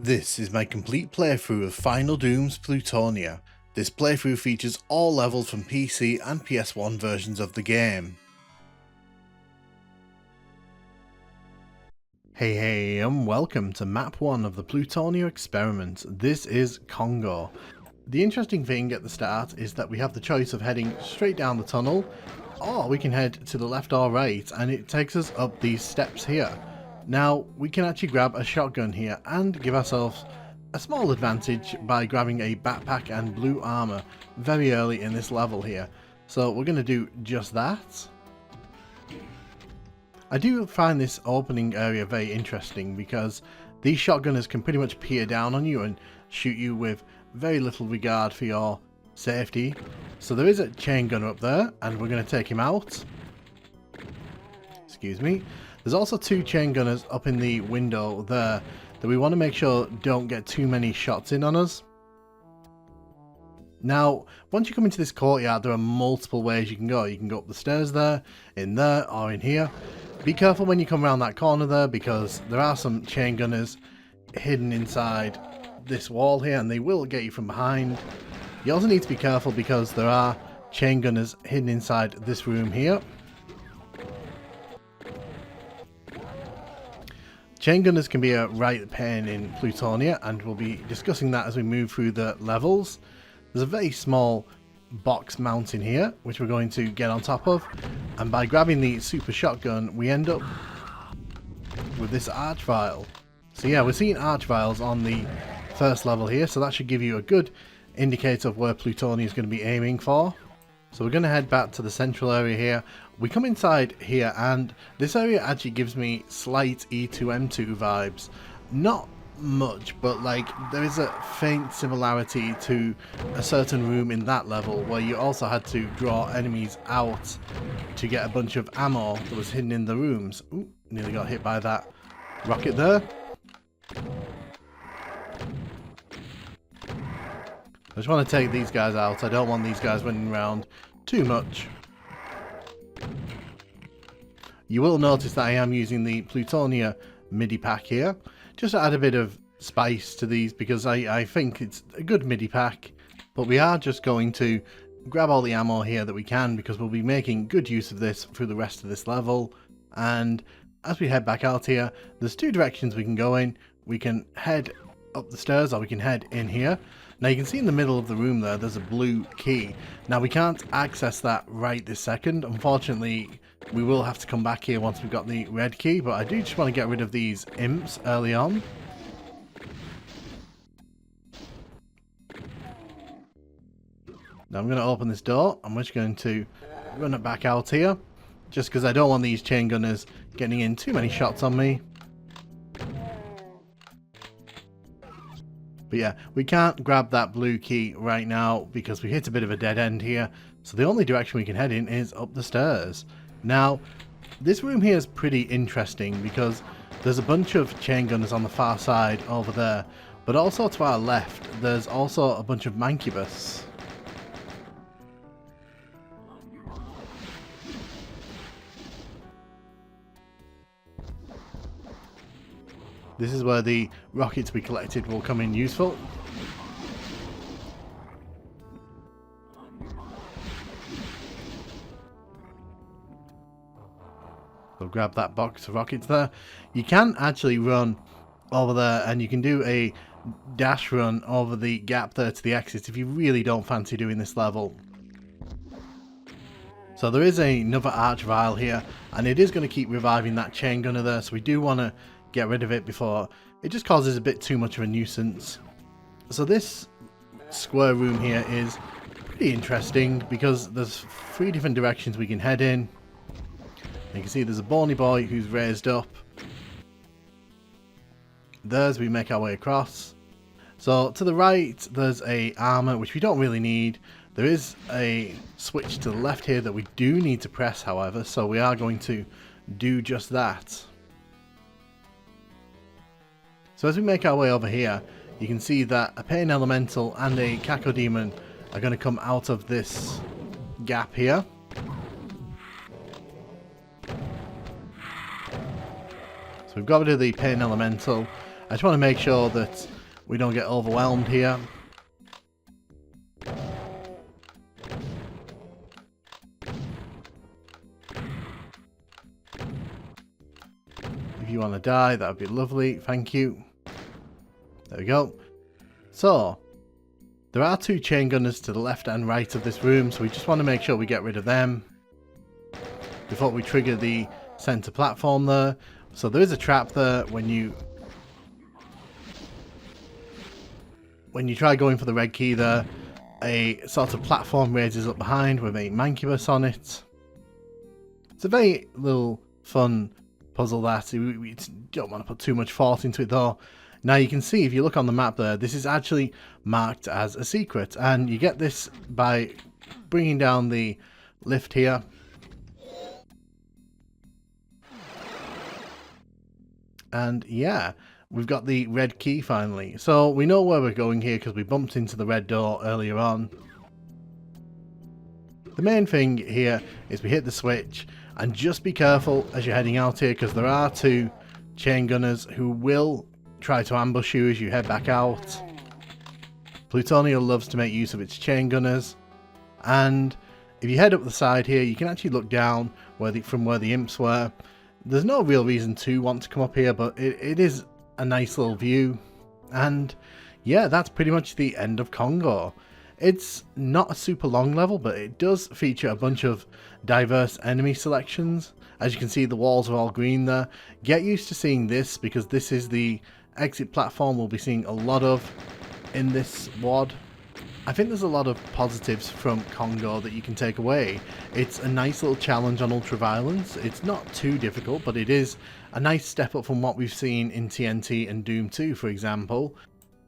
This is my complete playthrough of Final Doom's Plutonia. This playthrough features all levels from PC and PS1 versions of the game. Hey and welcome to map 1 of the Plutonia Experiment. This is Congo. The interesting thing at the start is that we have the choice of heading straight down the tunnel, or we can head to the left or right, and it takes us up these steps here. Now, we can actually grab a shotgun here and give ourselves a small advantage by grabbing a backpack and blue armor very early in this level here. So we're going to do just that. I do find this opening area very interesting because these shotgunners can pretty much peer down on you and shoot you with very little regard for your safety. So there is a chain gunner up there and we're going to take him out. Excuse me. There's also two chain gunners up in the window there that we want to make sure don't get too many shots in on us. Now, once you come into this courtyard, there are multiple ways you can go. You can go up the stairs there, or in here. Be careful when you come around that corner there because there are some chain gunners hidden inside this wall here and they will get you from behind. You also need to be careful because there are chain gunners hidden inside this room here. Chain gunners can be a right pain in Plutonia, and we'll be discussing that as we move through the levels. There's a very small box mountain here, which we're going to get on top of, and by grabbing the super shotgun, we end up with this arch vial. So yeah, we're seeing arch vials on the first level here, so that should give you a good indicator of where Plutonia is going to be aiming for. So we're going to head back to the central area here. We come inside here and this area actually gives me slight E2M2 vibes. Not much, but like there is a faint similarity to a certain room in that level where you also had to draw enemies out to get a bunch of ammo that was hidden in the rooms. Ooh, nearly got hit by that rocket there. I just want to take these guys out. I don't want these guys running around too much. You will notice that I am using the Plutonia MIDI pack here, just to add a bit of spice to these because I think it's a good MIDI pack. But we are just going to grab all the ammo here that we can because we'll be making good use of this through the rest of this level. And as we head back out here, there's two directions we can go in. We can head up the stairs or we can head in here. Now you can see in the middle of the room there's a blue key. Now we can't access that right this second. Unfortunately, we will have to come back here once we've got the red key, but I do just want to get rid of these imps early on. Now I'm going to open this door. I'm just going to run it back out here, just because I don't want these chain gunners getting in too many shots on me. But yeah, we can't grab that blue key right now because we hit a bit of a dead end here. So the only direction we can head in is up the stairs. Now, this room here is pretty interesting because there's a bunch of chain gunners on the far side over there. But also to our left, there's also a bunch of mancubus. This is where the rockets we collected will come in useful. So grab that box of rockets there. You can actually run over there and you can do a dash run over the gap there to the exit if you really don't fancy doing this level. So there is another arch vial here and it is going to keep reviving that chain gunner there, so we do want to get rid of it before it just causes a bit too much of a nuisance. So this square room here is pretty interesting because there's three different directions we can head in. You can see there's a bony boy who's raised up. There's we make our way across. So to the right there's a armor which we don't really need. There is a switch to the left here that we do need to press, however, so we are going to do just that. So as we make our way over here, you can see that a pain elemental and a cacodemon are going to come out of this gap here. So we've got rid of the pain elemental. I just want to make sure that we don't get overwhelmed here. If you want to die, that would be lovely. Thank you. There we go. So, there are 2 chain gunners to the left and right of this room, so we just want to make sure we get rid of them before we trigger the center platform there. So there is a trap there when you try going for the red key there. A sort of platform raises up behind with a mancubus on it. It's a very little fun puzzle that we don't want to put too much thought into it though. Now you can see if you look on the map there, this is actually marked as a secret, and you get this by bringing down the lift here. And yeah, we've got the red key finally. So we know where we're going here because we bumped into the red door earlier on. The main thing here is we hit the switch, and just be careful as you're heading out here because there are 2 chain gunners who will try to ambush you as you head back out. Plutonia loves to make use of its chain gunners, and if you head up the side here you can actually look down from where the imps were. There's no real reason to want to come up here, but it is a nice little view. And yeah, that's pretty much the end of Congo. It's not a super long level, but it does feature a bunch of diverse enemy selections. As you can see, the walls are all green there. Get used to seeing this because this is the exit platform we'll be seeing a lot of in this WOD. I think there's a lot of positives from Congo that you can take away. It's a nice little challenge on ultraviolence. It's not too difficult, but it is a nice step up from what we've seen in TNT and Doom 2, for example.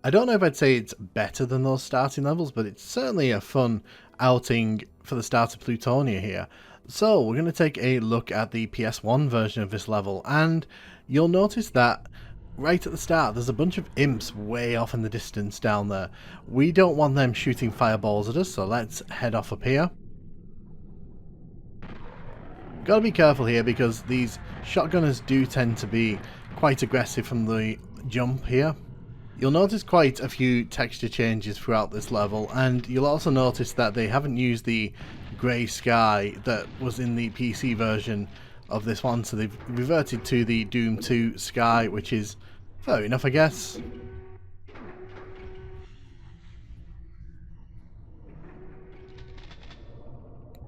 I don't know if I'd say it's better than those starting levels, but it's certainly a fun outing for the start of Plutonia here. So we're going to take a look at the PS1 version of this level, and you'll notice that right at the start there's a bunch of imps way off in the distance down there. We don't want them shooting fireballs at us, so let's head off up here. Gotta be careful here because these shotgunners do tend to be quite aggressive from the jump here. You'll notice quite a few texture changes throughout this level, and you'll also notice that they haven't used the grey sky that was in the PC version of this one, so they've reverted to the Doom 2 sky, which is fair enough, I guess.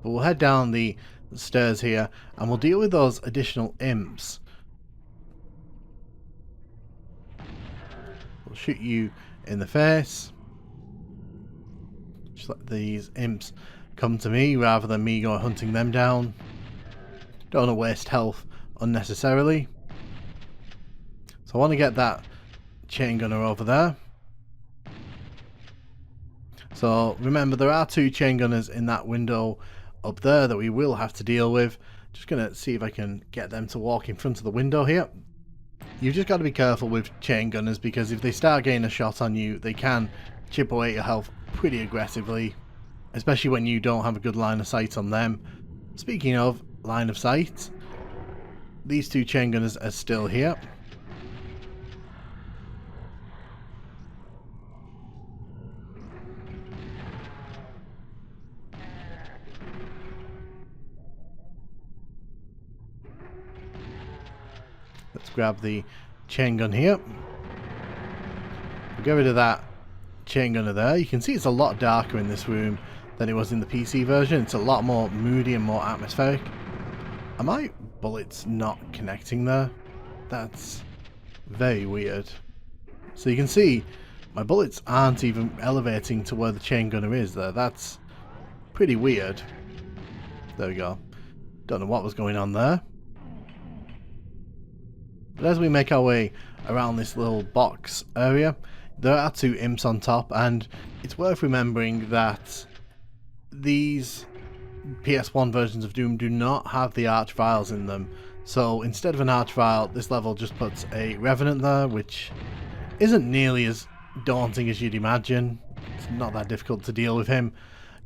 But we'll head down the stairs here and we'll deal with those additional imps. We'll shoot you in the face. Just let these imps come to me rather than me go hunting them down. Don't want to waste health unnecessarily. So I want to get that chain gunner over there. So remember, there are 2 chain gunners in that window up there that we will have to deal with. Just going to see if I can get them to walk in front of the window here. You've just got to be careful with chain gunners because if they start getting a shot on you, they can chip away your health pretty aggressively, especially when you don't have a good line of sight on them. Speaking of line of sight, these 2 chain gunners are still here. Let's grab the chain gun here. We'll get rid of that chain gunner there. You can see it's a lot darker in this room than it was in the PC version. It's a lot more moody and more atmospheric. Are my bullets not connecting there? That's very weird. So you can see my bullets aren't even elevating to where the chain gunner is there. That's pretty weird. There we go. Don't know what was going on there. But as we make our way around this little box area, there are 2 imps on top, and it's worth remembering that these PS1 versions of Doom do not have the arch-vials in them. So instead of an arch-vial, this level just puts a Revenant there, which isn't nearly as daunting as you'd imagine. It's not that difficult to deal with him,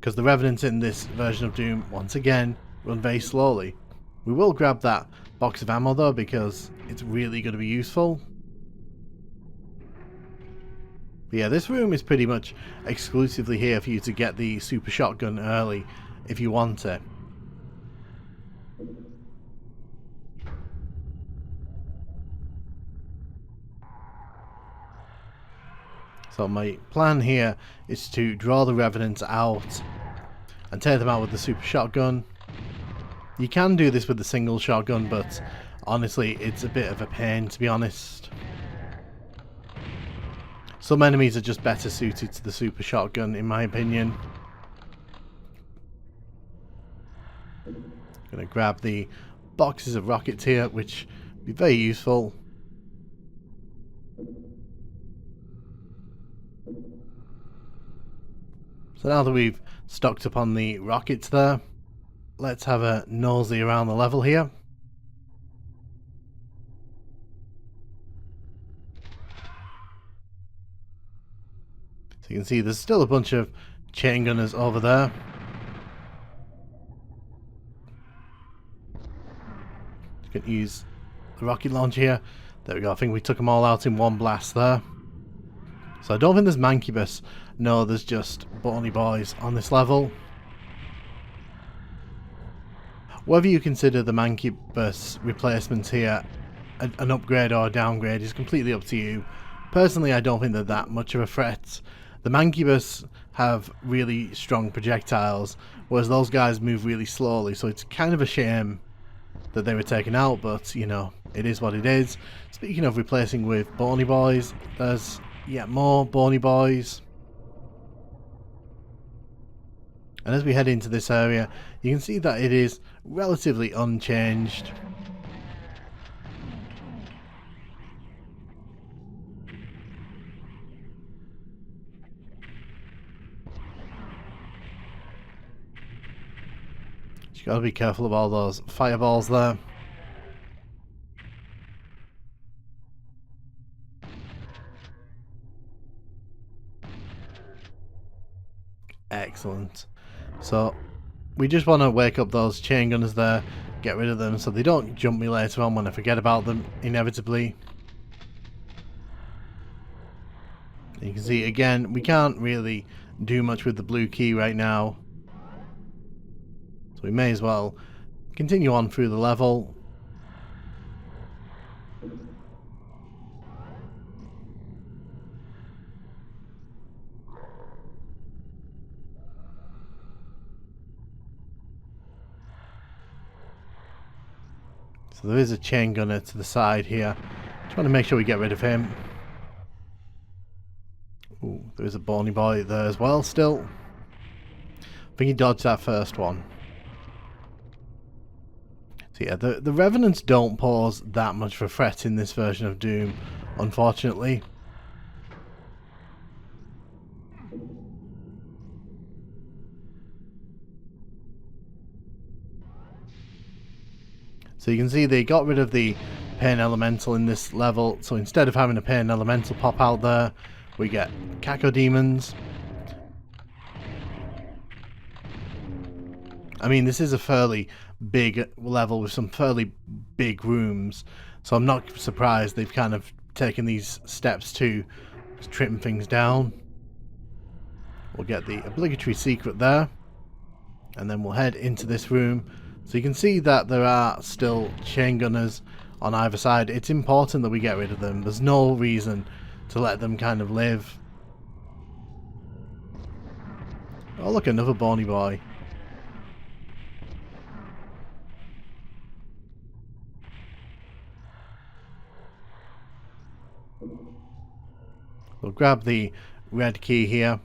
because the Revenants in this version of Doom, once again, run very slowly. We will grab that box of ammo though, because it's really going to be useful. But yeah, this room is pretty much exclusively here for you to get the super shotgun early if you want it. So my plan here is to draw the Revenants out and take them out with the super shotgun. You can do this with the single shotgun, but honestly it's a bit of a pain, to be honest. Some enemies are just better suited to the super shotgun, in my opinion. Gonna grab the boxes of rockets here, which would be very useful. So now that we've stocked up on the rockets there, let's have a nosy around the level here. So you can see there's still a bunch of chain gunners over there. You can use the rocket launcher here. There we go, I think we took them all out in one blast there. So I don't think there's Mancubus. No, there's just bony boys on this level. Whether you consider the Mancubus replacements here an upgrade or a downgrade is completely up to you. Personally, I don't think they're that much of a threat. The Mancubus have really strong projectiles, whereas those guys move really slowly, so it's kind of a shame that they were taken out, but you know, it is what it is. Speaking of replacing with bony boys, there's yet more bony boys. And as we head into this area, you can see that it is relatively unchanged. You gotta be careful of all those fireballs there. Excellent. So we just want to wake up those chain gunners there, get rid of them so they don't jump me later on when I forget about them, inevitably. You can see again, we can't really do much with the blue key right now. So we may as well continue on through the level. So there is a chain gunner to the side here. Just want to make sure we get rid of him. Ooh, there is a bony boy there as well still. I think he dodged that first one. So yeah, the Revenants don't pose that much of a threat in this version of Doom, unfortunately. So you can see they got rid of the Pain Elemental in this level, so instead of having a Pain Elemental pop out there, we get Cacodemons. I mean, this is a fairly big level with some fairly big rooms, so I'm not surprised they've kind of taken these steps to trim things down. We'll get the obligatory secret there, and then we'll head into this room. So you can see that there are still chain gunners on either side. It's important that we get rid of them. There's no reason to let them kind of live. Oh look, another bony boy. We'll grab the red key here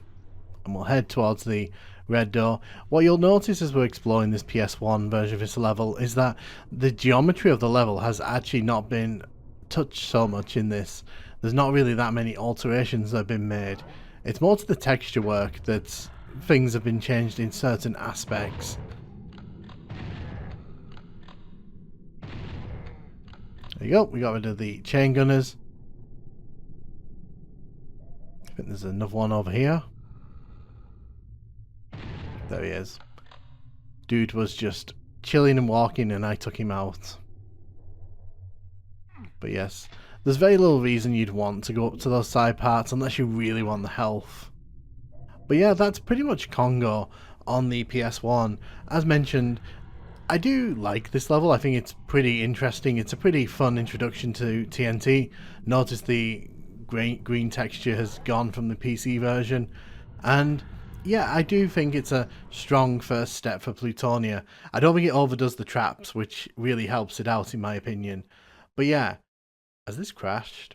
and we'll head towards the red door. What you'll notice as we're exploring this PS1 version of this level is that the geometry of the level has actually not been touched so much in this. There's not really that many alterations that have been made. It's more to the texture work that things have been changed in certain aspects. There you go, we got rid of the chain gunners. I think there's another one over here. There he is. Dude was just chilling and walking and I took him out. But yes, there's very little reason you'd want to go up to those side parts unless you really want the health. But yeah, that's pretty much Congo on the PS1. As mentioned, I do like this level. I think it's pretty interesting. It's a pretty fun introduction to TNT. Notice the green texture has gone from the PC version. And yeah, I do think it's a strong first step for Plutonia. I don't think it overdoes the traps, which really helps it out in my opinion. But yeah, has this crashed?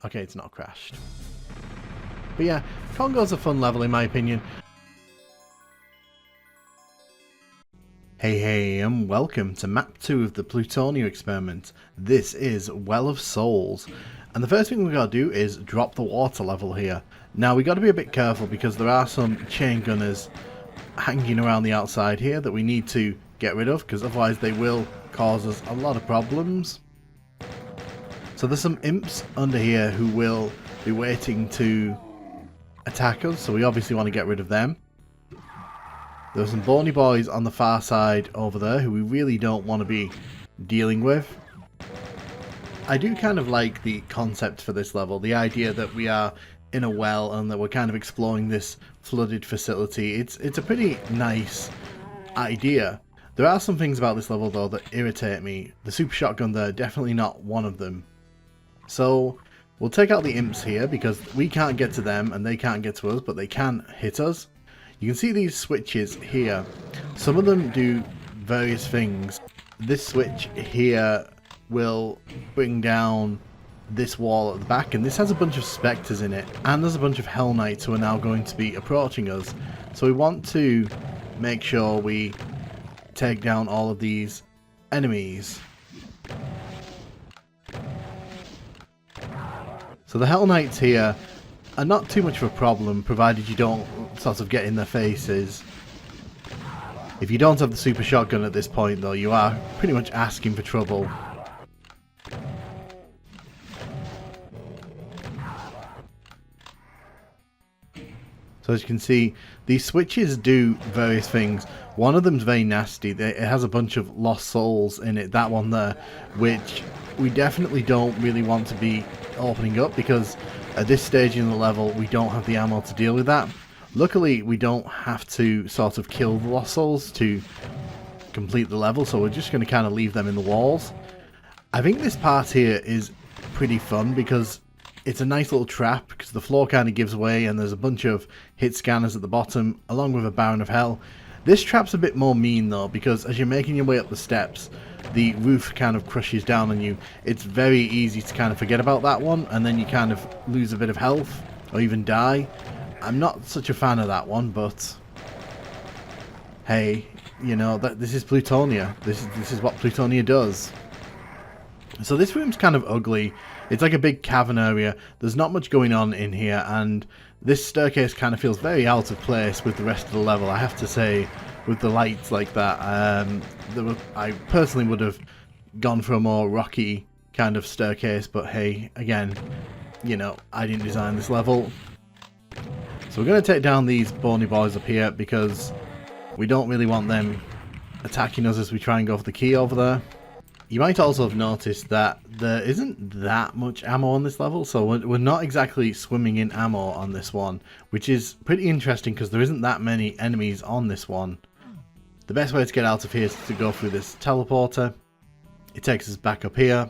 Okay, it's not crashed. But yeah, Congo's a fun level in my opinion. Hey and welcome to map 2 of the Plutonia Experiment. This is Well of Souls. And the first thing we gotta do is drop the water level here. Now we gotta be a bit careful because there are some chain gunners hanging around the outside here that we need to get rid of, because otherwise they will cause us a lot of problems. So there's some imps under here who will be waiting to attack us, so we obviously want to get rid of them. There's some bony boys on the far side over there who we really don't want to be dealing with. I do kind of like the concept for this level, the idea that we are in a well and that we're kind of exploring this flooded facility. It's a pretty nice idea. There are some things about this level though that irritate me. The super shotgun there, definitely not one of them. So we'll take out the imps here because we can't get to them and they can't get to us, but they can hit us. You can see these switches here. Some of them do various things. This switch here will bring down this wall at the back, and this has a bunch of spectres in it, and there's a bunch of Hell Knights who are now going to be approaching us. So we want to make sure we take down all of these enemies. So the Hell Knights here are not too much of a problem, provided you don't sort of get in their faces. If you don't have the super shotgun at this point though, you are pretty much asking for trouble. So as you can see, these switches do various things. One of them's very nasty. It has a bunch of lost souls in it, that one there, which we definitely don't really want to be opening up because at this stage in the level we don't have the ammo to deal with that. Luckily we don't have to sort of kill the lost souls to complete the level, so we're just going to kind of leave them in the walls. I think this part here is pretty fun because it's a nice little trap because the floor kind of gives way and there's a bunch of hit scanners at the bottom along with a Baron of Hell. This trap's a bit more mean though because as you're making your way up the steps, the roof kind of crushes down on you. It's very easy to kind of forget about that one and then you kind of lose a bit of health or even die. I'm not such a fan of that one, but hey, you know, this is Plutonia. This is what Plutonia does. So this room's kind of ugly. It's like a big cavern area. There's not much going on in here, and this staircase kind of feels very out of place with the rest of the level, I have to say, with the lights like that. I personally would have gone for a more rocky kind of staircase, but hey, again, you know, I didn't design this level. So we're going to take down these bony boys up here because we don't really want them attacking us as we try and go for the key over there. You might also have noticed that there isn't that much ammo on this level, so we're not exactly swimming in ammo on this one, which is pretty interesting because there isn't that many enemies on this one. The best way to get out of here is to go through this teleporter. It takes us back up here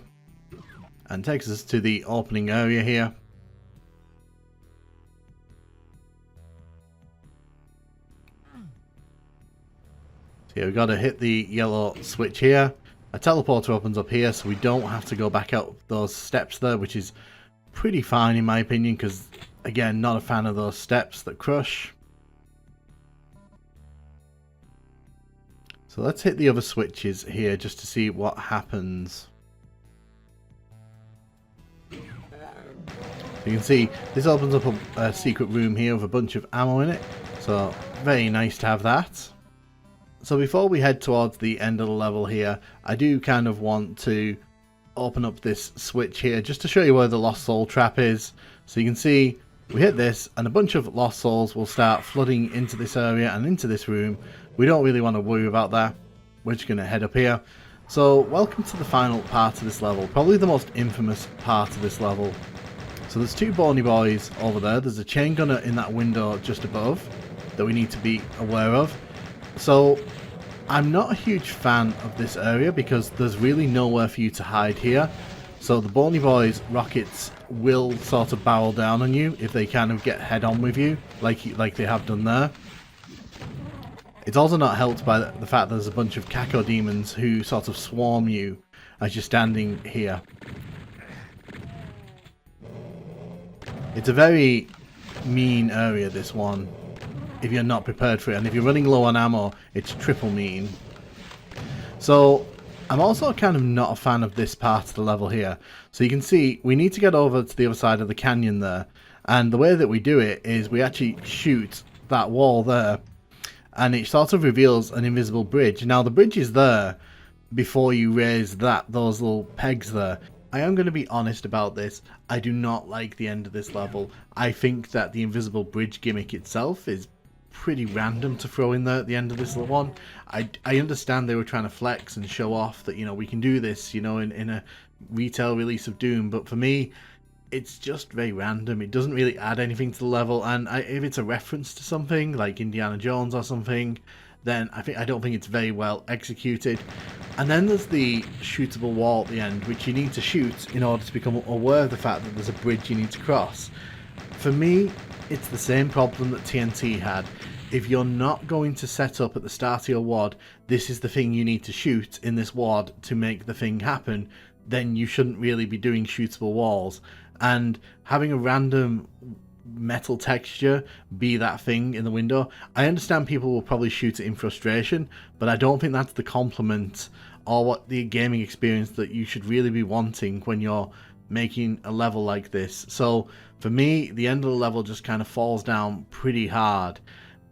and takes us to the opening area here. So yeah, we've got to hit the yellow switch here. A teleporter opens up here, so we don't have to go back up those steps there, which is pretty fine in my opinion, because, again, not a fan of those steps that crush. So let's hit the other switches here just to see what happens. So you can see this opens up a secret room here with a bunch of ammo in it, so very nice to have that. So before we head towards the end of the level here, I do kind of want to open up this switch here just to show you where the Lost Soul trap is. So you can see we hit this and a bunch of Lost Souls will start flooding into this area and into this room. We don't really want to worry about that. We're just going to head up here. So, welcome to the final part of this level, probably the most infamous part of this level. So there's two bony boys over there, there's a chain gunner in that window just above that we need to be aware of. So, I'm not a huge fan of this area because there's really nowhere for you to hide here. So the bony boys' rockets will sort of barrel down on you if they kind of get head on with you, like they have done there. It's also not helped by the fact that there's a bunch of caco demons who sort of swarm you as you're standing here. It's a very mean area, this one, if you're not prepared for it, and if you're running low on ammo, it's triple mean. So, I'm also kind of not a fan of this part of the level here. So you can see, we need to get over to the other side of the canyon there, and the way that we do it is we actually shoot that wall there, and it sort of reveals an invisible bridge. Now the bridge is there before you raise those little pegs there. I am going to be honest about this, I do not like the end of this level. I think that the invisible bridge gimmick itself is pretty random to throw in there at the end of this little one. I understand they were trying to flex and show off that, you know, we can do this, you know, in a retail release of Doom, but for me, it's just very random. It doesn't really add anything to the level, and if it's a reference to something like Indiana Jones or something, then I don't think it's very well executed. And then there's the shootable wall at the end, which you need to shoot in order to become aware of the fact that there's a bridge you need to cross. For me, it's the same problem that TNT had. If you're not going to set up at the start of your WOD, this is the thing you need to shoot in this WOD to make the thing happen, then you shouldn't really be doing shootable walls. And having a random metal texture be that thing in the window, I understand people will probably shoot it in frustration, but I don't think that's the compliment or what the gaming experience that you should really be wanting when you're making a level like this. So for me, the end of the level just kind of falls down pretty hard,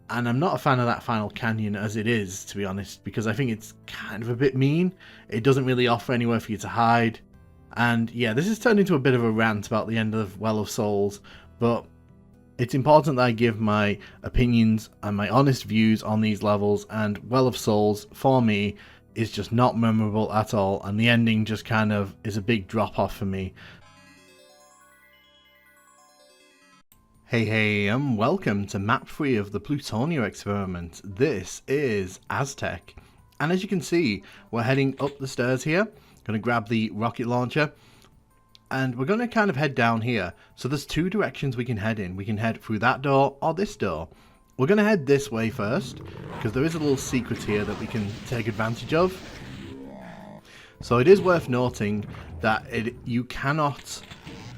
and I'm not a fan of that final canyon as it is, to be honest, because I think it's kind of a bit mean. It doesn't really offer anywhere for you to hide. And yeah, this has turned into a bit of a rant about the end of Well of Souls, but it's important that I give my opinions and my honest views on these levels, and Well of Souls, for me, is just not memorable at all, and the ending just kind of is a big drop off for me. Hey, and welcome to map 3 of the Plutonia Experiment. This is Aztec, and as you can see, we're heading up the stairs here. Going to grab the rocket launcher, and we're going to kind of head down here. So there's two directions we can head in. We can head through that door or this door. We're going to head this way first, because there is a little secret here that we can take advantage of. So it is worth noting that you cannot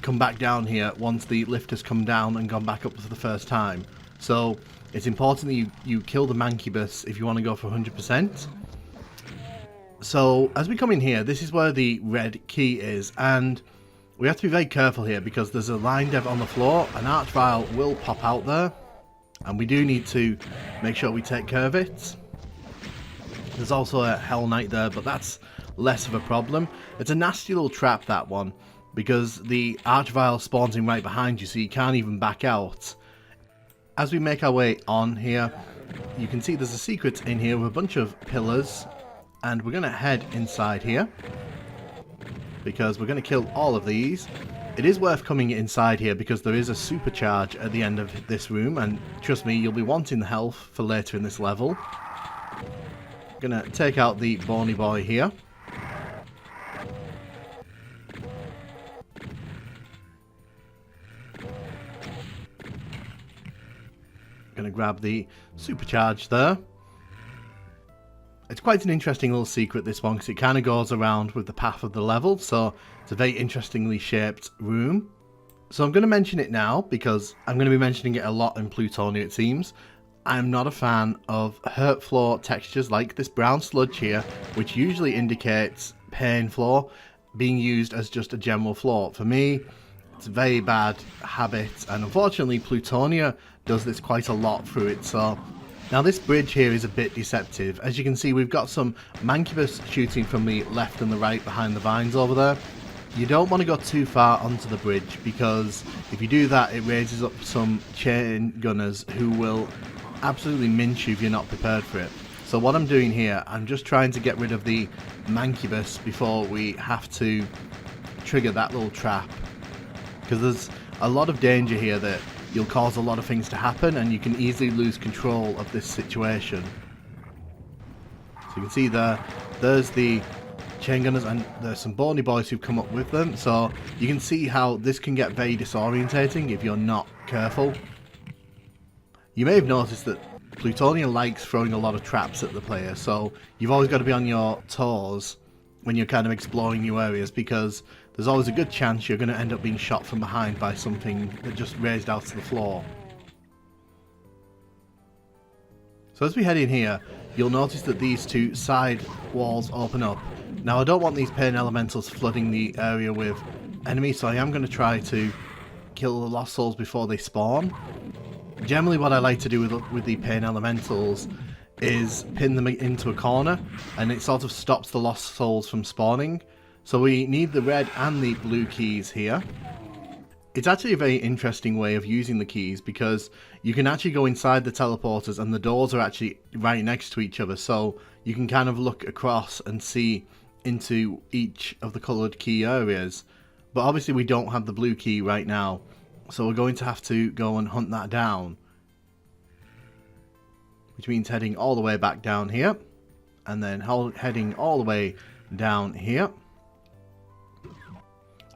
come back down here once the lift has come down and gone back up for the first time. So it's important that you kill the Mancubus if you want to go for 100%. So as we come in here, this is where the red key is, and we have to be very careful here because there's a line dev on the floor. An archvile will pop out there, and we do need to make sure we take care of it. There's also a Hell Knight there, but that's less of a problem. It's a nasty little trap, that one, because the archvile spawns in right behind you, so you can't even back out. As we make our way on here, you can see there's a secret in here with a bunch of pillars, and we're going to head inside here because we're going to kill all of these. It is worth coming inside here because there is a supercharge at the end of this room, and trust me, you'll be wanting the health for later in this level. I'm going to take out the bony boy here. Going to grab the supercharge there. It's quite an interesting little secret, this one, because it kind of goes around with the path of the level, so it's a very interestingly shaped room. So I'm going to mention it now, because I'm going to be mentioning it a lot in Plutonia, it seems. I'm not a fan of hurt floor textures like this brown sludge here, which usually indicates pain floor, being used as just a general floor. For me, it's a very bad habit, and unfortunately Plutonia does this quite a lot through it. So now this bridge here is a bit deceptive. As you can see, we've got some Mancubus shooting from the left and the right behind the vines over there. You don't want to go too far onto the bridge, because if you do that, it raises up some chain gunners who will absolutely mince you if you're not prepared for it. So what I'm doing here, I'm just trying to get rid of the Mancubus before we have to trigger that little trap. Because there's a lot of danger here that you'll cause a lot of things to happen and you can easily lose control of this situation. So you can see there's the chain gunners, and there's some bony boys who've come up with them. So you can see how this can get very disorientating if you're not careful. You may have noticed that Plutonia likes throwing a lot of traps at the player, so you've always got to be on your toes when you're kind of exploring new areas, because there's always a good chance you're going to end up being shot from behind by something that just raised out to the floor. So as we head in here, you'll notice that these two side walls open up. Now I don't want these pain elementals flooding the area with enemies, so I am going to try to kill the lost souls before they spawn. Generally what I like to do with the pain elementals is pin them into a corner, and it sort of stops the lost souls from spawning. So we need the red and the blue keys here. It's actually a very interesting way of using the keys, because you can actually go inside the teleporters and the doors are actually right next to each other, so you can kind of look across and see into each of the coloured key areas. But obviously we don't have the blue key right now, so we're going to have to go and hunt that down. Which means heading all the way back down here, and then heading all the way down here.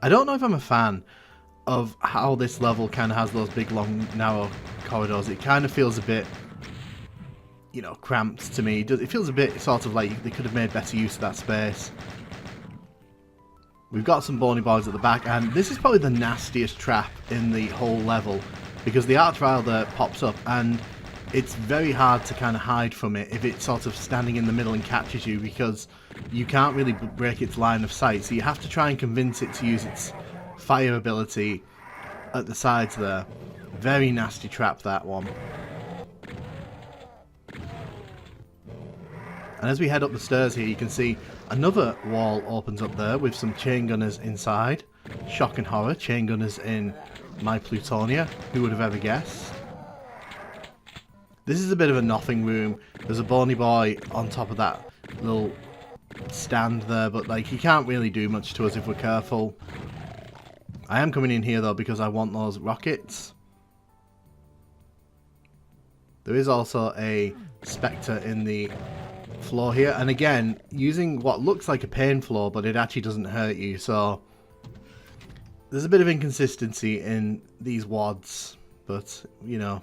I don't know if I'm a fan of how this level kind of has those big, long, narrow corridors. It kind of feels a bit, you know, cramped to me. It feels a bit sort of like they could have made better use of that space. We've got some bony boys at the back, and this is probably the nastiest trap in the whole level, because the archvile there pops up, and it's very hard to kind of hide from it if it's sort of standing in the middle and catches you, because you can't really break its line of sight. So you have to try and convince it to use its fire ability at the sides there. Very nasty trap, that one. And as we head up the stairs here, you can see another wall opens up there with some chain gunners inside. Shock and horror, chain gunners in my Plutonia. Who would have ever guessed? This is a bit of a nothing room. There's a bony boy on top of that little stand there, but like he can't really do much to us if we're careful. I am coming in here though because I want those rockets. There is also a spectre in the floor here, and again using what looks like a pain floor, but it actually doesn't hurt you, so there's a bit of inconsistency in these wads, but you know,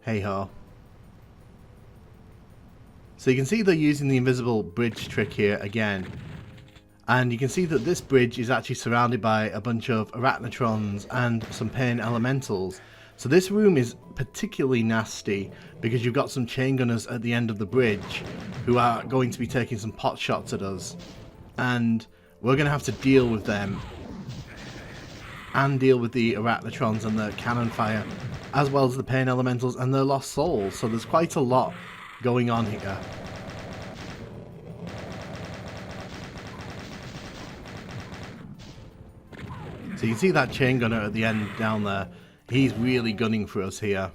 hey ho. So you can see they're using the invisible bridge trick here again, and you can see that this bridge is actually surrounded by a bunch of arachnotrons and some pain elementals. So this room is particularly nasty because you've got some chain gunners at the end of the bridge who are going to be taking some pot shots at us, and we're going to have to deal with them and deal with the arachnotrons and the cannon fire, as well as the pain elementals and their lost souls. So there's quite a lot going on here. So you can see that chain gunner at the end down there. He's really gunning for us here.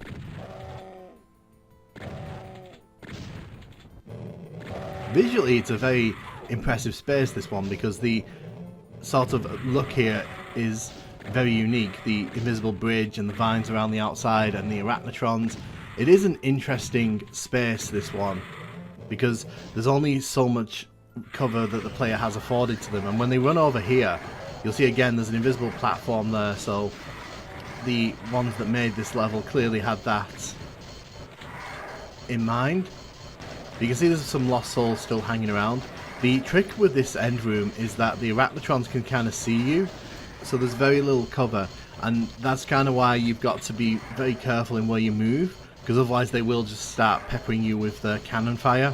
Visually, it's a very impressive space, this one, because the sort of look here is very unique. The invisible bridge and the vines around the outside and the arachnotrons. It is an interesting space, this one, because there's only so much cover that the player has afforded to them. And when they run over here, you'll see again there's an invisible platform there, so the ones that made this level clearly had that in mind. You can see there's some lost souls still hanging around. The trick with this end room is that the arachnotrons can kind of see you, so there's very little cover, and that's kind of why you've got to be very careful in where you move, because otherwise they will just start peppering you with the cannon fire.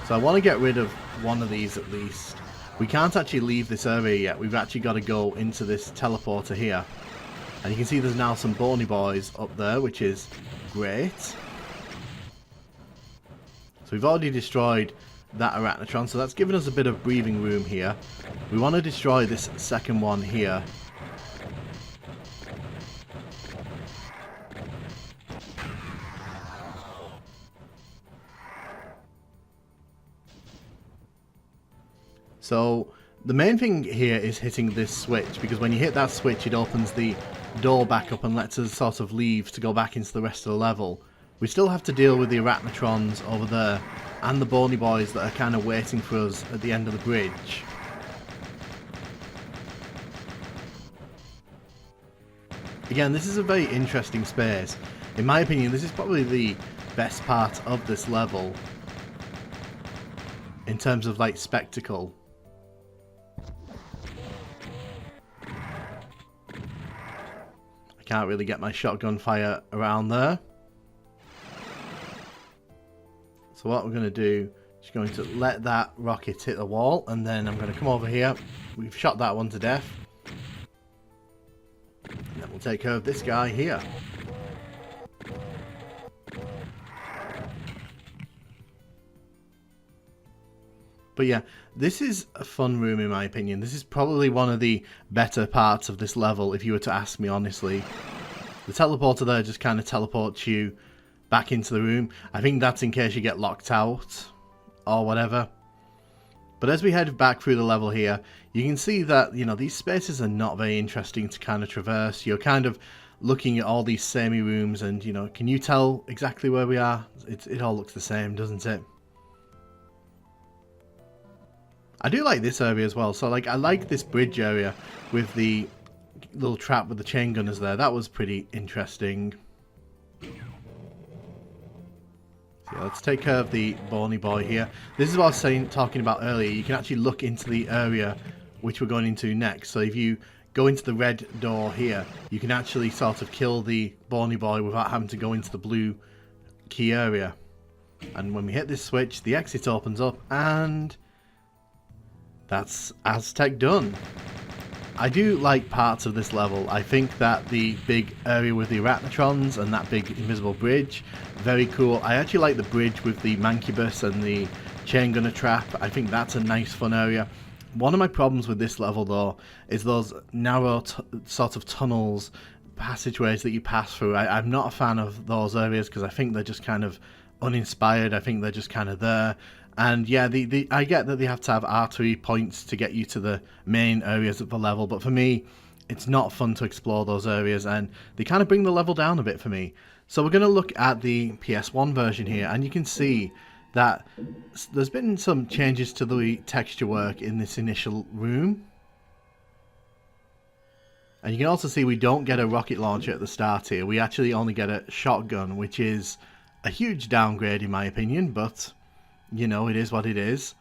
So I want to get rid of one of these at least. We can't actually leave this area yet. We've actually got to go into this teleporter here. And you can see there's now some bony boys up there, which is great. So we've already destroyed that arachnotron, so that's given us a bit of breathing room here. We want to destroy this second one here. So the main thing here is hitting this switch, because when you hit that switch it opens the door back up and lets us sort of leave to go back into the rest of the level. We still have to deal with the arachnotrons over there and the bony boys that are kind of waiting for us at the end of the bridge. Again, this is a very interesting space. In my opinion, this is probably the best part of this level in terms of like spectacle. I can't really get my shotgun fire around there. So what we're going to do is going to let that rocket hit the wall, and then I'm going to come over here. We've shot that one to death. And then we'll take care of this guy here. But yeah, this is a fun room in my opinion. This is probably one of the better parts of this level, if you were to ask me honestly. The teleporter there just kind of teleports you back into the room. I think that's in case you get locked out or whatever. But as we head back through the level here, you can see that, you know, these spaces are not very interesting to kind of traverse. You're kind of looking at all these samey rooms and, you know, can you tell exactly where we are? It all looks the same, doesn't it? I do like this area as well. So, like, I like this bridge area with the little trap with the chain gunners there. That was pretty interesting. So let's take care of the bony boy here. This is what I was talking about earlier. You can actually look into the area which we're going into next. So if you go into the red door here, you can actually sort of kill the bony boy without having to go into the blue key area. And when we hit this switch, the exit opens up, and that's Aztec done. I do like parts of this level. I think that the big area with the arachnotrons and that big invisible bridge, very cool. I actually like the bridge with the mancubus and the chain gunner trap. I think that's a nice fun area. One of my problems with this level though is those narrow sort of tunnels, passageways that you pass through. I'm not a fan of those areas because I think they're just kind of uninspired. I think they're just kind of there. And yeah, I get that they have to have artery points to get you to the main areas of the level, but for me, it's not fun to explore those areas, and they kind of bring the level down a bit for me. So we're going to look at the PS1 version here, and you can see that there's been some changes to the texture work in this initial room. And you can also see we don't get a rocket launcher at the start here. We actually only get a shotgun, which is a huge downgrade in my opinion, but you know, it is what it is.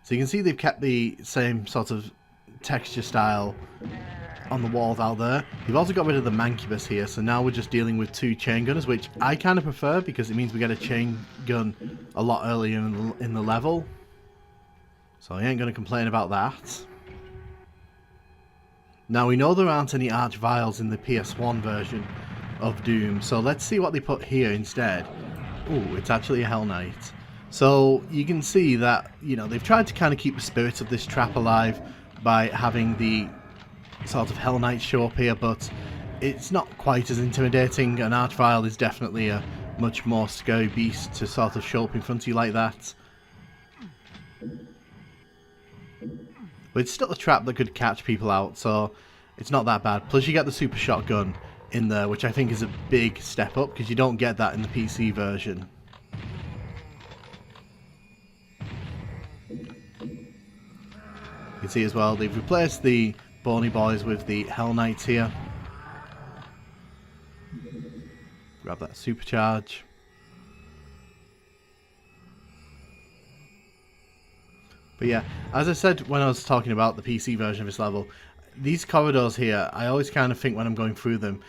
So you can see they've kept the same sort of texture style on the walls out there. You've also got rid of the mancubus here, so now we're just dealing with two chain gunners, which I kind of prefer because it means we get a chain gun a lot earlier in the level. So I ain't going to complain about that. Now we know there aren't any arch vials in the PS1 version of Doom, so let's see what they put here instead. Ooh, it's actually a Hell Knight. So you can see that, you know, they've tried to kind of keep the spirit of this trap alive by having the sort of Hell Knight show up here, but it's not quite as intimidating. An Archvile is definitely a much more scary beast to sort of show up in front of you like that. But it's still a trap that could catch people out, so it's not that bad. Plus you get the super shotgun in there, which I think is a big step up because you don't get that in the PC version. You can see as well they've replaced the bony boys with the Hell Knights here. Grab that supercharge. But yeah, as I said when I was talking about the PC version of this level, these corridors here, I always kind of think when I'm going through them,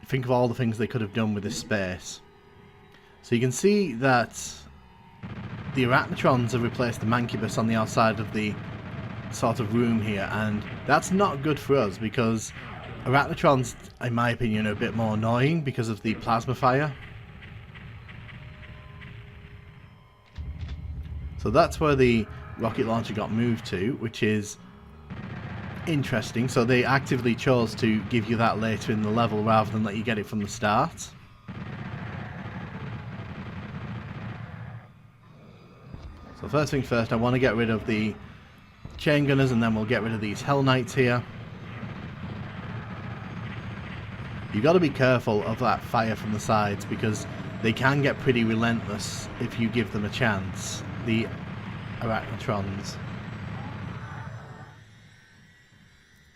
think of all the things they could have done with this space. So you can see that the arachnotrons have replaced the mancubus on the outside of the sort of room here, and that's not good for us because arachnotrons, in my opinion, are a bit more annoying because of the plasma fire. So that's where the rocket launcher got moved to, which is interesting. So they actively chose to give you that later in the level rather than let you get it from the start. So first thing first, I want to get rid of the chain gunners, and then we'll get rid of these Hell Knights here. You've got to be careful of that fire from the sides, because they can get pretty relentless if you give them a chance, the Arachnotrons.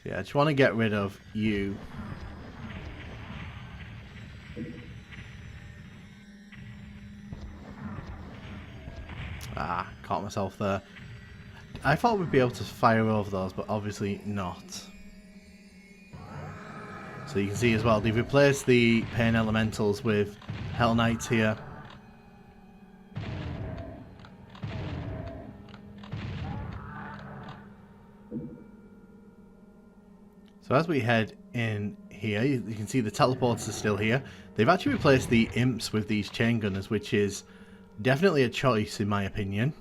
Yeah, I just want to get rid of you. Ah, caught myself there. I thought we'd be able to fire over those, but obviously not. So you can see as well, they've replaced the Pain Elementals with Hell Knights here. So as we head in here, you can see the teleporters are still here. They've actually replaced the imps with these chain gunners, which is definitely a choice in my opinion.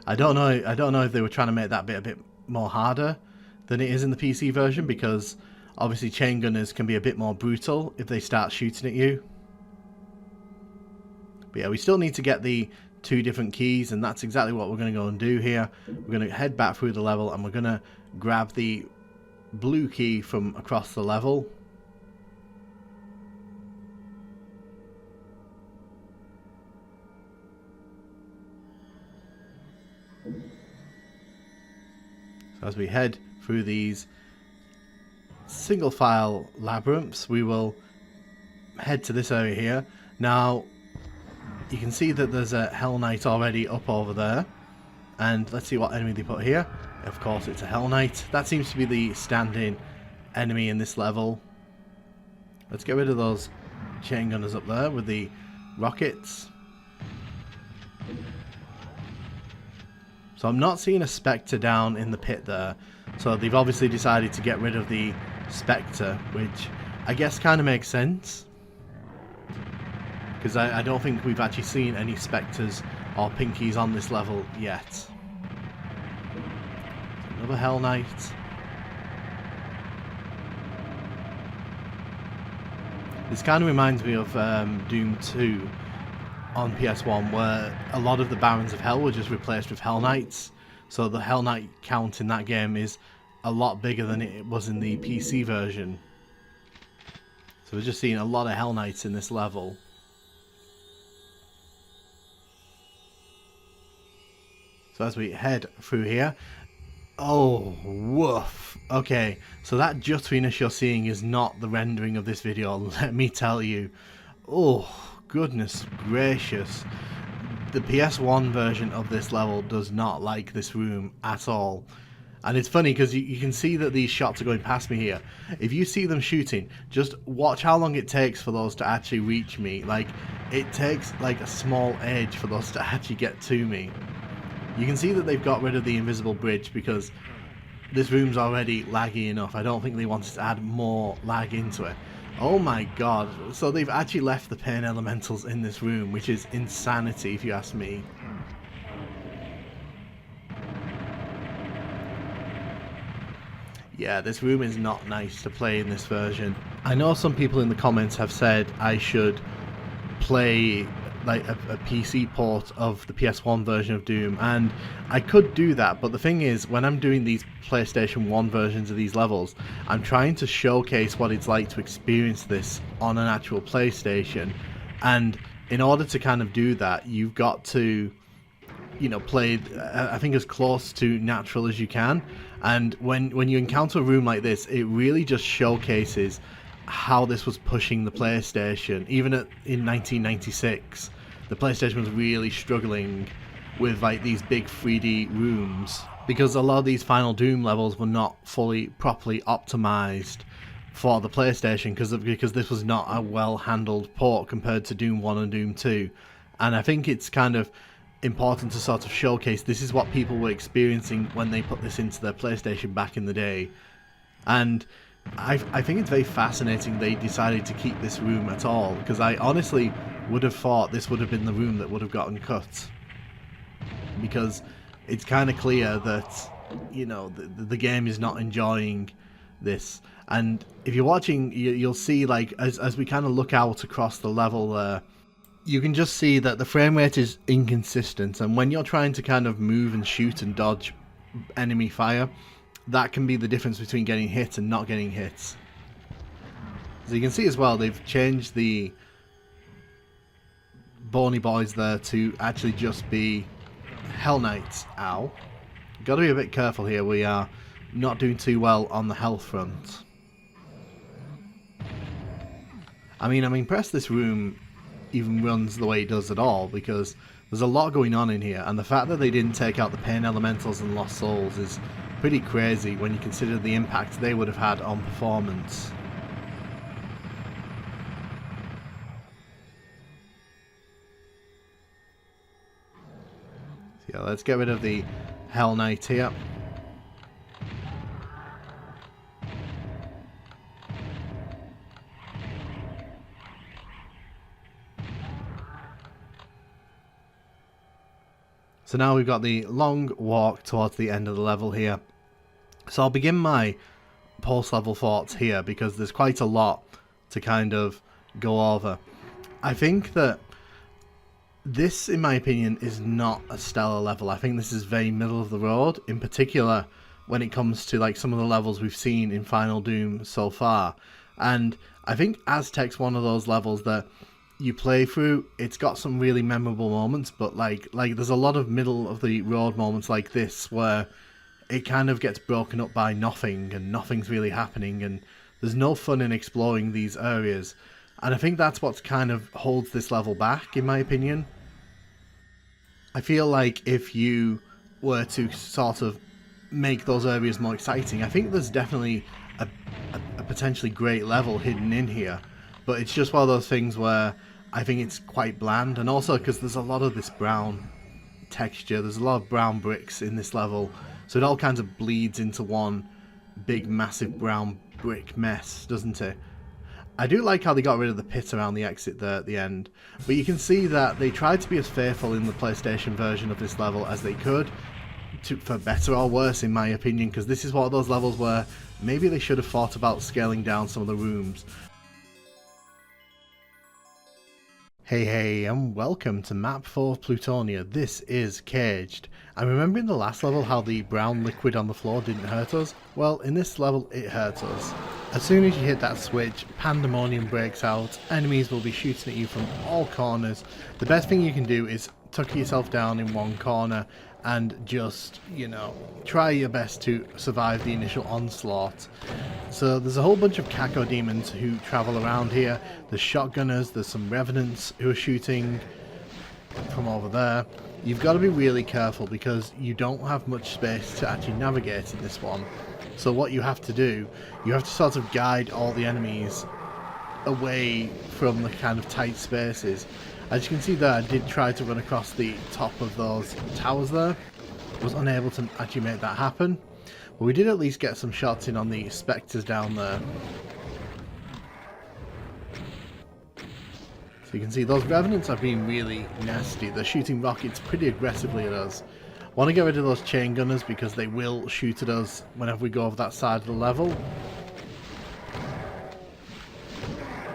I don't know if they were trying to make that bit a bit more harder than it is in the PC version, because obviously chain gunners can be a bit more brutal if they start shooting at you. But yeah, we still need to get the 2 different keys, and that's exactly what we're going to go and do here. We're going to head back through the level, and we're going to grab the blue key from across the level. So as we head through these single file labyrinths, we will head to this area here. Now you can see that there's a Hell Knight already up over there, and let's see what enemy they put here. Of course it's a Hell Knight. That seems to be the stand-in enemy in this level. Let's get rid of those chain gunners up there with the rockets. So I'm not seeing a Spectre down in the pit there. So they've obviously decided to get rid of the Spectre, which I guess kind of makes sense. Because I don't think we've actually seen any Spectres or Pinkies on this level yet. Another Hell Knight. This kind of reminds me of Doom 2 on PS1, where a lot of the Barons of Hell were just replaced with Hell Knights. So the Hell Knight count in that game is a lot bigger than it was in the PC version. So we're just seeing a lot of Hell Knights in this level. So as we head through here, oh, woof. Okay, so that juttiness you're seeing is not the rendering of this video, let me tell you. Oh, goodness gracious. The PS1 version of this level does not like this room at all. And it's funny because you can see that these shots are going past me here. If you see them shooting, just watch how long it takes for those to actually reach me. Like, it takes like a small edge for those to actually get to me. You can see that they've got rid of the invisible bridge because this room's already laggy enough. I don't think they wanted to add more lag into it. Oh my god. So they've actually left the Pain Elementals in this room, which is insanity if you ask me. Yeah, this room is not nice to play in this version. I know some people in the comments have said I should play like a PC port of the PS1 version of Doom, and I could do that, but the thing is, when I'm doing these PlayStation 1 versions of these levels, I'm trying to showcase what it's like to experience this on an actual PlayStation, and in order to kind of do that, you've got to, you know, play, I think, as close to natural as you can. And when you encounter a room like this, it really just showcases how this was pushing the PlayStation. Even in 1996, the PlayStation was really struggling with like these big 3D rooms, because a lot of these Final Doom levels were not properly optimized for the PlayStation, because this was not a well-handled port compared to Doom 1 and Doom 2. And I think it's kind of important to sort of showcase this is what people were experiencing when they put this into their PlayStation back in the day. And I think it's very fascinating they decided to keep this room at all, because I honestly would have thought this would have been the room that would have gotten cut, because it's kind of clear that, you know, the game is not enjoying this. And if you're watching, you'll see, like, as we kind of look out across the level there, you can just see that the frame rate is inconsistent, and when you're trying to kind of move and shoot and dodge enemy fire, that can be the difference between getting hit and not getting hits. As you can see as well, they've changed the bony boys there to actually just be Hell Knights. Ow. Got to be a bit careful here. We are not doing too well on the health front. I mean, I'm impressed this room even runs the way it does at all, because there's a lot going on in here, and the fact that they didn't take out the Pain Elementals and Lost Souls is pretty crazy when you consider the impact they would have had on performance. So yeah, let's get rid of the Hell Knight here. So now we've got the long walk towards the end of the level here. So I'll begin my post-level thoughts here, because there's quite a lot to kind of go over. I think that this, in my opinion, is not a stellar level. I think this is very middle of the road, in particular when it comes to like some of the levels we've seen in Final Doom so far. And I think Aztec's one of those levels that you play through, it's got some really memorable moments, but like there's a lot of middle of the road moments like this where it kind of gets broken up by nothing, and nothing's really happening, and there's no fun in exploring these areas. And I think that's what kind of holds this level back, in my opinion. I feel like if you were to sort of make those areas more exciting, I think there's definitely a potentially great level hidden in here. But it's just one of those things where I think it's quite bland, and also because there's a lot of this brown texture, there's a lot of brown bricks in this level, so it all kind of bleeds into one big massive brown brick mess, doesn't it? I do like how they got rid of the pit around the exit there at the end, but you can see that they tried to be as faithful in the PlayStation version of this level as they could, for better or worse in my opinion, because this is one of those levels where maybe they should have thought about scaling down some of the rooms. Hey and welcome to map 4 of Plutonia. This is Caged. I remember in the last level how the brown liquid on the floor didn't hurt us. Well, in this level it hurts us. As soon as you hit that switch, pandemonium breaks out, enemies will be shooting at you from all corners. The best thing you can do is tuck yourself down in one corner and just, you know, try your best to survive the initial onslaught. So there's a whole bunch of cacodemons who travel around here. There's shotgunners, there's some revenants who are shooting from over there. You've got to be really careful because you don't have much space to actually navigate in this one. So what you have to do, you have to sort of guide all the enemies away from the kind of tight spaces. As you can see there, I did try to run across the top of those towers there. Was unable to actually make that happen. But we did at least get some shots in on the spectres down there. So you can see those revenants are being really nasty. They're shooting rockets pretty aggressively at us. Want to get rid of those chain gunners because they will shoot at us whenever we go over that side of the level.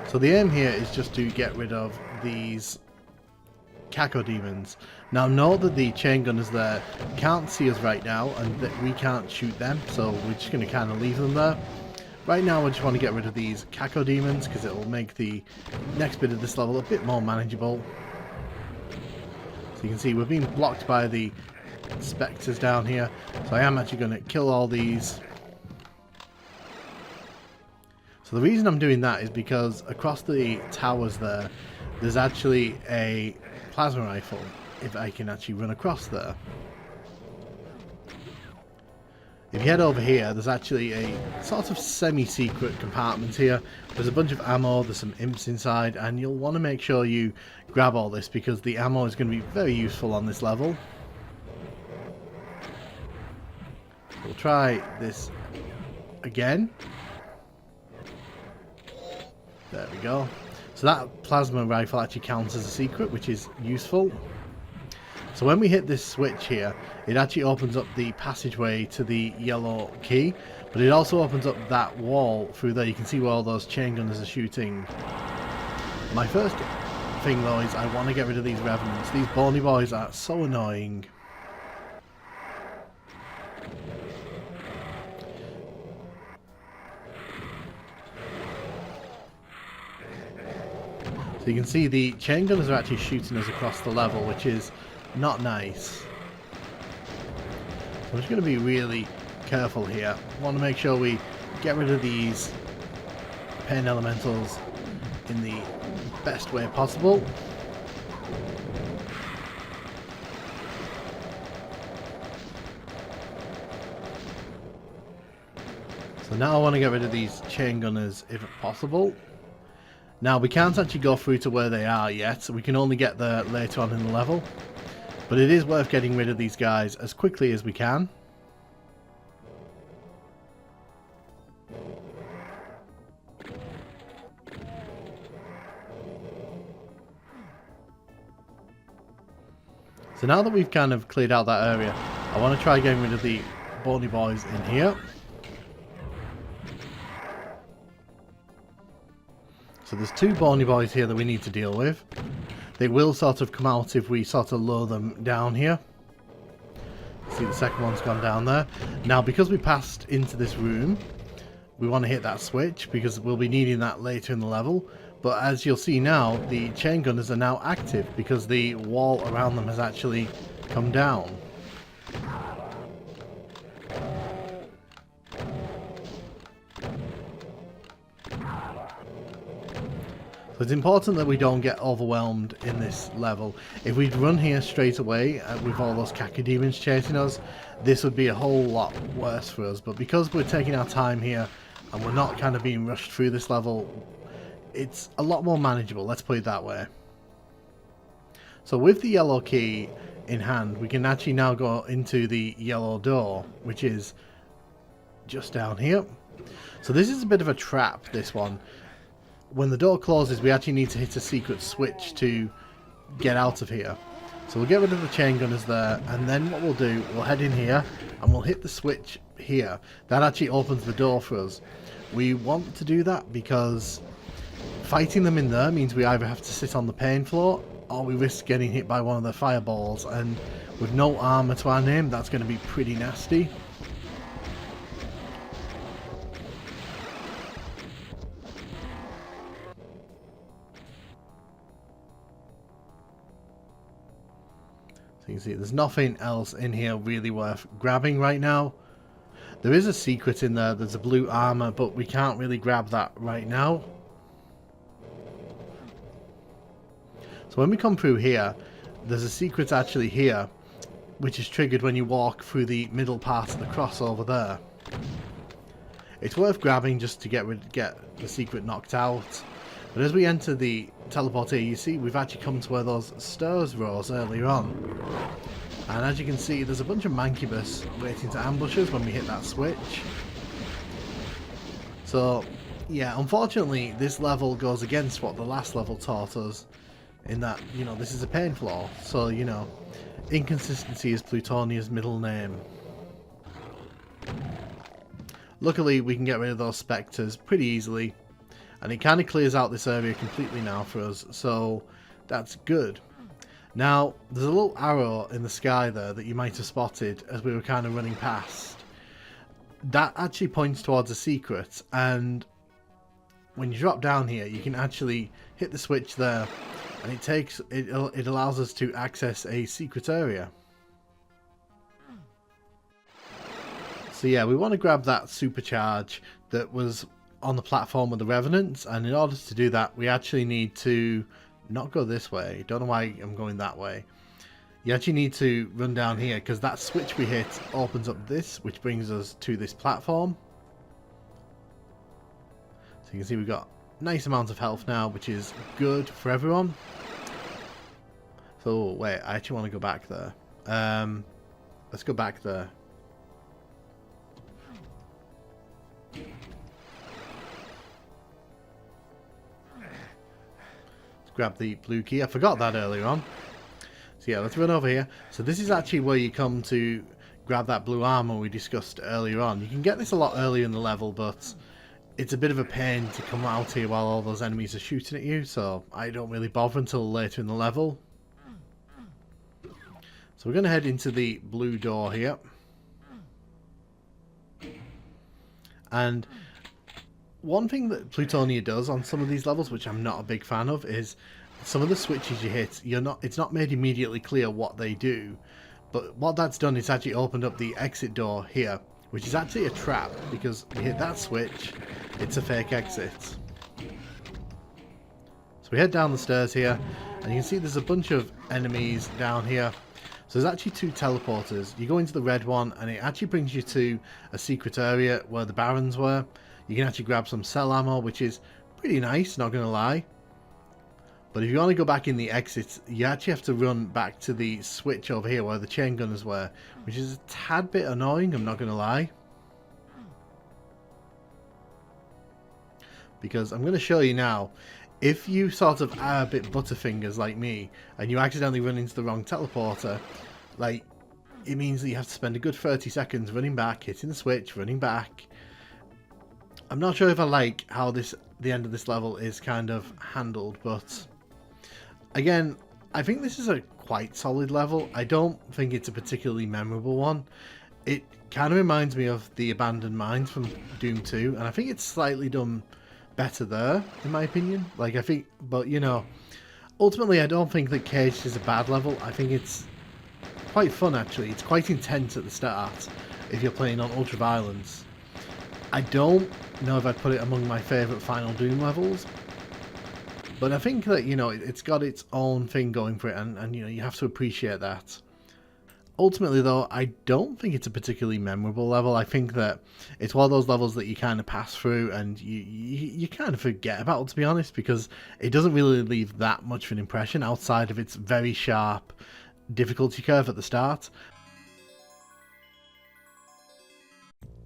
So the aim here is just to get rid of these cacodemons. Now note that the chain gunners there can't see us right now and that we can't shoot them, so we're just going to kind of leave them there. Right now I just want to get rid of these cacodemons because it will make the next bit of this level a bit more manageable. So you can see we're being blocked by the spectres down here, so I am actually going to kill all these. So the reason I'm doing that is because across the towers there, there's actually a plasma rifle, if I can actually run across there. If you head over here, there's actually a sort of semi-secret compartment here. There's a bunch of ammo, there's some imps inside, and you'll want to make sure you grab all this because the ammo is going to be very useful on this level. We'll try this again. There we go. So that plasma rifle actually counts as a secret, which is useful. So when we hit this switch here, it actually opens up the passageway to the yellow key, but it also opens up that wall through there. You can see where all those chain gunners are shooting. My first thing though is I want to get rid of these revenants. These bony boys are so annoying. So you can see the chain gunners are actually shooting us across the level, which is not nice. So I'm just going to be really careful here. I want to make sure we get rid of these pain elementals in the best way possible. So now I want to get rid of these chain gunners if possible. Now we can't actually go through to where they are yet, so we can only get there later on in the level. But it is worth getting rid of these guys as quickly as we can. So now that we've kind of cleared out that area, I want to try getting rid of the bony boys in here. So there's two bony boys here that we need to deal with. They will sort of come out if we sort of lower them down here. See, the second one's gone down there. Now, because we passed into this room, we want to hit that switch because we'll be needing that later in the level. But as you'll see now, the chain gunners are now active because the wall around them has actually come down. So it's important that we don't get overwhelmed in this level. If we'd run here straight away with all those cacodemons chasing us, this would be a whole lot worse for us. But because we're taking our time here and we're not kind of being rushed through this level, it's a lot more manageable, let's put it that way. So with the yellow key in hand, we can actually now go into the yellow door, which is just down here. So this is a bit of a trap, this one. When the door closes, we actually need to hit a secret switch to get out of here. So we'll get rid of the chain gunners there, and then what we'll do, we'll head in here and we'll hit the switch here. That actually opens the door for us. We want to do that because fighting them in there means we either have to sit on the pain floor or we risk getting hit by one of the fireballs, and with no armor to our name, that's going to be pretty nasty. So you can see there's nothing else in here really worth grabbing right now. There is a secret in there, there's a blue armor, but we can't really grab that right now. So when we come through here, there's a secret actually here, which is triggered when you walk through the middle part of the cross over there. It's worth grabbing just to get the secret knocked out. But as we enter the teleporter, you see we've actually come to where those stairs rose earlier on. And as you can see, there's a bunch of mancubus waiting to ambush us when we hit that switch. So, yeah, unfortunately, this level goes against what the last level taught us, in that, you know, this is a pain floor. So, you know, inconsistency is Plutonia's middle name. Luckily, we can get rid of those spectres pretty easily. And it kind of clears out this area completely now for us, so that's good. Now, there's a little arrow in the sky there that you might have spotted as we were kind of running past. That actually points towards a secret, and when you drop down here, you can actually hit the switch there, and it allows us to access a secret area. So yeah, we want to grab that supercharge that was on the platform with the revenants, and in order to do that we actually need to not go this way. Don't know why I'm going that way. You actually need to run down here because that switch we hit opens up this, which brings us to this platform. So you can see we've got nice amounts of health now, which is good for everyone. So wait, I actually want to go back there. Let's go back there. Grab the blue key. I forgot that earlier on. So yeah, let's run over here. So this is actually where you come to grab that blue armor we discussed earlier on. You can get this a lot earlier in the level, but it's a bit of a pain to come out here while all those enemies are shooting at you, so I don't really bother until later in the level. So we're going to head into the blue door here. And one thing that Plutonia does on some of these levels, which I'm not a big fan of, is some of the switches you hit, it's not made immediately clear what they do. But what that's done is actually opened up the exit door here, which is actually a trap, because we hit that switch, it's a fake exit. So we head down the stairs here, and you can see there's a bunch of enemies down here. So there's actually 2 teleporters. You go into the red one, and it actually brings you to a secret area where the barons were. You can actually grab some cell ammo, which is pretty nice, not going to lie. But if you want to go back in the exits, you actually have to run back to the switch over here where the chain gunners were, which is a tad bit annoying, I'm not going to lie. Because I'm going to show you now, if you sort of are a bit butterfingers like me, and you accidentally run into the wrong teleporter, like, it means that you have to spend a good 30 seconds running back, hitting the switch, running back. I'm not sure if I like how the end of this level is kind of handled, but again, I think this is a quite solid level. I don't think it's a particularly memorable one. It kind of reminds me of the Abandoned Mines from Doom 2, and I think it's slightly done better there, in my opinion. Like, I think, but you know, ultimately I don't think that Caged is a bad level. I think it's quite fun, actually. It's quite intense at the start if you're playing on Ultra Violence. I don't know if I'd put it among my favourite Final Doom levels, but I think that, you know, it's got its own thing going for it, and you know, you have to appreciate that. Ultimately, though, I don't think it's a particularly memorable level. I think that it's one of those levels that you kind of pass through and you kind of forget about, to be honest, because it doesn't really leave that much of an impression outside of its very sharp difficulty curve at the start.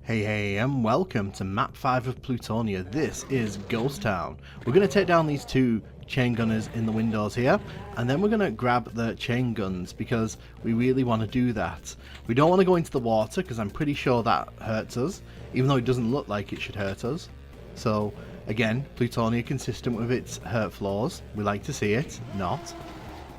Hey, and welcome to Map 5 of Plutonia. This is Ghost Town. We're going to take down these 2 chain gunners in the windows here, and then we're going to grab the chain guns because we really want to do that. We don't want to go into the water because I'm pretty sure that hurts us, even though it doesn't look like it should hurt us. So, again, Plutonia consistent with its hurt flaws. We like to see it, not.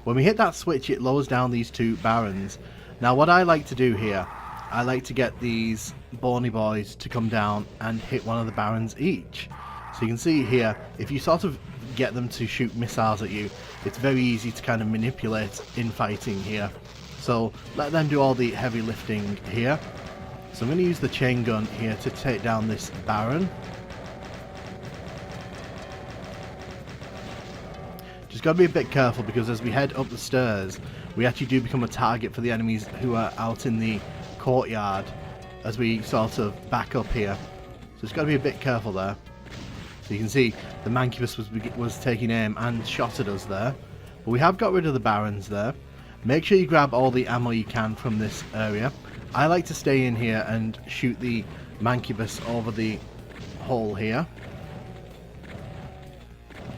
When we hit that switch, it lowers down these 2 barons. Now, what I like to do here, I like to get these bony boys to come down and hit one of the barons each. So you can see here, if you sort of get them to shoot missiles at you, it's very easy to kind of manipulate infighting here. So let them do all the heavy lifting here. So I'm going to use the chain gun here to take down this baron. Just got to be a bit careful because as we head up the stairs, we actually do become a target for the enemies who are out in the courtyard as we sort of back up here. So it's got to be a bit careful there. So you can see the Mancubus was taking aim and shot at us there. But we have got rid of the barons there. Make sure you grab all the ammo you can from this area. I like to stay in here and shoot the Mancubus over the hole here.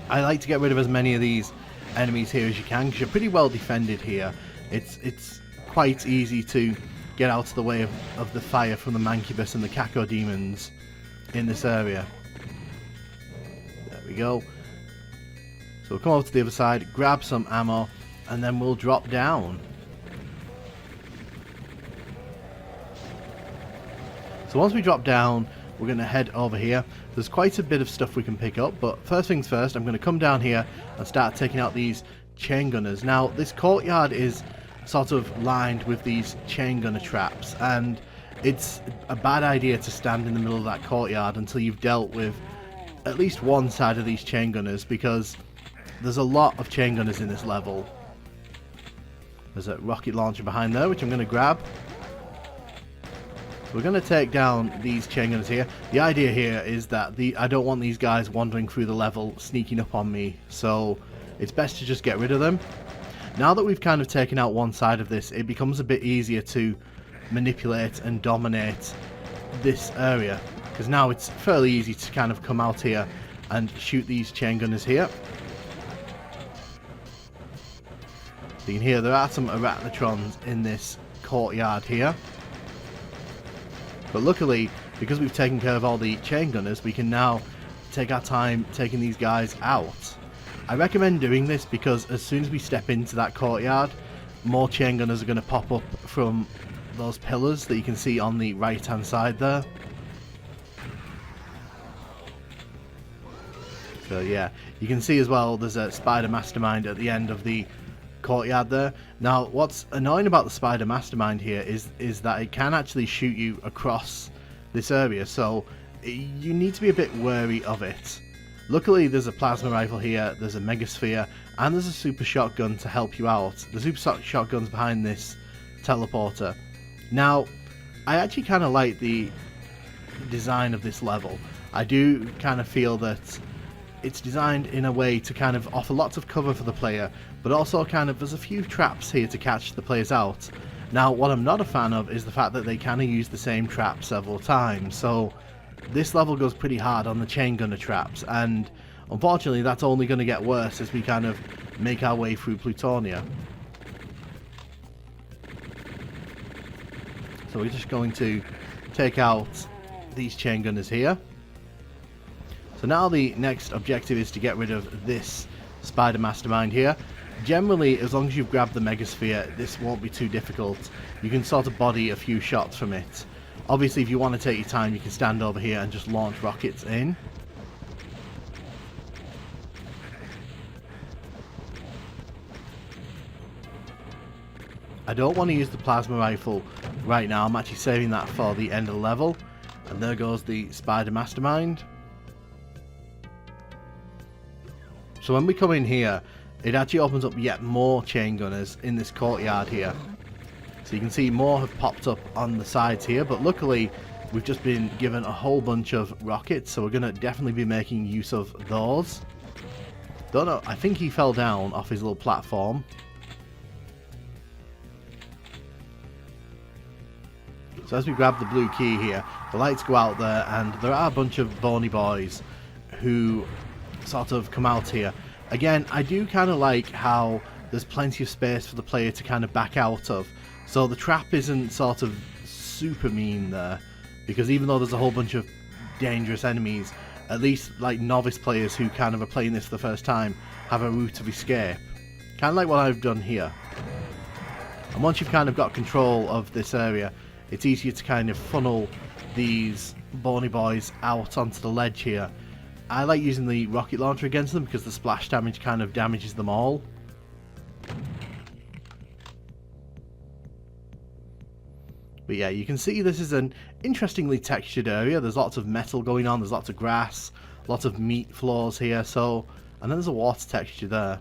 I like to get rid of as many of these enemies here as you can because you're pretty well defended here. It's quite easy to get out of the way of the fire from the Mancubus and the Caco demons in this area. There we go. So we'll come over to the other side, grab some ammo, and then we'll drop down. So once we drop down, we're going to head over here. There's quite a bit of stuff we can pick up, but first things first, I'm going to come down here and start taking out these chain gunners. Now, this courtyard is sort of lined with these chain gunner traps, and it's a bad idea to stand in the middle of that courtyard until you've dealt with at least one side of these chain gunners, because there's a lot of chain gunners in this level. There's a rocket launcher behind there, which I'm going to grab. So we're going to take down these chain gunners here. The idea here is that I don't want these guys wandering through the level, sneaking up on me, so it's best to just get rid of them. Now that we've kind of taken out one side of this, it becomes a bit easier to manipulate and dominate this area, because now it's fairly easy to kind of come out here and shoot these chain gunners here. So you can hear there are some arachnotrons in this courtyard here. But luckily, because we've taken care of all the chain gunners, we can now take our time taking these guys out. I recommend doing this because as soon as we step into that courtyard, more chain gunners are going to pop up from those pillars that you can see on the right hand side there. So yeah, you can see as well there's a spider mastermind at the end of the courtyard there. Now what's annoying about the spider mastermind here is that it can actually shoot you across this area, so you need to be a bit wary of it. Luckily there's a plasma rifle here, there's a megasphere, and there's a super shotgun to help you out. The super shotgun's behind this teleporter. Now I actually kind of like the design of this level. I do kind of feel that it's designed in a way to kind of offer lots of cover for the player, but also kind of there's a few traps here to catch the players out. Now what I'm not a fan of is the fact that they kind of use the same trap several times, so this level goes pretty hard on the chain gunner traps, and unfortunately that's only going to get worse as we kind of make our way through Plutonia. So we're just going to take out these chain gunners here. So now the next objective is to get rid of this spider mastermind here. Generally, as long as you've grabbed the megasphere, this won't be too difficult. You can sort of body a few shots from it. Obviously, if you want to take your time, you can stand over here and just launch rockets in. I don't want to use the plasma rifle right now. I'm actually saving that for the end of the level. And there goes the spider mastermind. So when we come in here, it actually opens up yet more chain gunners in this courtyard here. So you can see more have popped up on the sides here, but luckily we've just been given a whole bunch of rockets, so we're going to definitely be making use of those. Don't know, I think he fell down off his little platform. So as we grab the blue key here, the lights go out there, and there are a bunch of bony boys who sort of come out here. Again, I do kind of like how there's plenty of space for the player to kind of back out of. So the trap isn't sort of super mean there, because even though there's a whole bunch of dangerous enemies, at least like novice players who kind of are playing this for the first time have a route of escape. Kind of like what I've done here. And once you've kind of got control of this area, it's easier to kind of funnel these bony boys out onto the ledge here. I like using the rocket launcher against them because the splash damage kind of damages them all. But yeah, you can see this is an interestingly textured area. There's lots of metal going on, there's lots of grass, lots of meat floors here, so, and then there's a water texture there.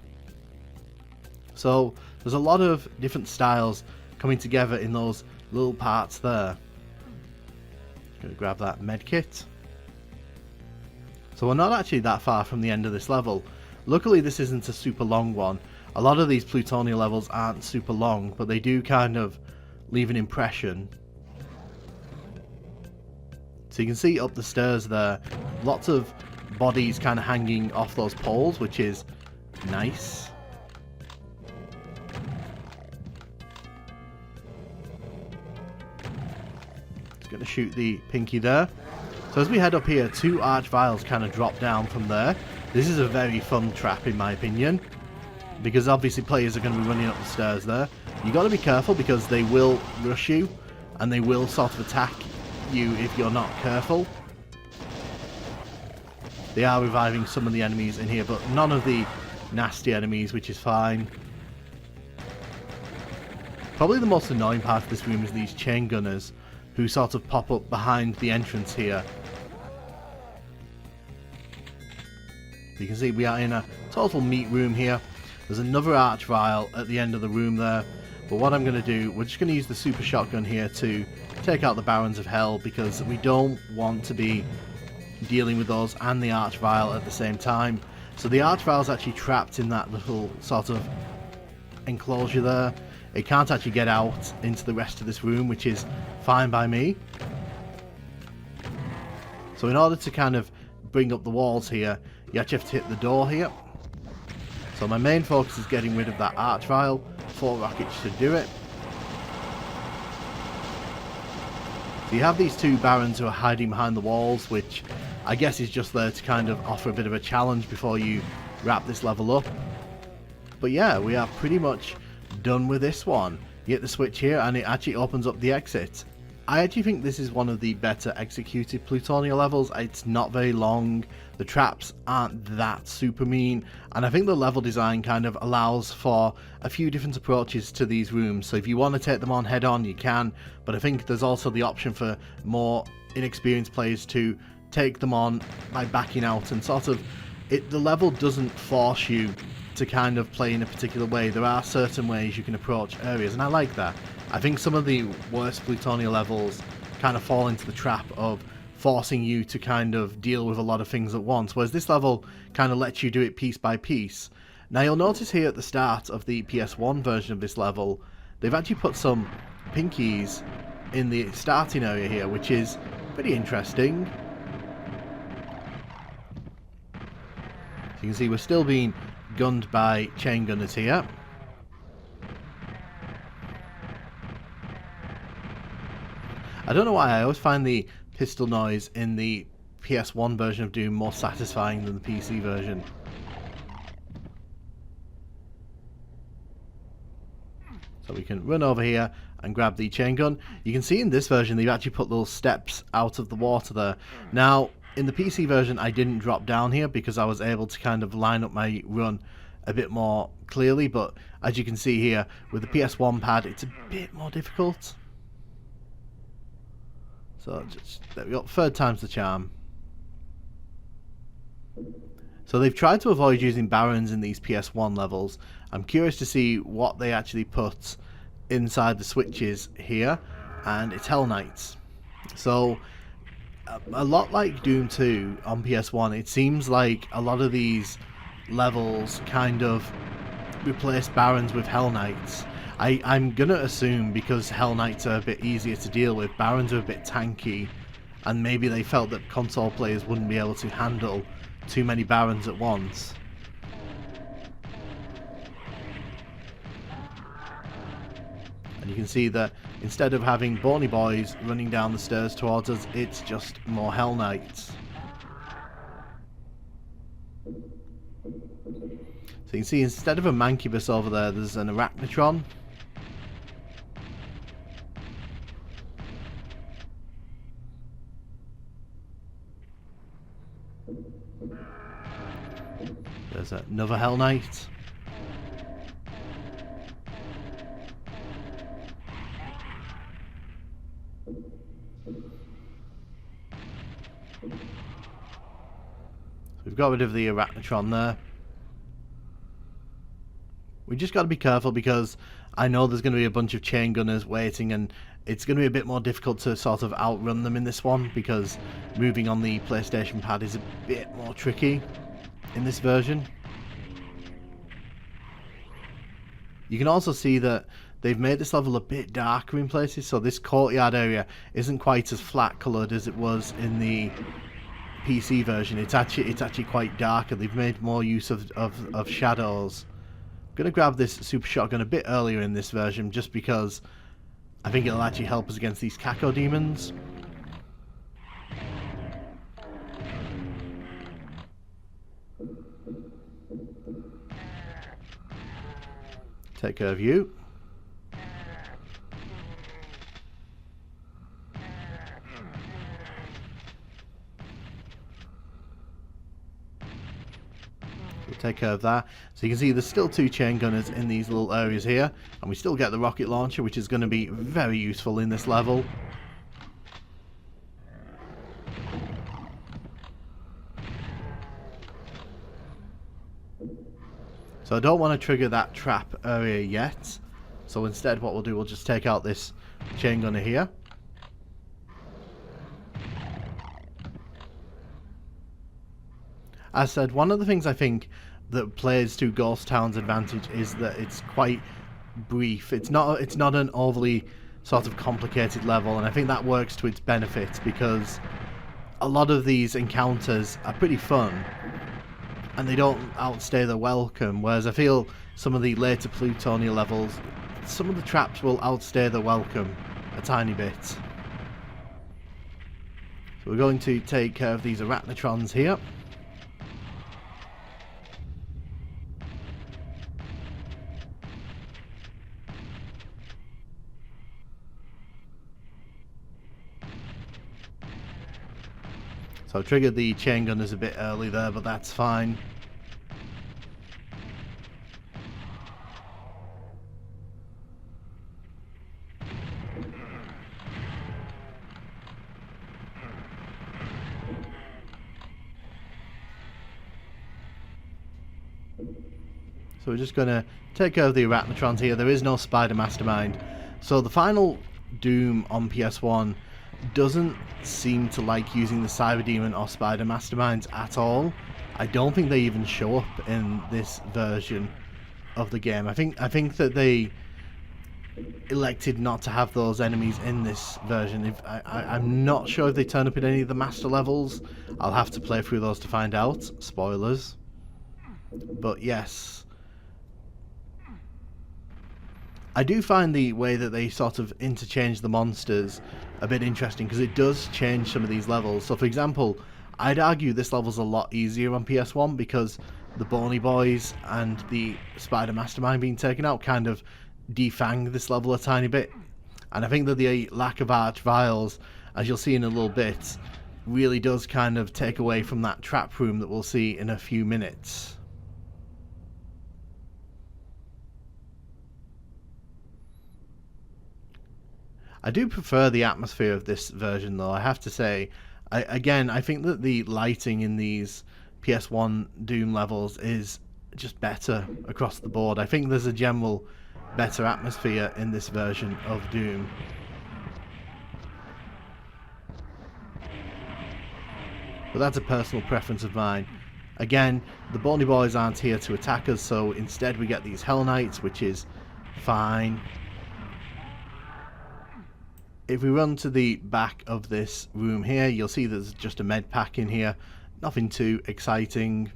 So there's a lot of different styles coming together in those little parts there. Gonna grab that med kit. So we're not actually that far from the end of this level. Luckily this isn't a super long one. A lot of these Plutonia levels aren't super long, but they do kind of leave an impression. So you can see up the stairs there, lots of bodies kind of hanging off those poles, which is nice. Just going to shoot the pinky there. So as we head up here, two arch vials kind of drop down from there. This is a very fun trap in my opinion, because obviously players are going to be running up the stairs there. You got to be careful because they will rush you and they will sort of attack you if you're not careful. They are reviving some of the enemies in here, but none of the nasty enemies, which is fine. Probably the most annoying part of this room is these chain gunners who sort of pop up behind the entrance here. You can see we are in a total meat room here. There's another arch vial at the end of the room there. But what I'm going to do, we're just going to use the super shotgun here to take out the Barons of Hell, because we don't want to be dealing with those and the arch vial at the same time. So the arch vial is actually trapped in that little sort of enclosure there. It can't actually get out into the rest of this room, which is fine by me. So in order to kind of bring up the walls here, you actually have to hit the door here. So my main focus is getting rid of that arch vial. 4 rockets should do it. So you have these two barons who are hiding behind the walls, which I guess is just there to kind of offer a bit of a challenge before you wrap this level up. But yeah, we are pretty much done with this one. You hit the switch here and it actually opens up the exit. I actually think this is one of the better executed Plutonia levels. It's not very long, The traps aren't that super mean, and I think the level design kind of allows for a few different approaches to these rooms. So if you want to take them on head on, you can, but I think there's also the option for more inexperienced players to take them on by backing out, and sort of the level doesn't force you to kind of play in a particular way. There are certain ways you can approach areas, and I like that. I think some of the worst Plutonia levels kind of fall into the trap of forcing you to kind of deal with a lot of things at once, whereas this level kind of lets you do it piece by piece. Now you'll notice here at the start of the PS1 version of this level, they've actually put some pinkies in the starting area here, which is pretty interesting. So you can see we're still being gunned by chain gunners here. I don't know why, I always find the pistol noise in the PS1 version of Doom more satisfying than the PC version. So we can run over here and grab the chain gun. You can see in this version they've actually put little steps out of the water there. Now, in the PC version I didn't drop down here because I was able to kind of line up my run a bit more clearly, but as you can see here with the PS1 pad it's a bit more difficult. So just, there we go, third time's the charm. So they've tried to avoid using barons in these PS1 levels. I'm curious to see what they actually put inside the switches here, and it's Hell Knights. So a lot like Doom 2 on PS1, it seems like a lot of these levels kind of replace barons with Hell Knights. I'm gonna assume because Hell Knights are a bit easier to deal with, barons are a bit tanky, and maybe they felt that console players wouldn't be able to handle too many barons at once. And you can see that instead of having bony boys running down the stairs towards us, it's just more Hell Knights. So you can see instead of a Mancubus over there, there's an Arachnotron. There's another Hell Knight. So we've got rid of the Arachnotron there. We just got to be careful because I know there's going to be a bunch of chain gunners waiting, and it's going to be a bit more difficult to sort of outrun them in this one because moving on the PlayStation pad is a bit more tricky in this version. You can also see that they've made this level a bit darker in places, so this courtyard area isn't quite as flat coloured as it was in the PC version. It's actually quite darker. They've made more use of shadows. I'm going to grab this super shotgun a bit earlier in this version just because I think it'll actually help us against these Caco demons. Take care of you. We'll take care of that. So you can see there's still two chain gunners in these little areas here, and we still get the rocket launcher, which is going to be very useful in this level. So I don't want to trigger that trap area yet. So instead what we'll do, we'll just take out this chain gunner here. As said, one of the things I think that plays to Ghost Town's advantage is that it's quite brief. It's not an overly sort of complicated level, and I think that works to its benefit because a lot of these encounters are pretty fun and they don't outstay their welcome, whereas I feel some of the later Plutonia levels, some of the traps will outstay their welcome a tiny bit. So we're going to take care of these Arachnotrons here. So I triggered the chain gunners a bit early there, but that's fine. So we're just going to take care of the Arachnotrons here. There is no Spider Mastermind. So the final Doom on PS1 doesn't seem to like using the Cyberdemon or Spider Masterminds at all. I don't think they even show up in this version of the game. I think that they elected not to have those enemies in this version. I'm not sure if they turn up in any of the master levels. I'll have to play through those to find out. Spoilers. But yes, I do find the way that they sort of interchange the monsters a bit interesting, because it does change some of these levels. So for example, I'd argue this level's a lot easier on PS1 because the Bony Boys and the Spider Mastermind being taken out kind of defang this level a tiny bit. And I think that the lack of Arch Vials, as you'll see in a little bit, really does kind of take away from that trap room that we'll see in a few minutes. I do prefer the atmosphere of this version though, I have to say. I think that the lighting in these PS1 Doom levels is just better across the board. I think there's a general better atmosphere in this version of Doom. But that's a personal preference of mine. Again, the Bony Boys aren't here to attack us, so instead we get these Hell Knights, which is fine. If we run to the back of this room here, you'll see there's just a med pack in here. Nothing too exciting.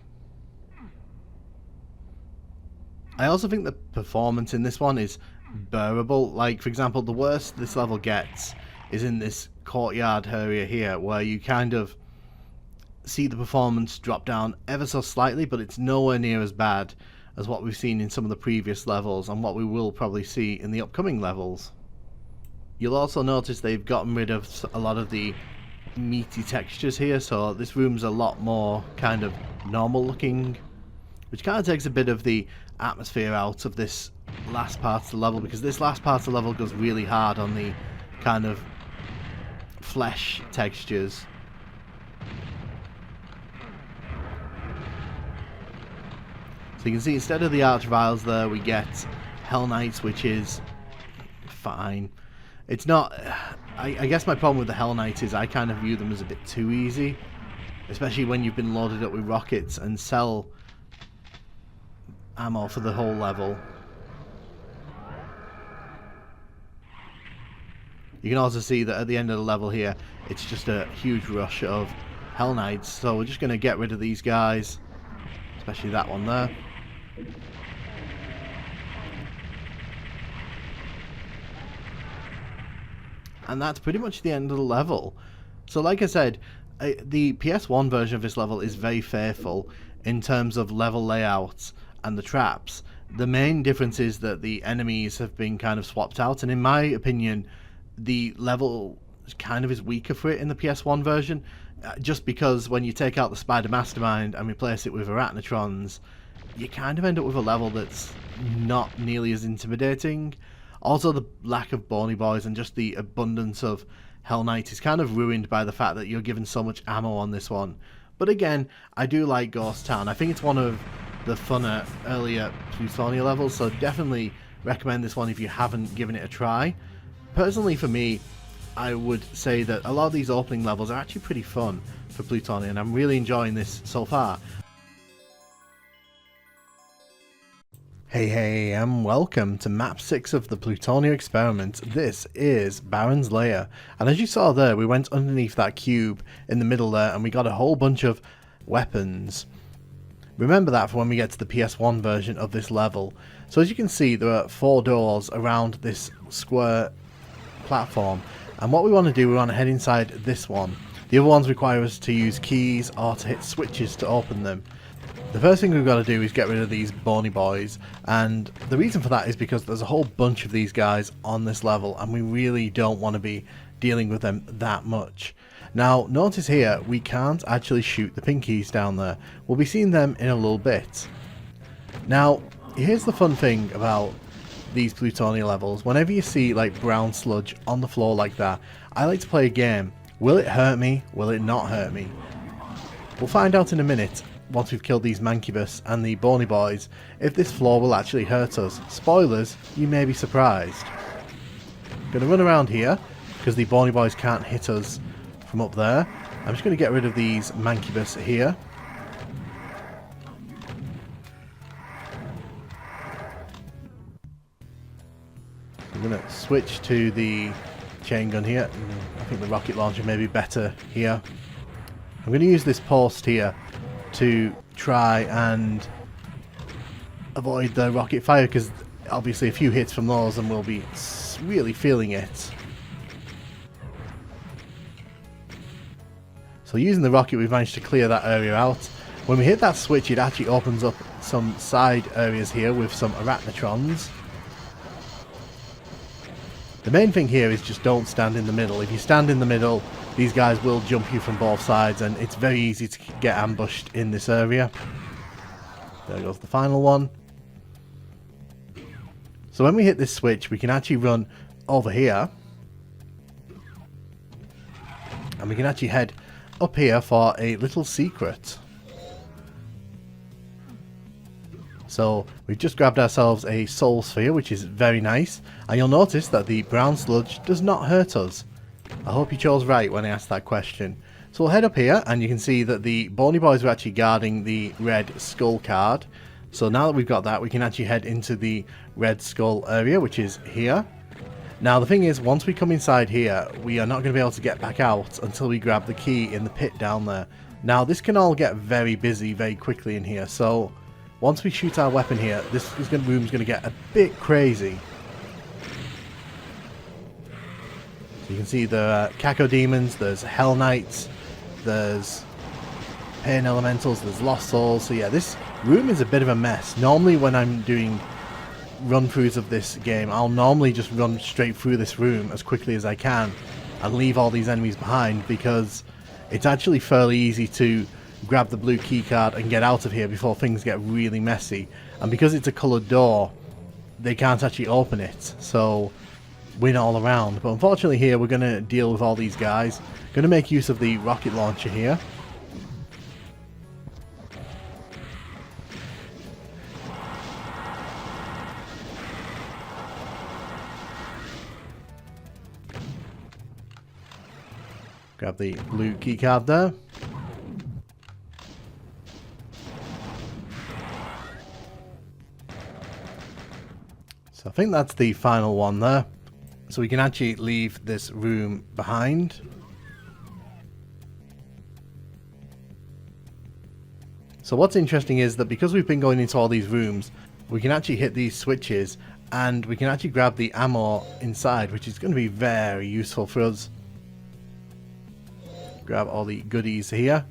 I also think the performance in this one is bearable. Like, for example, the worst this level gets is in this courtyard area here, where you kind of see the performance drop down ever so slightly, but it's nowhere near as bad as what we've seen in some of the previous levels and what we will probably see in the upcoming levels. You'll also notice they've gotten rid of a lot of the meaty textures here, so this room's a lot more kind of normal looking, which kind of takes a bit of the atmosphere out of this last part of the level, because this last part of the level goes really hard on the kind of flesh textures. So you can see instead of the Arch Vials there, we get Hell Knights, which is fine. It's not... I guess my problem with the Hell Knights is I kind of view them as a bit too easy, especially when you've been loaded up with rockets and sell ammo for the whole level. You can also see that at the end of the level here, it's just a huge rush of Hell Knights, so we're just going to get rid of these guys, especially that one there. And that's pretty much the end of the level. So like I said, the PS1 version of this level is very faithful in terms of level layouts and the traps. The main difference is that the enemies have been kind of swapped out, and in my opinion, the level kind of is weaker for it in the PS1 version, just because when you take out the Spider Mastermind and replace it with Arachnotrons, you kind of end up with a level that's not nearly as intimidating. Also, the lack of Bony Boys and just the abundance of Hell Knight is kind of ruined by the fact that you're given so much ammo on this one. But again, I do like Ghost Town. I think it's one of the funner, earlier Plutonia levels, so definitely recommend this one if you haven't given it a try. Personally, for me, I would say that a lot of these opening levels are actually pretty fun for Plutonia, and I'm really enjoying this so far. Hey, and welcome to map 6 of the Plutonia Experiment. This is Baron's Lair, and as you saw there, we went underneath that cube in the middle there and we got a whole bunch of weapons. Remember that for when we get to the PS1 version of this level. So as you can see, there are 4 doors around this square platform, and what we want to do, we want to head inside this one. The other ones require us to use keys or to hit switches to open them. The first thing we've got to do is get rid of these Bony Boys, and the reason for that is because there's a whole bunch of these guys on this level and we really don't want to be dealing with them that much. Now, notice here, we can't actually shoot the pinkies down there. We'll be seeing them in a little bit. Now, here's the fun thing about these Plutonia levels. Whenever you see like brown sludge on the floor like that, I like to play a game. Will it hurt me? Will it not hurt me? We'll find out in a minute, once we've killed these Mancubus and the Bony Boys, if this floor will actually hurt us. Spoilers, you may be surprised. Gonna run around here, because the Bony Boys can't hit us from up there. I'm just going to get rid of these Mancubus here. I'm going to switch to the chain gun here. I think the rocket launcher may be better here. I'm going to use this post here to try and avoid the rocket fire, because obviously a few hits from those and we'll be really feeling it. So using the rocket, we've managed to clear that area out. When we hit that switch, it actually opens up some side areas here with some arachnotrons. The main thing here is just don't stand in the middle. If you stand in the middle, these guys will jump you from both sides, and it's very easy to get ambushed in this area. There goes the final one. So when we hit this switch, we can actually run over here. And we can actually head up here for a little secret. So we've just grabbed ourselves a soul sphere, which is very nice, and you'll notice that the brown sludge does not hurt us. I hope you chose right when I asked that question. So we'll head up here, and you can see that the Bony Boys are actually guarding the red skull card. So now that we've got that, we can actually head into the red skull area, which is here. Now the thing is, once we come inside here, we are not going to be able to get back out until we grab the key in the pit down there. Now this can all get very busy very quickly in here, so once we shoot our weapon here, this room's going to get a bit crazy. So you can see the Cacodemons, there's Hell Knights, there's Pain Elementals, there's Lost Souls. So yeah, this room is a bit of a mess. Normally when I'm doing run-throughs of this game, I'll normally just run straight through this room as quickly as I can and leave all these enemies behind, because it's actually fairly easy to grab the blue key card and get out of here before things get really messy. And because it's a coloured door, they can't actually open it, so win all around. But unfortunately here we're going to deal with all these guys. Going to make use of the rocket launcher here. Grab the blue keycard there. So I think that's the final one there. So we can actually leave this room behind. So what's interesting is that because we've been going into all these rooms, we can actually hit these switches and we can actually grab the ammo inside, which is going to be very useful for us. Grab all the goodies here.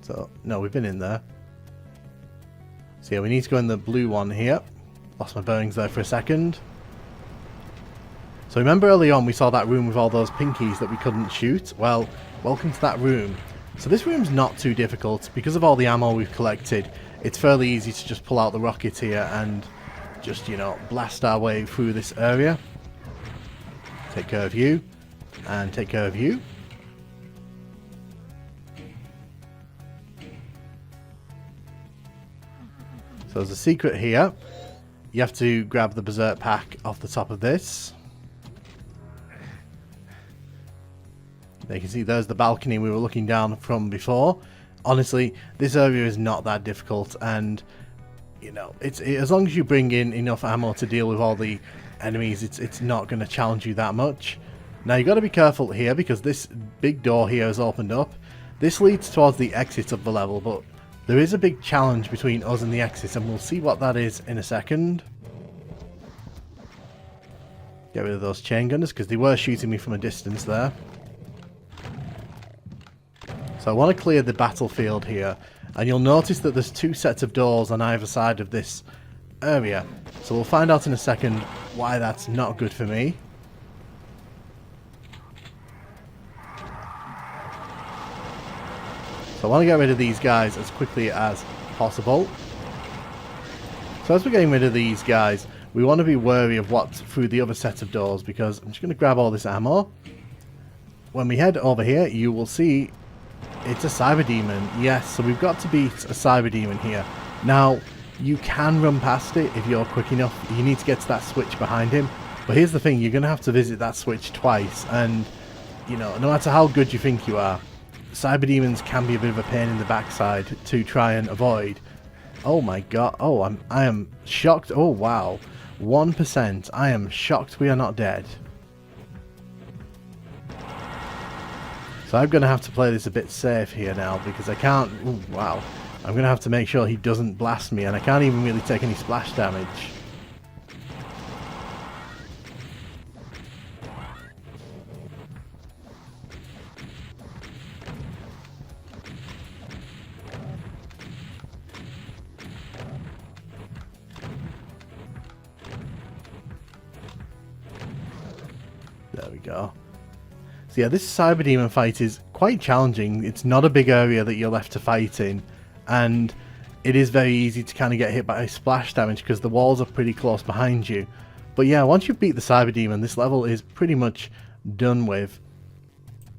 So, no, we've been in there. So yeah, we need to go in the blue one here. Lost my bearings there for a second. So remember early on we saw that room with all those pinkies that we couldn't shoot? Well, welcome to that room. So this room's not too difficult. Because of all the ammo we've collected, it's fairly easy to just pull out the rocket here and just, you know, blast our way through this area. Take care of you. And take care of you. So there's a secret here. You have to grab the Berserk pack off the top of this. There you can see there's the balcony we were looking down from before. Honestly, this area is not that difficult, and you know, as long as you bring in enough ammo to deal with all the enemies, it's not going to challenge you that much. Now you got to be careful here because this big door here has opened up. This leads towards the exit of the level, but there is a big challenge between us and the exit, and we'll see what that is in a second. Get rid of those chain gunners because they were shooting me from a distance there. So I want to clear the battlefield here, And you'll notice that there's two sets of doors on either side of this area. So we'll find out in a second why that's not good for me. So I want to get rid of these guys as quickly as possible. So as we're getting rid of these guys, we want to be wary of what's through the other set of doors, because I'm just going to grab all this ammo. When we head over here, you will see it's a Cyberdemon. Yes, so we've got to beat a Cyberdemon here. Now, you can run past it if you're quick enough. You need to get to that switch behind him. But here's the thing, you're going to have to visit that switch twice. And, you know, no matter how good you think you are, Cyberdemons can be a bit of a pain in the backside to try and avoid. Oh my god. Oh, I am shocked. Oh, wow. 1%. I am shocked we are not dead. So I'm going to have to play this a bit safe here now, because I can't... Ooh, wow. I'm going to have to make sure he doesn't blast me, and I can't even really take any splash damage. There we go. So yeah, this Cyberdemon fight is quite challenging. It's not a big area that you're left to fight in, and it is very easy to kind of get hit by splash damage because the walls are pretty close behind you. But yeah, once you've beat the Cyberdemon, this level is pretty much done with.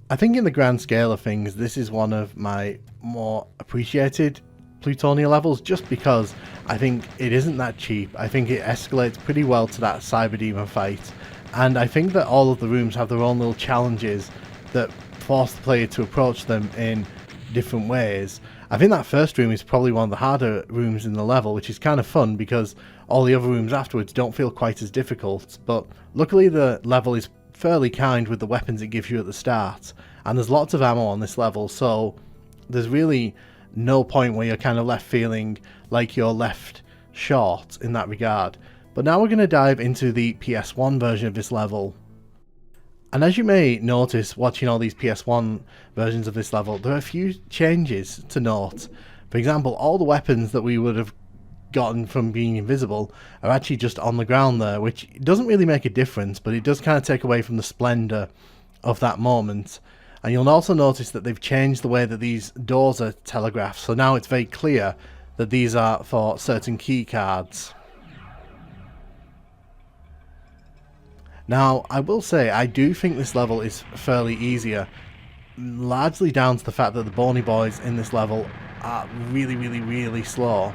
I think in the grand scale of things, this is one of my more appreciated Plutonia levels, just because I think it isn't that cheap. I think it escalates pretty well to that Cyberdemon fight. And I think that all of the rooms have their own little challenges that force the player to approach them in different ways. I think that first room is probably one of the harder rooms in the level, which is kind of fun because all the other rooms afterwards don't feel quite as difficult. But luckily the level is fairly kind with the weapons it gives you at the start. And there's lots of ammo on this level, so there's really no point where you're kind of left feeling like you're left short in that regard. But now we're going to dive into the PS1 version of this level. And as you may notice watching all these PS1 versions of this level, there are a few changes to note. For example, all the weapons that we would have gotten from being invisible are actually just on the ground there, which doesn't really make a difference, but it does kind of take away from the splendour of that moment. And you'll also notice that they've changed the way that these doors are telegraphed, so now it's very clear that these are for certain key cards. Now, I will say, I do think this level is fairly easier, largely down to the fact that the bony boys in this level are really slow.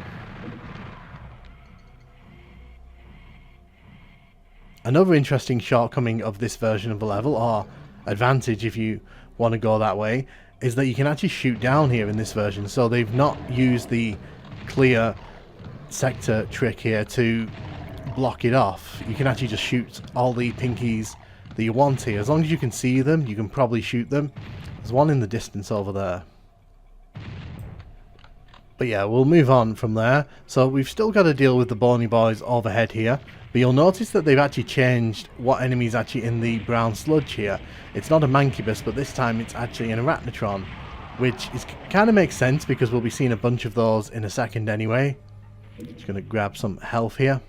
Another interesting shortcoming of this version of the level, or advantage if you want to go that way, is that you can actually shoot down here in this version, so they've not used the clear sector trick here to block it off. You can actually just shoot all the pinkies that you want here. As long as you can see them, you can probably shoot them. There's one in the distance over there. But yeah, we'll move on from there. So we've still got to deal with the bony boys overhead here, but you'll notice that they've actually changed what enemy's actually in the brown sludge here. It's not a mancubus, but this time it's actually an arachnotron, which is kind of makes sense because we'll be seeing a bunch of those in a second anyway. Just going to grab some health here.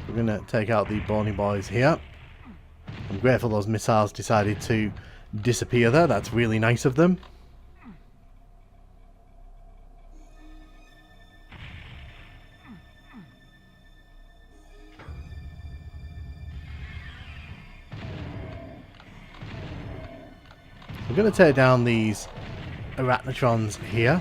We're going to take out the bony boys here. I'm grateful those missiles decided to disappear there. That's really nice of them. We're going to take down these arachnotrons here.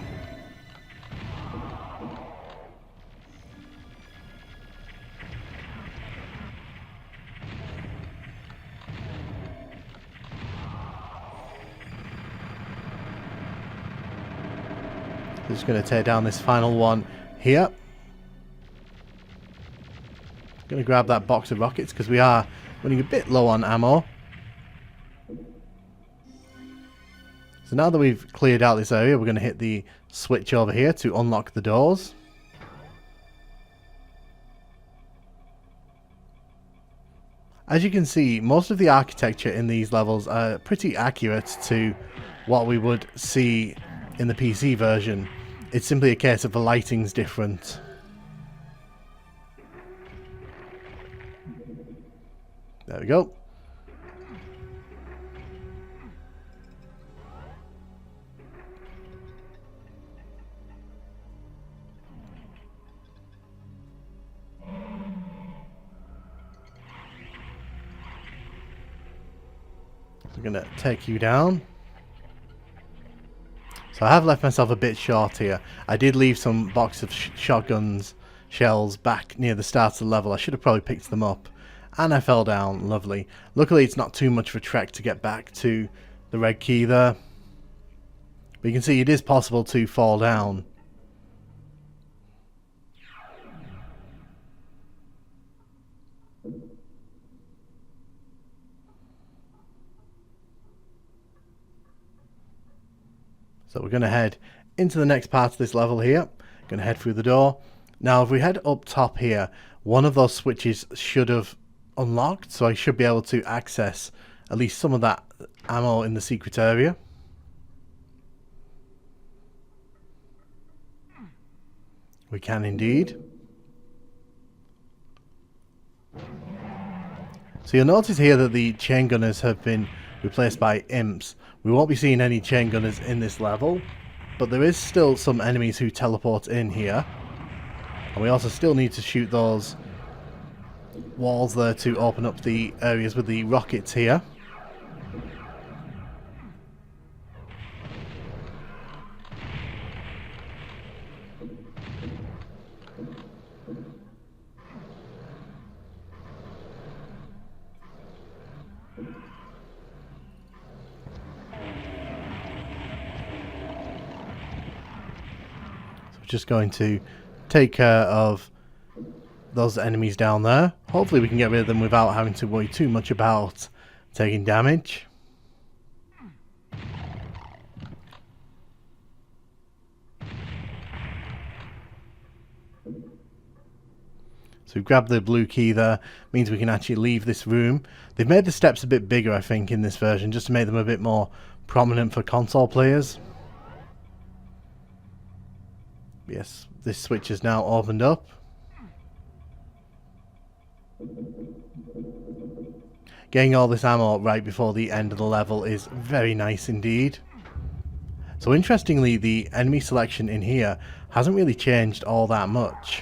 Just going to tear down this final one here. Going to grab that box of rockets because we are running a bit low on ammo. So now that we've cleared out this area, we're going to hit the switch over here to unlock the doors. As you can see, most of the architecture in these levels are pretty accurate to what we would see in the PC version. It's simply a case of the lighting's different. There we go. We're going to take you down. So I have left myself a bit short here. I did leave some box of shotguns shells back near the start of the level. I should have probably picked them up. And I fell down. Lovely. Luckily it's not too much of a trek to get back to the red key there. But you can see it is possible to fall down. So we're going to head into the next part of this level here. Going to head through the door. Now if we head up top here, one of those switches should have unlocked, so I should be able to access at least some of that ammo in the secret area. We can indeed. So you'll notice here that the chain gunners have been replaced by imps. We won't be seeing any chain gunners in this level, but there is still some enemies who teleport in here. And we also still need to shoot those walls there to open up the areas with the rockets here. Just going to take care of those enemies down there. Hopefully we can get rid of them without having to worry too much about taking damage. So we've grabbed the blue key there. Means we can actually leave this room. They've made the steps a bit bigger, I think, in this version, just to make them a bit more prominent for console players. Yes, this switch is now opened up. Getting all this ammo right before the end of the level is very nice indeed. So interestingly, the enemy selection in here hasn't really changed all that much.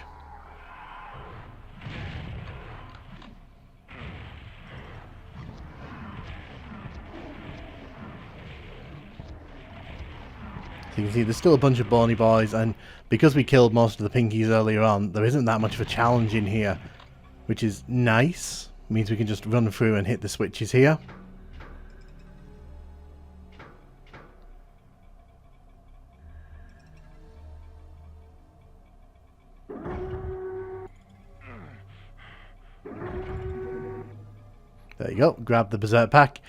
So you can see there's still a bunch of bony boys, and because we killed most of the pinkies earlier on, there isn't that much of a challenge in here, which is nice. It means we can just run through and hit the switches here. There you go, grab the Berserk pack.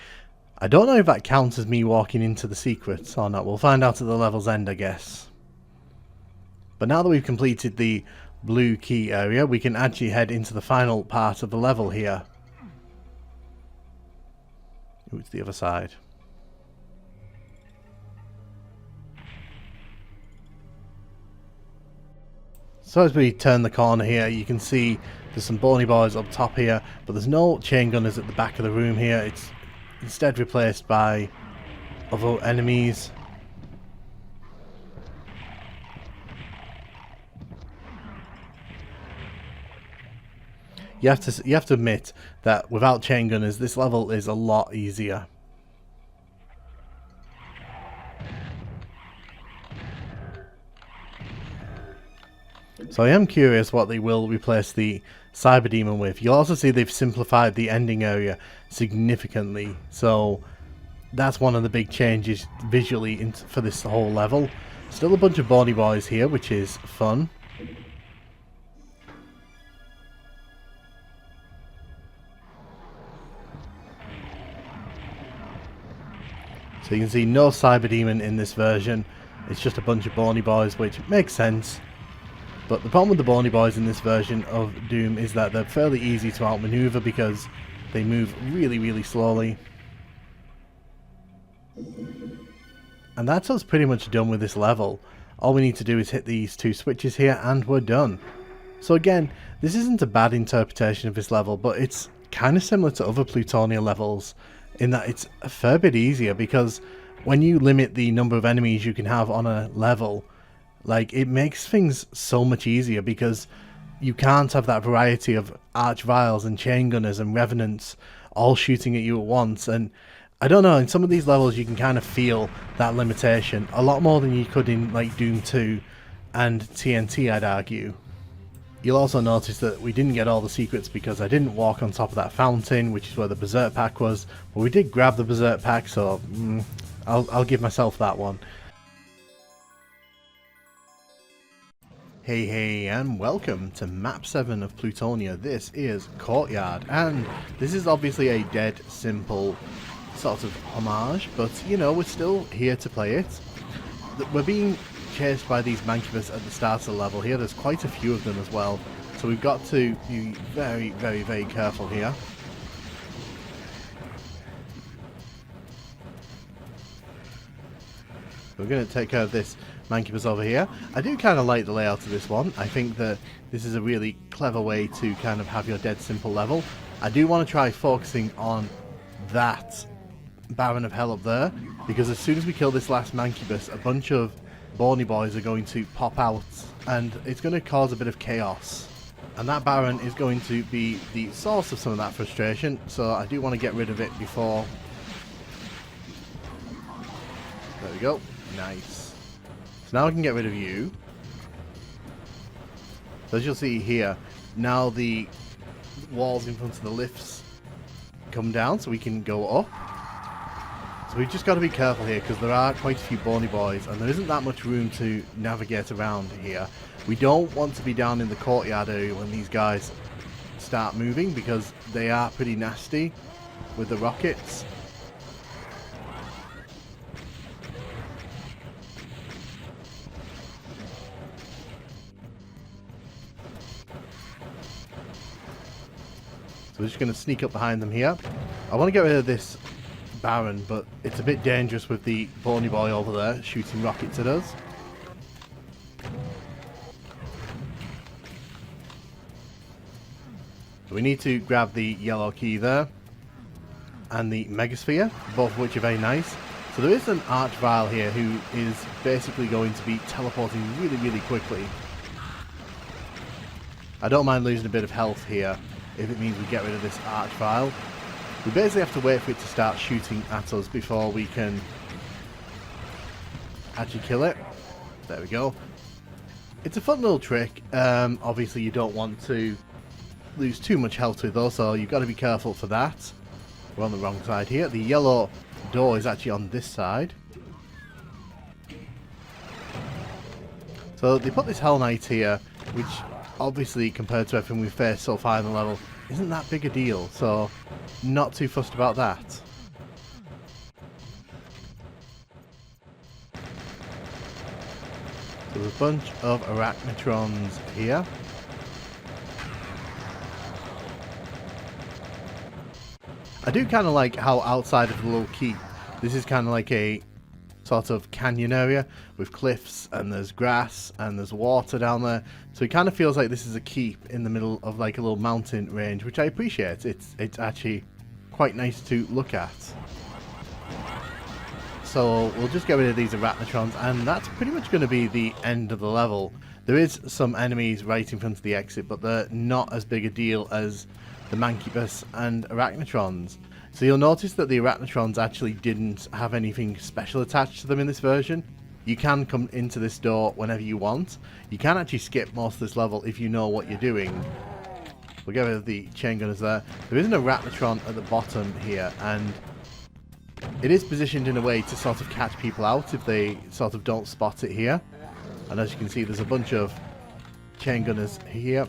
I don't know if that counts as me walking into the secrets or not. We'll find out at the level's end, I guess. But now that we've completed the blue key area, we can actually head into the final part of the level here. Ooh, it's the other side. So as we turn the corner here, you can see there's some bony boys up top here, but there's no chain gunners at the back of the room here. It's instead replaced by other enemies. You have to admit that without chain gunners, this level is a lot easier. So I am curious what they will replace the Cyberdemon with. You'll also see they've simplified the ending area significantly. So that's one of the big changes visually for this whole level. Still a bunch of bony boys here, which is fun. So you can see no Cyberden in this version. It's just a bunch of bony boys, which makes sense. But the problem with the bony boys in this version of Doom is that they're fairly easy to outmaneuver because they move really slowly. And that's us pretty much done with this level. All we need to do is hit these two switches here and we're done. So again, this isn't a bad interpretation of this level, but it's kind of similar to other Plutonia levels in that it's a fair bit easier, because when you limit the number of enemies you can have on a level, like, it makes things so much easier because you can't have that variety of archviles and chain gunners and revenants all shooting at you at once. And I don't know, in some of these levels you can kind of feel that limitation a lot more than you could in like Doom 2 and TNT, I'd argue. You'll also notice that we didn't get all the secrets because I didn't walk on top of that fountain, which is where the Berserk pack was. But we did grab the Berserk pack, so I'll give myself that one. Hey, and welcome to Map 7 of Plutonia. This is Caughtyard, and this is obviously a dead simple sort of homage, but you know, we're still here to play it. We're being chased by these mancubus at the start of the level here. There's quite a few of them as well, so we've got to be very careful here. We're going to take care of this mancubus over here. I do kind of like the layout of this one. I think that this is a really clever way to kind of have your dead simple level. I do want to try focusing on that Baron of Hell up there, because as soon as we kill this last mancubus, a bunch of bony boys are going to pop out and it's going to cause a bit of chaos, and that Baron is going to be the source of some of that frustration, so I do want to get rid of it before. There we go. Nice. So now I can get rid of you. So as you'll see here, now the walls in front of the lifts come down so we can go up. So we've just got to be careful here because there are quite a few bony boys and there isn't that much room to navigate around here. We don't want to be down in the courtyard area when these guys start moving because they are pretty nasty with the rockets. So we're just going to sneak up behind them here. I want to get rid of this Baron, but it's a bit dangerous with the bony boy over there shooting rockets at us. So we need to grab the yellow key there and the Megasphere, both of which are very nice. So there is an Archvile here who is basically going to be teleporting really quickly. I don't mind losing a bit of health here if it means we get rid of this Archvile. We basically have to wait for it to start shooting at us before we can actually kill it. There we go. It's a fun little trick. Obviously you don't want to lose too much health to it though, so you've got to be careful for that. We're on the wrong side here. The yellow door is actually on this side. So they put this Hell Knight here, which obviously compared to everything we've faced so far in the level isn't that big a deal, so not too fussed about that. So there's a bunch of Arachnotrons here. I do kind of like how outside of the little keep, this is kind of like a sort of canyon area with cliffs and there's grass and there's water down there, so it kind of feels like this is a keep in the middle of like a little mountain range, which I appreciate. It's actually quite nice to look at. So we'll just get rid of these Arachnotrons and that's pretty much going to be the end of the level. There is some enemies right in front of the exit, but they're not as big a deal as the Mancubus and Arachnotrons. So you'll notice that the Arachnotrons actually didn't have anything special attached to them in this version. You can come into this door whenever you want. You can actually skip most of this level if you know what you're doing. We'll get rid of the chain gunners there. There is an Arachnotron at the bottom here, and it is positioned in a way to sort of catch people out if they sort of don't spot it here. And as you can see, there's a bunch of chain gunners here.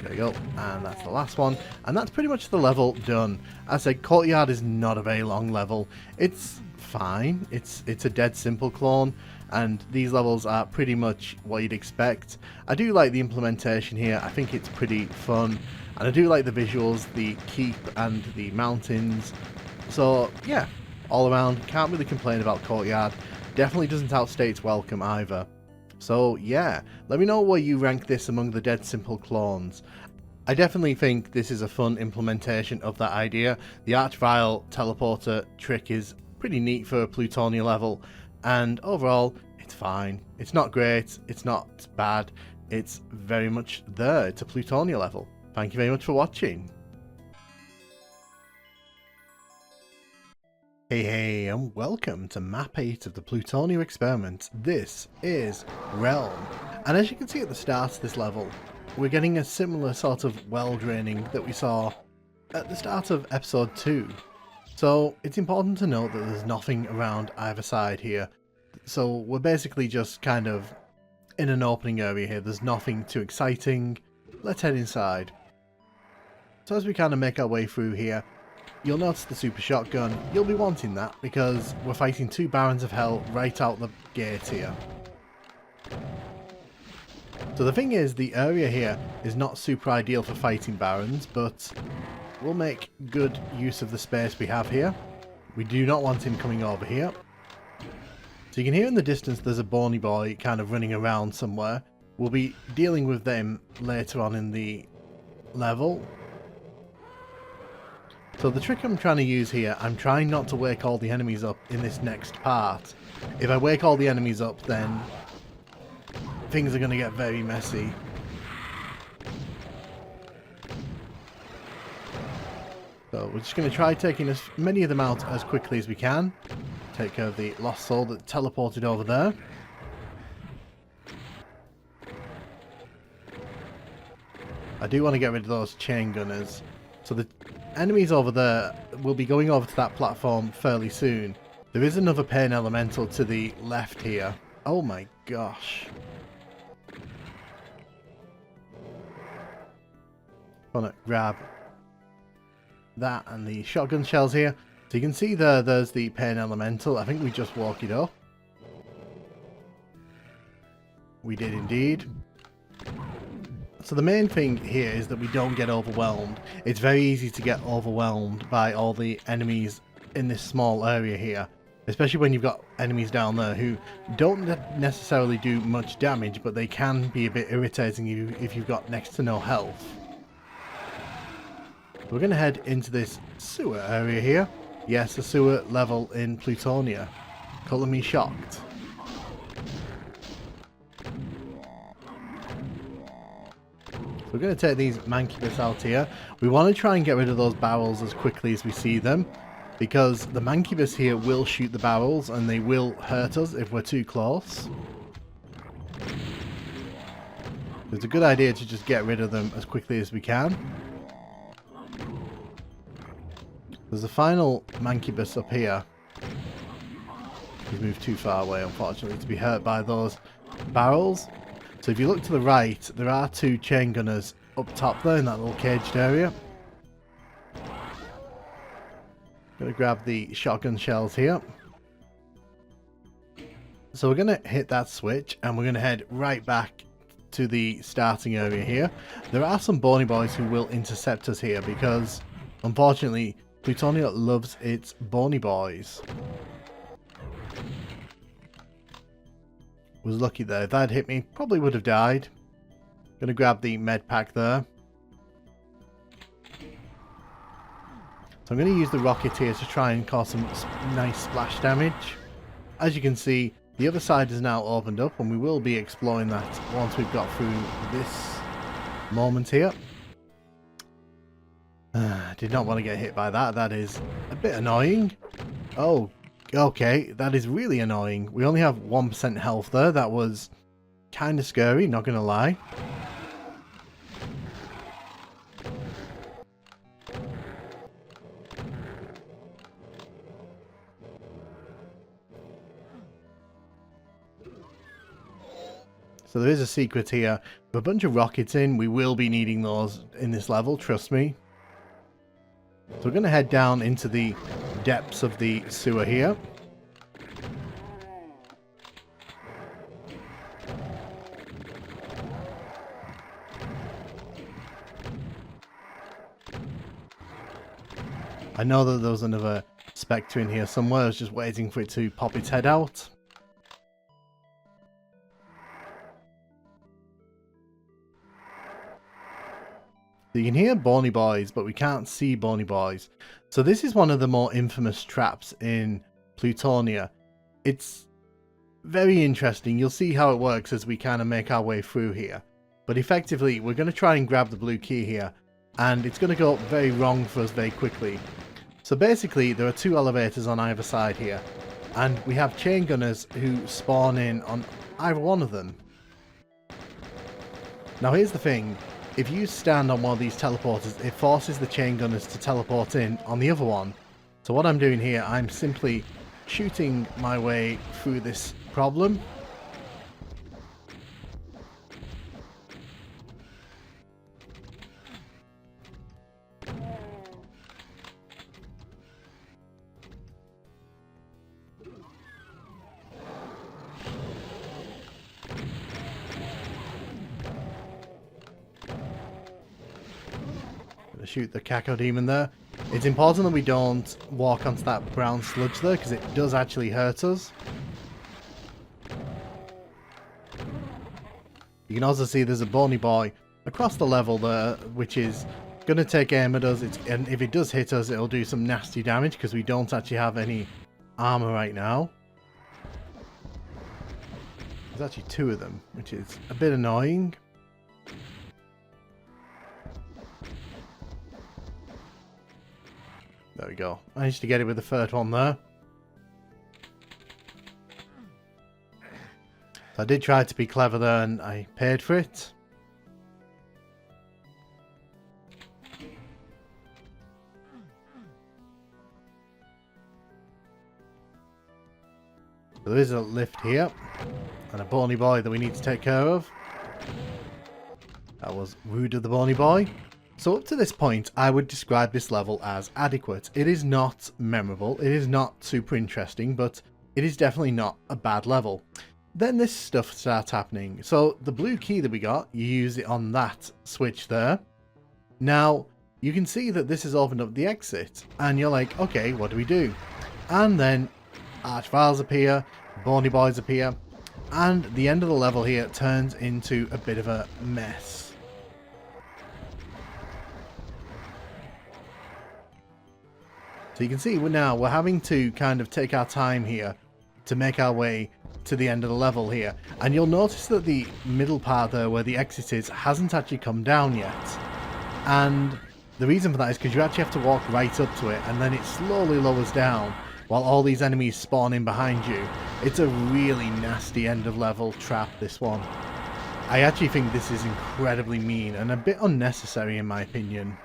There we go, and that's the last one, and that's pretty much the level done. As I said, Caughtyard is not a very long level. It's fine. It's a dead simple clone, and these levels are pretty much what you'd expect. I do like the implementation here. I think it's pretty fun, and I do like the visuals, the keep and the mountains. So yeah, all around, can't really complain about Caughtyard. Definitely doesn't outstay its welcome either. So yeah, let me know where you rank this among the dead simple clones. I definitely think this is a fun implementation of that idea. The Archvile teleporter trick is pretty neat for a Plutonia level, and overall it's fine. It's not great, it's not bad, it's very much there. It's a Plutonia level. Thank you very much for watching. Hey, and welcome to Map 8 of the Plutonia Experiment. This is Realm, and as you can see at the start of this level, we're getting a similar sort of well draining that we saw at the start of episode 2. So it's important to note that there's nothing around either side here. So we're basically just kind of in an opening area here. There's nothing too exciting. Let's head inside. So as we kind of make our way through here, you'll notice the super shotgun. You'll be wanting that because we're fighting 2 Barons of Hell right out the gate here. So the thing is, the area here is not super ideal for fighting Barons, but we'll make good use of the space we have here. We do not want him coming over here. So you can hear in the distance there's a bony boy kind of running around somewhere. We'll be dealing with them later on in the level. So the trick I'm trying to use here, I'm trying not to wake all the enemies up in this next part. If I wake all the enemies up, then things are going to get very messy. So we're just going to try taking as many of them out as quickly as we can. Take care of the lost soul that teleported over there. I do want to get rid of those chain gunners. So the enemies over there will be going over to that platform fairly soon. There is another pain elemental to the left here. Oh my gosh. Gonna grab that and the shotgun shells here. So you can see there's the pain elemental. I think we just walk it up. We did indeed. So the main thing here is that we don't get overwhelmed. It's very easy to get overwhelmed by all the enemies in this small area here. Especially when you've got enemies down there who don't necessarily do much damage, but they can be a bit irritating if you've got next to no health. We're going to head into this sewer area here. Yes, a sewer level in Plutonia. Colour me shocked. We're going to take these mancubus out here. We want to try and get rid of those barrels as quickly as we see them, because the mancubus here will shoot the barrels and they will hurt us if we're too close. It's a good idea to just get rid of them as quickly as we can. There's a final mancubus up here. He's moved too far away, unfortunately, to be hurt by those barrels. So if you look to the right, there are 2 chain gunners up top there in that little caged area. Gonna grab the shotgun shells here. So we're gonna hit that switch and we're gonna head right back to the starting area here. There are some bony boys who will intercept us here because, unfortunately, Plutonia loves its bony boys. Was lucky there. If that had hit me, probably would have died. Gonna grab the med pack there. So I'm going to use the rocket here to try and cause some nice splash damage. As you can see, the other side is now opened up, and we will be exploring that once we've got through this moment here. Did not want to get hit by that. That is a bit annoying. Oh, okay, that is really annoying. We only have 1% health there. That was kind of scary, not going to lie. So there is a secret here with a bunch of rockets in. We will be needing those in this level, trust me. So we're going to head down into the depths of the sewer here. I know that there was another spectre in here somewhere. I was just waiting for it to pop its head out. So you can hear Bony Boys, but we can't see Bony Boys. So this is one of the more infamous traps in Plutonia. It's very interesting. You'll see how it works as we kind of make our way through here. But effectively, we're going to try and grab the blue key here. And it's going to go very wrong for us very quickly. So basically, there are two elevators on either side here. And we have chain gunners who spawn in on either one of them. Now here's the thing. If you stand on one of these teleporters, it forces the chain gunners to teleport in on the other one. So what I'm doing here, I'm simply shooting my way through this problem. Shoot the Caco demon there. It's important that we don't walk onto that brown sludge there because it does actually hurt us. You can also see there's a bony boy across the level there, which is going to take aim at us. And if it does hit us, it'll do some nasty damage because we don't actually have any armor right now. There's actually two of them, which is a bit annoying. There we go. Managed to get it with the third one there. So I did try to be clever there and I paid for it. So there is a lift here. And a bony boy that we need to take care of. That was rude of the bony boy. So up to this point, I would describe this level as adequate. It is not memorable, it is not super interesting, but it is definitely not a bad level. Then this stuff starts happening. So the blue key that we got, you use it on that switch there. Now, you can see that this has opened up the exit, and you're like, okay, what do we do? And then Archviles appear, Bony Boys appear, and the end of the level here turns into a bit of a mess. So you can see we're having to kind of take our time here to make our way to the end of the level here. And you'll notice that the middle part there where the exit is hasn't actually come down yet. And the reason for that is because you actually have to walk right up to it and then it slowly lowers down while all these enemies spawn in behind you. It's a really nasty end of level trap, this one. I actually think this is incredibly mean and a bit unnecessary in my opinion.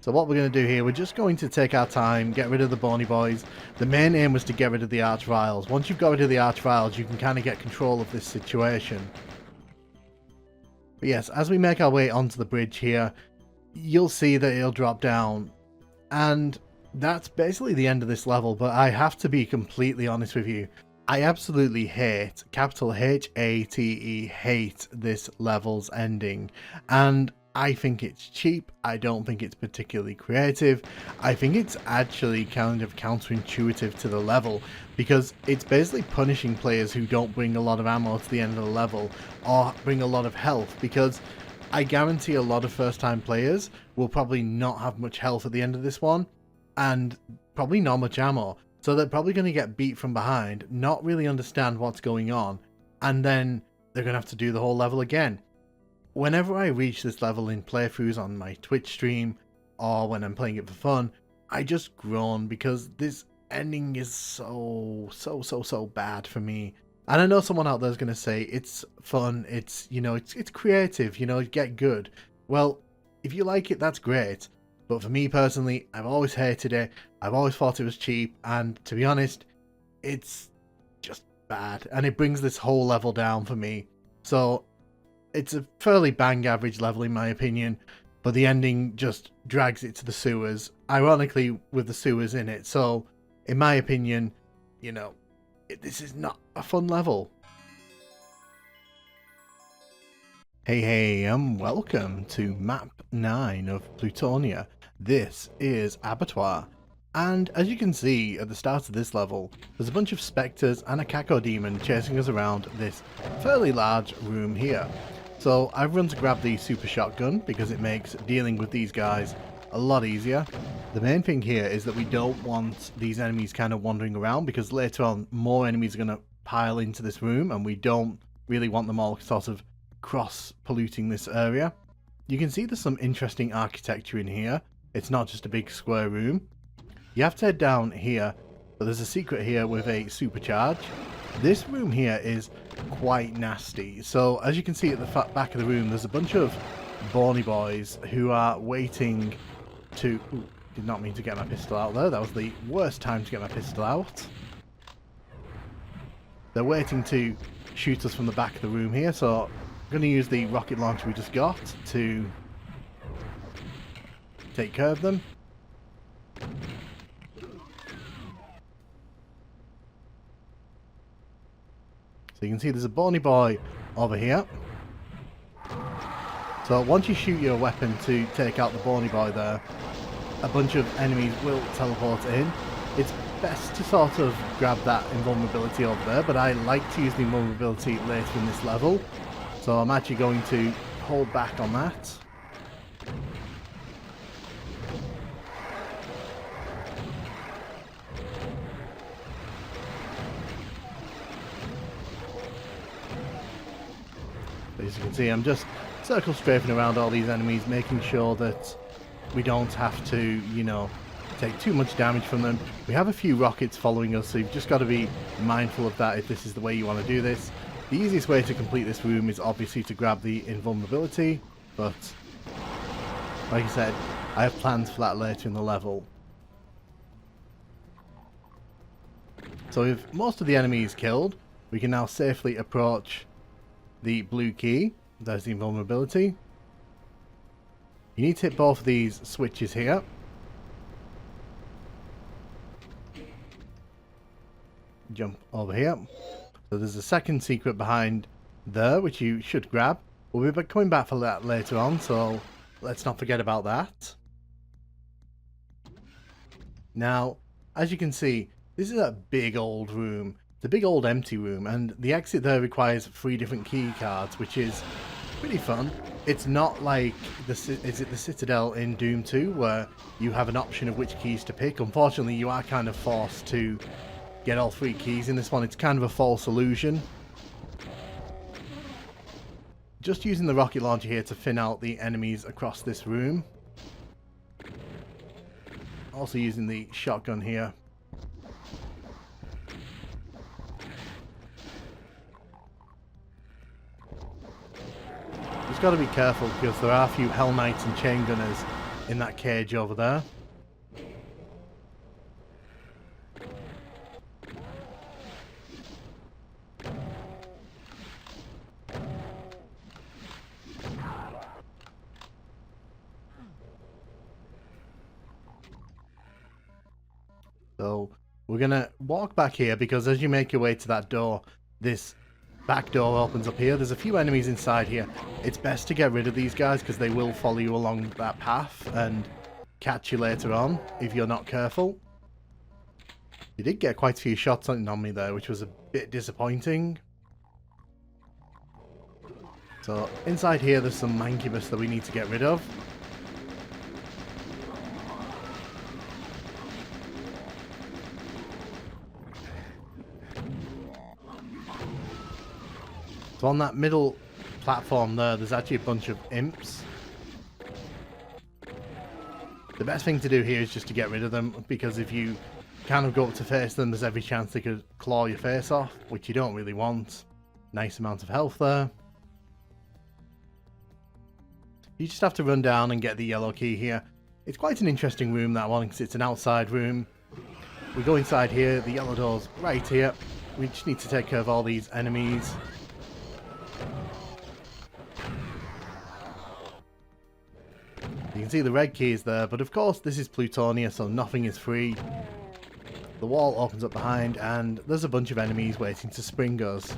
So what we're going to do here, we're just going to take our time, get rid of the Bony Boys. The main aim was to get rid of the Archviles. Once you've got rid of the Archviles, you can kind of get control of this situation. But yes, as we make our way onto the bridge here, you'll see that it'll drop down. And that's basically the end of this level, but I have to be completely honest with you. I absolutely hate, capital H-A-T-E, hate this level's ending. And I think it's cheap. I don't think it's particularly creative. I think it's actually kind of counterintuitive to the level because it's basically punishing players who don't bring a lot of ammo to the end of the level or bring a lot of health, because I guarantee a lot of first time players will probably not have much health at the end of this one and probably not much ammo. So they're probably going to get beat from behind, not really understand what's going on, and then they're going to have to do the whole level again. Whenever I reach this level in playthroughs on my Twitch stream or when I'm playing it for fun, I just groan because this ending is so bad for me. And I know someone out there is going to say it's fun, it's, you know, it's creative, you know, get good. Well, if you like it, that's great. But for me personally, I've always hated it. I've always thought it was cheap, and to be honest, it's just bad, and it brings this whole level down for me. So it's a fairly bang average level in my opinion, but the ending just drags it to the sewers, ironically with the sewers in it. So in my opinion, you know, this is not a fun level. Hey, welcome to map 9 of Plutonia. This is Abbatoire, and as you can see at the start of this level, there's a bunch of spectres and a cacodemon chasing us around this fairly large room here. So I've run to grab the super shotgun because it makes dealing with these guys a lot easier. The main thing here is that we don't want these enemies kind of wandering around, because later on more enemies are going to pile into this room and we don't really want them all sort of cross-polluting this area. You can see there's some interesting architecture in here. It's not just a big square room. You have to head down here, but there's a secret here with a supercharge. This room here is quite nasty. So as you can see at the back of the room, there's a bunch of brawny boys who are waiting to... Ooh, did not mean to get my pistol out there. That was the worst time to get my pistol out. They're waiting to shoot us from the back of the room here, so I'm going to use the rocket launcher we just got to take care of them. So you can see there's a brawny boy over here. So once you shoot your weapon to take out the brawny boy there, a bunch of enemies will teleport in. It's best to sort of grab that invulnerability over there, but I like to use the invulnerability later in this level. So I'm actually going to hold back on that. As you can see, I'm just circle strafing around all these enemies, making sure that we don't have to, you know, take too much damage from them. We have a few rockets following us, so you've just got to be mindful of that if this is the way you want to do this. The easiest way to complete this room is obviously to grab the invulnerability, but like I said, I have plans for that later in the level. So with most of the enemies killed, we can now safely approach the blue key. There's the invulnerability. You need to hit both of these switches here. Jump over here. So there's a second secret behind there, which you should grab. We'll be coming back for that later on, so let's not forget about that. Now, as you can see, this is a big old room. It's a big old empty room, and the exit there requires 3 different key cards, which is pretty fun. It's not like the Citadel in Doom 2, where you have an option of which keys to pick. Unfortunately, you are kind of forced to get all 3 keys in this one. It's kind of a false illusion. Just using the rocket launcher here to thin out the enemies across this room. Also using the shotgun here. Just got to be careful because there are a few Hell Knights and Chain Gunners in that cage over there. So we're going to walk back here because as you make your way to that door, this back door opens up here. There's a few enemies inside here. It's best to get rid of these guys because they will follow you along that path and catch you later on if you're not careful. You did get quite a few shots on me there, which was a bit disappointing. So inside here there's some mancubus that we need to get rid of. So on that middle platform there's actually a bunch of imps. The best thing to do here is just to get rid of them, because if you kind of go up to face them, there's every chance they could claw your face off, which you don't really want. Nice amount of health there. You just have to run down and get the yellow key here. It's quite an interesting room, that one, because it's an outside room. We go inside here, the yellow door's right here. we just need to take care of all these enemies. You can see the red key is there, but of course this is Plutonia, so nothing is free. The wall opens up behind, and there's a bunch of enemies waiting to spring us.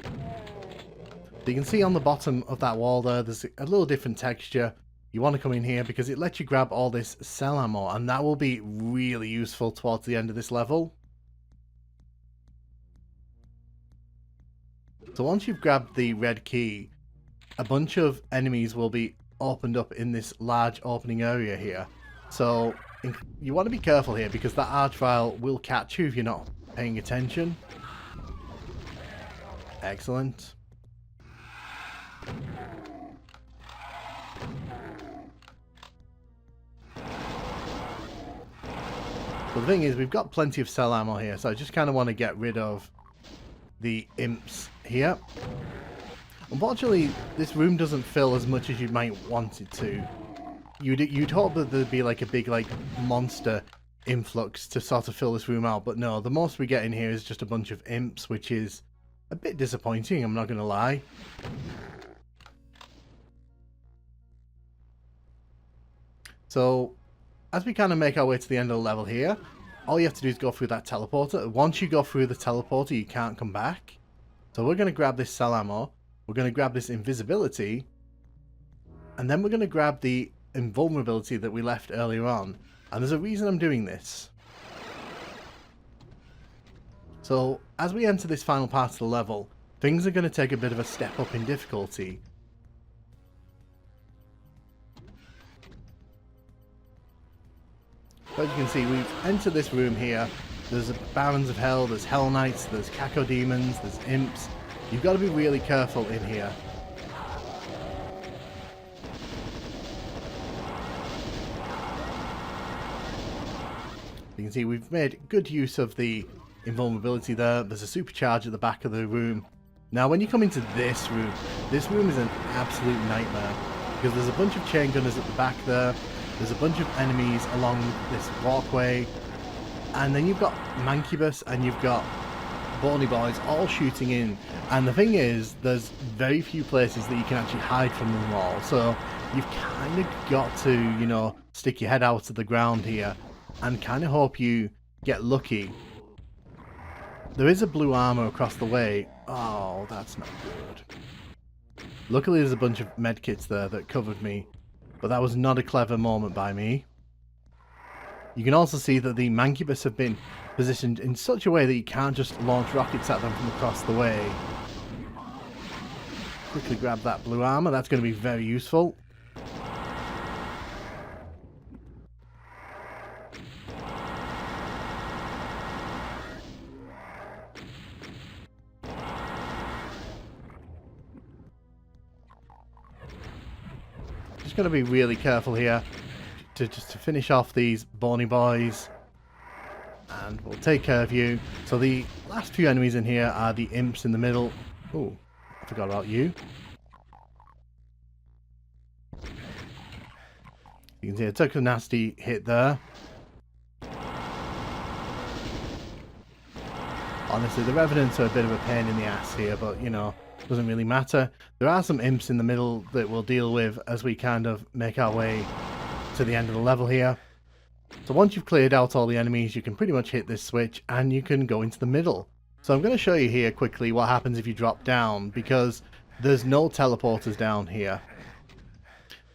So you can see on the bottom of that wall there's a little different texture. You want to come in here because it lets you grab all this cell ammo, and that will be really useful towards the end of this level. So once you've grabbed the red key, a bunch of enemies will be opened up in this large opening area here. So you want to be careful here because that archvile will catch you if you're not paying attention. Excellent. So the thing is, we've got plenty of cell ammo here, so I just kind of want to get rid of the imps here. Unfortunately, this room doesn't fill as much as you might want it to. You'd hope that there'd be like a big monster influx to sort of fill this room out, but no, the most we get in here is just a bunch of imps, which is a bit disappointing, I'm not going to lie. So, as we kind of make our way to the end of the level here, all you have to do is go through that teleporter. Once you go through the teleporter, you can't come back. So we're going to grab this cell ammo, we're going to grab this invisibility, and then we're going to grab the invulnerability that we left earlier on. And there's a reason I'm doing this. So, as we enter this final part of the level, things are going to take a bit of a step up in difficulty. But as you can see, we've entered this room here. There's Barons of Hell, there's Hell Knights, there's Cacodemons, there's Imps. You've got to be really careful in here. You can see we've made good use of the invulnerability there. There's a supercharge at the back of the room. Now when you come into this room is an absolute nightmare. Because there's a bunch of chain gunners at the back there. There's a bunch of enemies along this walkway. And then you've got Mancubus and you've got Bony Boys all shooting in. And the thing is, there's very few places that you can actually hide from them all. So you've kind of got to, you know, stick your head out of the ground here. And kind of hope you get lucky. There is a blue armor across the way. Oh, that's not good. Luckily there's a bunch of medkits there that covered me. But that was not a clever moment by me. You can also see that the Mancubus have been positioned in such a way that you can't just launch rockets at them from across the way. Quickly grab that blue armor. That's going to be very useful. Just going to be really careful here to finish off these Bony Boys, and we'll take care of you. So the last few enemies in here are the imps in the middle. Oh, I forgot about you. You can see I took a nasty hit there. Honestly, the Revenants are a bit of a pain in the ass here, but you know, doesn't really matter. There are some imps in the middle that we'll deal with as we kind of make our way to the end of the level here. So once you've cleared out all the enemies, you can pretty much hit this switch and you can go into the middle. So I'm going to show you here quickly what happens if you drop down, because there's no teleporters down here.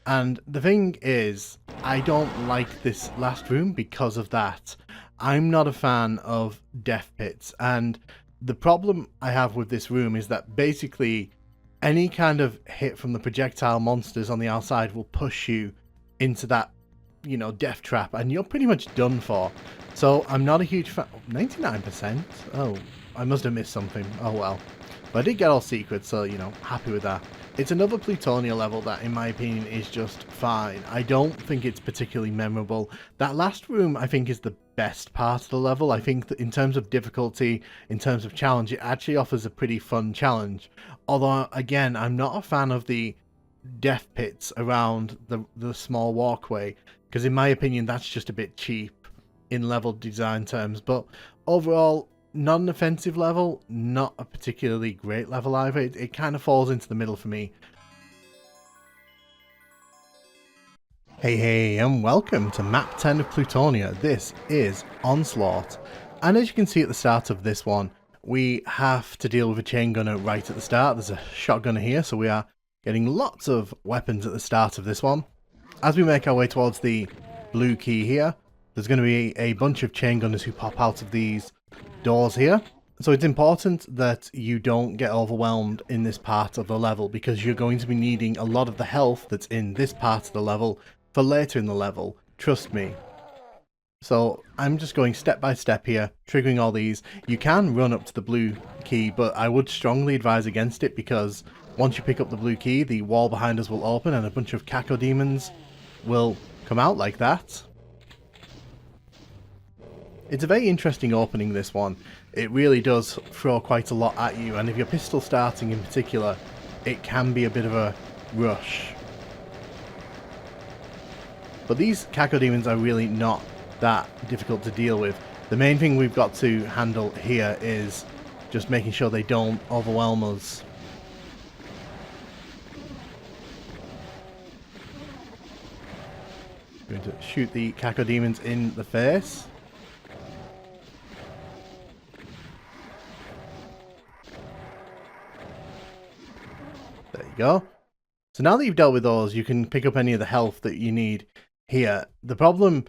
And the thing is, I don't like this last room because of that. I'm not a fan of death pits, and the problem I have with this room is that basically any kind of hit from the projectile monsters on the outside will push you into that, you know, death trap, and you're pretty much done for. So I'm not a huge fan. 99%? Oh, I must have missed something. Oh well. But I did get all secrets, so, you know, happy with that. It's another Plutonia level that, in my opinion, is just fine. I don't think it's particularly memorable. That last room, I think, is the best part of the level. I think that in terms of difficulty, in terms of challenge, it actually offers a pretty fun challenge. Although, again, I'm not a fan of the death pits around the small walkway, because in my opinion, that's just a bit cheap in level design terms. But overall, not an offensive level, not a particularly great level either. It kind of falls into the middle for me. Hey, and welcome to map 10 of Plutonia. This is Onslaught. And as you can see at the start of this one, we have to deal with a chain gunner right at the start. There's a shotgunner here, so we are getting lots of weapons at the start of this one. As we make our way towards the blue key here, there's going to be a bunch of chain gunners who pop out of these doors here. So it's important that you don't get overwhelmed in this part of the level, because you're going to be needing a lot of the health that's in this part of the level for later in the level, trust me. So I'm just going step by step here, triggering all these. You can run up to the blue key, but I would strongly advise against it, because once you pick up the blue key, the wall behind us will open and a bunch of cacodemons will come out like that. It's a very interesting opening, this one. It really does throw quite a lot at you, and if you're pistol starting in particular, it can be a bit of a rush. But these cacodemons are really not that difficult to deal with. The main thing we've got to handle here is just making sure they don't overwhelm us. I'm going to shoot the cacodemons in the face. There you go. So now that you've dealt with those, you can pick up any of the health that you need here. The problem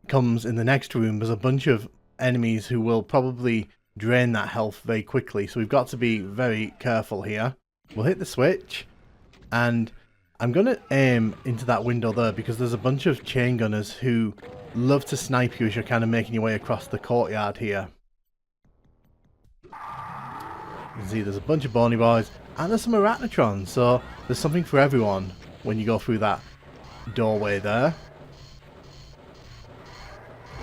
comes in the next room. There's a bunch of enemies who will probably drain that health very quickly, so we've got to be very careful here. We'll hit the switch, and I'm going to aim into that window there, because there's a bunch of chain gunners who love to snipe you as you're kind of making your way across the courtyard here. You can see there's a bunch of bony boys, and there's some arachnotrons, so there's something for everyone when you go through that doorway there.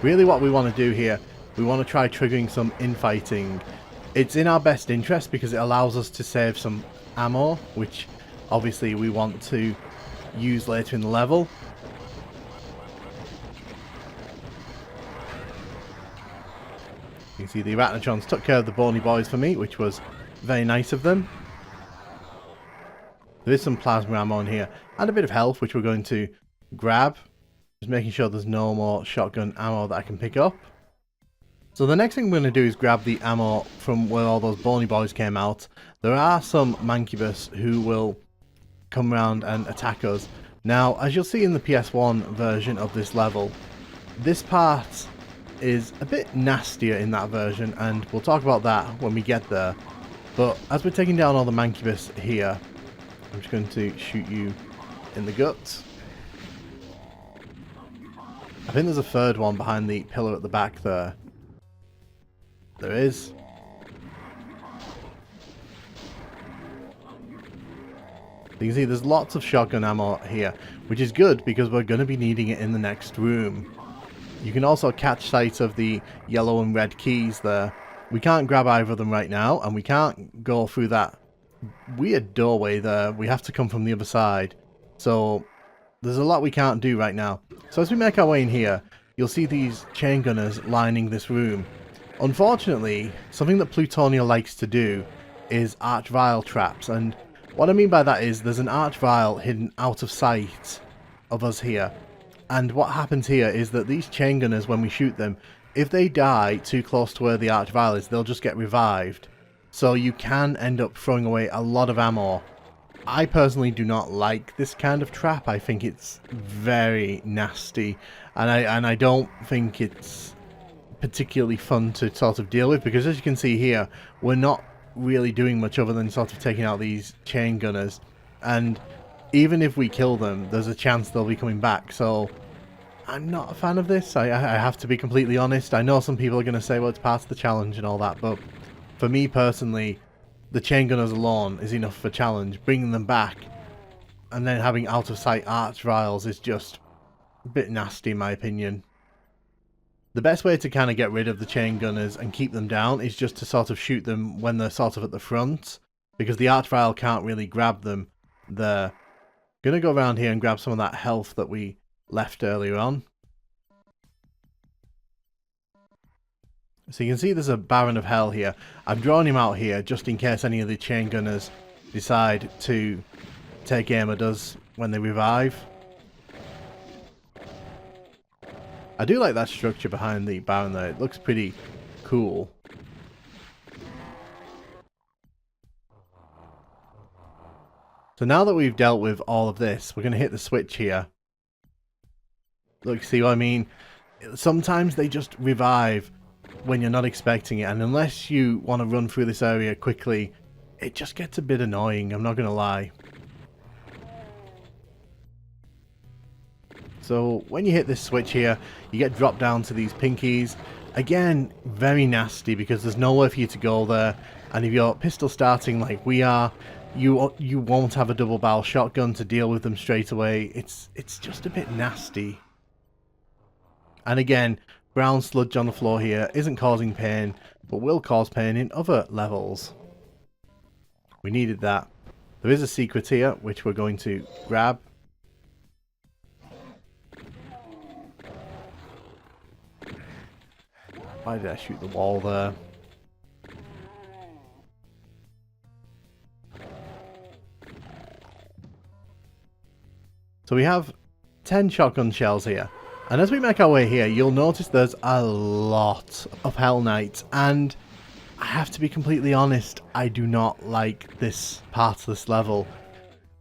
Really what we want to do here, we want to try triggering some infighting. It's in our best interest because it allows us to save some ammo, which obviously we want to use later in the level. You can see the arachnotrons took care of the bony boys for me, which was very nice of them. There is some plasma ammo in here, and a bit of health, which we're going to grab. Just making sure there's no more shotgun ammo that I can pick up. So the next thing we're going to do is grab the ammo from where all those bony boys came out. There are some mancubus who will come around and attack us. Now, as you'll see in the PS1 version of this level, this part is a bit nastier in that version, and we'll talk about that when we get there. But as we're taking down all the mancubus here, I'm just going to shoot you in the guts. I think there's a third one behind the pillar at the back there. There is. You can see there's lots of shotgun ammo here, which is good because we're going to be needing it in the next room. You can also catch sight of the yellow and red keys there. We can't grab either of them right now, and we can't go through that weird doorway there. We have to come from the other side. So there's a lot we can't do right now. So as we make our way in here, you'll see these chain gunners lining this room. Unfortunately, something that Plutonia likes to do is arch-vile traps, and what I mean by that is there's an arch-vile hidden out of sight of us here. And what happens here is that these chain gunners, when we shoot them, if they die too close to where the arch-vile is, they'll just get revived. So you can end up throwing away a lot of ammo. I personally do not like this kind of trap. I think it's very nasty, and I don't think it's particularly fun to sort of deal with, because as you can see here, we're not really doing much other than sort of taking out these chain gunners, and even if we kill them, there's a chance they'll be coming back. So I'm not a fan of this. I have to be completely honest. I know some people are going to say, well, it's part of the challenge and all that, but for me personally, the chain gunners alone is enough for challenge. Bringing them back and then having out of sight arch-viles is just a bit nasty in my opinion. The best way to kind of get rid of the chain gunners and keep them down is just to sort of shoot them when they're sort of at the front, because the arch-vile can't really grab them there. Gonna go around here and grab some of that health that we left earlier on. So you can see there's a Baron of Hell here. I've drawn him out here just in case any of the chain gunners decide to take aim at us when they revive. I do like that structure behind the Baron there. It looks pretty cool. So now that we've dealt with all of this, we're going to hit the switch here. Look, see what I mean? Sometimes they just revive when you're not expecting it, and unless you want to run through this area quickly, it just gets a bit annoying, I'm not going to lie. So when you hit this switch here, you get dropped down to these pinkies. Again, very nasty because there's nowhere for you to go there, and if you're pistol starting like we are, you won't have a double barrel shotgun to deal with them straight away. It's just a bit nasty. And again, brown sludge on the floor here isn't causing pain, but will cause pain in other levels. We needed that. There is a secret here, which we're going to grab. Why did I shoot the wall there? So we have 10 shotgun shells here. And as we make our way here, you'll notice there's a lot of Hell Knights. And I have to be completely honest, I do not like this part of this level.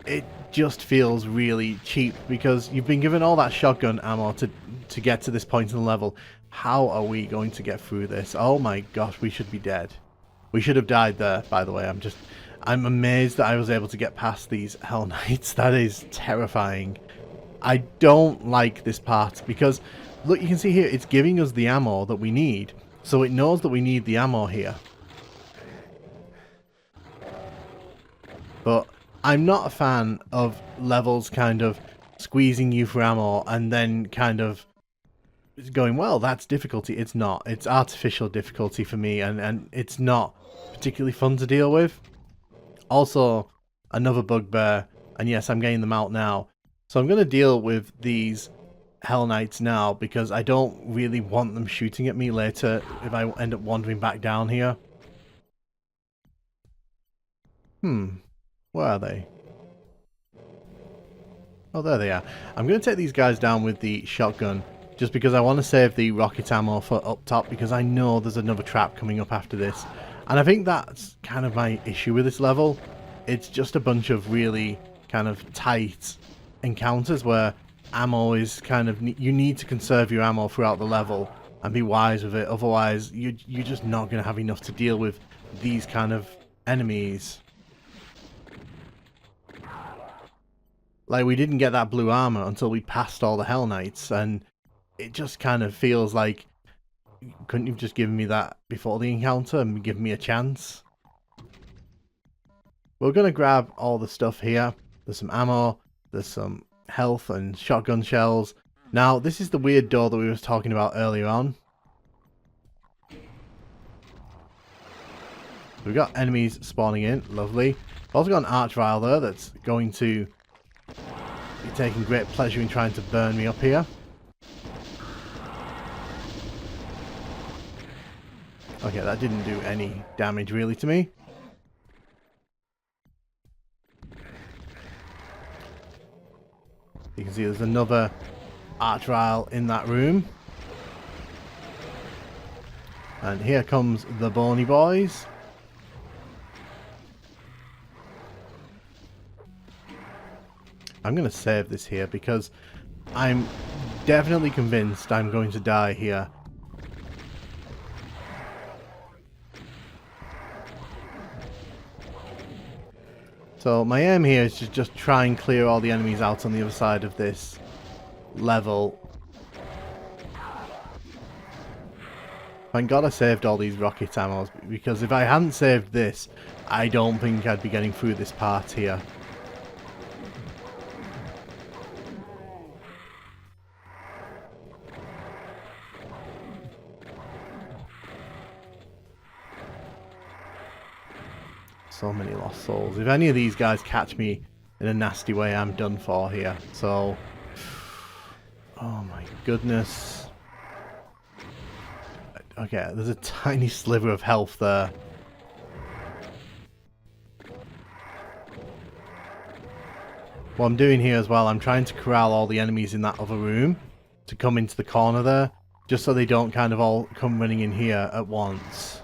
It just feels really cheap because you've been given all that shotgun ammo to get to this point in the level. How are we going to get through this? Oh my gosh, we should be dead. We should have died there, by the way. I'm amazed that I was able to get past these Hell Knights. That is terrifying. I don't like this part because, look, you can see here, it's giving us the ammo that we need. So it knows that we need the ammo here. But I'm not a fan of levels kind of squeezing you for ammo and then kind of going, well, that's difficulty. It's not. It's artificial difficulty for me, and it's not particularly fun to deal with. Also, another bugbear, and yes, I'm getting them out now. So I'm going to deal with these Hell Knights now because I don't really want them shooting at me later if I end up wandering back down here. Where are they? Oh, there they are. I'm going to take these guys down with the shotgun just because I want to save the rocket ammo for up top because I know there's another trap coming up after this. And I think that's kind of my issue with this level. It's just a bunch of really kind of tight encounters where ammo is kind of, you need to conserve your ammo throughout the level and be wise with it, otherwise you're just not going to have enough to deal with these kind of enemies. Like, we didn't get that blue armor until we passed all the Hell Knights, and it just kind of feels like, couldn't you have just given me that before the encounter and give me a chance? We're going to grab all the stuff here. There's some ammo, there's some health and shotgun shells. Now, this is the weird door that we were talking about earlier on. We've got enemies spawning in, lovely. We've also got an archvile there that's going to be taking great pleasure in trying to burn me up here. Okay, that didn't do any damage really to me. You can see there's another archvile in that room. And here comes the bony boys. I'm going to save this here because I'm definitely convinced I'm going to die here. So my aim here is to just try and clear all the enemies out on the other side of this level. Thank God I saved all these rocket ammos, because if I hadn't saved this, I don't think I'd be getting through this part here. So many lost souls. If any of these guys catch me in a nasty way, I'm done for here. So, oh my goodness. Okay, there's a tiny sliver of health there. What I'm doing here as well, I'm trying to corral all the enemies in that other room to come into the corner there, just so they don't kind of all come running in here at once.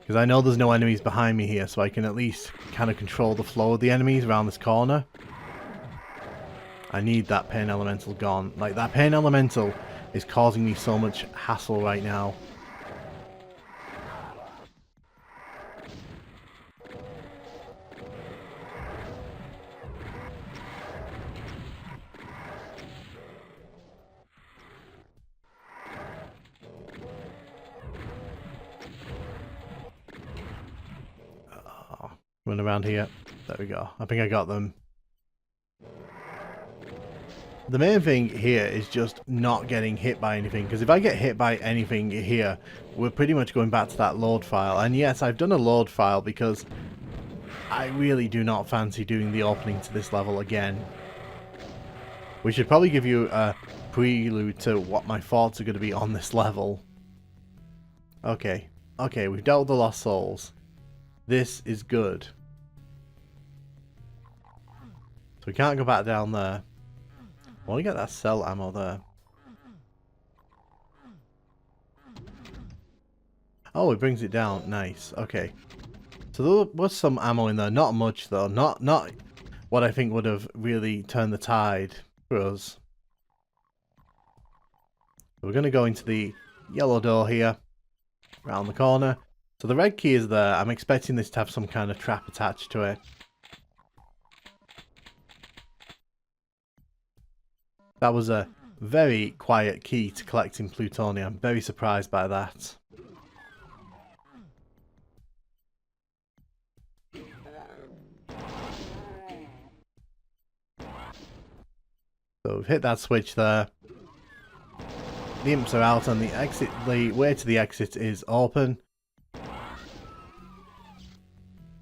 Because I know there's no enemies behind me here, so I can at least kind of control the flow of the enemies around this corner. I need that pain elemental gone. Like, that pain elemental is causing me so much hassle right now. Run around here. There we go. I think I got them. The main thing here is just not getting hit by anything, because if I get hit by anything here, we're pretty much going back to that load file. And yes, I've done a load file because I really do not fancy doing the opening to this level again. We should probably give you a prelude to what my thoughts are going to be on this level. Okay, we've dealt with the lost souls. This is good. So we can't go back down there. I want to get that cell ammo there. Oh, it brings it down. Nice. Okay. So there was some ammo in there. Not much though. Not what I think would have really turned the tide for us. So we're going to go into the yellow door here. Around the corner. So the red key is there. I'm expecting this to have some kind of trap attached to it. That was a very quiet key to collect in Plutonia. I'm very surprised by that. So we've hit that switch there. The imps are out and the way to the exit is open.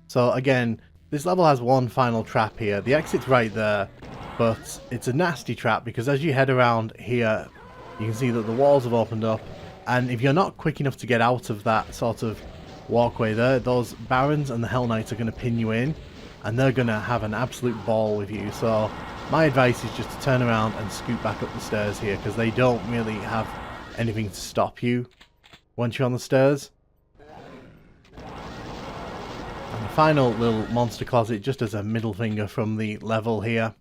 So again, this level has one final trap here. The exit's right there. But it's a nasty trap because as you head around here, you can see that the walls have opened up. And if you're not quick enough to get out of that sort of walkway there, those Barons and the Hell Knights are going to pin you in. And they're going to have an absolute ball with you. So my advice is just to turn around and scoot back up the stairs here, because they don't really have anything to stop you once you're on the stairs. And the final little monster closet, just as a middle finger from the level here.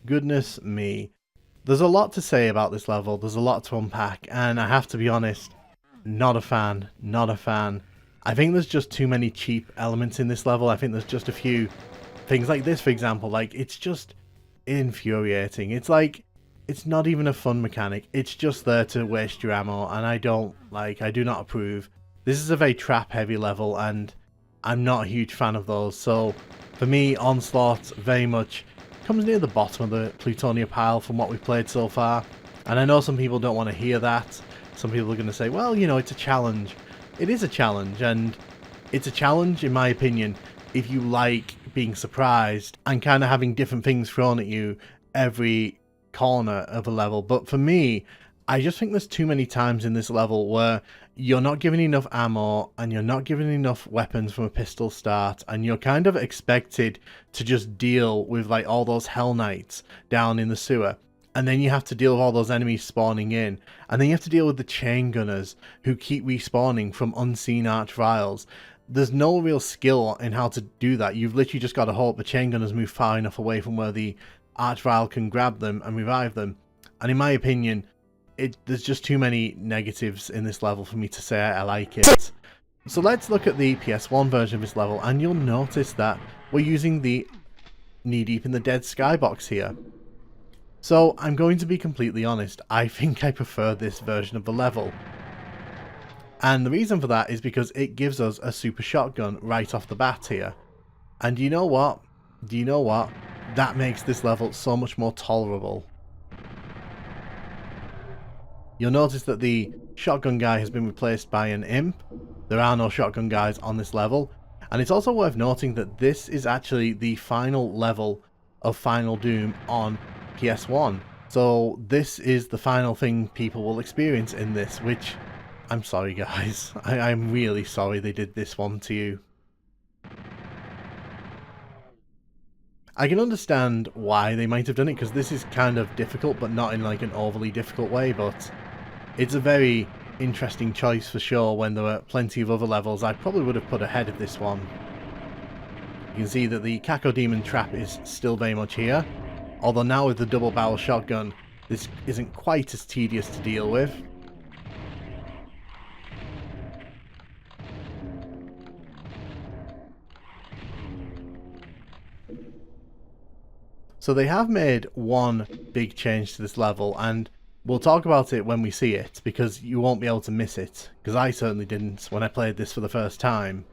Goodness me. There's a lot to say about this level. There's a lot to unpack. And I have to be honest, not a fan. Not a fan. I think there's just too many cheap elements in this level. I think there's just a few things like this, for example. Like, it's just infuriating. It's like, it's not even a fun mechanic. It's just there to waste your ammo. And I do not approve. This is a very trap heavy level. And I'm not a huge fan of those. So, for me, Onslaught very much comes near the bottom of the Plutonia pile from what we've played so far. And I know some people don't want to hear that. Some people are going to say, well, you know, it's a challenge. It is a challenge, and it's a challenge, in my opinion, if you like being surprised and kind of having different things thrown at you every corner of a level. But for me, I just think there's too many times in this level where you're not given enough ammo and you're not given enough weapons from a pistol start, and you're kind of expected to just deal with like all those Hell Knights down in the sewer, and then you have to deal with all those enemies spawning in, and then you have to deal with the chain gunners who keep respawning from unseen arch-vials. There's no real skill in how to do that. You've literally just got to hope the chain gunners move far enough away from where the arch-vial can grab them and revive them. And in my opinion, there's just too many negatives in this level for me to say I like it. So let's look at the PS1 version of this level, and you'll notice that we're using the Knee Deep in the Dead skybox here. So I'm going to be completely honest, I think I prefer this version of the level. And the reason for that is because it gives us a super shotgun right off the bat here. And you know what? Do you know what? That makes this level so much more tolerable. You'll notice that the shotgun guy has been replaced by an imp. There are no shotgun guys on this level. And it's also worth noting that this is actually the final level of Final Doom on PS1. So this is the final thing people will experience in this, which I'm sorry guys, I'm really sorry they did this one to you. I can understand why they might have done it, because this is kind of difficult, but not in like an overly difficult way, but it's a very interesting choice for sure when there were plenty of other levels I probably would have put ahead of this one. You can see that the Cacodemon trap is still very much here, although now with the double barrel shotgun this isn't quite as tedious to deal with. So they have made one big change to this level, and we'll talk about it when we see it, because you won't be able to miss it, because I certainly didn't when I played this for the first time.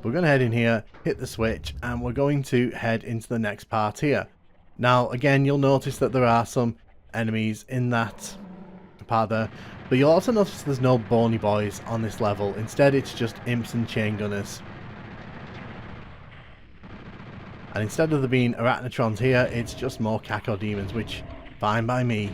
We're going to head in here, hit the switch, and we're going to head into the next part here. Now, again, you'll notice that there are some enemies in that part there, but you'll also notice there's no bony boys on this level. Instead, it's just imps and chain gunners. And instead of there being arachnotrons here, it's just more cacodemons, which, fine by me.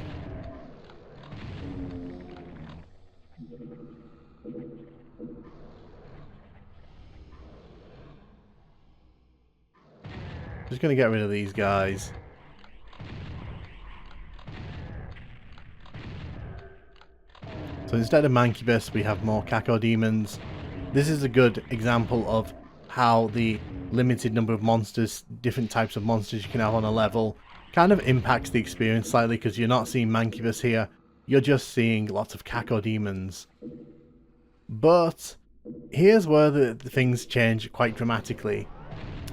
Just going to get rid of these guys. So instead of Mancubus, we have more cacodemons. This is a good example of how the limited number of monsters, different types of monsters you can have on a level, kind of impacts the experience slightly, because you're not seeing Mancubus here, you're just seeing lots of cacodemons. But here's where the things change quite dramatically.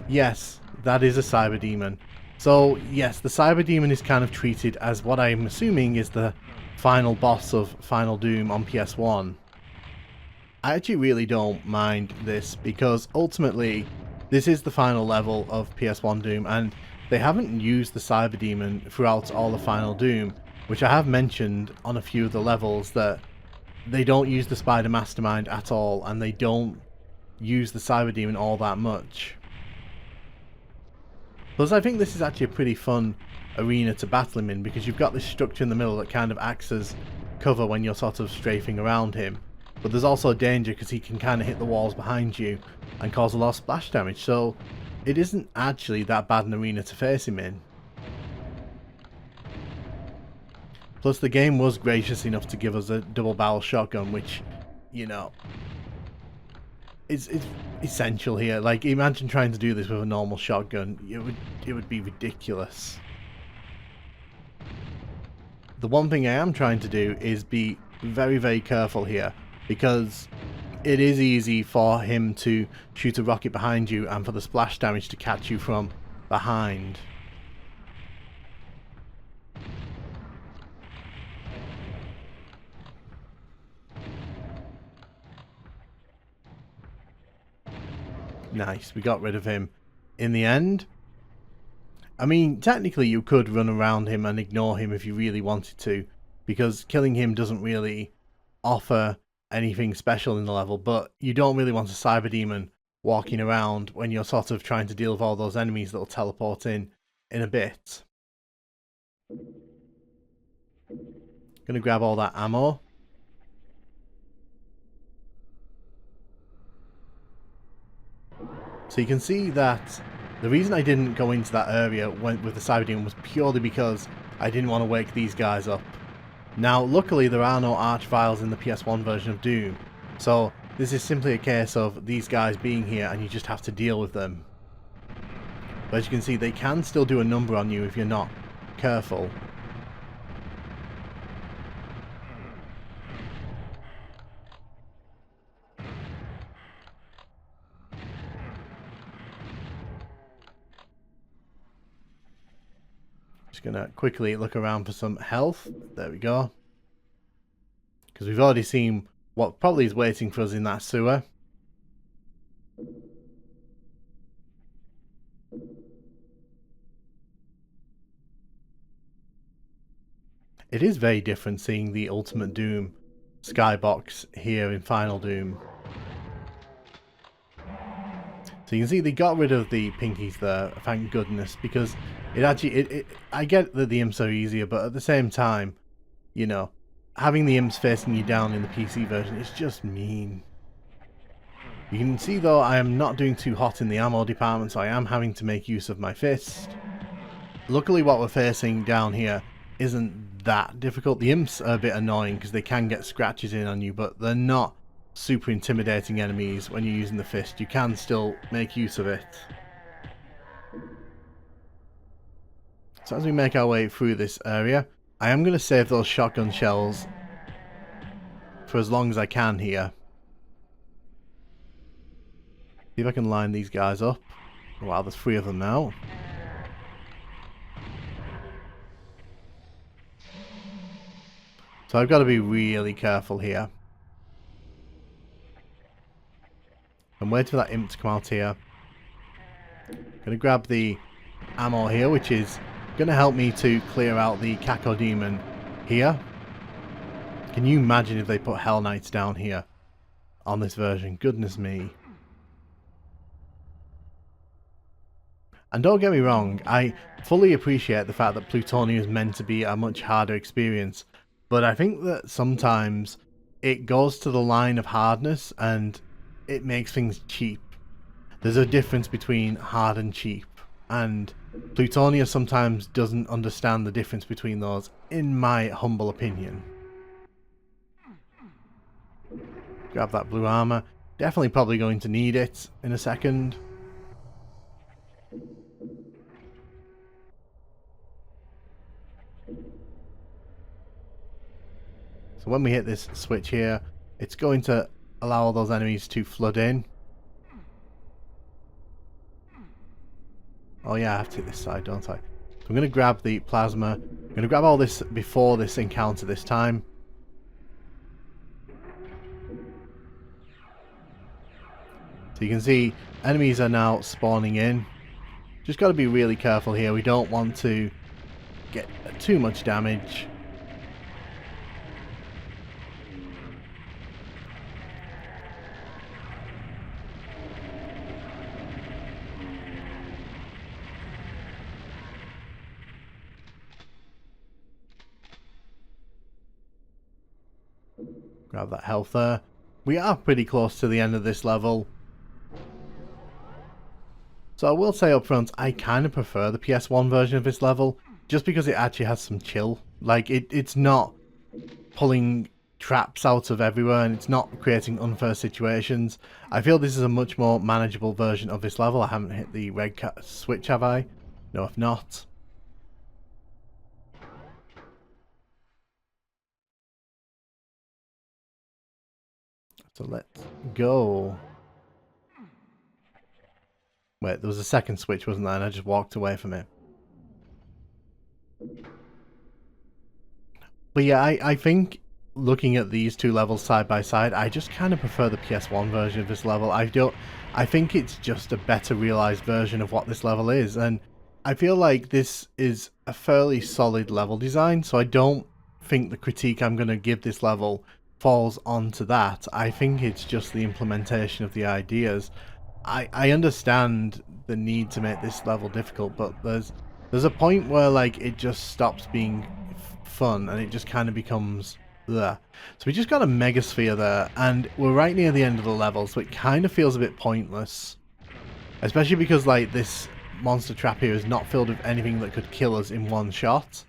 Yes, that is a Cyberdemon. So yes, the Cyberdemon is kind of treated as what I'm assuming is the final boss of Final Doom on PS1. I actually really don't mind this, because ultimately this is the final level of PS1 Doom, and they haven't used the Cyberdemon throughout all the Final Doom, which I have mentioned on a few of the levels that they don't use the Spider Mastermind at all, and they don't use the Cyberdemon all that much. Plus, I think this is actually a pretty fun arena to battle him in, because you've got this structure in the middle that kind of acts as cover when you're sort of strafing around him. But there's also danger because he can kind of hit the walls behind you and cause a lot of splash damage, so it isn't actually that bad an arena to face him in. Plus the game was gracious enough to give us a double barrel shotgun, which, you know, it's essential here. Like, imagine trying to do this with a normal shotgun. It would be ridiculous. The one thing I am trying to do is be very, very careful here, because it is easy for him to shoot a rocket behind you and for the splash damage to catch you from behind. Nice, we got rid of him in the end. I mean, technically you could run around him and ignore him if you really wanted to, because killing him doesn't really offer anything special in the level, but you don't really want a Cyberdemon walking around when you're sort of trying to deal with all those enemies that'll teleport in a bit. Gonna grab all that ammo. So you can see that the reason I didn't go into that area with the Cyberden was purely because I didn't want to wake these guys up. Now, luckily there are no archviles in the PS1 version of Doom, so this is simply a case of these guys being here and you just have to deal with them. But as you can see, they can still do a number on you if you're not careful. Just gonna quickly look around for some health. There we go. Because we've already seen what probably is waiting for us in that sewer. It is very different seeing the Ultimate Doom skybox here in Final Doom. So you can see they got rid of the pinkies there, thank goodness, because It actually, I get that the imps are easier, but at the same time, you know, having the imps facing you down in the PC version is just mean. You can see though I am not doing too hot in the ammo department, so I am having to make use of my fist. Luckily what we're facing down here isn't that difficult. The imps are a bit annoying because they can get scratches in on you, but they're not super intimidating enemies when you're using the fist. You can still make use of it. So as we make our way through this area, I am going to save those shotgun shells for as long as I can here. See if I can line these guys up. Wow, there's 3 of them now. So I've got to be really careful here. And wait for that imp to come out here. Gonna grab the ammo here, which is gonna help me to clear out the Caco demon here. Can you imagine if they put Hell Knights down here on this version? Goodness me. And don't get me wrong, I fully appreciate the fact that Plutonia is meant to be a much harder experience, but I think that sometimes it goes to the line of hardness and it makes things cheap. There's a difference between hard and cheap, and Plutonia sometimes doesn't understand the difference between those, in my humble opinion. Grab that blue armor. Definitely probably going to need it in a second. So when we hit this switch here, it's going to allow all those enemies to flood in. Oh yeah, I have to hit this side, don't I? So I'm going to grab the plasma. I'm going to grab all this before this encounter this time. So you can see enemies are now spawning in. Just got to be really careful here. We don't want to get too much damage. Grab that health there. We are pretty close to the end of this level. So I will say up front, I kind of prefer the PS1 version of this level, just because it actually has some chill. Like, it's not pulling traps out of everywhere, and it's not creating unfair situations. I feel this is a much more manageable version of this level. I haven't hit the red switch, have I? No, if not. So let's go. Wait, there was a second switch, wasn't there? And I just walked away from it. But yeah, I think looking at these two levels side by side, I just kind of prefer the PS1 version of this level. I think it's just a better realized version of what this level is, and I feel like this is a fairly solid level design, so I don't think the critique I'm going to give this level falls onto that. I think it's just the implementation of the ideas. I understand the need to make this level difficult, but there's a point where like it just stops being fun and it just kind of becomes there. So we just got a megasphere there, and we're right near the end of the level, so it kind of feels a bit pointless, especially because like this monster trap here is not filled with anything that could kill us in one shot.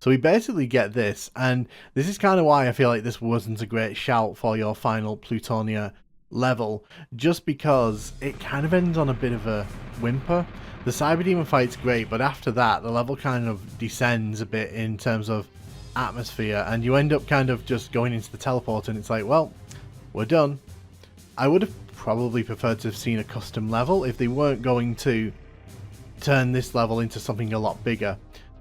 So we basically get this, and this is kind of why I feel like this wasn't a great shout for your final Plutonia level, just because it kind of ends on a bit of a whimper. The Cyberden fight's great, but after that the level kind of descends a bit in terms of atmosphere, and you end up kind of just going into the teleporter, and it's like, well, we're done. I would have probably preferred to have seen a custom level if they weren't going to turn this level into something a lot bigger.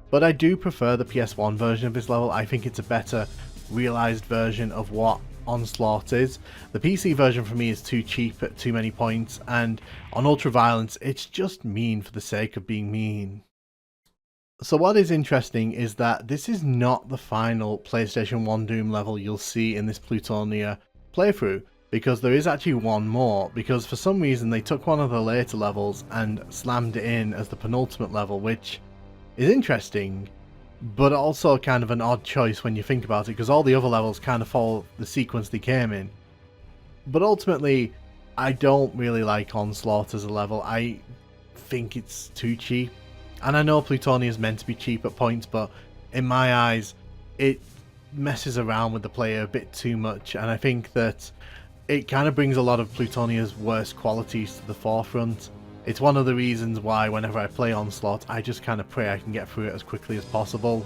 But I do prefer the PS1 version of this level. I think it's a better realized version of what Onslaught is. The PC version for me is too cheap at too many points, and on Ultraviolence it's just mean for the sake of being mean. So what is interesting is that this is not the final PlayStation 1 Doom level you'll see in this Plutonia playthrough, because there is actually one more, because for some reason they took one of the later levels and slammed it in as the penultimate level, which is interesting, but also kind of an odd choice when you think about it, because all the other levels kind of follow the sequence they came in. But ultimately, I don't really like Onslaught as a level. I think it's too cheap. And I know Plutonia is meant to be cheap at points, but in my eyes, it messes around with the player a bit too much. And I think that it kind of brings a lot of Plutonia's worst qualities to the forefront. It's one of the reasons why whenever I play Onslaught, I just kind of pray I can get through it as quickly as possible.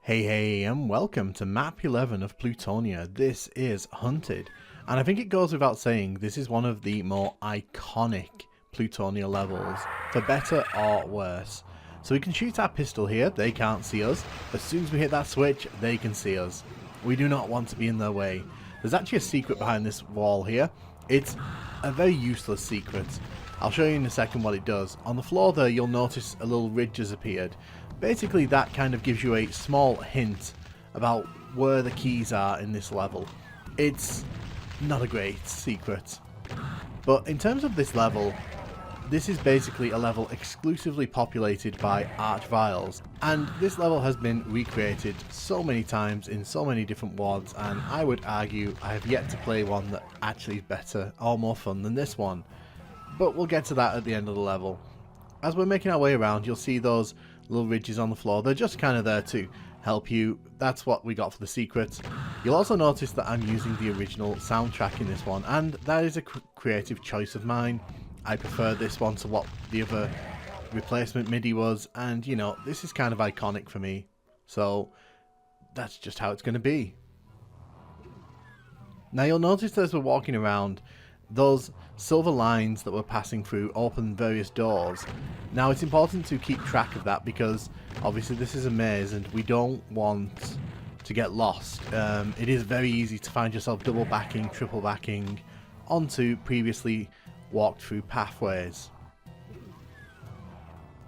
Hey, and welcome to map 11 of Plutonia. This is Hunted, and I think it goes without saying this is one of the more iconic Plutonia levels, for better or worse. So we can shoot our pistol here, they can't see us. As soon as we hit that switch, they can see us. We do not want to be in their way. There's actually a secret behind this wall here. It's a very useless secret. I'll show you in a second what it does. On the floor there, you'll notice a little ridge has appeared. Basically, that kind of gives you a small hint about where the keys are in this level. It's not a great secret. But in terms of this level, this is basically a level exclusively populated by archviles, and this level has been recreated so many times in so many different wards, and I would argue I have yet to play one that actually is better or more fun than this one. But we'll get to that at the end of the level. As we're making our way around, you'll see those little ridges on the floor. They're just kind of there to help you. That's what we got for the secret. You'll also notice that I'm using the original soundtrack in this one, and that is a creative choice of mine. I prefer this one to what the other replacement MIDI was, and you know, this is kind of iconic for me, so that's just how it's going to be. Now you'll notice that as we're walking around, those silver lines that we're passing through open various doors. Now it's important to keep track of that because obviously this is a maze and we don't want to get lost. It is very easy to find yourself double backing, triple backing onto previously walked through pathways.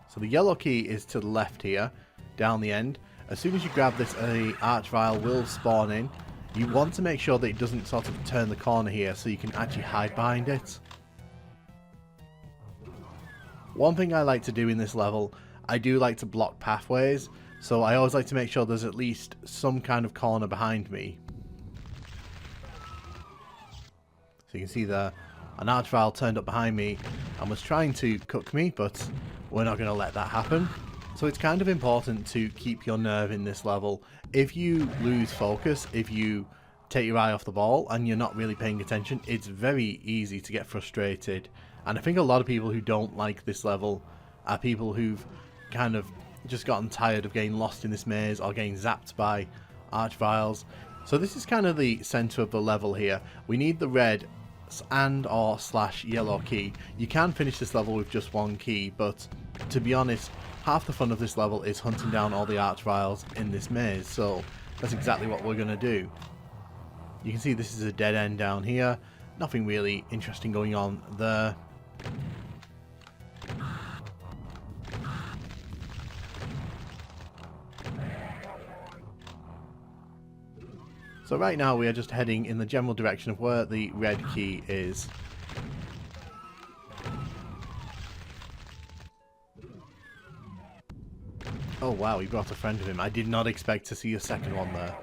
So the yellow key is to the left here, down the end. As soon as you grab this, a archvile will spawn in. You want to make sure that it doesn't sort of turn the corner here so you can actually hide behind it. One thing I like to do in this level, I do like to block pathways, so I always like to make sure there's at least some kind of corner behind me. So you can see there, an archvile turned up behind me and was trying to cook me, but we're not going to let that happen. So it's kind of important to keep your nerve in this level. If you lose focus, if you take your eye off the ball and you're not really paying attention, it's very easy to get frustrated. And I think a lot of people who don't like this level are people who've kind of just gotten tired of getting lost in this maze or getting zapped by archviles. So this is kind of the center of the level here. We need the red and or / yellow key. You can finish this level with just one key, but to be honest, half the fun of this level is hunting down all the archviles in this maze, so that's exactly what we're going to do. You can see this is a dead end down here. Nothing really interesting going on there. So right now we are just heading in the general direction of where the red key is. Oh wow, he brought a friend with him. I did not expect to see a second one there.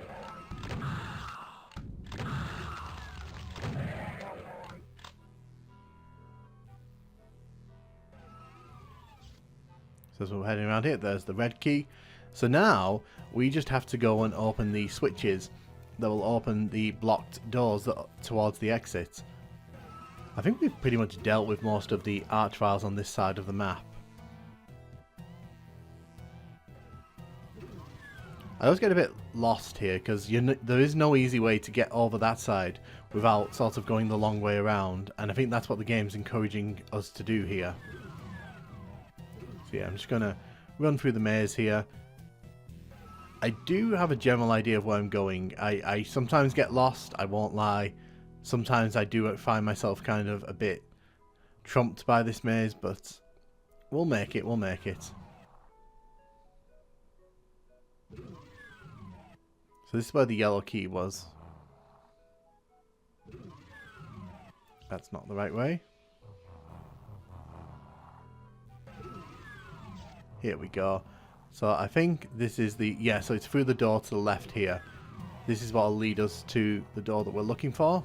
So as we're heading around here, there's the red key. So now we just have to go and open the switches that will open the blocked doors towards the exit. I think we've pretty much dealt with most of the archviles on this side of the map. I always get a bit lost here because there is no easy way to get over that side without sort of going the long way around, and I think that's what the game's encouraging us to do here. So yeah, I'm just going to run through the maze here. I do have a general idea of where I'm going. I sometimes get lost, I won't lie. Sometimes I do find myself kind of a bit trumped by this maze, but we'll make it, we'll make it. So this is where the yellow key was. That's not the right way. Here we go. So I think this is the... Yeah, so it's through the door to the left here. This is what will lead us to the door that we're looking for.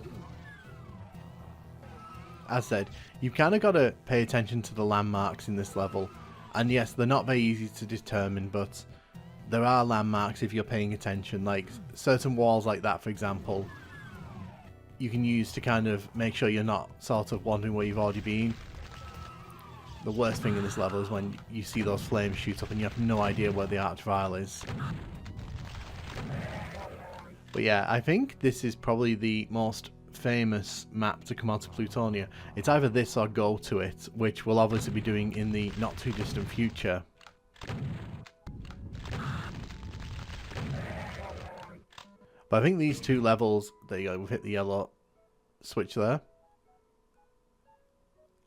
As said, you've kind of got to pay attention to the landmarks in this level. And yes, they're not very easy to determine, but there are landmarks if you're paying attention. Like certain walls like that, for example, you can use to kind of make sure you're not sort of wondering where you've already been. The worst thing in this level is when you see those flames shoot up and you have no idea where the Archvile is. But yeah, I think this is probably the most famous map to come out of Plutonia. It's either this or Go to It, which we'll obviously be doing in the not too distant future. But I think these two levels, there you go, we've hit the yellow switch there.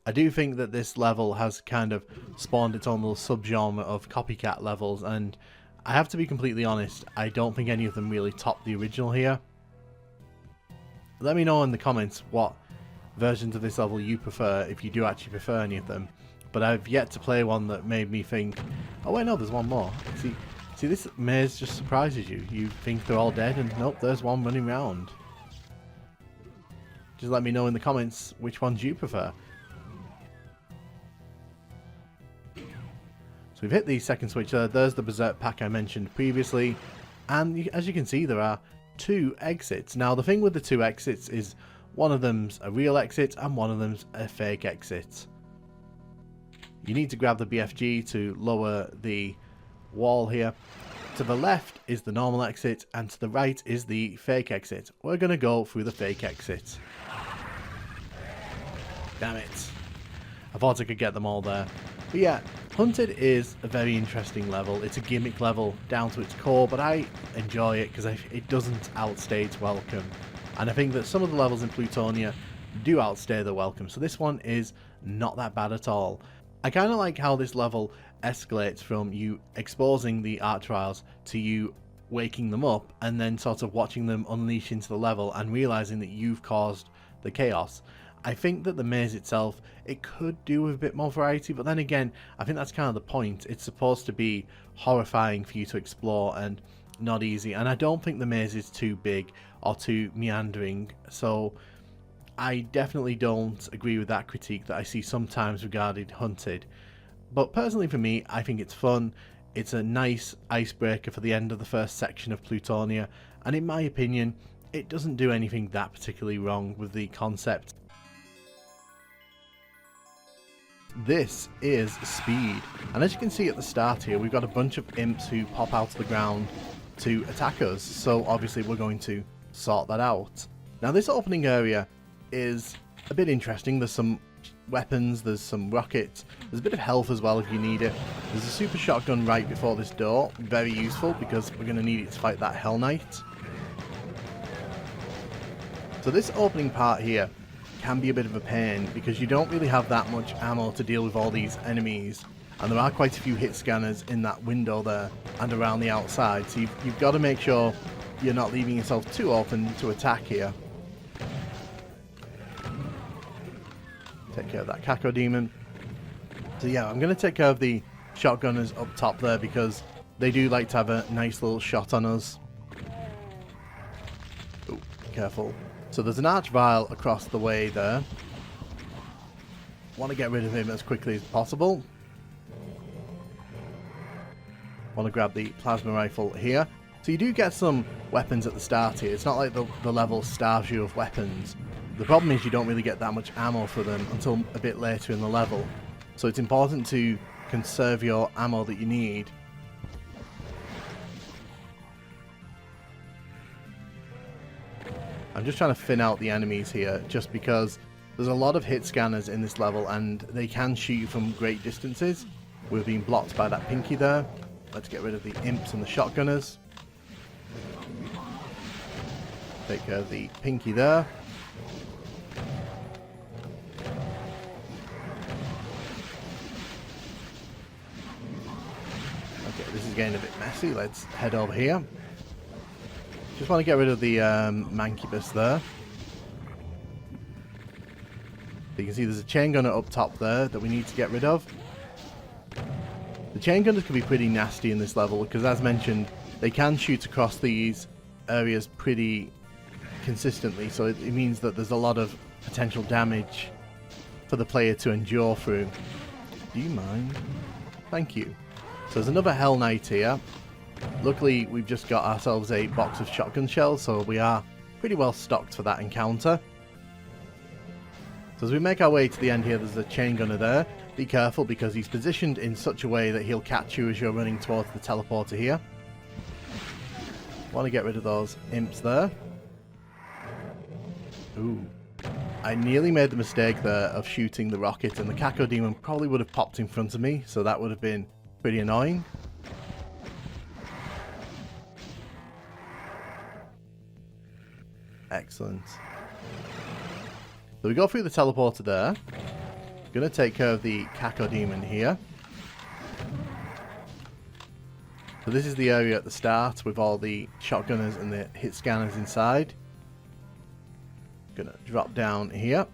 I do think that this level has kind of spawned its own little subgenre of copycat levels, and I have to be completely honest, I don't think any of them really top the original here. Let me know in the comments what versions of this level you prefer, if you do actually prefer any of them. But I've yet to play one that made me think, oh wait, no, there's one more. See, this maze just surprises you. You think they're all dead, and nope, there's one running around. Just let me know in the comments which ones you prefer. So we've hit the second switch there. There's the Berserk pack I mentioned previously. And as you can see, there are 2 exits. Now, the thing with the 2 exits is one of them's a real exit and one of them's a fake exit. You need to grab the BFG to lower the wall here. To the left is the normal exit, and to the right is the fake exit. We're going to go through the fake exit. Damn it. I thought I could get them all there. But yeah, Hunted is a very interesting level. It's a gimmick level down to its core, but I enjoy it because it doesn't outstay its welcome. And I think that some of the levels in Plutonia do outstay their welcome, so this one is not that bad at all. I kind of like how this level escalates from you exposing the Archviles to you waking them up and then sort of watching them unleash into the level and realizing that you've caused the chaos. I think that the maze itself, it could do with a bit more variety, but then again, I think that's kind of the point. It's supposed to be horrifying for you to explore and not easy, and I don't think the maze is too big or too meandering, so I definitely don't agree with that critique that I see sometimes regarding Hunted. But personally for me, I think it's fun. It's a nice icebreaker for the end of the first section of Plutonia, and in my opinion, it doesn't do anything that particularly wrong with the concept. This is Speed, and as you can see at the start here, we've got a bunch of imps who pop out of the ground to attack us, so obviously we're going to sort that out. Now this opening area is a bit interesting. There's some weapons, there's some rockets, there's a bit of health as well if you need it. There's a super shotgun right before this door, very useful because we're going to need it to fight that Hell Knight. So this opening part here can be a bit of a pain because you don't really have that much ammo to deal with all these enemies, and there are quite a few hit scanners in that window there and around the outside, so you've got to make sure you're not leaving yourself too open to attack here. Take care of that Caco demon. So yeah, I'm going to take care of the shotgunners up top there because they do like to have a nice little shot on us. Oh, careful. So there's an Archvile across the way there. Want to get rid of him as quickly as possible. Want to grab the plasma rifle here. So you do get some weapons at the start here. It's not like the level starves you of weapons. The problem is you don't really get that much ammo for them until a bit later in the level. So it's important to conserve your ammo that you need. I'm just trying to thin out the enemies here just because there's a lot of hit scanners in this level and they can shoot you from great distances. We're being blocked by that pinky there. Let's get rid of the imps and the shotgunners. Take care of the pinky there. Okay, this is getting a bit messy. Let's head over here. Just want to get rid of the Mancubus there. You can see there's a chain gunner up top there that we need to get rid of. The chain gunners can be pretty nasty in this level because, as mentioned, they can shoot across these areas pretty consistently, so it means that there's a lot of potential damage for the player to endure through. Do you mind? Thank you. So there's another Hell Knight here. Luckily, we've just got ourselves a box of shotgun shells, so we are pretty well stocked for that encounter. So as we make our way to the end here, there's a chain gunner there. Be careful because he's positioned in such a way that he'll catch you as you're running towards the teleporter here. Want to get rid of those imps there. Ooh. I nearly made the mistake there of shooting the rocket, and the Cacodemon probably would have popped in front of me, so that would have been pretty annoying. Excellent. So we go through the teleporter there. Gonna take care of the Cacodemon here. So this is the area at the start with all the shotgunners and the hit scanners inside. Gonna drop down here.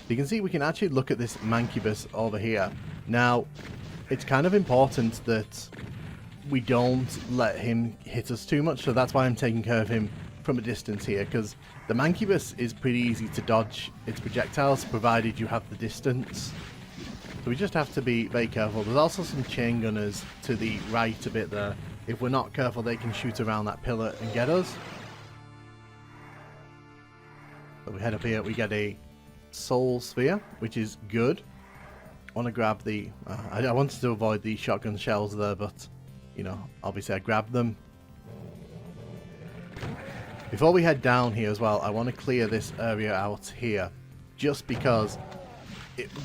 You can see we can actually look at this Mancubus over here. Now, it's kind of important that we don't let him hit us too much, so that's why I'm taking care of him from a distance here, because the Mancubus is pretty easy to dodge its projectiles provided you have the distance. So we just have to be very careful. There's also some chain gunners to the right a bit there. If we're not careful, they can shoot around that pillar and get us. So we head up here, we get a soul sphere, which is good. I want to grab the... I wanted to avoid the shotgun shells there, but, you know, obviously I grabbed them. Before we head down here as well, I want to clear this area out here, just because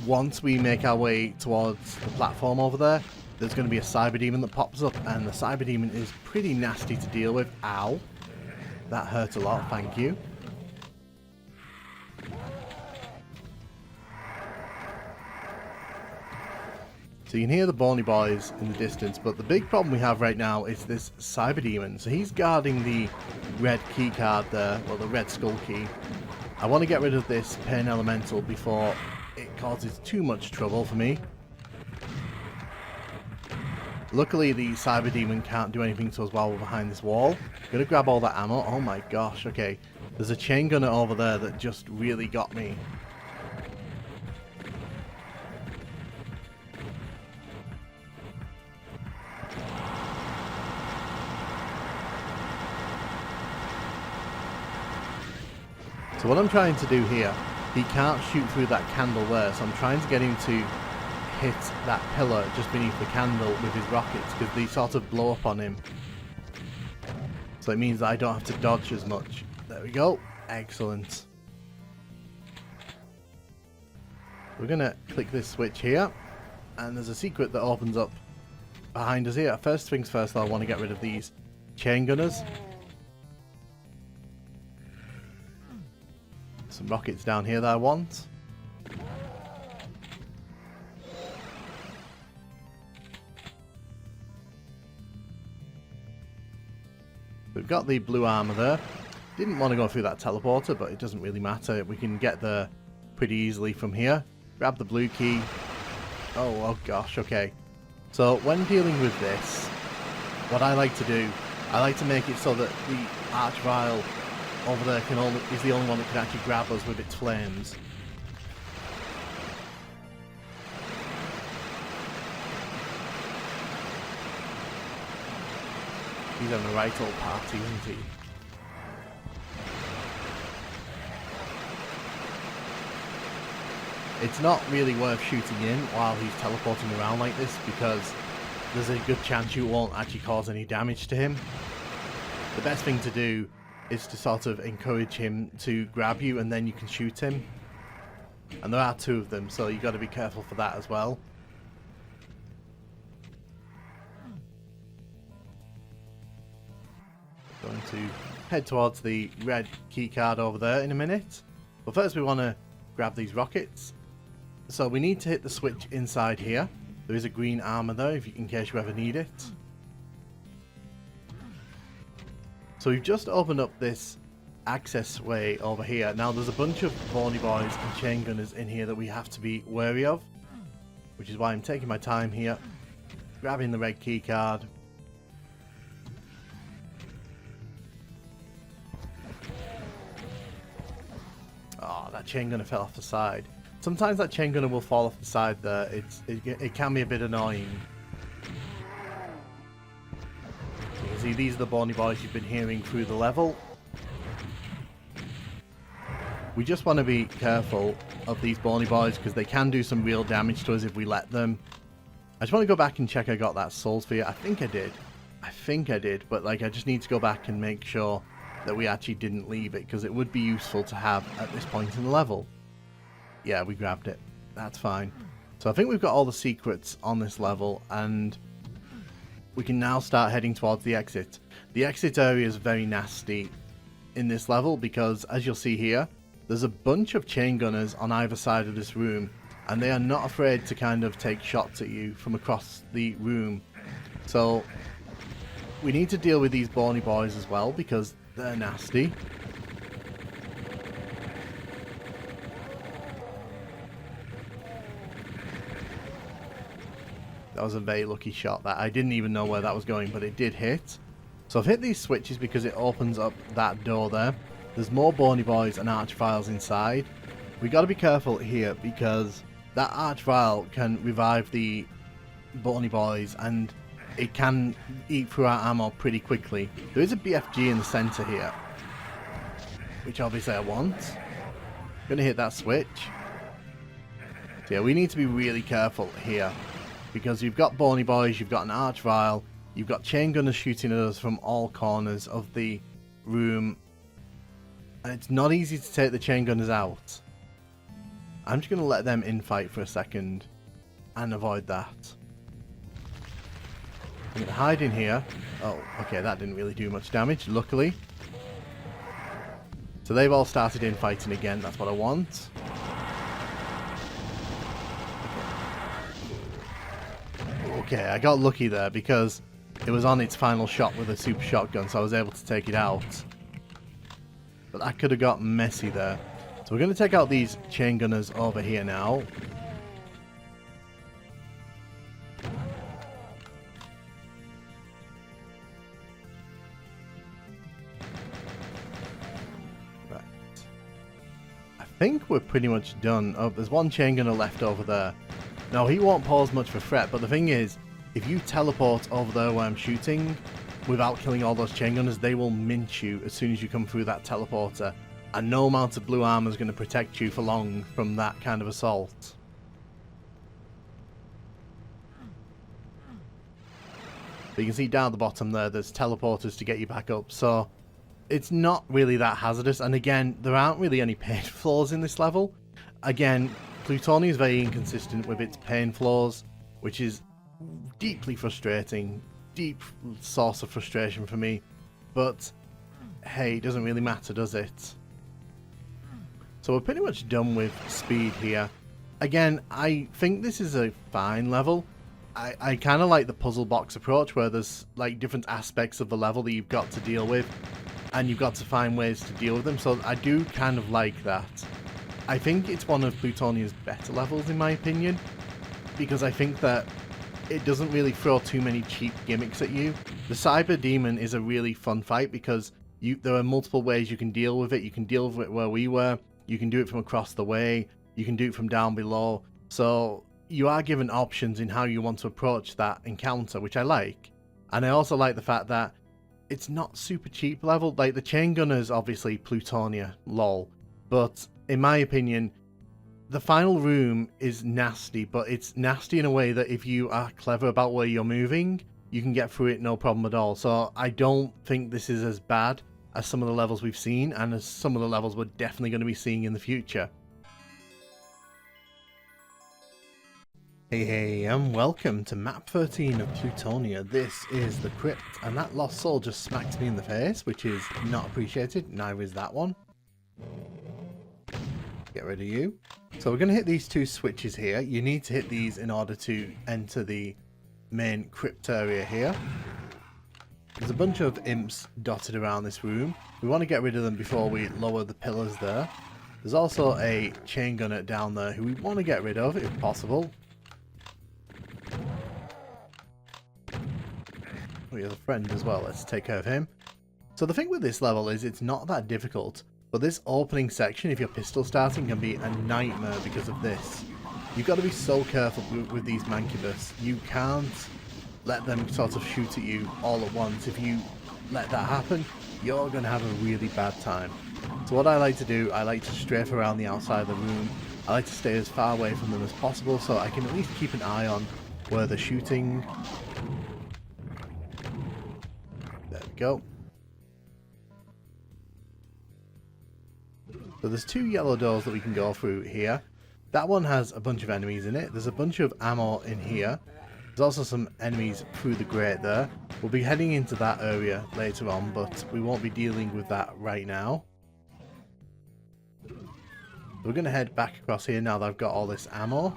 once we make our way towards the platform over there, there's going to be a Cyberdemon that pops up, and the Cyberdemon is pretty nasty to deal with. Ow. That hurt a lot, thank you. So you can hear the Bony Boys in the distance, but the big problem we have right now is this Cyberdemon. So he's guarding the red key card there, or the red skull key. I want to get rid of this Pain Elemental before it causes too much trouble for me. Luckily the Cyberdemon can't do anything to us while we're behind this wall. I'm gonna grab all that ammo. Oh my gosh, okay. There's a chain gunner over there that just really got me. So what I'm trying to do here, he can't shoot through that candle there, so I'm trying to get him to hit that pillar just beneath the candle with his rockets, because they sort of blow up on him. So it means that I don't have to dodge as much. There we go. Excellent. We're going to click this switch here, and there's a secret that opens up behind us here. First things first, though, I want to get rid of these chain gunners. Some rockets down here that I want. We've got the blue armor there. Didn't want to go through that teleporter, but it doesn't really matter. We can get there pretty easily from here. Grab the blue key. Oh gosh, okay. So when dealing with this, what I like to do, I like to make it so that the Archvile over there is the only one that can actually grab us with its flames. He's having a right old party, isn't he? It's not really worth shooting in while he's teleporting around like this, because there's a good chance you won't actually cause any damage to him. The best thing to do is to sort of encourage him to grab you, and then you can shoot him. And there are two of them, so you've got to be careful for that as well. Going to head towards the red keycard over there in a minute. But first we want to grab these rockets. So we need to hit the switch inside here. There is a green armor there in case you ever need it. So we've just opened up this access way over here. Now there's a bunch of Bony Boys and chain gunners in here that we have to be wary of. which is why I'm taking my time here, grabbing the red key card. Oh, that chain gunner fell off the side. Sometimes that chain gunner will fall off the side there. It can be a bit annoying. So you can see these are the bony boys you've been hearing through the level. We just want to be careful of these bony boys because they can do some real damage to us if we let them. I just want to go back and check I got that soul sphere. I think I did, but like I just need to go back and make sure that we actually didn't leave it because it would be useful to have at this point in the level. Yeah, we grabbed it. That's fine. So I think we've got all the secrets on this level and we can now start heading towards the exit. The exit area is very nasty in this level because, as you'll see here, there's a bunch of chain gunners on either side of this room and they are not afraid to kind of take shots at you from across the room. So we need to deal with these bony boys as well because they're nasty. That was a very lucky shot. That I didn't even know where that was going, but it did hit. So I've hit these switches because it opens up that door there. There's more bony boys and archviles inside. We got to be careful here because that archvile can revive the bony boys and it can eat through our ammo pretty quickly. There is a BFG in the center here, which obviously I want. Gonna hit that switch. So yeah, we need to be really careful here because you've got bony boys, you've got an archvile, you've got chain gunners shooting at us from all corners of the room. And it's not easy to take the chain gunners out. I'm just going to let them infight for a second and avoid that. I'm going to hide in here. Oh, okay, that didn't really do much damage, luckily. So they've all started infighting again, that's what I want. Okay, I got lucky there because it was on its final shot with a super shotgun, so I was able to take it out. But that could have got messy there. So we're going to take out these chain gunners over here now. Right. I think we're pretty much done. Oh, there's one chain gunner left over there. Now, he won't pose much of a threat, but the thing is, if you teleport over there where I'm shooting, without killing all those chain gunners, they will mince you as soon as you come through that teleporter. And no amount of blue armor is going to protect you for long from that kind of assault. But you can see down at the bottom there, there's teleporters to get you back up. So it's not really that hazardous. And again, there aren't really any pain floors in this level. Again, Plutonia is very inconsistent with its pain floors, which is deeply frustrating. Deep source of frustration for me. But hey, it doesn't really matter, does it? So we're pretty much done with speed here. Again, I think this is a fine level. I kind of like the puzzle box approach where there's like different aspects of the level that you've got to deal with and you've got to find ways to deal with them. So I do kind of like that. I think it's one of Plutonia's better levels in my opinion because I think that it doesn't really throw too many cheap gimmicks at you. The Cyber Demon is a really fun fight because there are multiple ways you can deal with it. You can deal with it where we were. You can do it from across the way. You can do it from down below. So you are given options in how you want to approach that encounter, which I like. And I also like the fact that it's not super cheap level. Like the chain gunners, obviously Plutonia, lol. But in my opinion, the final room is nasty, but it's nasty in a way that if you are clever about where you're moving, you can get through it no problem at all. So I don't think this is as bad as some of the levels we've seen, and as some of the levels we're definitely going to be seeing in the future. Hey, and welcome to map 13 of Plutonia. This is the Crypt, and that lost soul just smacked me in the face, which is not appreciated, neither is that one. Get rid of you. So we're going to hit these two switches here. You need to hit these in order to enter the main Crypt area here. There's a bunch of imps dotted around this room. We want to get rid of them before we lower the pillars there. There's also a chain gunner down there who we want to get rid of if possible. We have a friend as well. Let's take care of him. So the thing with this level is it's not that difficult, but this opening section, if you're pistol starting, can be a nightmare because of this. You've got to be so careful with these Mancubus. You can't let them sort of shoot at you all at once. If you let that happen, you're going to have a really bad time. So what I like to do, I like to strafe around the outside of the room. I like to stay as far away from them as possible so I can at least keep an eye on where they're shooting. There we go. So there's 2 yellow doors that we can go through here. That one has a bunch of enemies in it. There's a bunch of ammo in here. There's also some enemies through the grate there. We'll be heading into that area later on, but we won't be dealing with that right now. We're going to head back across here now that I've got all this ammo.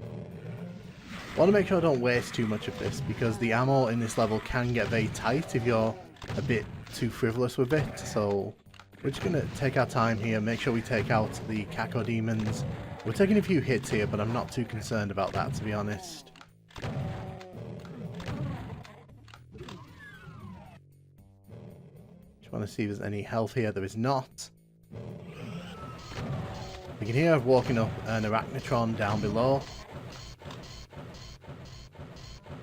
I want to make sure I don't waste too much of this, because the ammo in this level can get very tight if you're a bit too frivolous with it. So we're just going to take our time here, make sure we take out the Caco demons. We're taking a few hits here, but I'm not too concerned about that, to be honest. Just want to see if there's any health here. There is not. You can hear I've walking up an Arachnotron down below.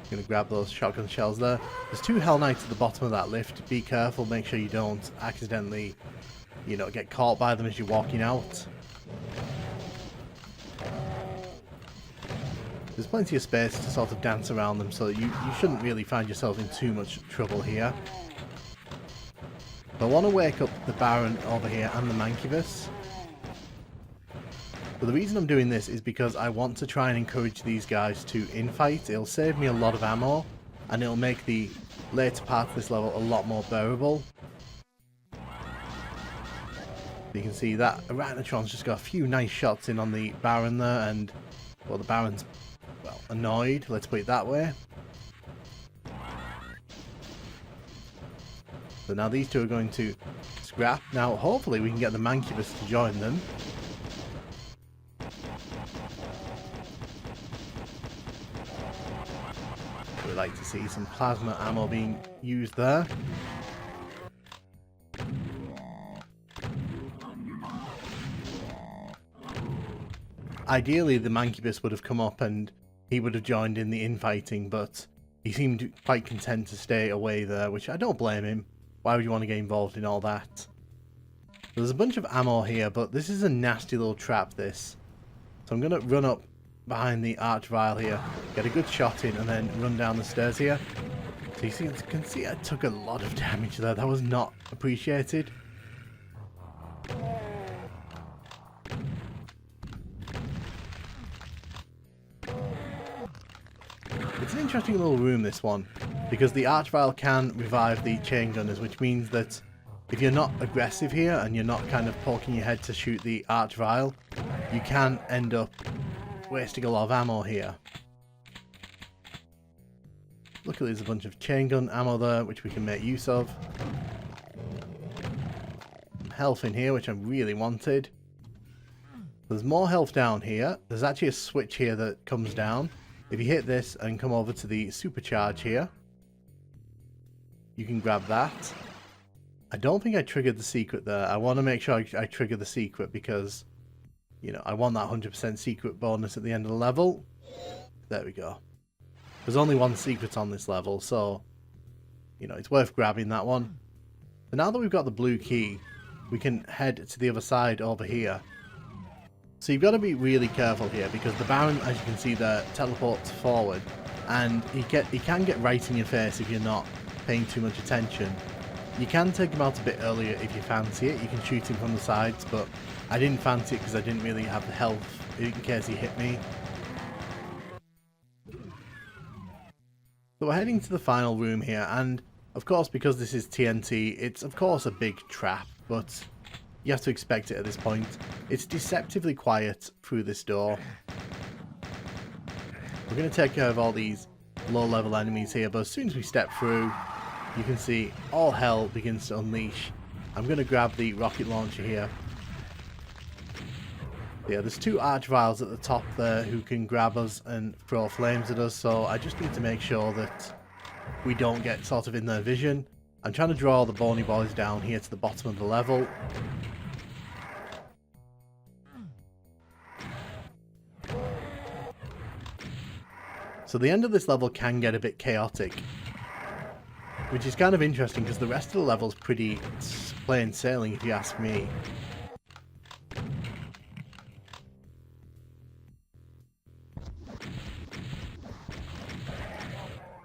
Gonna grab those shotgun shells there. There's 2 Hell Knights at the bottom of that lift. Be careful, make sure you don't accidentally, you know, get caught by them as you're walking out. There's plenty of space to sort of dance around them, so you shouldn't really find yourself in too much trouble here. But I want to wake up the Baron over here and the Mancubus. But the reason I'm doing this is because I want to try and encourage these guys to infight. It'll save me a lot of ammo, and it'll make the later part of this level a lot more bearable. You can see that Arachnotron's just got a few nice shots in on the Baron there, and, well, the Baron's, well, annoyed, let's put it that way. So now these 2 are going to scrap. Now, hopefully we can get the Mancubus to join them. We'd like to see some plasma ammo being used there. Ideally, the Mancubus would have come up and he would have joined in the infighting, but he seemed quite content to stay away there, which I don't blame him. Why would you want to get involved in all that? There's a bunch of ammo here, but this is a nasty little trap, this. So I'm going to run up behind the Archvile here, get a good shot in, and then run down the stairs here. So you can see I took a lot of damage there. That was not appreciated. It's an interesting little room, this one, because the Archvile can revive the chain gunners, which means that if you're not aggressive here and you're not kind of poking your head to shoot the Archvile, you can end up wasting a lot of ammo here. Luckily there's a bunch of chain gun ammo there which we can make use of. Some health in here which I really wanted. There's more health down here. There's actually a switch here that comes down. If you hit this and come over to the supercharge here, you can grab that. I don't think I triggered the secret there. I want to make sure I trigger the secret because, you know, I want that 100% secret bonus at the end of the level. There we go. There's only 1 secret on this level, so, you know, it's worth grabbing that one. So now that we've got the blue key, we can head to the other side over here. So you've got to be really careful here because the Baron, as you can see there, teleports forward, and he can get right in your face if you're not paying too much attention. You can take him out a bit earlier if you fancy it. You can shoot him from the sides, but I didn't fancy it because I didn't really have the health in case he hit me. So we're heading to the final room here, and of course because this is TNT, it's of course a big trap, but you have to expect it at this point. It's deceptively quiet through this door. We're going to take care of all these low-level enemies here, but as soon as we step through, you can see all hell begins to unleash. I'm going to grab the rocket launcher here. Yeah, there's 2 Archviles at the top there who can grab us and throw flames at us, so I just need to make sure that we don't get sort of in their vision. I'm trying to draw the bony boys down here to the bottom of the level. So the end of this level can get a bit chaotic, which is kind of interesting because the rest of the level's pretty plain sailing if you ask me.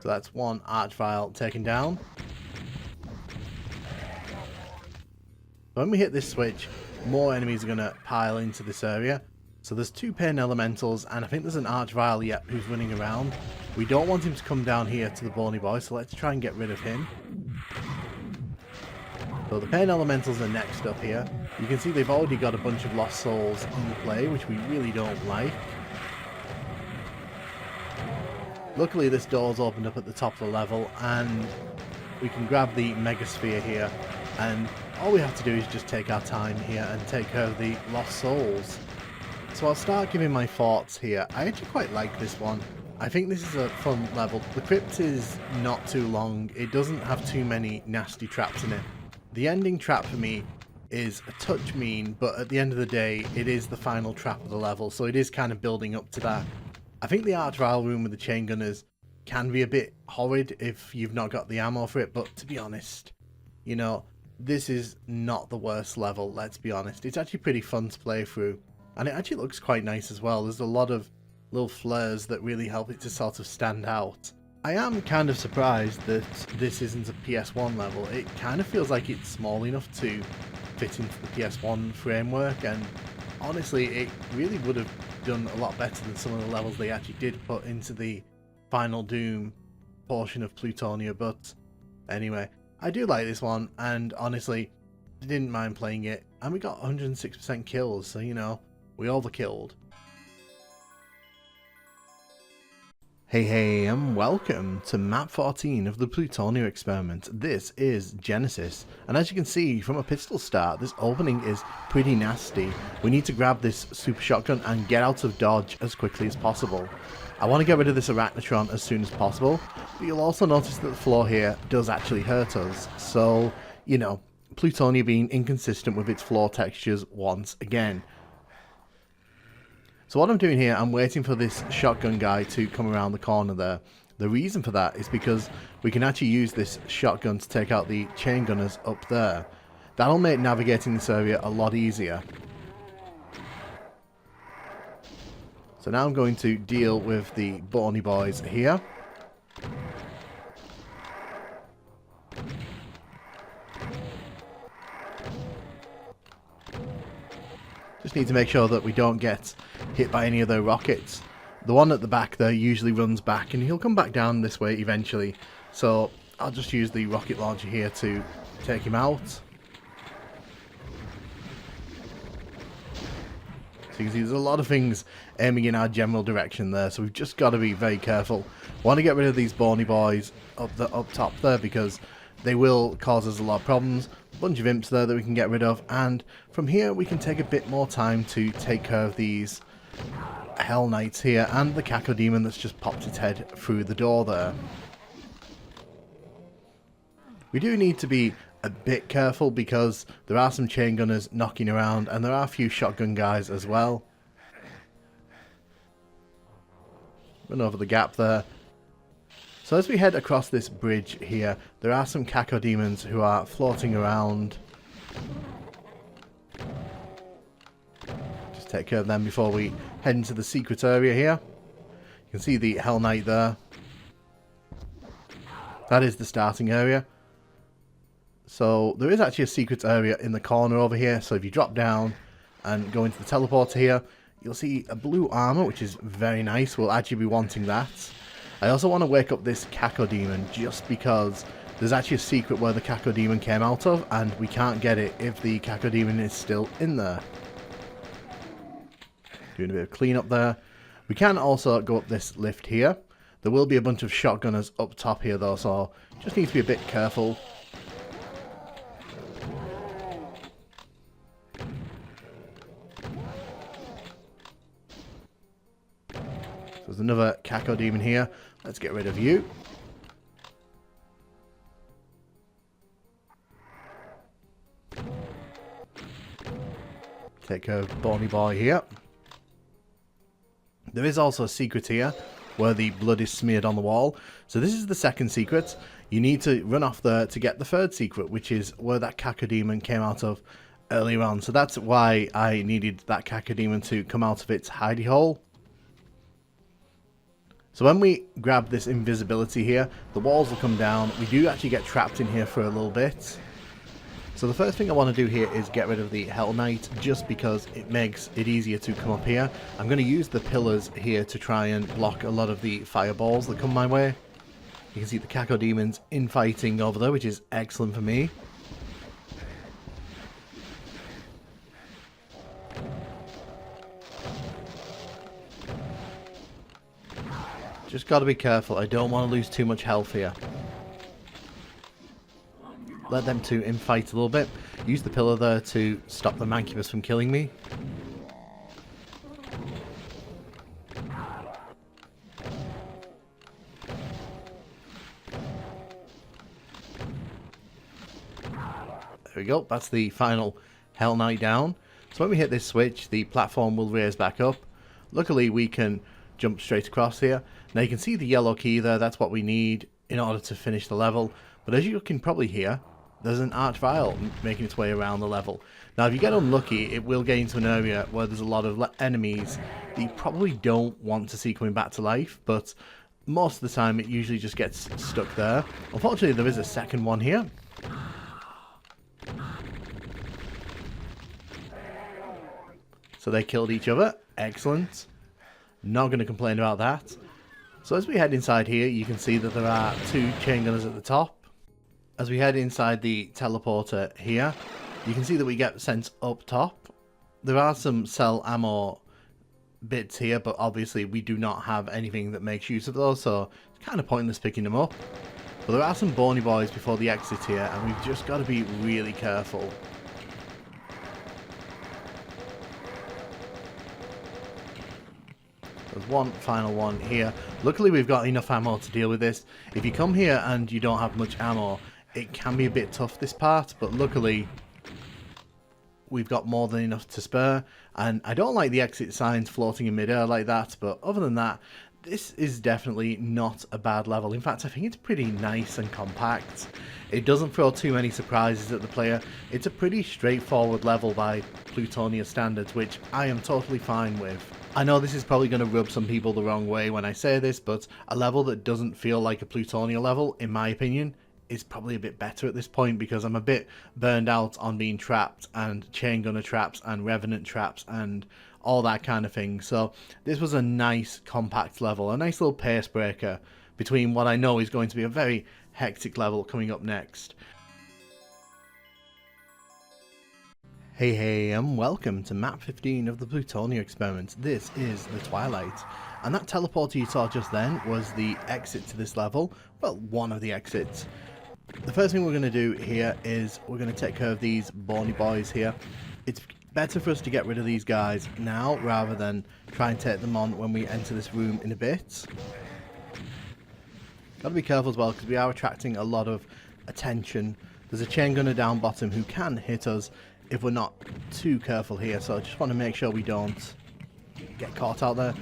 So that's one archvile taken down. When we hit this switch, more enemies are going to pile into this area. So there's 2 pain elementals, and I think there's an archvile yet who's running around. We don't want him to come down here to the bony boy, so let's try and get rid of him. So the pain elementals are next up here. You can see they've already got a bunch of lost souls in play, which we really don't like. Luckily this door's opened up at the top of the level, and we can grab the Megasphere here, and all we have to do is just take our time here and take care of the lost souls. So I'll start giving my thoughts here. I actually quite like this one. I think this is a fun level. The Crypt is not too long. It doesn't have too many nasty traps in it. The ending trap for me is a touch mean, but at the end of the day, it is the final trap of the level, so it is kind of building up to that. I think the archvile room with the chain gunners can be a bit horrid if you've not got the ammo for it, but to be honest, you know, this is not the worst level, let's be honest. It's actually pretty fun to play through. And it actually looks quite nice as well. There's a lot of little flares that really help it to sort of stand out. I am kind of surprised that this isn't a PS1 level. It kind of feels like it's small enough to fit into the PS1 framework, and honestly it really would have done a lot better than some of the levels they actually did put into the Final Doom portion of Plutonia. But anyway, I do like this one, and honestly didn't mind playing it, and we got 106% kills, so you know, we overkilled. Hey, and welcome to map 14 of the Plutonia Experiment. This is Genesis, and as you can see from a pistol start, this opening is pretty nasty. We need to grab this super shotgun and get out of dodge as quickly as possible. I want to get rid of this arachnotron as soon as possible, but you'll also notice that the floor here does actually hurt us, so, you know, Plutonia being inconsistent with its floor textures once again. So what I'm doing here, I'm waiting for this shotgun guy to come around the corner there. The reason for that is because we can actually use this shotgun to take out the chain gunners up there. That'll make navigating this area a lot easier. So now I'm going to deal with the bony boys here. Just need to make sure that we don't get hit by any of their rockets. The one at the back there usually runs back, and he'll come back down this way eventually. So I'll just use the rocket launcher here to take him out. So you can see there's a lot of things aiming in our general direction there, so we've just got to be very careful. Want to get rid of these bony boys up top there, because they will cause us a lot of problems. A bunch of imps there that we can get rid of, and from here we can take a bit more time to take care of these Hell Knights here and the Cacodemon that's just popped its head through the door there. We do need to be a bit careful because there are some chain gunners knocking around, and there are a few shotgun guys as well. Run over the gap there. So as we head across this bridge here, there are some Cacodemons who are floating around. Just take care of them before we head into the secret area here. You can see the Hell Knight there. That is the starting area. So there is actually a secret area in the corner over here, so if you drop down and go into the teleporter here, you'll see a blue armor, which is very nice. We'll actually be wanting that. I also want to wake up this Cacodemon just because there's actually a secret where the Cacodemon came out of, and we can't get it if the Cacodemon is still in there. Doing a bit of cleanup there. We can also go up this lift here. There will be a bunch of shotgunners up top here though, so just need to be a bit careful. There's another Cacodemon here. Let's get rid of you. Take care of Bony Boy here. There is also a secret here where the blood is smeared on the wall. So this is the second secret. You need to run off there to get the third secret, which is where that Cacodemon came out of earlier on. So that's why I needed that Cacodemon to come out of its hidey hole. So when we grab this invisibility here, the walls will come down. We do actually get trapped in here for a little bit. So the first thing I want to do here is get rid of the Hell Knight, just because it makes it easier to come up here. I'm going to use the pillars here to try and block a lot of the fireballs that come my way. You can see the Cacodemons infighting over there, which is excellent for me. Just got to be careful. I don't want to lose too much health here. Let them two infight a little bit. Use the pillar there to stop the Mancubus from killing me. There we go. That's the final Hell Knight down. So when we hit this switch, the platform will raise back up. Luckily, we can jump straight across here. Now you can see the yellow key there. That's what we need in order to finish the level. But as you can probably hear, there's an archvile making its way around the level. Now if you get unlucky, it will get into an area where there's a lot of enemies that you probably don't want to see coming back to life, but most of the time it usually just gets stuck there. Unfortunately, there is a second one here. So they killed each other. Excellent. Not going to complain about that. So as we head inside here, you can see that there are two chain gunners at the top. As we head inside the teleporter here, you can see that we get sent up top. There are some cell ammo bits here, but obviously we do not have anything that makes use of those, so it's kind of pointless picking them up. But there are some bony boys before the exit here, and we've just got to be really careful. There's one final one here. Luckily we've got enough ammo to deal with this. If you come here and you don't have much ammo, it can be a bit tough this part, but luckily we've got more than enough to spare. And I don't like the exit signs floating in midair like that, but other than that, this is definitely not a bad level. In fact, I think it's pretty nice and compact. It doesn't throw too many surprises at the player. It's a pretty straightforward level by Plutonia standards, which I am totally fine with. I know this is probably going to rub some people the wrong way when I say this, but a level that doesn't feel like a Plutonia level, in my opinion, is probably a bit better at this point, because I'm a bit burned out on being trapped and chain gunner traps and revenant traps and all that kind of thing. So this was a nice compact level, a nice little pace breaker between what I know is going to be a very hectic level coming up next. Hey, and welcome to map 15 of the Plutonia Experiment. This is the Twilight, and that teleporter you saw just then was the exit to this level. Well, one of the exits. The first thing we're going to do here is we're going to take care of these bony boys here. It's better for us to get rid of these guys now rather than try and take them on when we enter this room in a bit. Got to be careful as well, because we are attracting a lot of attention. There's a chain gunner down bottom who can hit us if we're not too careful here, so I just want to make sure we don't get caught out there.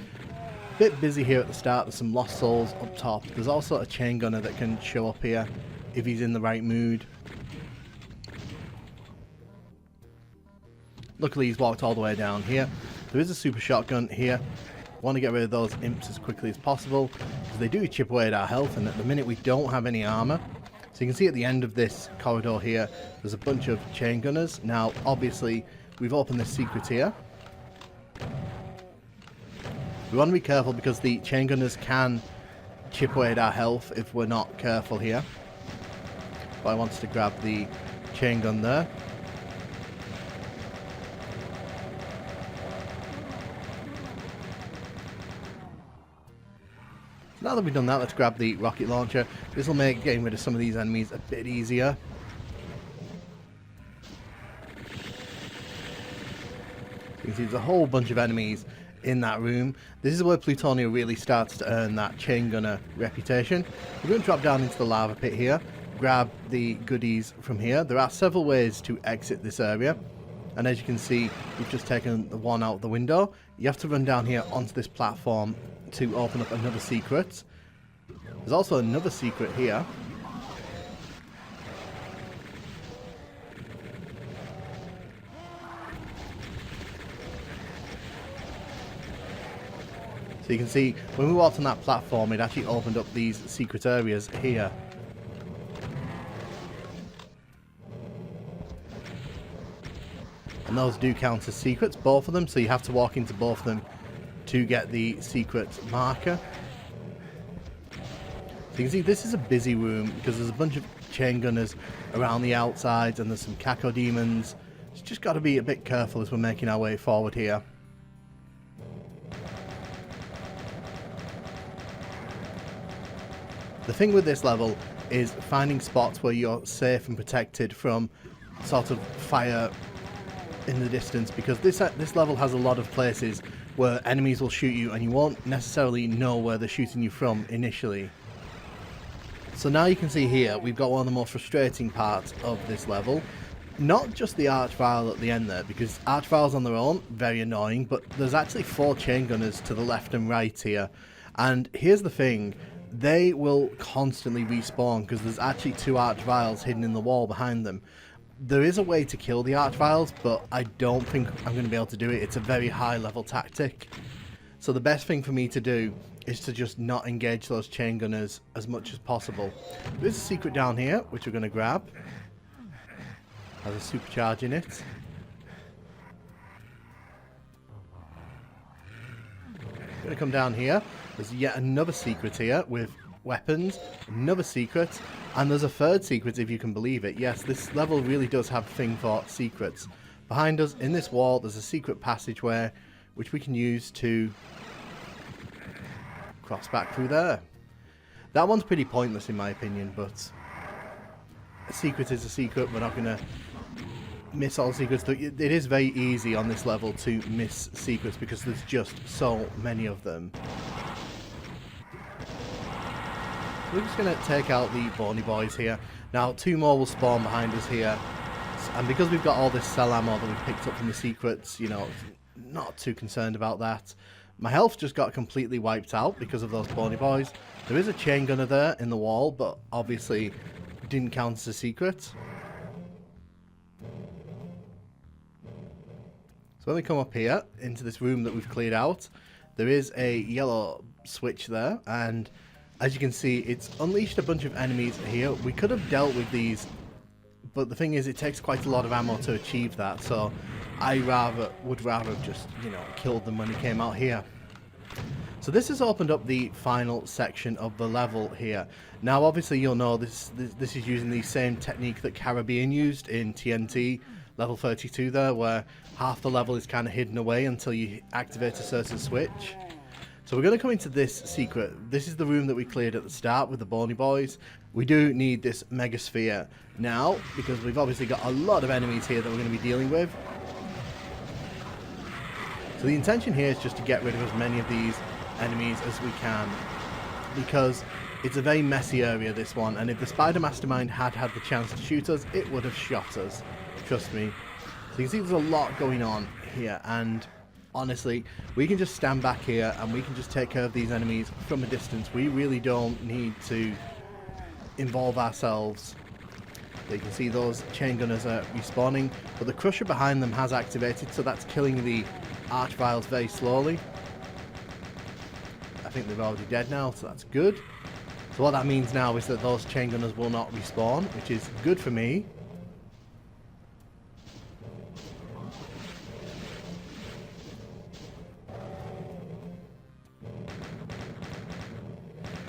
Bit busy here at the start. There's some lost souls up top. There's also a chain gunner that can show up here if he's in the right mood. Luckily he's walked all the way down here. There is a super shotgun here. Want to get rid of those imps as quickly as possible, because they do chip away at our health, and at the minute we don't have any armor. So you can see at the end of this corridor here, there's a bunch of chain gunners. Now, obviously, we've opened this secret here. We want to be careful because the chain gunners can chip away at our health if we're not careful here. But I wanted to grab the chain gun there. Now that we've done that, let's grab the rocket launcher. This will make getting rid of some of these enemies a bit easier. You can see there's a whole bunch of enemies in that room. This is where Plutonia really starts to earn that chain gunner reputation. We're going to drop down into the lava pit here, grab the goodies from here. There are several ways to exit this area. And as you can see, we've just taken the one out the window. You have to run down here onto this platform to open up another secret. There's also another secret here. So you can see, when we walked on that platform, it actually opened up these secret areas here. And those do count as secrets, both of them, so you have to walk into both of them to get the secret marker. So you can see this is a busy room, because there's a bunch of chain gunners around the outsides, and there's some cacodemons. It's just got to be a bit careful as we're making our way forward here. The thing with this level is finding spots where you're safe and protected from sort of fire in the distance, because this level has a lot of places where enemies will shoot you and you won't necessarily know where they're shooting you from initially. So now you can see here we've got one of the most frustrating parts of this level. Not just the archvile at the end there, because archviles on their own, very annoying, but there's actually 4 chain gunners to the left and right here. And here's the thing. They will constantly respawn because there's actually 2 archviles hidden in the wall behind them. There is a way to kill the archviles, but I don't think I'm going to be able to do it. It's a very high level tactic. So the best thing for me to do is to just not engage those chain gunners as much as possible. There's a secret down here, which we're going to grab. Has a supercharge in it. Going to come down here. There's yet another secret here with weapons, another secret, and there's a third secret if you can believe it. Yes, this level really does have a thing for secrets. Behind us, in this wall, there's a secret passageway which we can use to cross back through there. That one's pretty pointless in my opinion, but a secret is a secret. We're not going to miss all secrets. It is very easy on this level to miss secrets because there's just so many of them. We're just going to take out the bony boys here. Now 2 more will spawn behind us here, and because we've got all this cell ammo that we've picked up from the secrets, you know, not too concerned about that. My health just got completely wiped out because of those bony boys. There is a chain gunner there in the wall, but obviously didn't count as a secret. So when we come up here into this room that we've cleared out, there is a yellow switch there, and as you can see, it's unleashed a bunch of enemies here. We could have dealt with these, but the thing is, it takes quite a lot of ammo to achieve that, so I would rather have just, you know, killed them when he came out here. So this has opened up the final section of the level here. Now obviously you'll know this is using the same technique that Caribbean used in TNT level 32 there, where half the level is kind of hidden away until you activate a certain switch. So we're going to come into this secret. This is the room that we cleared at the start with the bony boys. We do need this megasphere now, because we've obviously got a lot of enemies here that we're going to be dealing with. So the intention here is just to get rid of as many of these enemies as we can, because it's a very messy area, this one, and if the Spider Mastermind had the chance to shoot us, it would have shot us. Trust me. So you can see there's a lot going on here, and honestly, we can just stand back here and we can just take care of these enemies from a distance. We really don't need to involve ourselves. You can see those chain gunners are respawning, but the crusher behind them has activated, so that's killing the archviles very slowly. I think they're already dead now, so that's good. So what that means now is that those chain gunners will not respawn, which is good for me.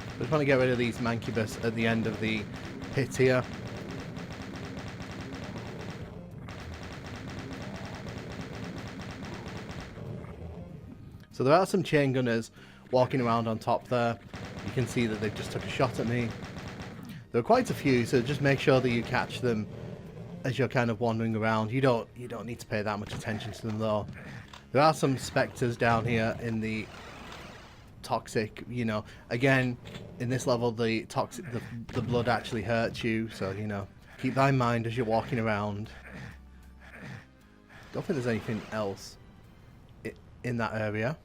I just want to get rid of these mancubus at the end of the pit here. So there are some chain gunners walking around on top there. You can see that they've just took a shot at me. There are quite a few, so just make sure that you catch them as you're kind of wandering around. You don't need to pay that much attention to them though. There are some spectres down here in the toxic, you know, again in this level the blood actually hurts you, so you know, keep that in mind as you're walking around. Don't think there's anything else in that area.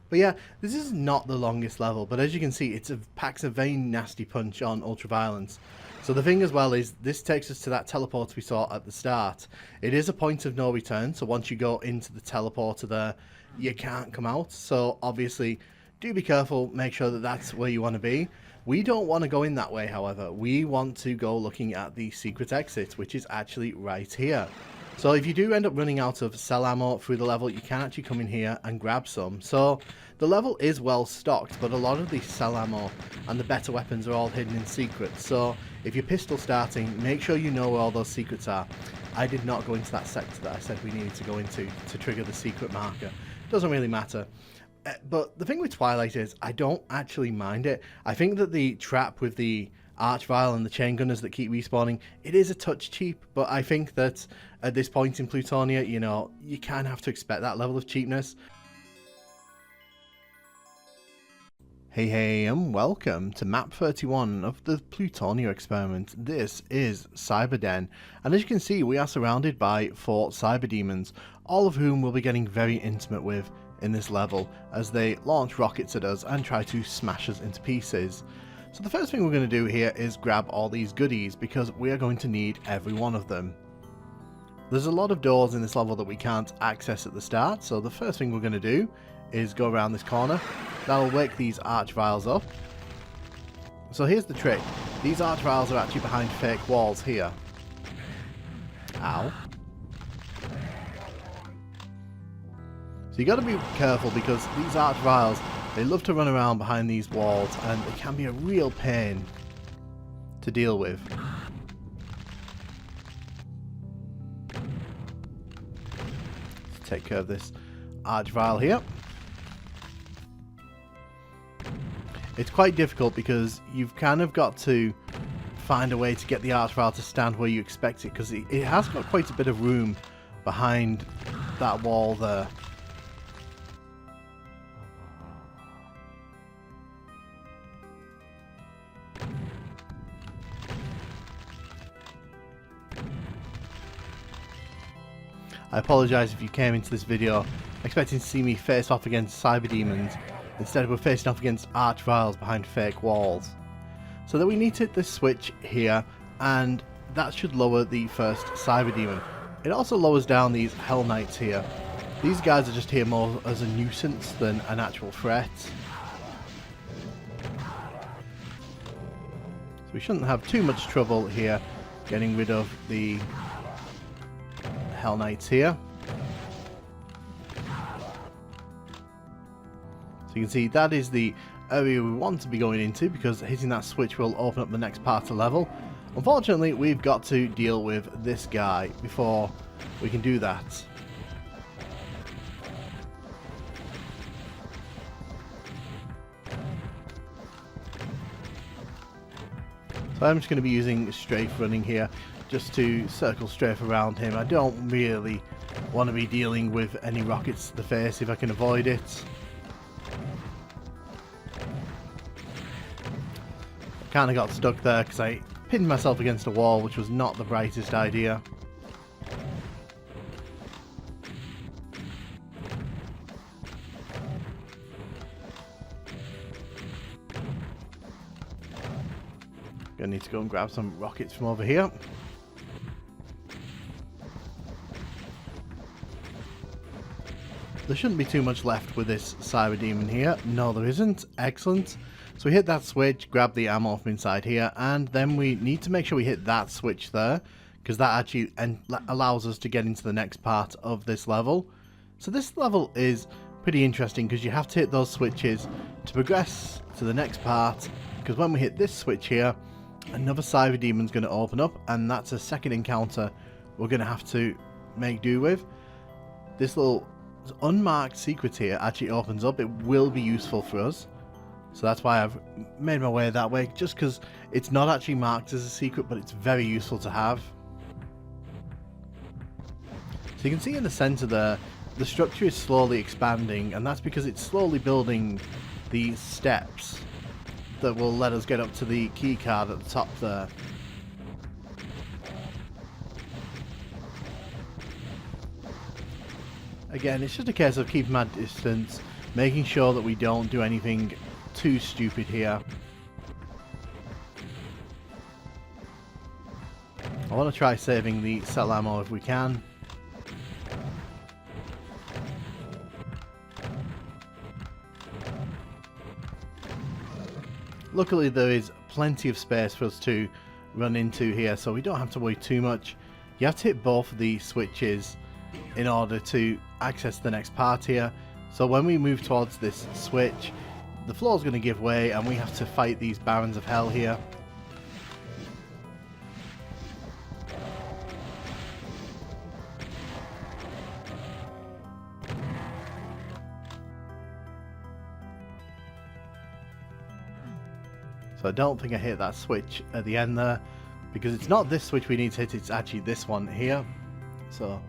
But yeah, this is not the longest level, but as you can see, it packs a very nasty punch on ultraviolence. So the thing as well is, this takes us to that teleporter we saw at the start. It is a point of no return, so once you go into the teleporter there, you can't come out. So obviously, do be careful, make sure that that's where you want to be. We don't want to go in that way, however. We want to go looking at the secret exit, which is actually right here. So if you do end up running out of cell ammo through the level, you can actually come in here and grab some. So the level is well stocked, but a lot of the cell ammo and the better weapons are all hidden in secrets. So if you're pistol starting, make sure you know where all those secrets are. I did not go into that sector that I said we needed to go into to trigger the secret marker. Doesn't really matter. But the thing with Twilight is, I don't actually mind it. I think that the trap with the Archvile and the chain gunners that keep respawning, it is a touch cheap, but I think that at this point in Plutonia, you know, you kind of have to expect that level of cheapness. Hey, and welcome to map 31 of the Plutonia Experiment. This is Cyberden, and as you can see, we are surrounded by 4 cyberdemons, all of whom we'll be getting very intimate with in this level as they launch rockets at us and try to smash us into pieces. So the first thing we're going to do here is grab all these goodies, because we are going to need every one of them. There's a lot of doors in this level that we can't access at the start, so the first thing we're going to do is go around this corner. That'll wake these Archviles up. So here's the trick. These Archviles are actually behind fake walls here. Ow. So you got to be careful, because these Archviles, they love to run around behind these walls, and it can be a real pain to deal with. Let's take care of this Archvile here. It's quite difficult because you've kind of got to find a way to get the Archvile to stand where you expect it, because it has got quite a bit of room behind that wall there. I apologise if you came into this video expecting to see me face off against cyberdemons. Instead, we're facing off against Archviles behind fake walls. So that we need to hit this switch here, and that should lower the first cyberdemon. It also lowers down these Hell Knights here. These guys are just here more as a nuisance than an actual threat. So we shouldn't have too much trouble here getting rid of the Hell Knights here. So you can see that is the area we want to be going into, because hitting that switch will open up the next part of the level. Unfortunately, we've got to deal with this guy before we can do that. So I'm just going to be using strafe running here, just to circle strafe around him. I don't really want to be dealing with any rockets to the face if I can avoid it. Kind of got stuck there because I pinned myself against a wall, which was not the brightest idea. Gonna need to go and grab some rockets from over here. There shouldn't be too much left with this Cyberdemon here. No, there isn't. Excellent. So we hit that switch, grab the ammo from inside here, and then we need to make sure we hit that switch there, because that actually allows us to get into the next part of this level. So this level is pretty interesting, because you have to hit those switches to progress to the next part, because when we hit this switch here, another Cyberdemon's going to open up, and that's a second encounter we're going to have to make do with. This little unmarked secret here actually opens up. It will be useful for us. So that's why I've made my way that way, just because it's not actually marked as a secret, but it's very useful to have. So you can see in the center there, the structure is slowly expanding, and that's because it's slowly building these steps that will let us get up to the key card at the top there. Again, it's just a case of keeping our distance, making sure that we don't do anything too stupid here. I want to try saving the cell ammo if we can. Luckily there is plenty of space for us to run into here, so we don't have to worry too much. You have to hit both of the switches in order to access the next part here. So when we move towards this switch, the floor is going to give way and we have to fight these barons of hell here. So I don't think I hit that switch at the end there, because it's not this switch we need to hit, it's actually this one here. So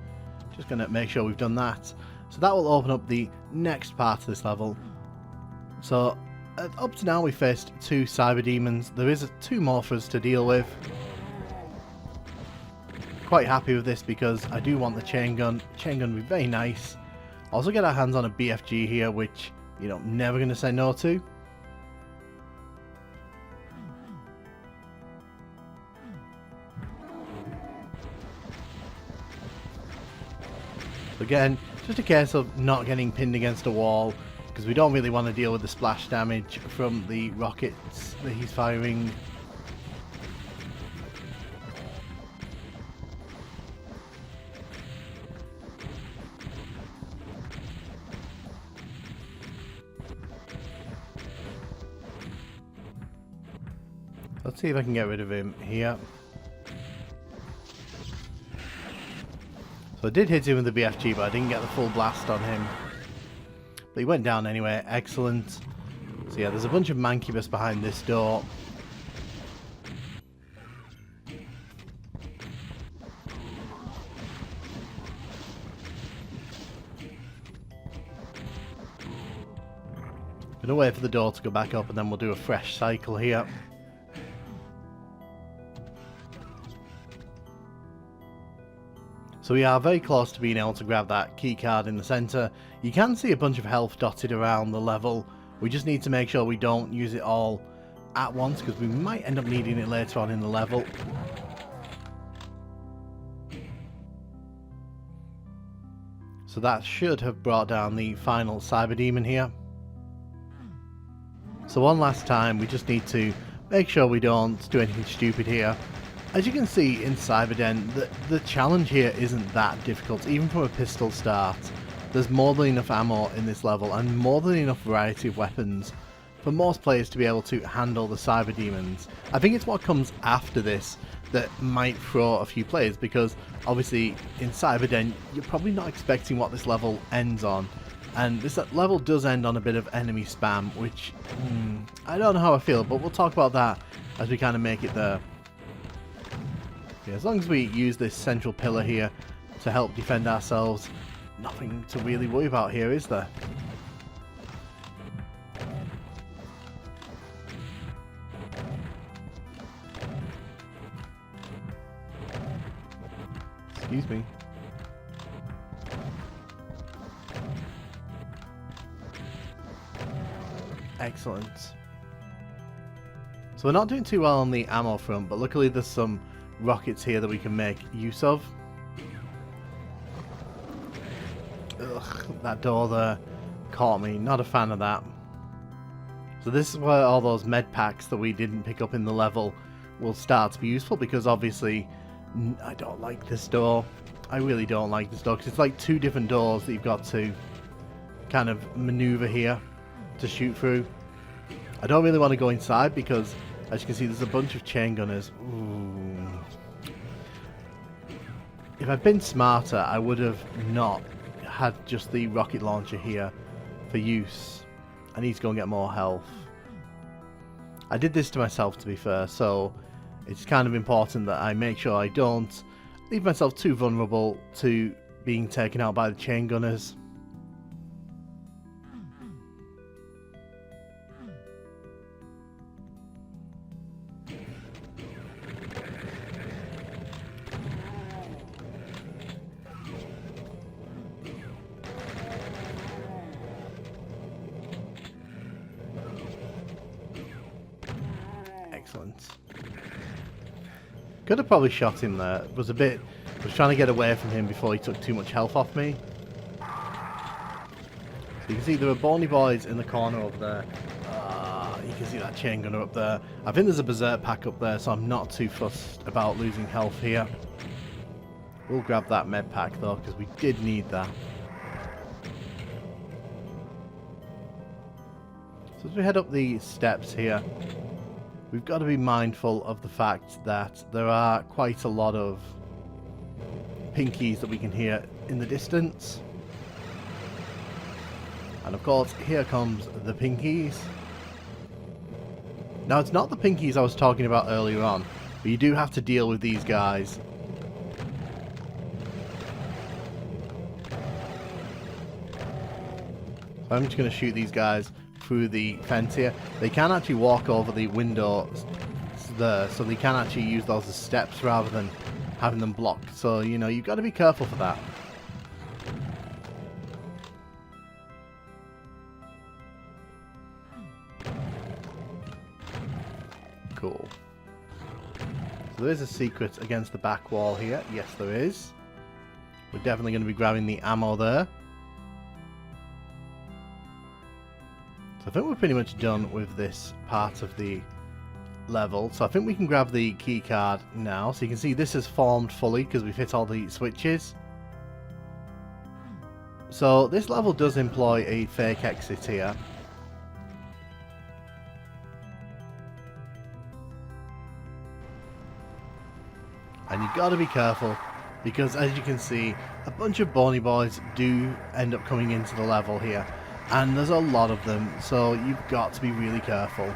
just going to make sure we've done that. So that will open up the next part of this level. So up to now we faced 2 cyber demons. There is 2 more for us to deal with. Quite happy with this because I do want the chain gun. Chain gun would be very nice. Also get our hands on a BFG here, which, you know, never going to say no to. Again, just a case of not getting pinned against a wall, because we don't really want to deal with the splash damage from the rockets that he's firing. Let's see if I can get rid of him here. So I did hit him with the BFG, but I didn't get the full blast on him. But he went down anyway. Excellent. So yeah, there's a bunch of mancubus behind this door. Gonna wait for the door to go back up and then we'll do a fresh cycle here. So we are very close to being able to grab that key card in the centre. You can see a bunch of health dotted around the level. We just need to make sure we don't use it all at once, because we might end up needing it later on in the level. So that should have brought down the final cyber demon here. So one last time, we just need to make sure we don't do anything stupid here. As you can see in Cyberden, the challenge here isn't that difficult, even from a pistol start. There's more than enough ammo in this level and more than enough variety of weapons for most players to be able to handle the cyber demons. I think it's what comes after this that might throw a few players, because obviously in Cyberden you're probably not expecting what this level ends on. And this level does end on a bit of enemy spam, which I don't know how I feel, but we'll talk about that as we kind of make it there. Yeah, as long as we use this central pillar here to help defend ourselves, nothing to really worry about here, is there? Excuse me. Excellent. So we're not doing too well on the ammo front, but luckily there's some rockets here that we can make use of. Ugh, that door there caught me. Not a fan of that. So this is where all those med packs that we didn't pick up in the level will start to be useful, because obviously I don't like this door. I really don't like this door, because it's like 2 different doors that you've got to kind of maneuver here to shoot through. I don't really want to go inside because, as you can see, there's a bunch of chain gunners. Ooh. If I'd been smarter, I would have not had just the rocket launcher here for use. I need to go and get more health. I did this to myself, to be fair, so it's kind of important that I make sure I don't leave myself too vulnerable to being taken out by the chain gunners. Could have probably shot him there. Was trying to get away from him before he took too much health off me. So you can see there are bony boys in the corner over there. You can see that chain gunner up there. I think there's a berserk pack up there, so I'm not too fussed about losing health here. We'll grab that med pack though, because we did need that. So as we head up the steps here, we've got to be mindful of the fact that there are quite a lot of pinkies that we can hear in the distance. And of course, here comes the pinkies. Now, it's not the pinkies I was talking about earlier on, but you do have to deal with these guys. So I'm just going to shoot these guys through the fence here. They can actually walk over the windows there, so they can actually use those as steps rather than having them blocked. So, you know, you've got to be careful for that. Cool. So there is a secret against the back wall here. Yes, there is. We're definitely going to be grabbing the ammo there. So I think we're pretty much done with this part of the level. So I think we can grab the key card now. So you can see this has formed fully because we've hit all the switches. So this level does employ a fake exit here. And you've got to be careful, because as you can see, a bunch of bony boys do end up coming into the level here. And there's a lot of them, so you've got to be really careful.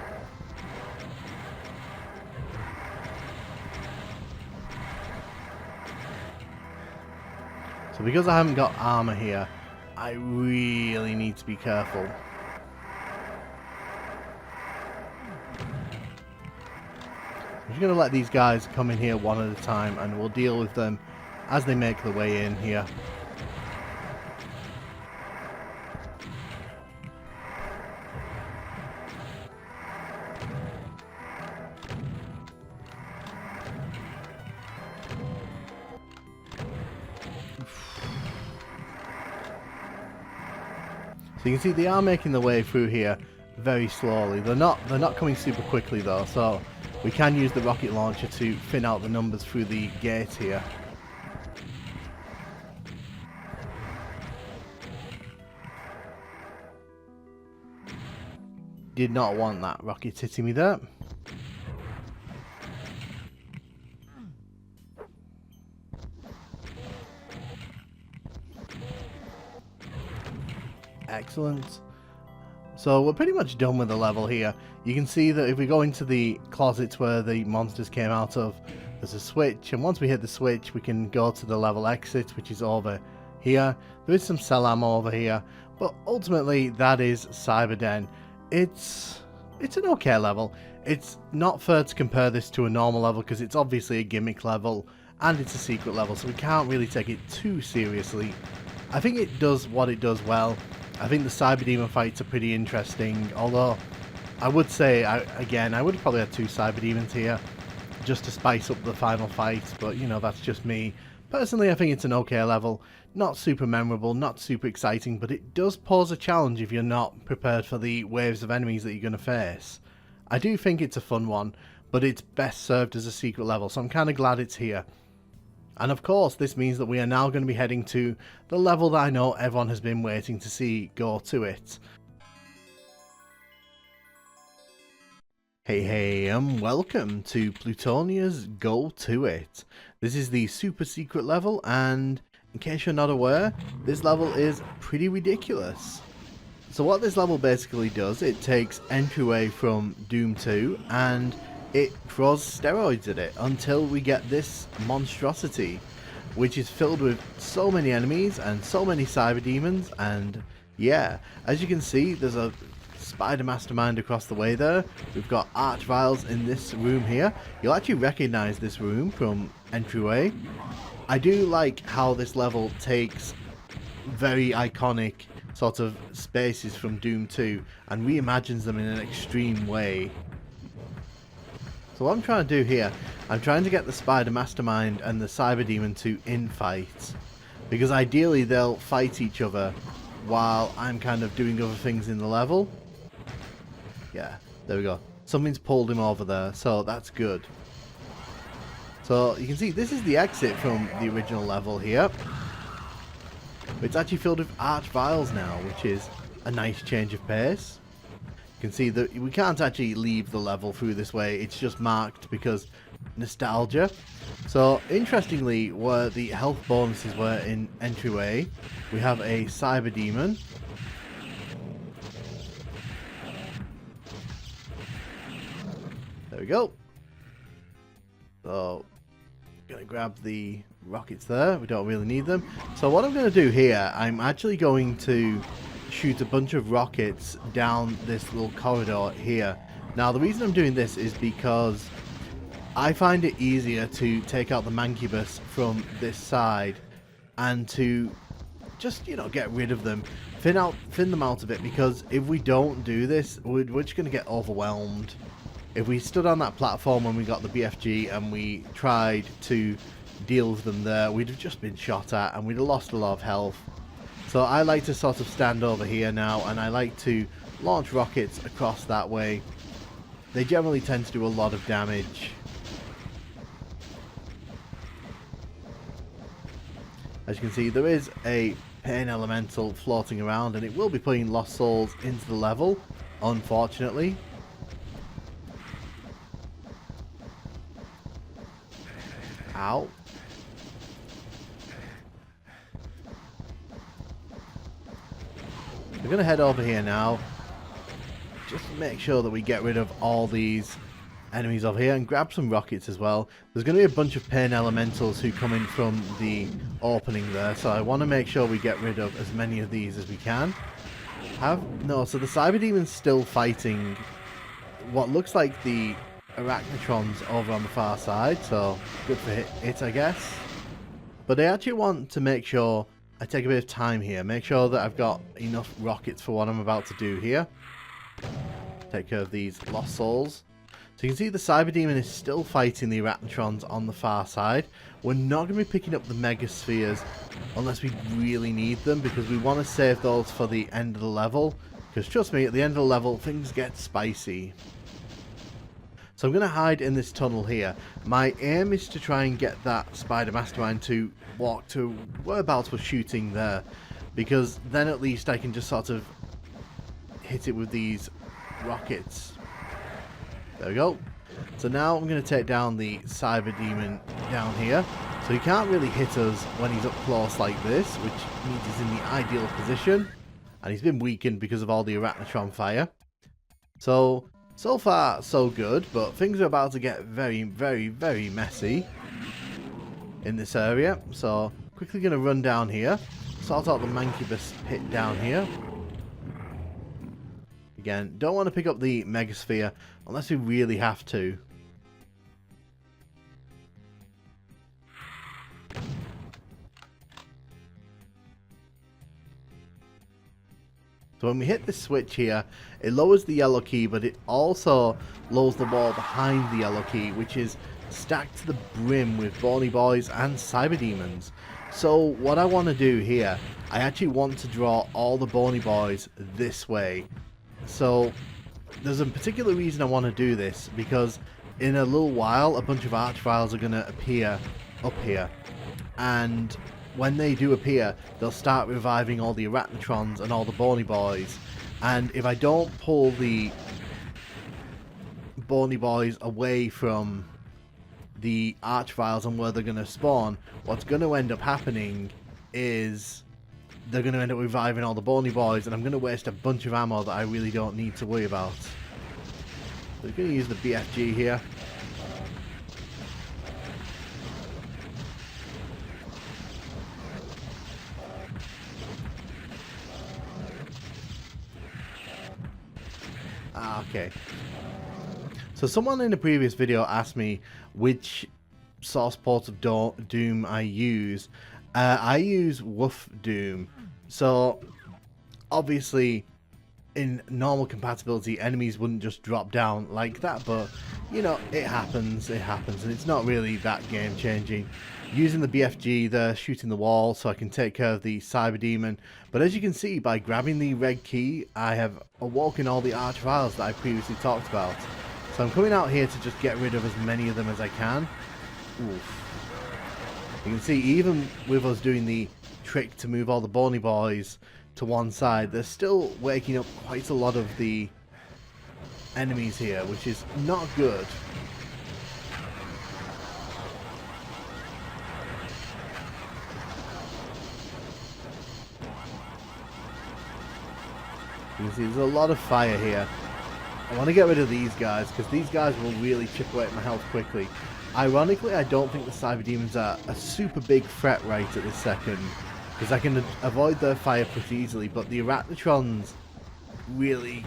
So because I haven't got armor here, I really need to be careful. I'm just going to let these guys come in here one at a time, and we'll deal with them as they make their way in here. So you can see they are making their way through here very slowly. They're not coming super quickly though, so we can use the rocket launcher to thin out the numbers through the gate here. Did not want that rocket hitting me there. Excellent. So we're pretty much done with the level here. You can see that if we go into the closets where the monsters came out of, there's a switch, and once we hit the switch we can go to the level exit, which is over here. There is some cell ammo over here, but ultimately that is Cyberden. It's an okay level. It's not fair to compare this to a normal level because it's obviously a gimmick level and it's a secret level, so we can't really take it too seriously. I think it does what it does well. I think the Cyberdemon fights are pretty interesting, although I would say, I would have probably had 2 Cyberdemons here just to spice up the final fight, but you know, that's just me. Personally, I think it's an okay level. Not super memorable, not super exciting, but it does pose a challenge if you're not prepared for the waves of enemies that you're going to face. I do think it's a fun one, but it's best served as a secret level, so I'm kind of glad it's here. And of course, this means that we are now going to be heading to the level that I know everyone has been waiting to see go to it. Hey, and welcome to Plutonia's Go To It. This is the super secret level, and in case you're not aware, this level is pretty ridiculous. So what this level basically does, it takes Entryway from Doom 2 and it throws steroids at it until we get this monstrosity, which is filled with so many enemies and so many Cyberdemons. And yeah, as you can see, there's a Spider Mastermind across the way there. We've got Archviles in this room here. You'll actually recognize this room from Entryway. I do like how this level takes very iconic sort of spaces from Doom 2 and reimagines them in an extreme way. So what I'm trying to do here, I'm trying to get the Spider Mastermind and the Cyber Demon to infight. Because ideally they'll fight each other while I'm kind of doing other things in the level. Yeah, there we go. Something's pulled him over there, so that's good. So you can see this is the exit from the original level here. It's actually filled with arch-vials now, which is a nice change of pace. You can see that we can't actually leave the level through this way, it's just marked because nostalgia. So interestingly, where the health bonuses were in entryway, we have a Cyber Demon. There we go. So, gonna grab the rockets there, we don't really need them. So what I'm going to do here, I'm actually going to shoot a bunch of rockets down this little corridor here. Now the reason I'm doing this is because I find it easier to take out the Mancubus from this side and to just, you know, get rid of them, thin them out a bit, because if we don't do this, we're just going to get overwhelmed. If we stood on that platform when we got the BFG and we tried to deal with them there, we'd have just been shot at and we'd have lost a lot of health. So I like to sort of stand over here now, and I like to launch rockets across that way. They generally tend to do a lot of damage. As you can see, there is a pain elemental floating around, and it will be putting lost souls into the level, unfortunately. Ow. We're going to head over here now. Just make sure that we get rid of all these enemies over here and grab some rockets as well. There's going to be a bunch of pain elementals who come in from the opening there, so I want to make sure we get rid of as many of these as we can. So the Cyber Demon's still fighting what looks like the Arachnotrons over on the far side, so good for it, I guess. But I actually want to make sure I take a bit of time here, make sure that I've got enough rockets for what I'm about to do here. Take care of these lost souls. So you can see the Cyber Demon is still fighting the Arachnotrons on the far side. We're not going to be picking up the Megaspheres unless we really need them, because we want to save those for the end of the level. Because trust me, at the end of the level, things get spicy. So I'm going to hide in this tunnel here. My aim is to try and get that Spider Mastermind to walk to whereabouts we're shooting there, because then at least I can just sort of hit it with these rockets. There we go. So now I'm going to take down the Cyber Demon down here. So he can't really hit us when he's up close like this, which means he's in the ideal position. And he's been weakened because of all the Arachnotron fire. So far so good, but things are about to get very, very, very messy in this area. So quickly going to run down here, sort out the Mancubus pit down here. Again, don't want to pick up the Megasphere unless we really have to. So when we hit this switch here, it lowers the yellow key, but it also lowers the wall behind the yellow key, which is stacked to the brim with Bony Boys and Cyber Demons. So what I want to do here, I actually want to draw all the Bony Boys this way. So there's a particular reason I want to do this, because in a little while a bunch of arch-vials are going to appear up here, and when they do appear they'll start reviving all the Arachnotrons and all the Bony Boys, and if I don't pull the Bony Boys away from the arch-vials and where they're going to spawn, what's going to end up happening is they're going to end up reviving all the Bony Boys, and I'm going to waste a bunch of ammo that I really don't need to worry about. So we're going to use the BFG here. Okay. So someone in the previous video asked me which source port of Doom I use. I use Woof Doom. So obviously in normal compatibility, enemies wouldn't just drop down like that, but you know, it happens, and it's not really that game changing. Using the BFG there, shooting the wall so I can take care of the Cyberdemon, but as you can see, by grabbing the red key, I have awoken all the archviles that I previously talked about. So I'm coming out here to just get rid of as many of them as I can. Oof. You can see, even with us doing the trick to move all the bony boys to one side, they're still waking up quite a lot of the enemies here, which is not good. You can see there's a lot of fire here. I want to get rid of these guys because these guys will really chip away at my health quickly. Ironically, I don't think the Cyberdemons are a super big threat right at this second, because I can avoid their fire pretty easily, but the Arachnotrons really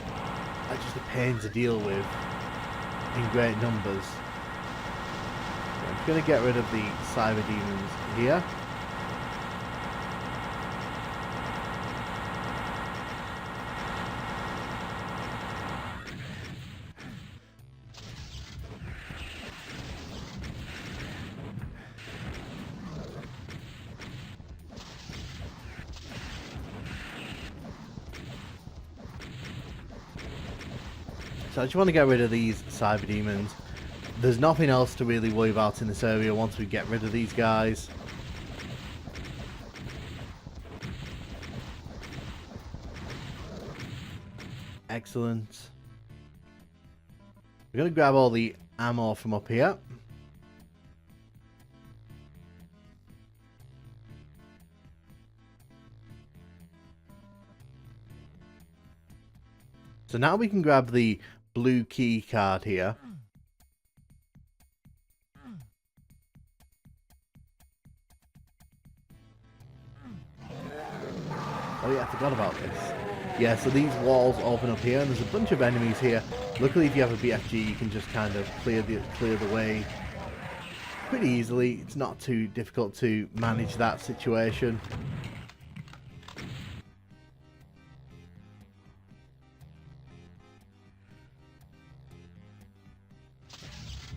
are just a pain to deal with in great numbers. So I'm going to get rid of the Cyberdemons here. So I just want to get rid of these Cyberdemons. There's nothing else to really worry about in this area once we get rid of these guys. Excellent. We're going to grab all the ammo from up here. So now we can grab the blue key card here. Oh yeah, I forgot about this. Yeah, so these walls open up here, and there's a bunch of enemies here. Luckily, if you have a BFG, you can just kind of clear the way pretty easily. It's not too difficult to manage that situation.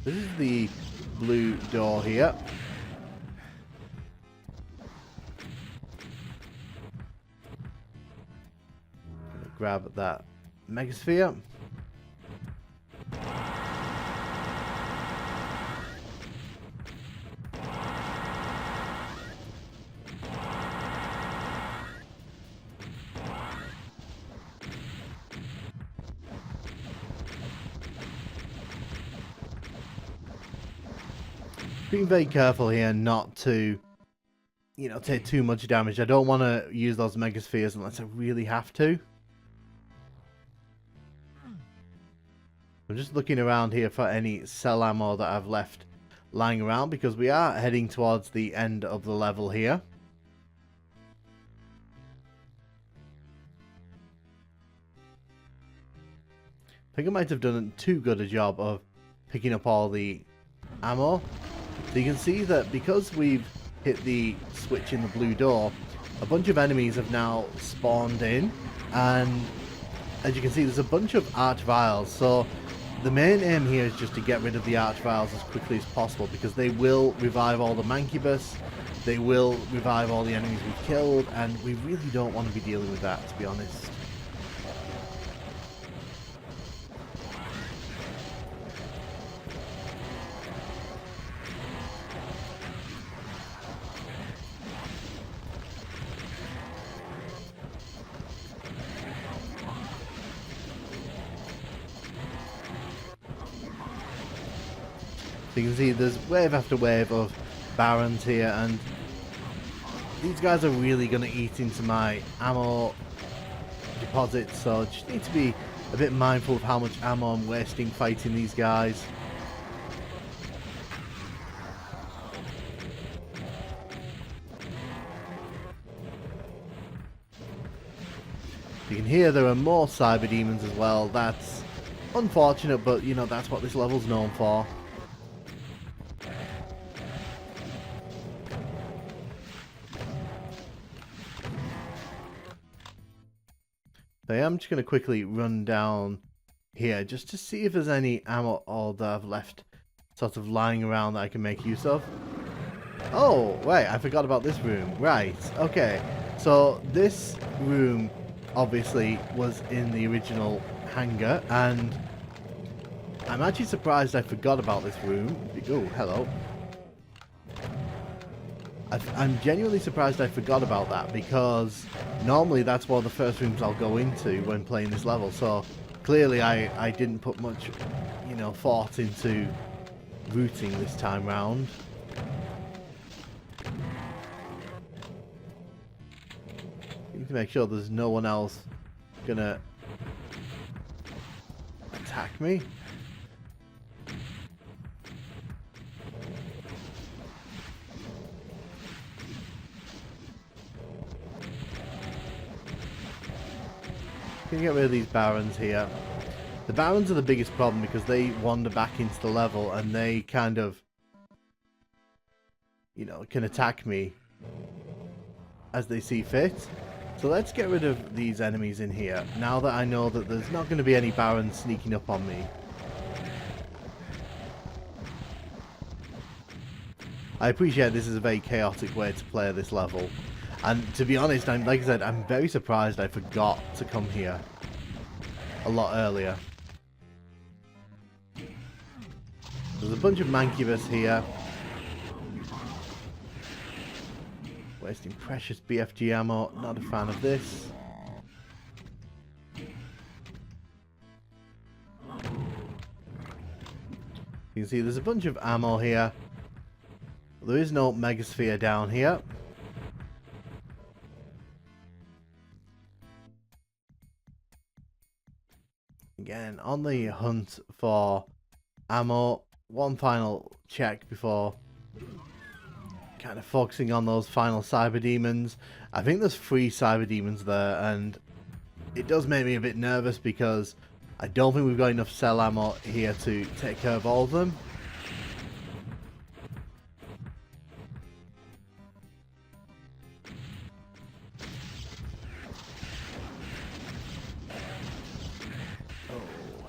This is the blue door here. Grab that megasphere. Being very careful here not to, you know, take too much damage. I don't want to use those megaspheres unless I really have to. I'm just looking around here for any cell ammo that I've left lying around, because we are heading towards the end of the level here. I think I might have done too good a job of picking up all the ammo. So you can see that because we've hit the switch in the blue door, a bunch of enemies have now spawned in, and as you can see, there's a bunch of archviles. So the main aim here is just to get rid of the archviles as quickly as possible, because they will revive all the Mancubus, they will revive all the enemies we've killed, and we really don't want to be dealing with that, to be honest. So you can see there's wave after wave of Barons here, and these guys are really going to eat into my ammo deposits, so I just need to be a bit mindful of how much ammo I'm wasting fighting these guys. You can hear there are more Cyberdemons as well. That's unfortunate, but you know, that's what this level's known for. So I am just going to quickly run down here just to see if there's any ammo or that I've left sort of lying around that I can make use of. Oh, wait, I forgot about this room. Right, okay. So this room obviously was in the original hangar, and I'm actually surprised I forgot about this room. Oh, hello. I'm genuinely surprised I forgot about that, because normally that's one of the first rooms I'll go into when playing this level. So clearly I didn't put much, you know, thought into routing this time round. Need to make sure there's no one else gonna attack me. Can get rid of these barons here. The barons are the biggest problem because they wander back into the level and they kind of, you know, can attack me as they see fit. So let's get rid of these enemies in here now that I know that there's not going to be any barons sneaking up on me. I appreciate this is a very chaotic way to play this level. And to be honest, like I said, I'm very surprised I forgot to come here a lot earlier. There's a bunch of mancubus here. Wasting precious BFG ammo. Not a fan of this. You can see there's a bunch of ammo here. There is no megasphere down here. Again, on the hunt for ammo. One final check before kind of focusing on those final cyber demons. I think there's 3 cyber demons there, and it does make me a bit nervous because I don't think we've got enough cell ammo here to take care of all of them. Oh,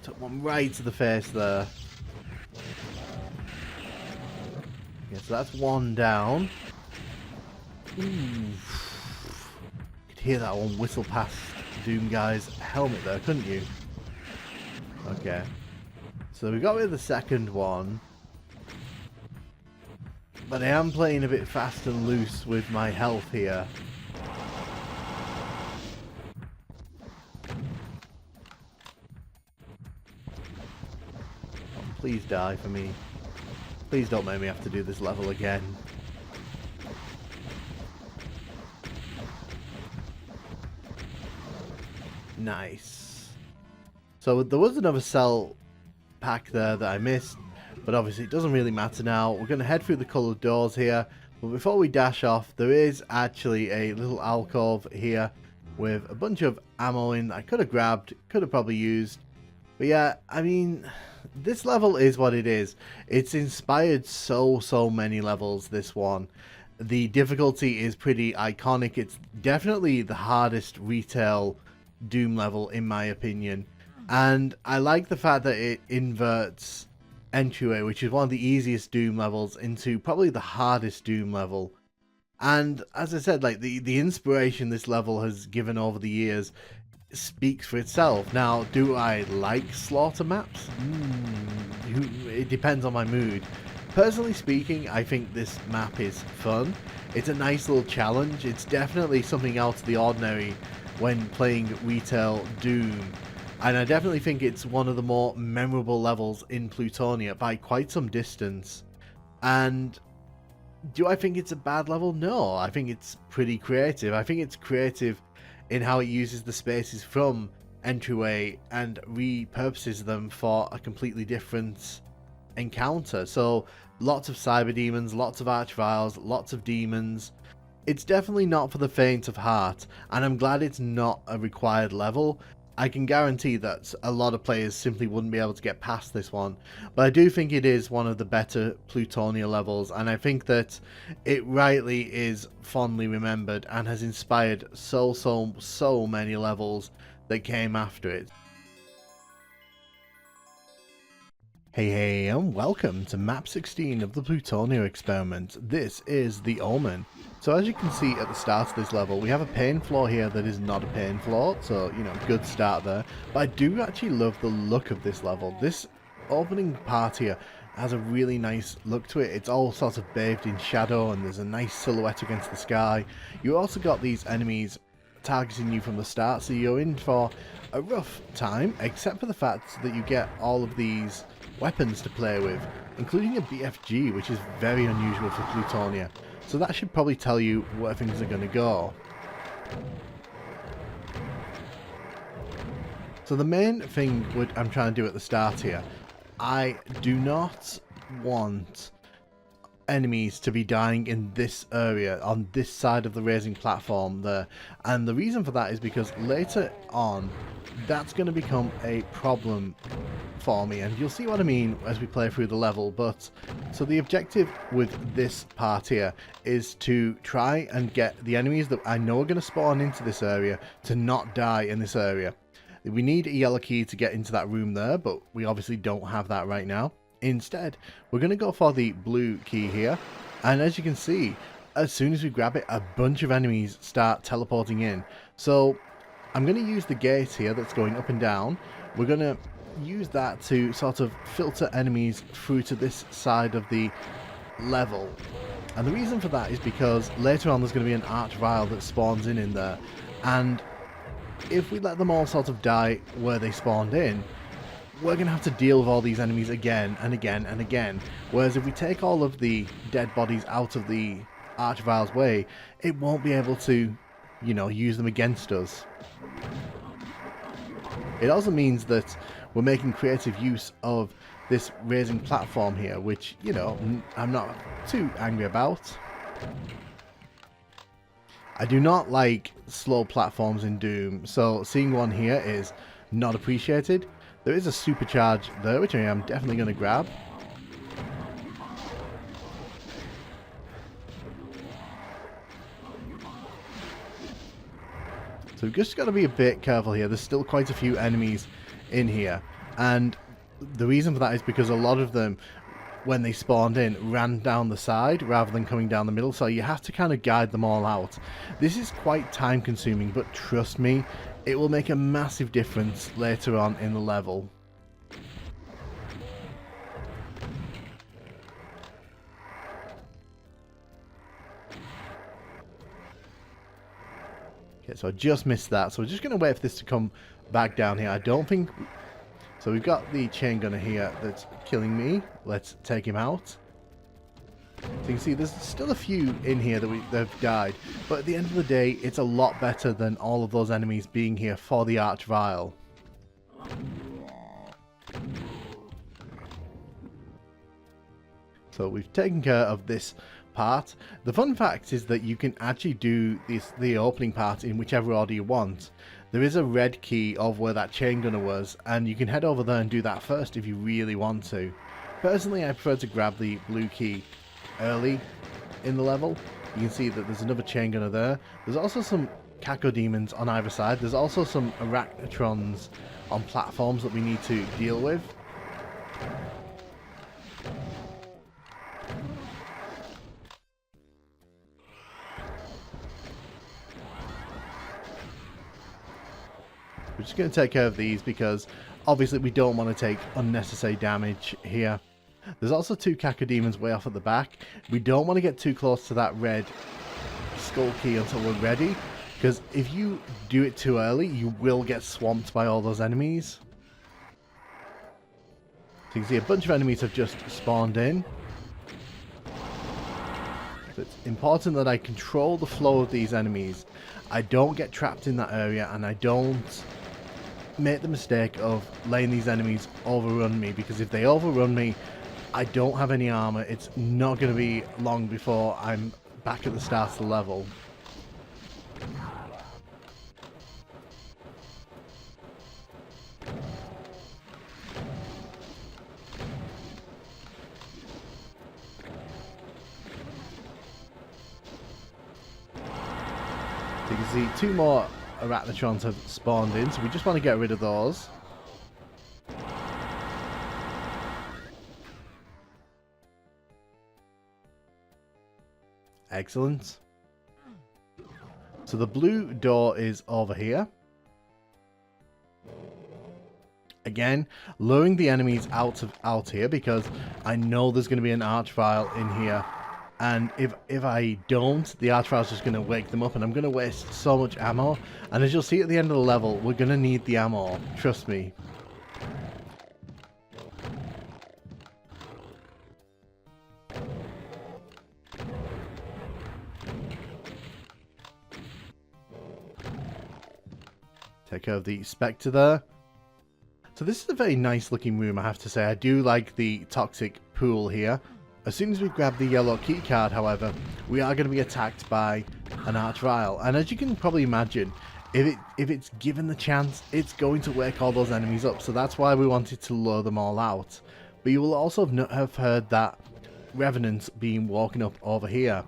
took one right to the face there. Okay, so that's one down. Ooh. You could hear that one whistle past ThatNukemGuy's helmet there, couldn't you? Okay. So we got rid of the second one. But I am playing a bit fast and loose with my health here. Oh, please die for me. Please don't make me have to do this level again. Nice. So there was another cell pack there that I missed, but obviously it doesn't really matter now. We're going to head through the coloured doors here, but before we dash off, there is actually a little alcove here with a bunch of ammo in that I could have grabbed, could have probably used. But yeah, I mean, this level is what it is. It's inspired so many levels, this one. The difficulty is pretty iconic. It's definitely the hardest retail Doom level in my opinion. And I like the fact that it inverts Entryway, which is one of the easiest Doom levels, into probably the hardest Doom level. And as I said, like the inspiration this level has given over the years speaks for itself. Now, do I like slaughter maps? It depends on my mood. Personally speaking, I think this map is fun. It's a nice little challenge. It's definitely something out of the ordinary when playing retail Doom. And I definitely think it's one of the more memorable levels in Plutonia by quite some distance. And do I think it's a bad level? No, I think it's pretty creative. I think it's creative in how it uses the spaces from Entryway and repurposes them for a completely different encounter. So lots of cyber demons, lots of archviles, lots of demons. It's definitely not for the faint of heart, and I'm glad it's not a required level. I can guarantee that a lot of players simply wouldn't be able to get past this one, but I do think it is one of the better Plutonia levels, and I think that it rightly is fondly remembered and has inspired so many levels that came after it. Hey and welcome to map 16 of the Plutonia Experiment. This is the Omen. So as you can see at the start of this level, we have a pain floor here that is not a pain floor, so you know, good start there. But I do actually love the look of this level. This opening part here has a really nice look to it. It's all sort of bathed in shadow and there's a nice silhouette against the sky. You also got these enemies targeting you from the start, so you're in for a rough time, except for the fact that you get all of these weapons to play with, including a BFG, which is very unusual for Plutonia. So that should probably tell you where things are going to go. So the main thing I'm trying to do at the start here, I do not want enemies to be dying in this area, on this side of the raising platform there. And the reason for that is because later on, that's going to become a problem for me, and you'll see what I mean as we play through the level. But so the objective with this part here is to try and get the enemies that I know are going to spawn into this area to not die in this area. We need a yellow key to get into that room there, but we obviously don't have that right now. Instead, we're going to go for the blue key here, and as you can see, as soon as we grab it, a bunch of enemies start teleporting in. So I'm going to use the gate here that's going up and down. We're going to use that to sort of filter enemies through to this side of the level. And the reason for that is because later on there's going to be an archvile that spawns in there, and if we let them all sort of die where they spawned in, we're going to have to deal with all these enemies again and again and again. Whereas if we take all of the dead bodies out of the archvile's way, it won't be able to, you know, use them against us. It also means that we're making creative use of this raising platform here, which, you know, I'm not too angry about. I do not like slow platforms in Doom, so seeing one here is not appreciated. There is a supercharge there, which I am definitely going to grab. So we've just got to be a bit careful here. There's still quite a few enemies in here, and the reason for that is because a lot of them, when they spawned in, ran down the side rather than coming down the middle, so you have to kind of guide them all out. This is quite time consuming, but trust me, it will make a massive difference later on in the level. Okay, so I just missed that, so we're just going to wait for this to come back down here. I don't think... So we've got the chain gunner here that's killing me. Let's take him out. So you can see there's still a few in here that have died, but at the end of the day, it's a lot better than all of those enemies being here for the archvile. So we've taken care of this part. The fun fact is that you can actually do the opening part in whichever order you want. There is a red key of where that chain gunner was, and you can head over there and do that first if you really want to. Personally, I prefer to grab the blue key early in the level. You can see that there's another chain gunner there. There's also some cacodemons on either side. There's also some arachnotrons on platforms that we need to deal with. We're just going to take care of these because obviously we don't want to take unnecessary damage here. There's also two cacodemons way off at the back. We don't want to get too close to that red skull key until we're ready, because if you do it too early, you will get swamped by all those enemies. So you can see a bunch of enemies have just spawned in. So it's important that I control the flow of these enemies. I don't get trapped in that area, and I don't make the mistake of letting these enemies overrun me, because if they overrun me, I don't have any armor. It's not going to be long before I'm back at the start of the level. So you can see two more arachnotrons have spawned in, so we just want to get rid of those. Excellent. So the blue door is over here. Again, luring the enemies out here because I know there's going to be an archvile in here. And if I don't, the archvile's just going to wake them up and I'm going to waste so much ammo. And as you'll see at the end of the level, we're going to need the ammo. Trust me. Take care of the Spectre there. So this is a very nice looking room, I have to say. I do like the toxic pool here. As soon as we grab the yellow key card, however, we are going to be attacked by an archvile. And as you can probably imagine, if it's given the chance, it's going to wake all those enemies up. So that's why we wanted to lure them all out. But you will also have heard that revenants being woken up over here.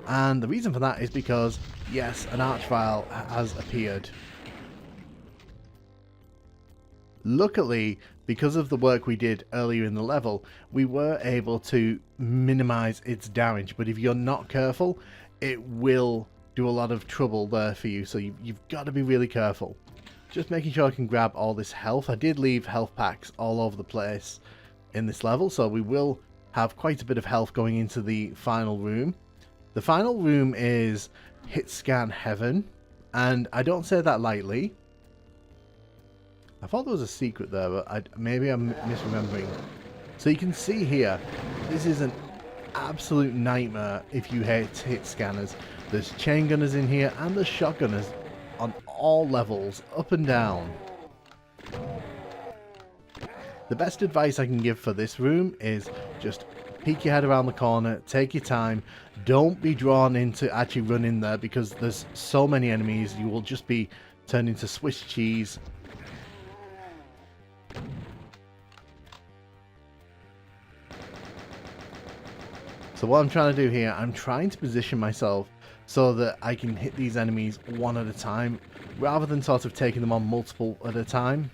And the reason for that is because, yes, an archvile has appeared. Luckily, because of the work we did earlier in the level, we were able to minimize its damage. But if you're not careful, it will do a lot of trouble there for you. So you've got to be really careful. Just making sure I can grab all this health. I did leave health packs all over the place in this level, so we will have quite a bit of health going into the final room. The final room is hit scan heaven, and I don't say that lightly. I thought there was a secret there, but maybe I'm misremembering. So you can see here, this is an absolute nightmare if you hit scanners. There's chain gunners in here, and there's shotgunners on all levels, up and down. The best advice I can give for this room is just peek your head around the corner, take your time. Don't be drawn into actually run in there, because there's so many enemies, you will just be turned into Swiss cheese. So what I'm trying to do here, I'm trying to position myself so that I can hit these enemies one at a time, rather than sort of taking them on multiple at a time.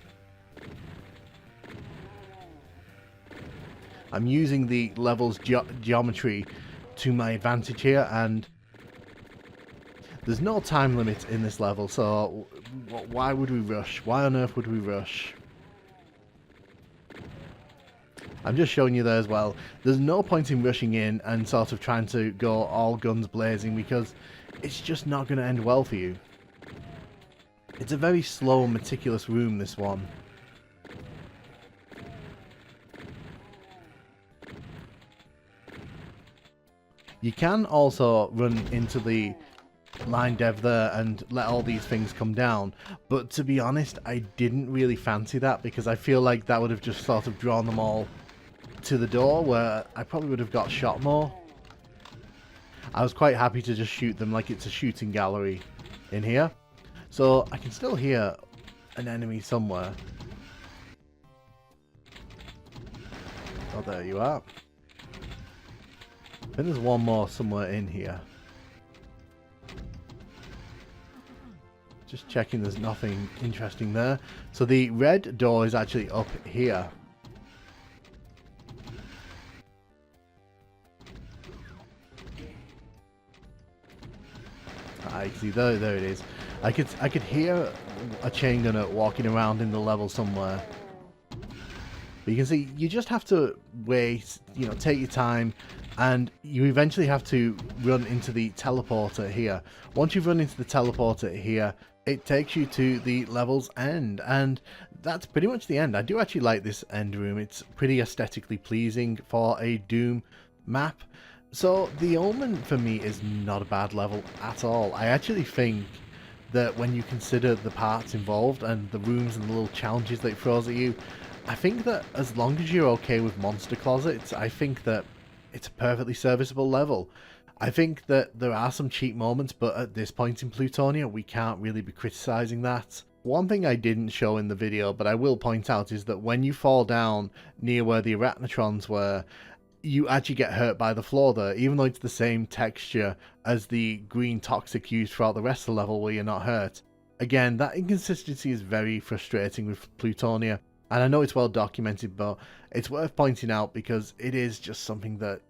I'm using the levels geometry to my advantage here, and there's no time limit in this level, so why would we rush? Why on earth would we rush? I'm just showing you there as well. There's no point in rushing in and sort of trying to go all guns blazing, because it's just not going to end well for you. It's a very slow, meticulous room, this one. You can also run into the line dev there and let all these things come down, but to be honest, I didn't really fancy that, because I feel like that would have just sort of drawn them all to the door, where I probably would have got shot more. I was quite happy to just shoot them like it's a shooting gallery in here. So I can still hear an enemy somewhere. Oh, there you are. I think there's one more somewhere in here. Just checking there's nothing interesting there. So the red door is actually up here. I see, there it is. I could hear a chain gunner walking around in the level somewhere. But you can see, you just have to wait, you know, take your time, and you eventually have to run into the teleporter here. Once you've run into the teleporter here, it takes you to the level's end, and that's pretty much the end. I do actually like this end room. It's pretty aesthetically pleasing for a Doom map. So the Omen for me is not a bad level at all. I actually think that when you consider the parts involved and the rooms and the little challenges that it throws at you, I think that as long as you're okay with monster closets, I think that it's a perfectly serviceable level. I think that there are some cheap moments, but at this point in Plutonia, we can't really be criticizing that. One thing I didn't show in the video, but I will point out, is that when you fall down near where the arachnotrons were, you actually get hurt by the floor there, even though it's the same texture as the green toxic used throughout the rest of the level where you're not hurt. Again, that inconsistency is very frustrating with Plutonia, and I know it's well documented, but it's worth pointing out because it is just something that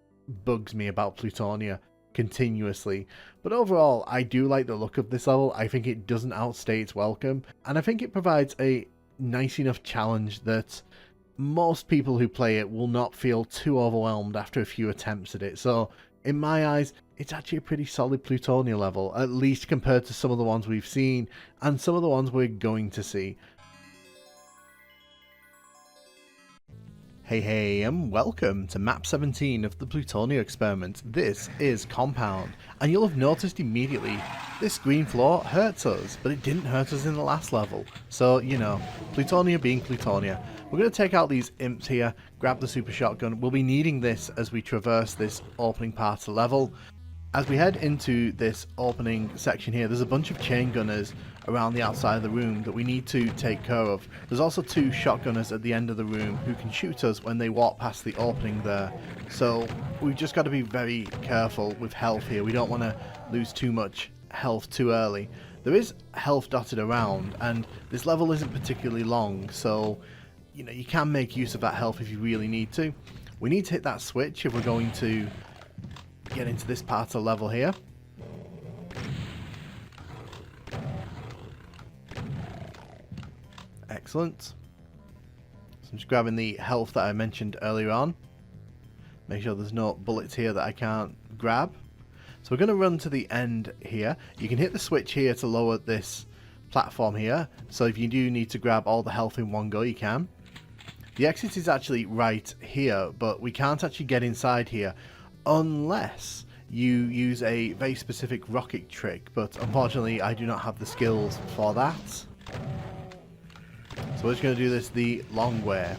bugs me about Plutonia continuously. But overall, I do like the look of this level. I think it doesn't outstay its welcome, and I think it provides a nice enough challenge that most people who play it will not feel too overwhelmed after a few attempts at it. So in my eyes, it's actually a pretty solid Plutonia level, at least compared to some of the ones we've seen and some of the ones we're going to see. Hey, and welcome to map 17 of the Plutonia Experiment. This is Compound, and you'll have noticed immediately this green floor hurts us, but it didn't hurt us in the last level. So, you know, Plutonia being Plutonia. We're going to take out these imps here, grab the super shotgun. We'll be needing this as we traverse this opening part of the level. As we head into this opening section here, there's a bunch of chain gunners around the outside of the room that we need to take care of. There's also two shotgunners at the end of the room who can shoot us when they walk past the opening there. So we've just got to be very careful with health here. We don't want to lose too much health too early. There is health dotted around, and this level isn't particularly long, so you know, you can make use of that health if you really need to. We need to hit that switch if we're going to get into this part of the level here. Excellent. So I'm just grabbing the health that I mentioned earlier on. Make sure there's no bullets here that I can't grab. So we're going to run to the end here. You can hit the switch here to lower this platform here. So if you do need to grab all the health in one go, you can. The exit is actually right here, but we can't actually get inside here unless you use a very specific rocket trick, but unfortunately I do not have the skills for that. So we're just going to do this the long way.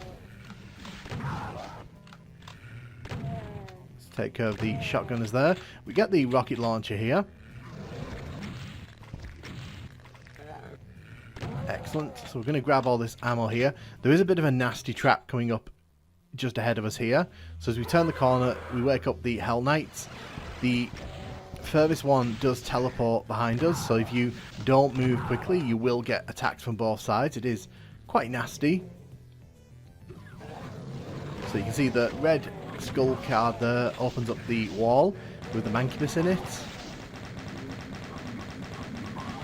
Let's take care of the shotgunners there. We get the rocket launcher here. Excellent. So we're going to grab all this ammo here. There is a bit of a nasty trap coming up just ahead of us here. So as we turn the corner, we wake up the Hell Knights. The furthest one does teleport behind us, so if you don't move quickly, you will get attacked from both sides. It is quite nasty. So you can see the red skull card there opens up the wall with the mancubus in it.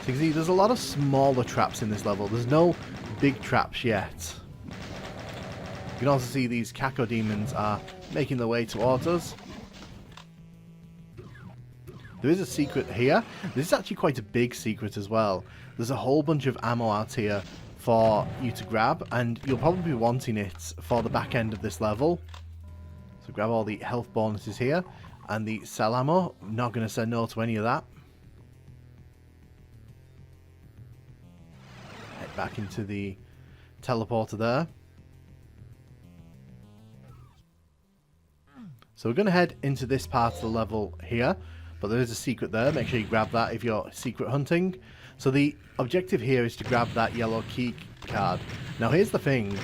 So you can see there's a lot of smaller traps in this level. There's no big traps yet. You can also see these cacodemons are making their way towards us. There is a secret here. This is actually quite a big secret as well. There's a whole bunch of ammo out here for you to grab, and you'll probably be wanting it for the back end of this level. So grab all the health bonuses here, and the cell ammo. I'm not going to say no to any of that. Head back into the teleporter there. So we're going to head into this part of the level here. But there is a secret there. Make sure you grab that if you're secret hunting. So the objective here is to grab that yellow key card. Now here's the thing.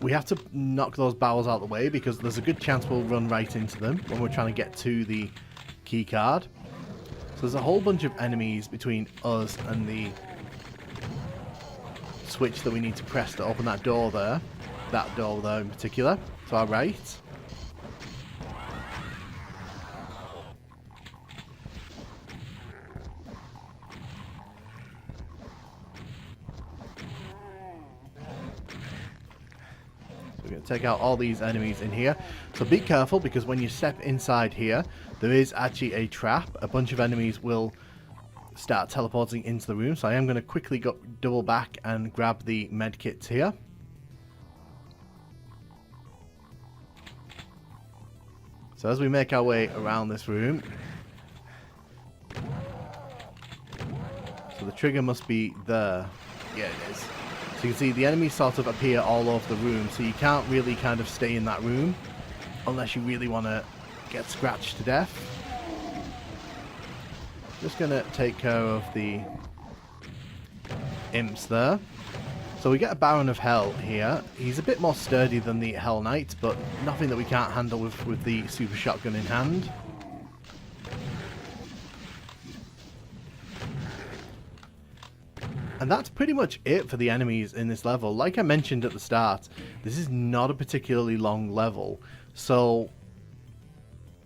We have to knock those barrels out of the way because there's a good chance we'll run right into them when we're trying to get to the key card. So there's a whole bunch of enemies between us and the switch that we need to press to open that door there. That door there in particular. To our right. We're going to take out all these enemies in here. So be careful because when you step inside here, there is actually a trap. A bunch of enemies will start teleporting into the room. So I am going to quickly go double back and grab the med kits here. So as we make our way around this room, so the trigger must be there. Yeah, it is. So you can see the enemies sort of appear all over the room, so you can't really kind of stay in that room unless you really want to get scratched to death. Just going to take care of the imps there. So we get a Baron of Hell here. He's a bit more sturdy than the Hell Knight, but nothing that we can't handle with the super shotgun in hand. And that's pretty much it for the enemies in this level. Like I mentioned at the start, this is not a particularly long level. So,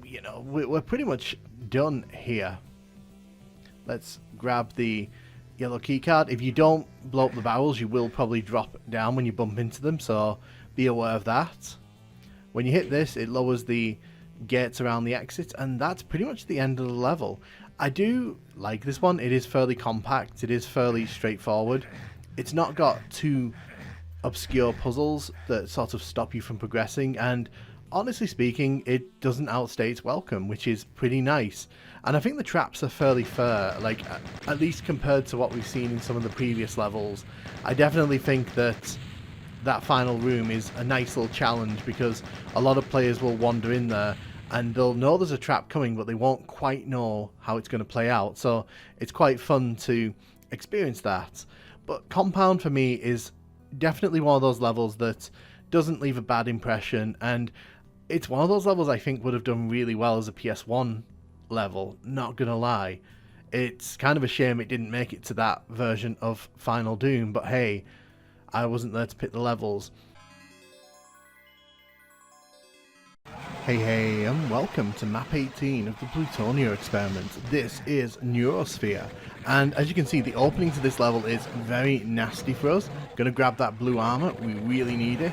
you know, we're pretty much done here. Let's grab the yellow keycard. If you don't blow up the barrels, you will probably drop down when you bump into them, so be aware of that. When you hit this, it lowers the gates around the exit, and that's pretty much the end of the level. I do like this one. It is fairly compact. It is fairly straightforward. It's not got too obscure puzzles that sort of stop you from progressing, and honestly speaking, it doesn't outstay its welcome, which is pretty nice. And I think the traps are fairly fair, like at least compared to what we've seen in some of the previous levels. I definitely think that that final room is a nice little challenge, because a lot of players will wander in there and they'll know there's a trap coming, but they won't quite know how it's going to play out. So it's quite fun to experience that. But Compound for me is definitely one of those levels that doesn't leave a bad impression, and it's one of those levels I think would have done really well as a PS1 level, not gonna lie. It's kind of a shame it didn't make it to that version of Final Doom, but hey, I wasn't there to pick the levels. Hey, and welcome to map 18 of the Plutonia Experiment. This is Neurosphere, and as you can see, the opening to this level is very nasty for us. Gonna grab that blue armor, we really need it.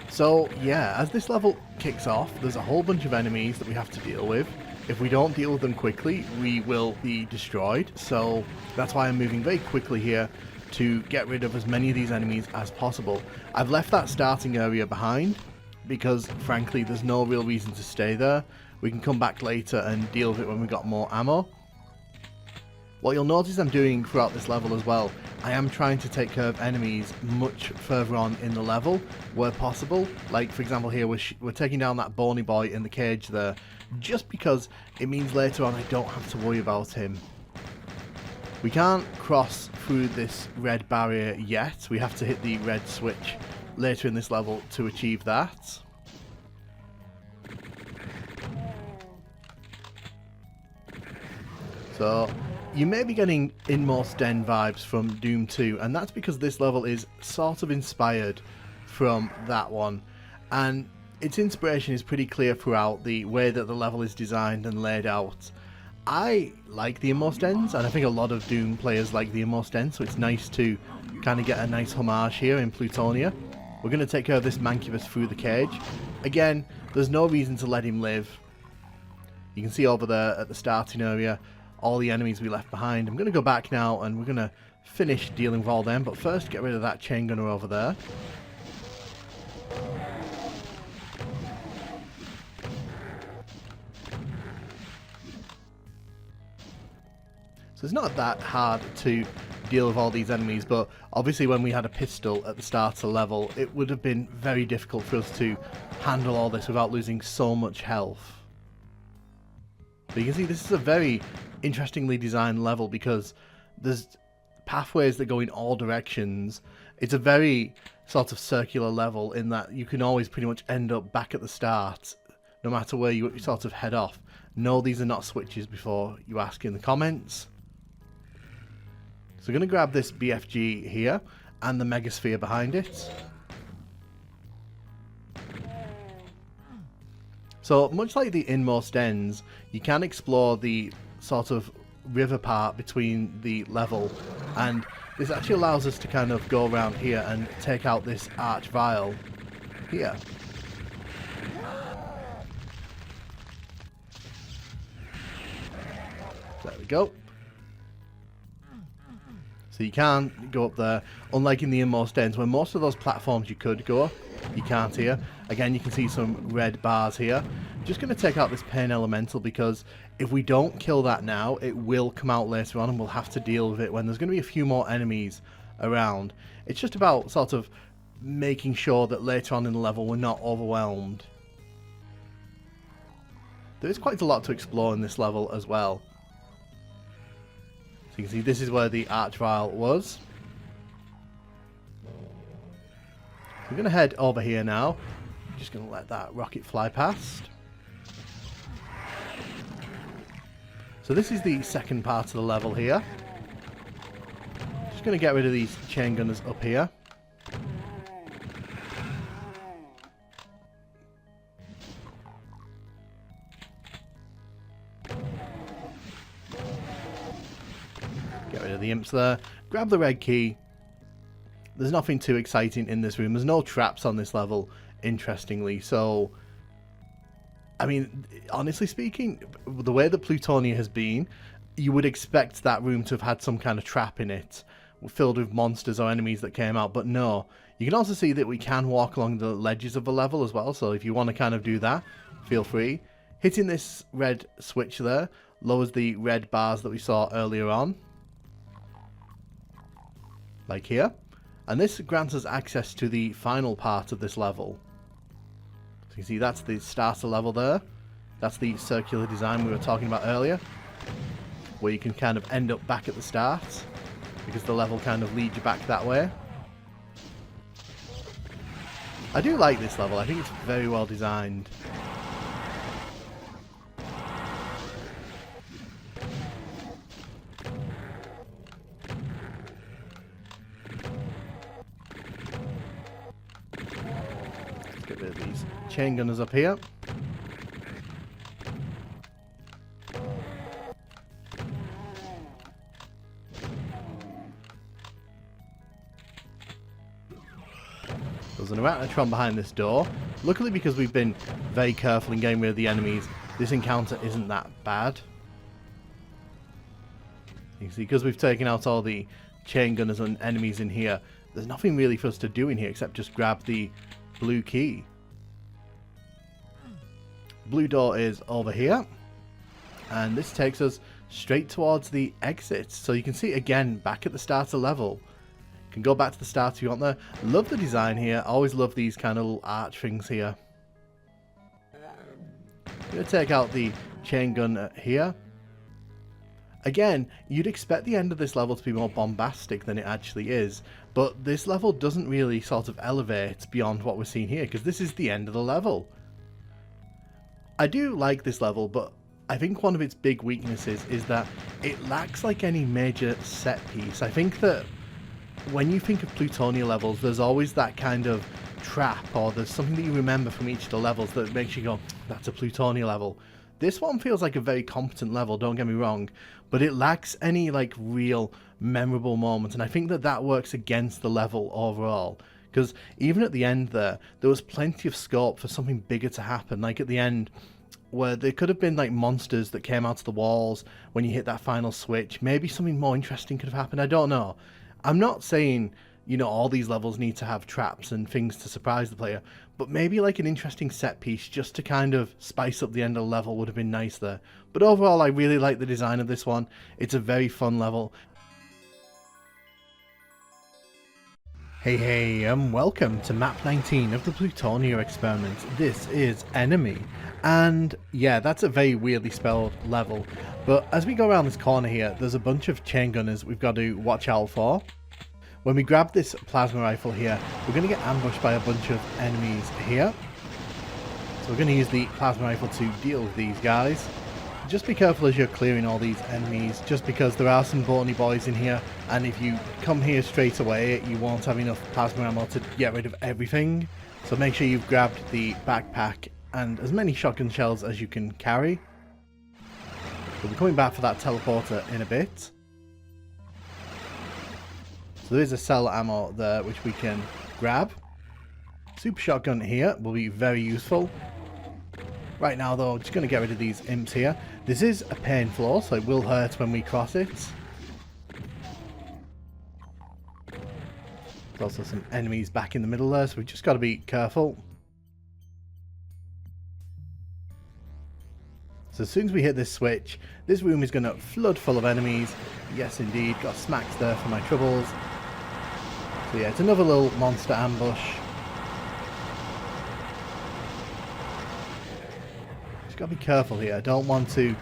So yeah, as this level kicks off, there's a whole bunch of enemies that we have to deal with. If we don't deal with them quickly, we will be destroyed, so that's why I'm moving very quickly here to get rid of as many of these enemies as possible. I've left that starting area behind, because frankly there's no real reason to stay there. We can come back later and deal with it when we've got more ammo. What you'll notice I'm doing throughout this level as well, I am trying to take care of enemies much further on in the level where possible. Like for example here, we're taking down that bony boy in the cage there, just because it means later on I don't have to worry about him. We can't cross through this red barrier yet. We have to hit the red switch later in this level to achieve that. So you may be getting Inmost Den vibes from Doom 2, and that's because this level is sort of inspired from that one, and its inspiration is pretty clear throughout the way that the level is designed and laid out. I like the Inmost Dens, and I think a lot of Doom players like the Inmost Dens, so it's nice to kind of get a nice homage here in Plutonia. We're going to take care of this Mancubus through the cage. Again, there's no reason to let him live. You can see over there at the starting area all the enemies we left behind. I'm going to go back now and we're going to finish dealing with all them, but first get rid of that chain gunner over there. So it's not that hard to deal with all these enemies, but obviously when we had a pistol at the start of the level, it would have been very difficult for us to handle all this without losing so much health. But you can see this is a very interestingly designed level because there's pathways that go in all directions. It's a very sort of circular level in that you can always pretty much end up back at the start, no matter where you sort of head off. No, these are not switches before you ask in the comments. So we're going to grab this BFG here and the Megasphere behind it. So much like the Inmost Dens, you can explore the sort of river part between the level, and this actually allows us to kind of go around here and take out this Arch Vial here. There we go. So you can go up there, unlike in the Inmost Dens, where most of those platforms you could go up, you can't here. Again, you can see some red bars here. Just going to take out this Pain Elemental, because if we don't kill that now, it will come out later on and we'll have to deal with it when there's going to be a few more enemies around. It's just about sort of making sure that later on in the level we're not overwhelmed. There is quite a lot to explore in this level as well. So you can see this is where the Arch Vial was. We're going to head over here now. I'm just going to let that rocket fly past. So this is the second part of the level here. Just going to get rid of these chain gunners up here. Get rid of the imps there. Grab the red key. There's nothing too exciting in this room. There's no traps on this level, interestingly. So, I mean, honestly speaking, the way that Plutonia has been, you would expect that room to have had some kind of trap in it, filled with monsters or enemies that came out, but no. You can also see that we can walk along the ledges of the level as well, so if you want to kind of do that, feel free. Hitting this red switch there lowers the red bars that we saw earlier on, like here, and this grants us access to the final part of this level. So you can see that's the starter level there. That's the circular design we were talking about earlier, where you can kind of end up back at the start, because the level kind of leads you back that way. I do like this level. I think it's very well designed. Let's get rid of these chain gunners up here. There's an Arachnotron behind this door. Luckily, because we've been very careful in getting rid of the enemies, this encounter isn't that bad. You can see, because we've taken out all the chain gunners and enemies in here, there's nothing really for us to do in here except just grab the blue key. Blue door is over here, and this takes us straight towards the exit. So you can see, again, back at the starter level. Can go back to the start if you want there. Love the design here. Always love these kind of little arch things here. I'm going to take out the chain gun here. Again, you'd expect the end of this level to be more bombastic than it actually is, but this level doesn't really sort of elevate beyond what we're seeing here, because this is the end of the level. I do like this level, but I think one of its big weaknesses is that it lacks like any major set piece. I think that when you think of Plutonia levels, there's always that kind of trap, or there's something that you remember from each of the levels that makes you go, that's a Plutonia level. This one feels like a very competent level, don't get me wrong, but it lacks any like real memorable moments, and I think that that works against the level overall. Because even at the end there was plenty of scope for something bigger to happen, like at the end, where there could have been like monsters that came out of the walls when you hit that final switch. Maybe something more interesting could have happened, I don't know. I'm not saying, you know, all these levels need to have traps and things to surprise the player, but maybe like an interesting set piece just to kind of spice up the end of the level would have been nice there. But overall, I really like the design of this one. It's a very fun level. Hey, welcome to map 19 of the Plutonia Experiment. This is Enemy. And yeah, that's a very weirdly spelled level. But as we go around this corner here, there's a bunch of chain gunners we've got to watch out for. When we grab this plasma rifle here, we're going to get ambushed by a bunch of enemies here. So we're going to use the plasma rifle to deal with these guys. Just be careful as you're clearing all these enemies, just because there are some bony boys in here, and if you come here straight away, you won't have enough plasma ammo to get rid of everything. So make sure you've grabbed the backpack and as many shotgun shells as you can carry. We'll be coming back for that teleporter in a bit. So there is a cell ammo there which we can grab. Super shotgun here will be very useful. Right now though, just going to get rid of these imps here. This is a pain floor, so it will hurt when we cross it. There's also some enemies back in the middle there, so we've just got to be careful. So as soon as we hit this switch, this room is going to flood full of enemies. Yes indeed, got smacks there for my troubles. So yeah, it's another little monster ambush. Just got to be careful here. I don't want to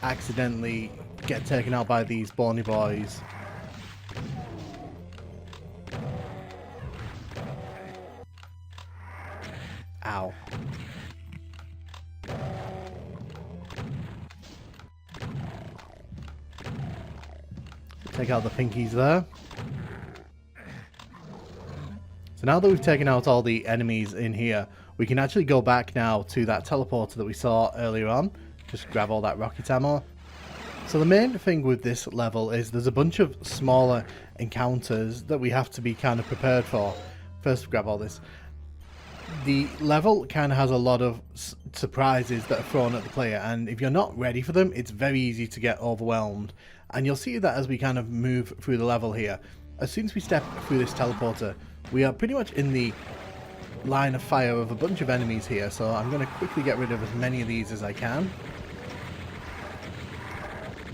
accidentally get taken out by these bony boys. Ow. Take out the pinkies there. So now that we've taken out all the enemies in here, we can actually go back now to that teleporter that we saw earlier on. Just grab all that rocket ammo. So the main thing with this level is there's a bunch of smaller encounters that we have to be kind of prepared for. First, grab all this. The level kind of has a lot of surprises that are thrown at the player, and if you're not ready for them, it's very easy to get overwhelmed. And you'll see that as we kind of move through the level here. As soon as we step through this teleporter, we are pretty much in the line of fire of a bunch of enemies here, so I'm going to quickly get rid of as many of these as I can.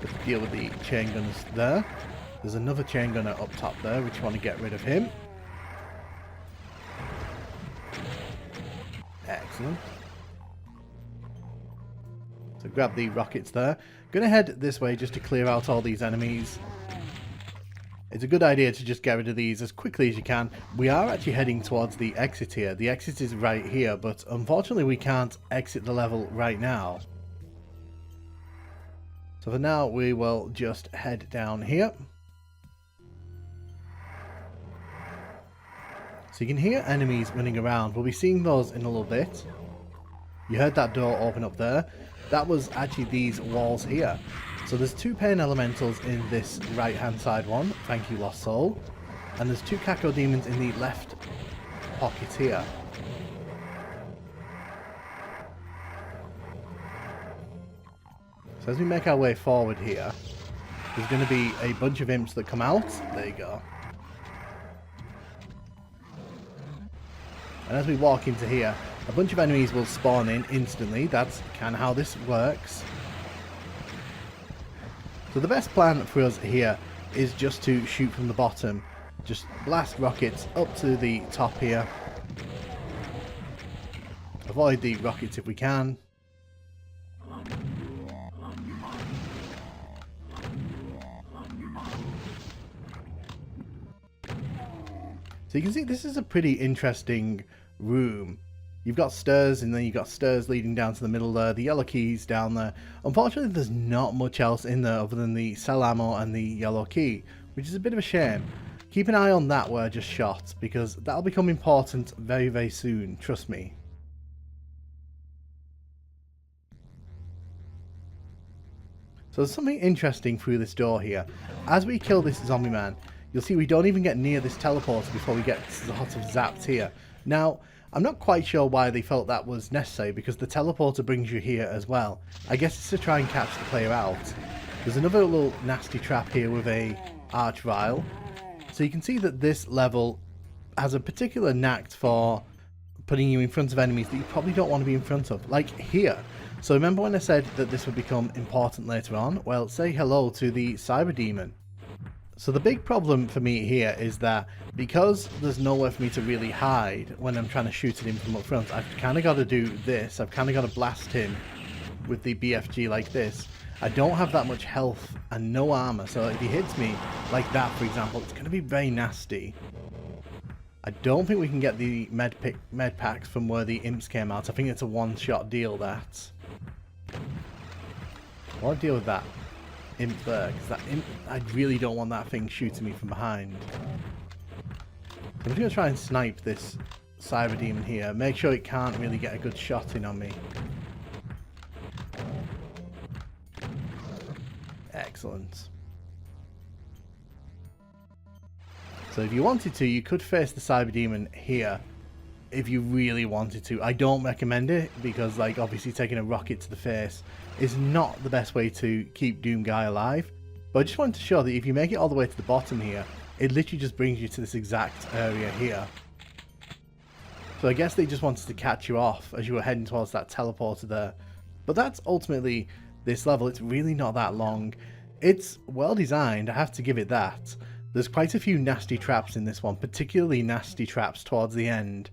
Let's deal with the chain guns there. There's another chain gunner up top there, which want to get rid of him. Excellent. So grab the rockets there. Gonna head this way just to clear out all these enemies. It's a good idea to just get rid of these as quickly as you can. We are actually heading towards the exit here. The exit is right here, but unfortunately we can't exit the level right now. So for now we will just head down here. So you can hear enemies running around. We'll be seeing those in a little bit. You heard that door open up there. That was actually these walls here. So there's 2 pain elementals in this right hand side one. Thank you, Lost Soul. And there's 2 cacodemons in the left pocket here. So as we make our way forward here, there's going to be a bunch of imps that come out. There you go. And as we walk into here, a bunch of enemies will spawn in instantly. That's kind of how this works. So the best plan for us here is just to shoot from the bottom. Just blast rockets up to the top here. Avoid the rockets if we can. So you can see this is a pretty interesting room. You've got stairs, and then you've got stairs leading down to the middle there, the yellow keys down there. Unfortunately, there's not much else in there other than the cell ammo and the yellow key, which is a bit of a shame. Keep an eye on that where I just shot, because that'll become important very, very soon, trust me. So there's something interesting through this door here. As we kill this zombie man, you'll see we don't even get near this teleporter before we get sort of zapped here. Now, I'm not quite sure why they felt that was necessary, because the teleporter brings you here as well. I guess it's to try and catch the player out. There's another little nasty trap here with a arch vial. So you can see that this level has a particular knack for putting you in front of enemies that you probably don't want to be in front of, like here. So remember when I said that this would become important later on? Well, say hello to the Cyberden. So the big problem for me here is that because there's nowhere for me to really hide when I'm trying to shoot at him from up front, I've kind of got to do this. I've kind of got to blast him with the BFG like this. I don't have that much health and no armor, so if he hits me like that, for example, it's going to be very nasty. I don't think we can get the med packs from where the imps came out. I think it's a one-shot deal, that. I want to deal with that imp there, because that imp, I really don't want that thing shooting me from behind. I'm just going to try and snipe this Cyberden here, make sure it can't really get a good shot in on me. Excellent. So if you wanted to, you could face the Cyberden here if you really wanted to. I don't recommend it because, like, obviously taking a rocket to the face is not the best way to keep ThatNukemGuy alive. But I just wanted to show that if you make it all the way to the bottom here, it literally just brings you to this exact area here. So I guess they just wanted to catch you off as you were heading towards that teleporter there. But that's ultimately this level. It's really not that long. It's well designed, I have to give it that. There's quite a few nasty traps in this one, particularly nasty traps towards the end.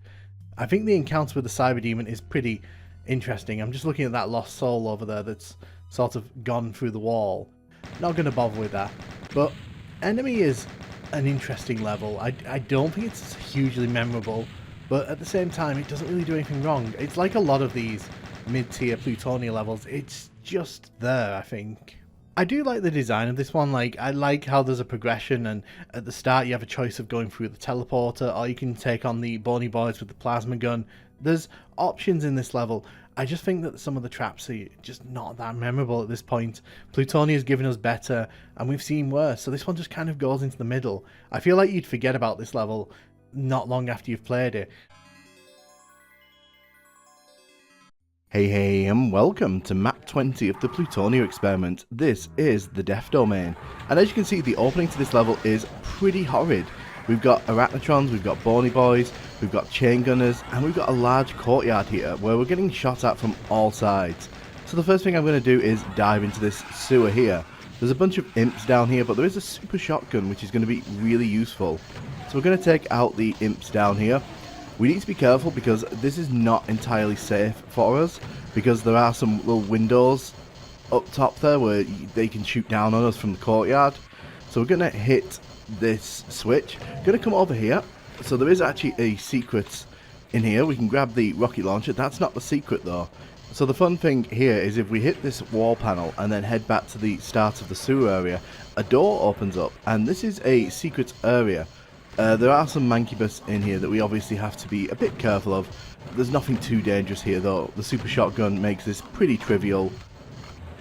I think the encounter with the Cyberden is pretty interesting. I'm just looking at that lost soul over there that's sort of gone through the wall. Not going to bother with that. But Enemy is an interesting level. I don't think it's hugely memorable, but at the same time it doesn't really do anything wrong. It's like a lot of these mid-tier Plutonia levels. It's just there, I think. I do like the design of this one. Like, I like how there's a progression, and at the start you have a choice of going through the teleporter, or you can take on the bony boys with the plasma gun. There's options in this level. I just think that some of the traps are just not that memorable at this point. Plutonia has given us better, and we've seen worse, so this one just kind of goes into the middle. I feel like you'd forget about this level not long after you've played it. Hey, and welcome to map 20 of the Plutonia Experiment. This is the Death Domain, and as you can see, the opening to this level is pretty horrid. We've got arachnotrons, we've got bony boys, we've got chain gunners, and we've got a large courtyard here where we're getting shot at from all sides. So the first thing I'm going to do is dive into this sewer here. There's a bunch of imps down here, but there is a super shotgun which is going to be really useful. So we're going to take out the imps down here. We need to be careful because this is not entirely safe for us, because there are some little windows up top there where they can shoot down on us from the courtyard. So we're going to hit this switch. Going to come over here. So there is actually a secret in here. We can grab the rocket launcher. That's not the secret though. So the fun thing here is if we hit this wall panel and then head back to the start of the sewer area, a door opens up, and this is a secret area. There are some mancubus in here that we obviously have to be a bit careful of. There's nothing too dangerous here though. The super shotgun makes this pretty trivial.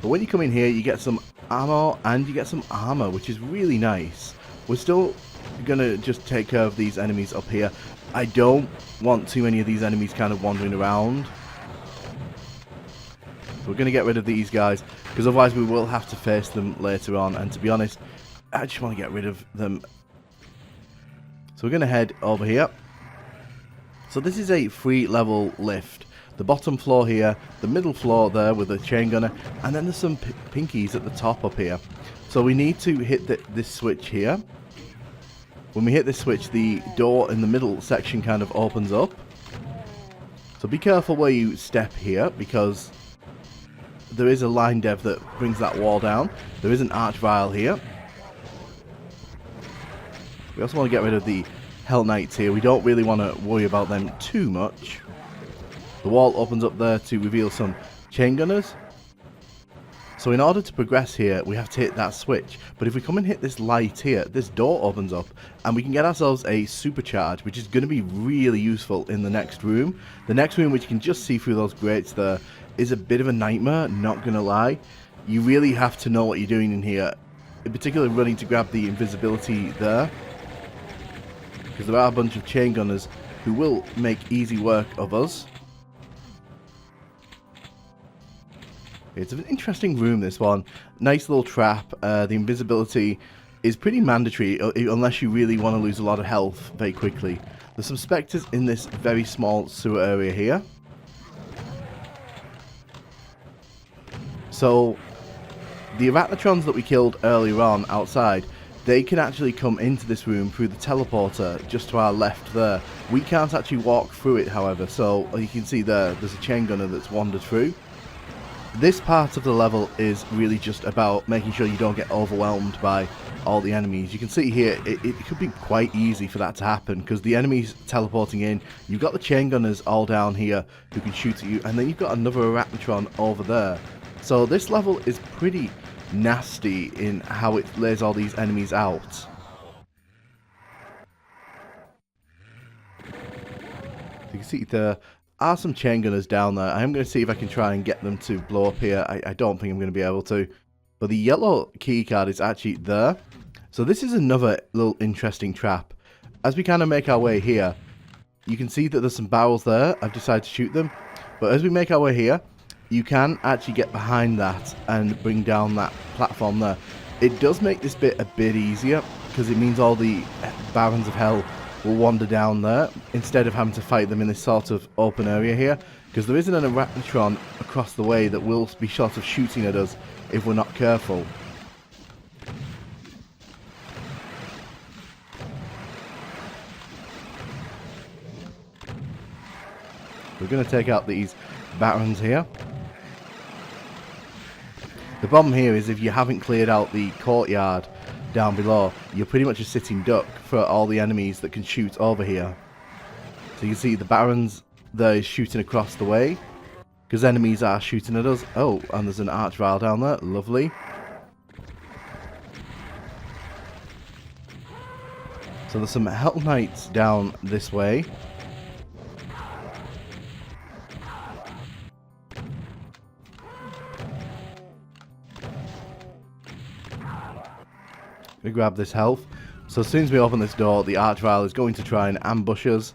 But when you come in here, you get some ammo and you get some armor, which is really nice. We're still gonna just take care of these enemies up here. I don't want too many of these enemies kind of wandering around. So we're gonna get rid of these guys, because otherwise we will have to face them later on. And to be honest, I just want to get rid of them. So we're going to head over here. So this is a 3-level lift. The bottom floor here, the middle floor there with a chain gunner, and then there's some pinkies at the top up here. So we need to hit this switch here. When we hit this switch, the door in the middle section kind of opens up. So be careful where you step here, because there is a line dev that brings that wall down. There is an arch vial here. We also want to get rid of the Hell Knights here. We don't really want to worry about them too much. The wall opens up there to reveal some chain gunners. So in order to progress here, we have to hit that switch. But if we come and hit this light here, this door opens up, and we can get ourselves a supercharge, which is going to be really useful in the next room. The next room, which you can just see through those grates there, is a bit of a nightmare, not going to lie. You really have to know what you're doing in here, in particular running to grab the invisibility there, because there are a bunch of chain gunners who will make easy work of us. It's an interesting room, this one. Nice little trap. The invisibility is pretty mandatory unless you really want to lose a lot of health very quickly. There's some spectres in this very small sewer area here. So the arachnotrons that we killed earlier on outside, they can actually come into this room through the teleporter just to our left there. We can't actually walk through it, however, so you can see there's a chain gunner that's wandered through. This part of the level is really just about making sure you don't get overwhelmed by all the enemies. You can see here, it could be quite easy for that to happen, because the enemies teleporting in, you've got the chain gunners all down here who can shoot at you, and then you've got another arachnotron over there. So this level is pretty nasty in how it lays all these enemies out. You can see there are some chain gunners down there. I am going to see if I can try and get them to blow up here. I don't think I'm going to be able to. But the yellow key card is actually there. So this is another little interesting trap. As we kind of make our way here, you can see that there's some barrels there. I've decided to shoot them. But as we make our way here, you can actually get behind that and bring down that platform there. It does make this bit a bit easier, because it means all the Barons of Hell will wander down there instead of having to fight them in this sort of open area here, because there isn't an arachnotron across the way that will be sort of shooting at us if we're not careful. We're going to take out these Barons here. The problem here is if you haven't cleared out the courtyard down below, you're pretty much a sitting duck for all the enemies that can shoot over here. So you can see the Barons there is shooting across the way, because enemies are shooting at us. Oh, and there's an arch vial down there. Lovely. So there's some Hell Knights down this way. We grab this health. So as soon as we open this door, the Archvile is going to try and ambush us.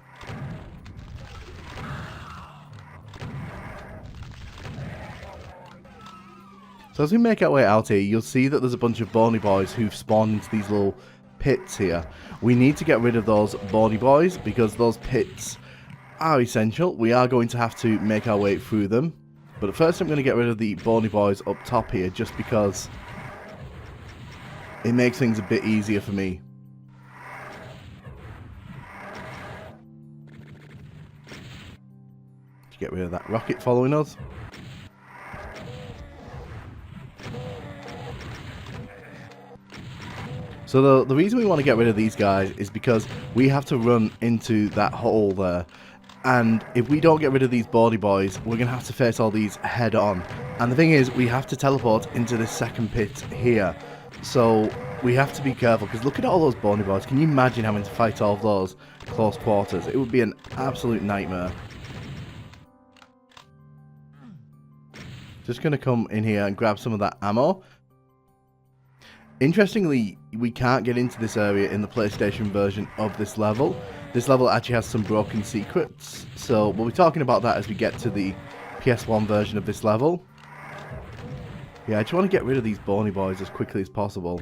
So as we make our way out here, you'll see that there's a bunch of bony boys who've spawned into these little pits here. We need to get rid of those bony boys because those pits are essential. We are going to have to make our way through them. But first I'm going to get rid of the bony boys up top here just because it makes things a bit easier for me. Get rid of that rocket following us. So the reason we want to get rid of these guys is because we have to run into that hole there. And if we don't get rid of these body boys, we're going to have to face all these head on. And the thing is, we have to teleport into this second pit here. So we have to be careful, because look at all those bony boys. Can you imagine having to fight all of those close quarters? It would be an absolute nightmare. Just going to come in here and grab some of that ammo. Interestingly, we can't get into this area in the PlayStation version of this level. This level actually has some broken secrets, so we'll be talking about that as we get to the PS1 version of this level. Yeah, I just want to get rid of these bony boys as quickly as possible.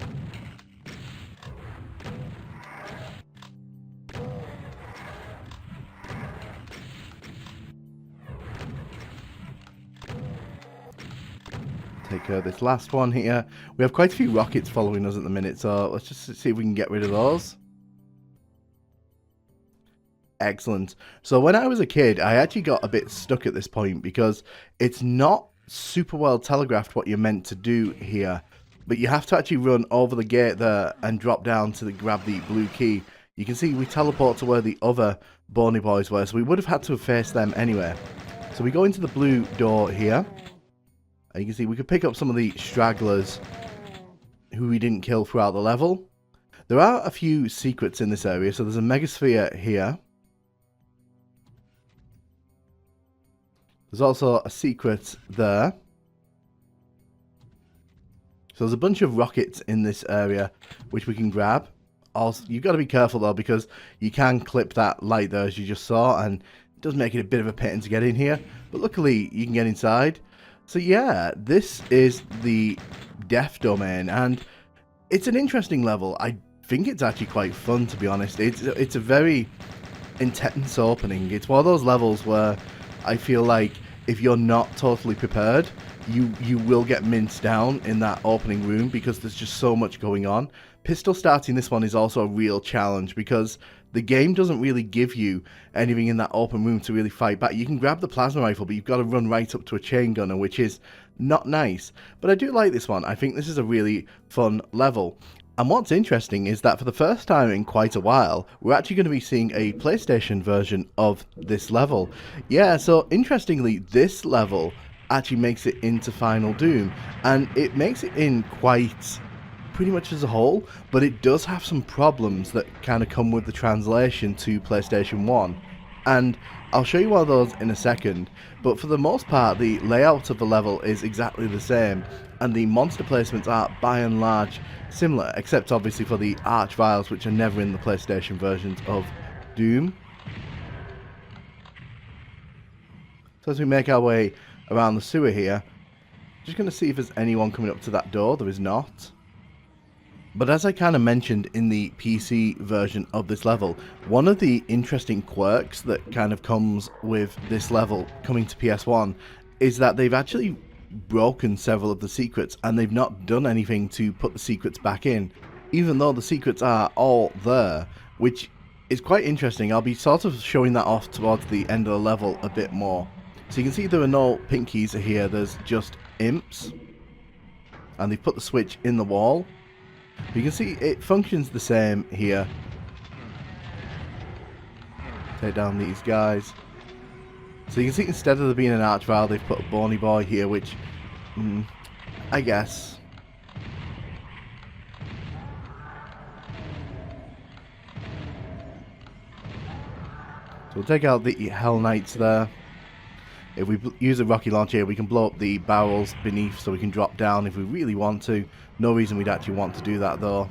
Take care of this last one here. We have quite a few rockets following us at the minute, so let's just see if we can get rid of those. Excellent. So when I was a kid, I actually got a bit stuck at this point because it's not super well telegraphed what you're meant to do here. But you have to actually run over the gate there and drop down to grab the blue key. You can see we teleport to where the other bony boys were, so we would have had to have faced them anyway. So we go into the blue door here. And you can see we could pick up some of the stragglers who we didn't kill throughout the level. There are a few secrets in this area. So there's a megasphere here. There's also a secret there. So there's a bunch of rockets in this area which we can grab. Also, you've got to be careful though, because you can clip that light there as you just saw, and it does make it a bit of a pain to get in here. But luckily you can get inside. So yeah, this is the death domain, and it's an interesting level. I think it's actually quite fun, to be honest. It's a very intense opening. It's one of those levels where I feel like if you're not totally prepared, you will get minced down in that opening room because there's just so much going on. Pistol starting this one is also a real challenge because the game doesn't really give you anything in that open room to really fight back. You can grab the plasma rifle, but you've got to run right up to a chain gunner, which is not nice. But I do like this one. I think this is a really fun level. And what's interesting is that for the first time in quite a while, we're actually going to be seeing a PlayStation version of this level. Yeah, so interestingly, this level actually makes it into Final Doom, and it makes it in quite pretty much as a whole, but it does have some problems that kind of come with the translation to PlayStation 1, and I'll show you one of those in a second. But for the most part, the layout of the level is exactly the same, and the monster placements are by and large similar, except obviously for the Archviles, which are never in the PlayStation versions of Doom. So as we make our way around the sewer here, just going to see if there's anyone coming up to that door. There is not. But as I kind of mentioned in the PC version of this level, one of the interesting quirks that kind of comes with this level coming to PS1 is that they've actually broken several of the secrets, and they've not done anything to put the secrets back in, even though the secrets are all there, which is quite interesting. I'll be sort of showing that off towards the end of the level a bit more. So you can see there are no pink keys here, there's just imps, and they've put the switch in the wall. You can see it functions the same here. Take down these guys. So you can see instead of there being an Archvile, they've put a bony boy here, which, I guess. So we'll take out the Hell Knights there. If we use a rocket launcher here, we can blow up the barrels beneath so we can drop down if we really want to. No reason we'd actually want to do that though.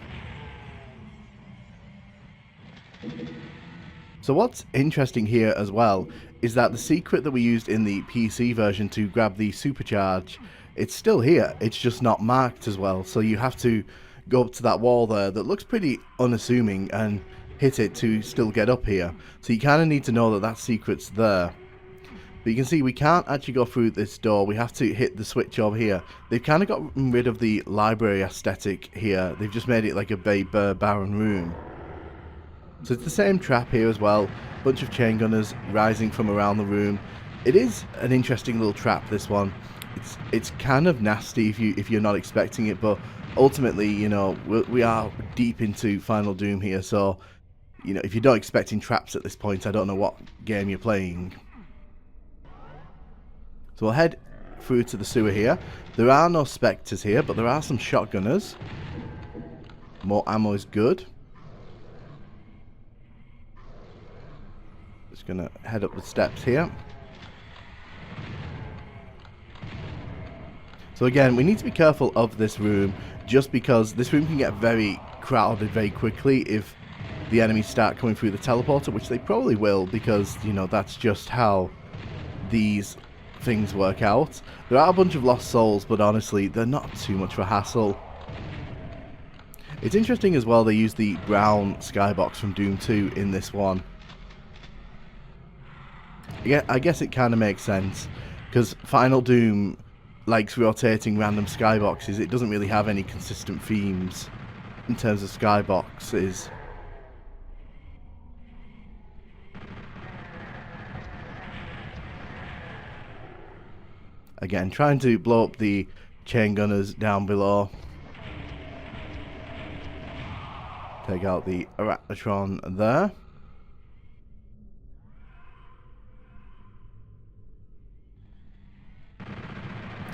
So what's interesting here as well is that the secret that we used in the PC version to grab the supercharge, it's still here. It's just not marked as well. So you have to go up to that wall there that looks pretty unassuming and hit it to still get up here. So you kind of need to know that that secret's there. But you can see we can't actually go through this door. We have to hit the switch over here. They've kind of gotten rid of the library aesthetic here. They've just made it like a big barren room. So it's the same trap here as well. Bunch of chain gunners rising from around the room. It is an interesting little trap, this one. It's kind of nasty if you're not expecting it, but ultimately, you know, we are deep into Final Doom here, so you know, if you're not expecting traps at this point, I don't know what game you're playing. So we'll head through to the sewer here. There are no spectres here, but there are some shotgunners. More ammo is good. Just gonna head up the steps here. So again, we need to be careful of this room, just because this room can get very crowded very quickly if the enemies start coming through the teleporter, which they probably will, because, you know, that's just how these things work out. There are a bunch of lost souls, but honestly, they're not too much of a hassle. It's interesting as well, they use the brown skybox from Doom 2 in this one. Yeah, I guess it kind of makes sense, because Final Doom likes rotating random skyboxes. It doesn't really have any consistent themes in terms of skyboxes. Again, trying to blow up the chain gunners down below. Take out the Arachnotron there.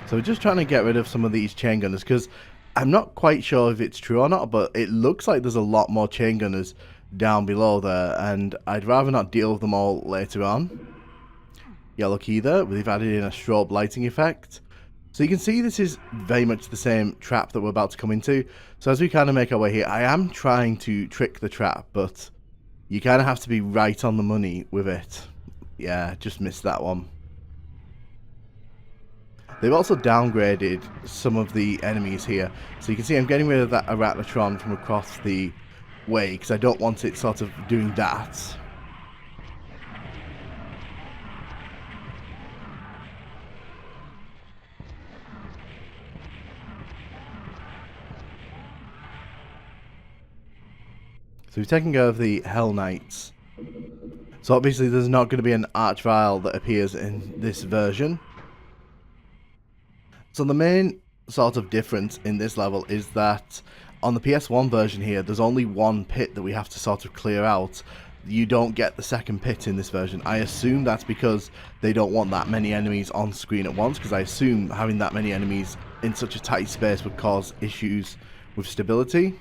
So we're just trying to get rid of some of these chain gunners, because I'm not quite sure if it's true or not, but it looks like there's a lot more chain gunners down below there, and I'd rather not deal with them all later on. Yellow key there. We've added in a strobe lighting effect. So you can see this is very much the same trap that we're about to come into. So as we kind of make our way here, I am trying to trick the trap, but you kind of have to be right on the money with it. Yeah, just missed that one. They've also downgraded some of the enemies here. So you can see I'm getting rid of that Arachnotron from across the way, because I don't want it sort of doing that. So we've taken care of the Hell Knights. So obviously there's not going to be an Archvile that appears in this version. So the main sort of difference in this level is that on the PS1 version here, there's only one pit that we have to sort of clear out. You don't get the second pit in this version. I assume that's because they don't want that many enemies on screen at once, because I assume having that many enemies in such a tight space would cause issues with stability.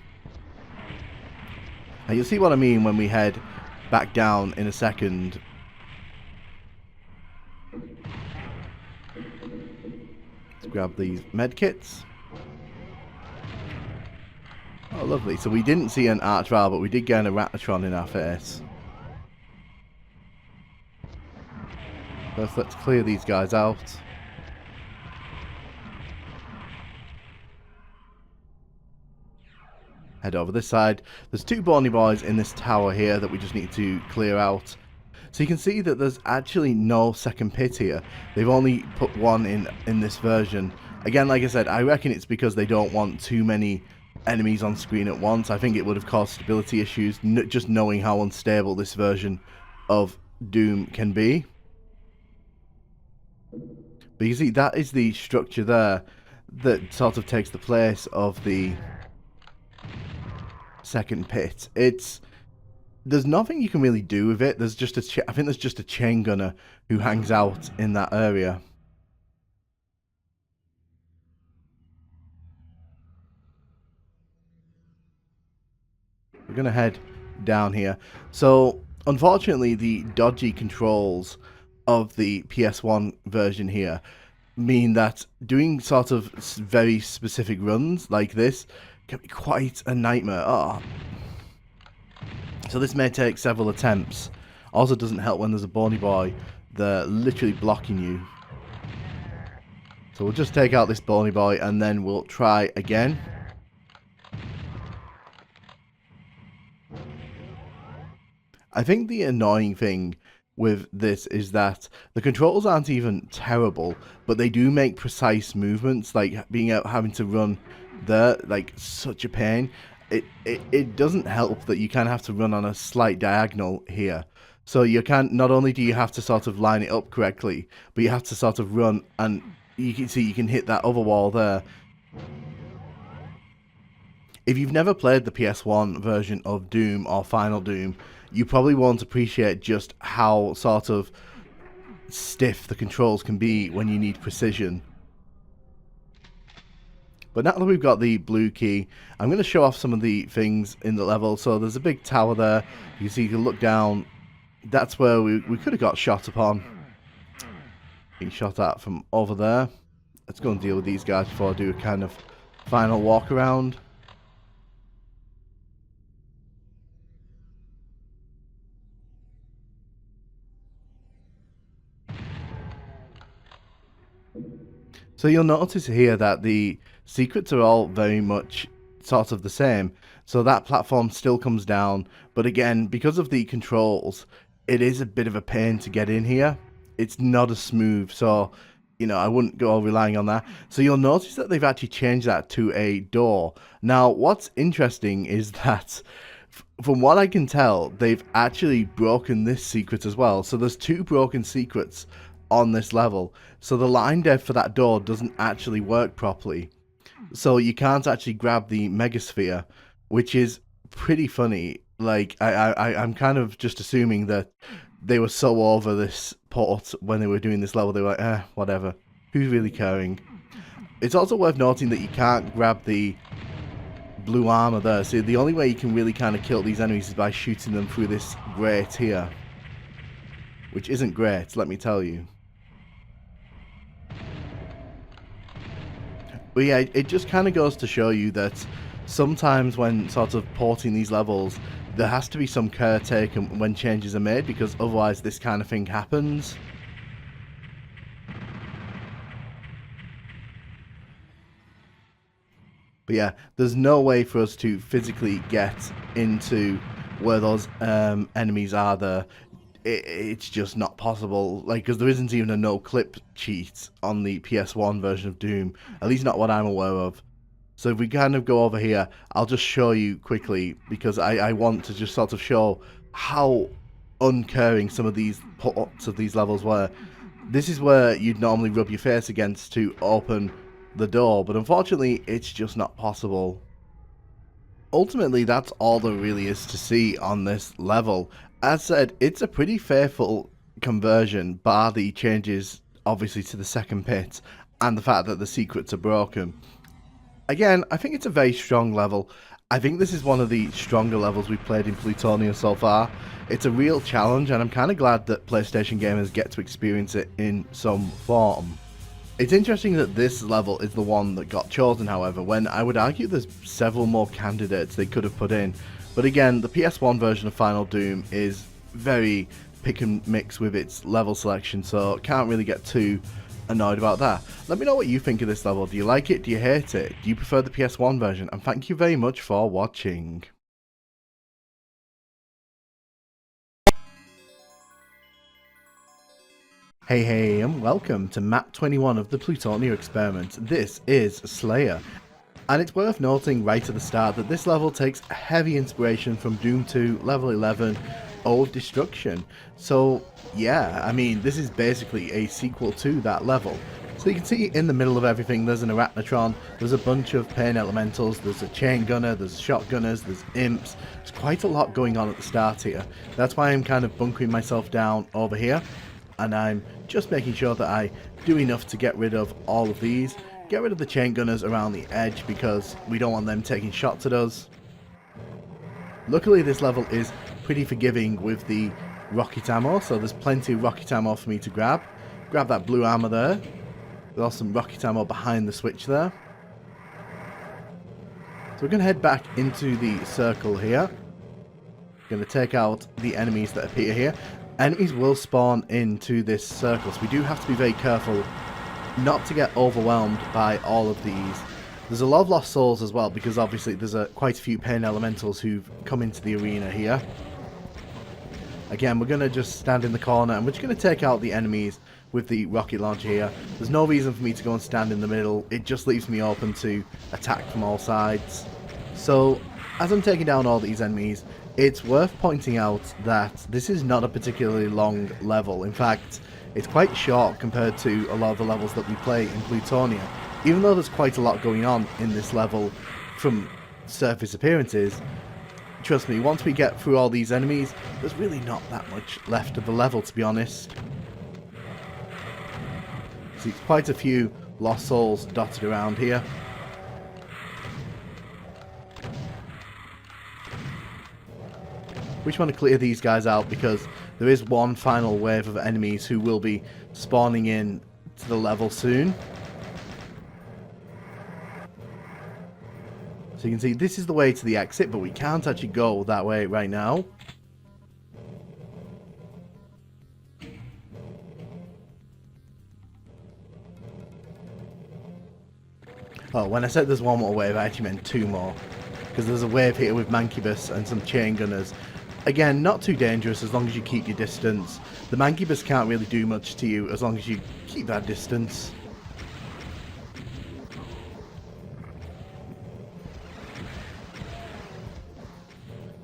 Now you'll see what I mean when we head back down in a second. Let's grab these medkits. Oh, lovely. So we didn't see an Archvile, but we did get an Arachnotron in our face. First, let's clear these guys out. Head over this side. There's two bony boys in this tower here that we just need to clear out. So you can see that there's actually no second pit here. They've only put one in this version. Again, like I said, I reckon it's because they don't want too many enemies on screen at once. I think it would have caused stability issues, just knowing how unstable this version of Doom can be. But you see, that is the structure there that sort of takes the place of the second pit. There's nothing you can really do with it. There's just I think there's just a chain gunner who hangs out in that area. We're gonna head down here. So Unfortunately, the dodgy controls of the PS1 version here mean that doing sort of very specific runs like this can be quite a nightmare. Oh. So this may take several attempts. Also doesn't help when there's a bony boy there literally blocking you. So we'll just take out this bony boy and then we'll try again. I think the annoying thing with this is that the controls aren't even terrible, but they do make precise movements, like being out having to run there, like such a pain. It doesn't help that you kind of have to run on a slight diagonal here. So you can not only do you have to sort of line it up correctly, but you have to sort of run, and you can see you can hit that other wall there. If you've never played the PS1 version of Doom or Final Doom, you probably won't appreciate just how sort of stiff the controls can be when you need precision. But now that we've got the blue key, I'm going to show off some of the things in the level. So there's a big tower there. You can see you can look down. That's where we could have got shot upon. Being shot at from over there. Let's go and deal with these guys before I do a kind of final walk around. So you'll notice here that the secrets are all very much sort of the same. So that platform still comes down, but again, because of the controls, it is a bit of a pain to get in here. It's not as smooth, so, you know, I wouldn't go relying on that. So you'll notice that they've actually changed that to a door. Now, what's interesting is that, from what I can tell, they've actually broken this secret as well. So there's 2 broken secrets on this level, so the line dev for that door doesn't actually work properly, so you can't actually grab the megasphere, which is pretty funny. Like I'm kind of just assuming that they were so over this port when they were doing this level, they were like, whatever, who's really caring. It's also worth noting that you can't grab the blue armor there, so the only way you can really kind of kill these enemies is by shooting them through this grate here, which isn't great, let me tell you. But yeah, it just kind of goes to show you that sometimes when sort of porting these levels, there has to be some care taken when changes are made, because otherwise this kind of thing happens. But yeah, there's no way for us to physically get into where those enemies are there. It's just not possible, like, because there isn't even a no-clip cheat on the PS1 version of Doom, at least not what I'm aware of. So if we kind of go over here, I'll just show you quickly, because I want to just sort of show how uncaring some of these parts of these levels were. This is where you'd normally rub your face against to open the door, but unfortunately it's just not possible. Ultimately, that's all there really is to see on this level. As said, it's a pretty faithful conversion, bar the changes obviously to the second pit and the fact that the secrets are broken. Again, I think it's a very strong level. I think this is one of the stronger levels we've played in Plutonia so far. It's a real challenge, and I'm kind of glad that PlayStation gamers get to experience it in some form. It's interesting that this level is the one that got chosen, however, when I would argue there's several more candidates they could have put in. But again, the PS1 version of Final Doom is very pick and mix with its level selection, so can't really get too annoyed about that. Let me know what you think of this level. Do you like it? Do you hate it? Do you prefer the PS1 version? And thank you very much for watching. Hey, and welcome to map 21 of the Plutonia Experiment. This is Lair. And it's worth noting right at the start that this level takes heavy inspiration from Doom 2 level 11, Old Destruction. So yeah, I mean, this is basically a sequel to that level. So you can see in the middle of everything there's an Arachnotron, there's a bunch of pain elementals, there's a chain gunner, there's shotgunners, there's imps. There's quite a lot going on at the start here. That's why I'm kind of bunkering myself down over here, and I'm just making sure that I do enough to get rid of all of these. Get rid of the chain gunners around the edge because we don't want them taking shots at us. Luckily this level is pretty forgiving with the rocket ammo, so there's plenty of rocket ammo for me to grab. Grab that blue armor there. There's also some rocket ammo behind the switch there. So we're going to head back into the circle here. Going to take out the enemies that appear here. Enemies will spawn into this circle, so we do have to be very careful not to get overwhelmed by all of these. There's a lot of lost souls as well, because obviously there's quite a few pain elementals who've come into the arena here. Again, we're going to just stand in the corner and we're just going to take out the enemies with the rocket launcher here. There's no reason for me to go and stand in the middle. It just leaves me open to attack from all sides. So, as I'm taking down all these enemies, it's worth pointing out that this is not a particularly long level. In fact, it's quite short compared to a lot of the levels that we play in Plutonia. Even though there's quite a lot going on in this level from surface appearances, trust me, once we get through all these enemies, there's really not that much left of the level, to be honest. See, quite a few lost souls dotted around here. We just want to clear these guys out because there is one final wave of enemies who will be spawning in to the level soon. So you can see this is the way to the exit, but we can't actually go that way right now. Oh, when I said there's one more wave, I actually meant two more. Because there's a wave here with Mancubus and some chain gunners. Again, not too dangerous as long as you keep your distance. The Mancubus can't really do much to you as long as you keep that distance.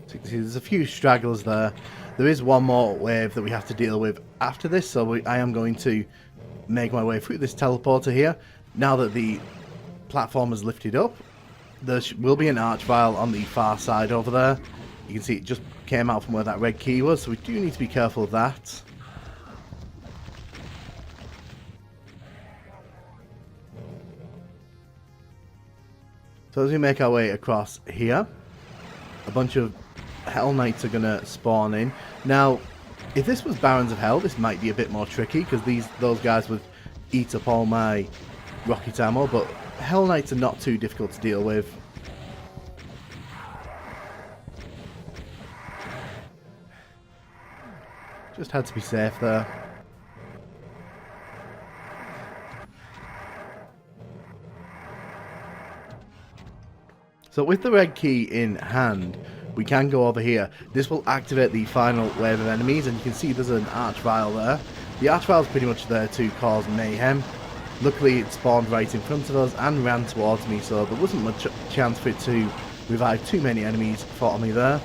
So you can see there's a few stragglers there. There is one more wave that we have to deal with after this, so I am going to make my way through this teleporter here. Now that the platform is lifted up, there will be an archvile on the far side over there. You can see it just came out from where that red key was, so we do need to be careful of that. So as we make our way across here, a bunch of Hell Knights are going to spawn in. Now, if this was Barons of Hell, this might be a bit more tricky, because those guys would eat up all my rocket ammo, but Hell Knights are not too difficult to deal with. Just had to be safe there. So with the red key in hand, we can go over here. This will activate the final wave of enemies, and you can see there's an archvile there. The archvile is pretty much there to cause mayhem. Luckily it spawned right in front of us and ran towards me, so there wasn't much chance for it to revive too many enemies for me there.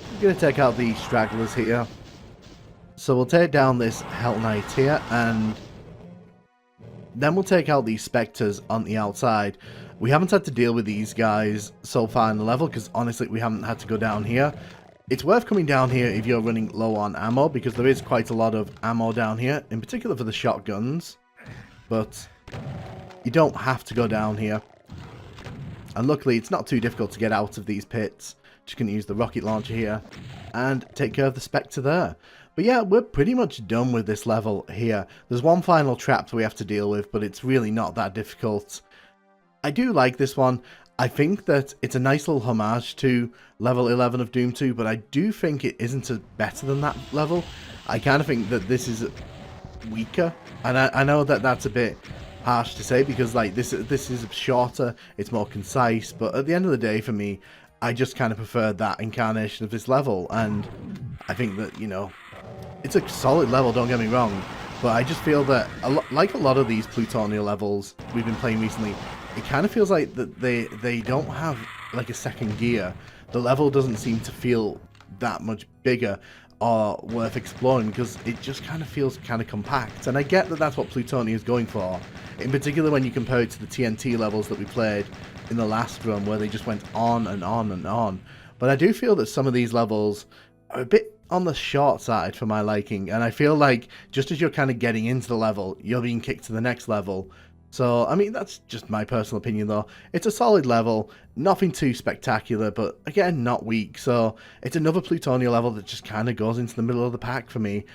I'm going to take out the stragglers here. So we'll take down this Hell Knight here, and then we'll take out these Spectres on the outside. We haven't had to deal with these guys so far in the level, because honestly we haven't had to go down here. It's worth coming down here if you're running low on ammo, because there is quite a lot of ammo down here, in particular for the shotguns. But you don't have to go down here. And luckily it's not too difficult to get out of these pits. Just going to use the rocket launcher here and take care of the Spectre there. But yeah, we're pretty much done with this level here. There's one final trap that we have to deal with, but it's really not that difficult. I do like this one. I think that it's a nice little homage to level 11 of Doom 2, but I do think it isn't better than that level. I kind of think that this is weaker, and I know that that's a bit harsh to say, because like this is shorter, it's more concise, but at the end of the day for me, I just kind of prefer that incarnation of this level, and I think that, you know, it's a solid level, don't get me wrong, but I just feel that, like a lot of these Plutonia levels we've been playing recently, it kind of feels like that they don't have like a second gear. The level doesn't seem to feel that much bigger or worth exploring, because it just kind of feels kind of compact, and I get that that's what Plutonia is going for, in particular when you compare it to the TNT levels that we played in the last run, where they just went on and on and on. But I do feel that some of these levels are a bit on the short side for my liking, and I feel like just as you're kind of getting into the level, you're being kicked to the next level, So, I mean, that's just my personal opinion though. It's a solid level, nothing too spectacular, but again, not weak. So, it's another Plutonia level that just kind of goes into the middle of the pack for me.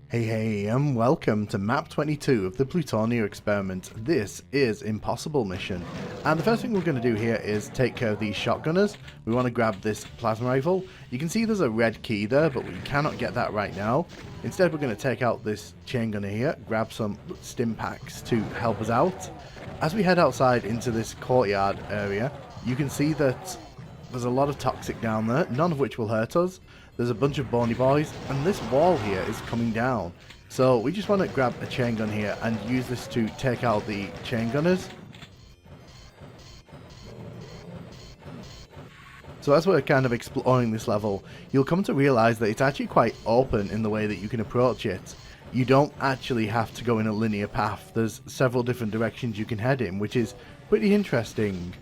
Hey, and welcome to map 22 of the Plutonia Experiment. This is Impossible Mission. And the first thing we're going to do here is take care of these shotgunners. We want to grab this plasma rifle. You can see there's a red key there, but we cannot get that right now. Instead, we're going to take out this chain gunner here, grab some stim packs to help us out. As we head outside into this courtyard area, you can see that there's a lot of toxic down there, none of which will hurt us. There's a bunch of bony boys, and this wall here is coming down. So we just want to grab a chain gun here and use this to take out the chain gunners. So as we're kind of exploring this level, you'll come to realize that it's actually quite open in the way that you can approach it. You don't actually have to go in a linear path. There's several different directions you can head in, which is pretty interesting.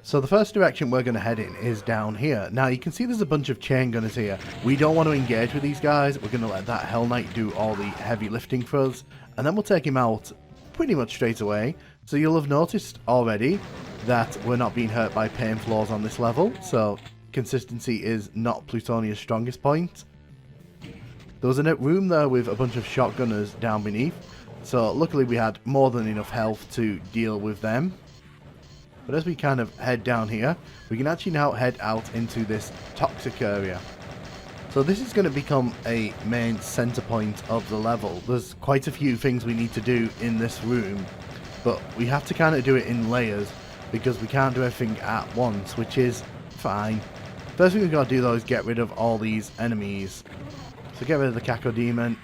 So the first direction we're going to head in is down here. Now you can see there's a bunch of chain gunners here. We don't want to engage with these guys. We're going to let that Hell Knight do all the heavy lifting for us. And then we'll take him out pretty much straight away. So you'll have noticed already that we're not being hurt by pain floors on this level. So consistency is not Plutonia's strongest point. There was a room there with a bunch of shotgunners down beneath. So luckily we had more than enough health to deal with them. But as we kind of head down here, we can actually now head out into this toxic area. So this is going to become a main center point of the level. There's quite a few things we need to do in this room, but we have to kind of do it in layers because we can't do everything at once, which is fine. First thing we've got to do though is get rid of all these enemies. So get rid of the Cacodemon,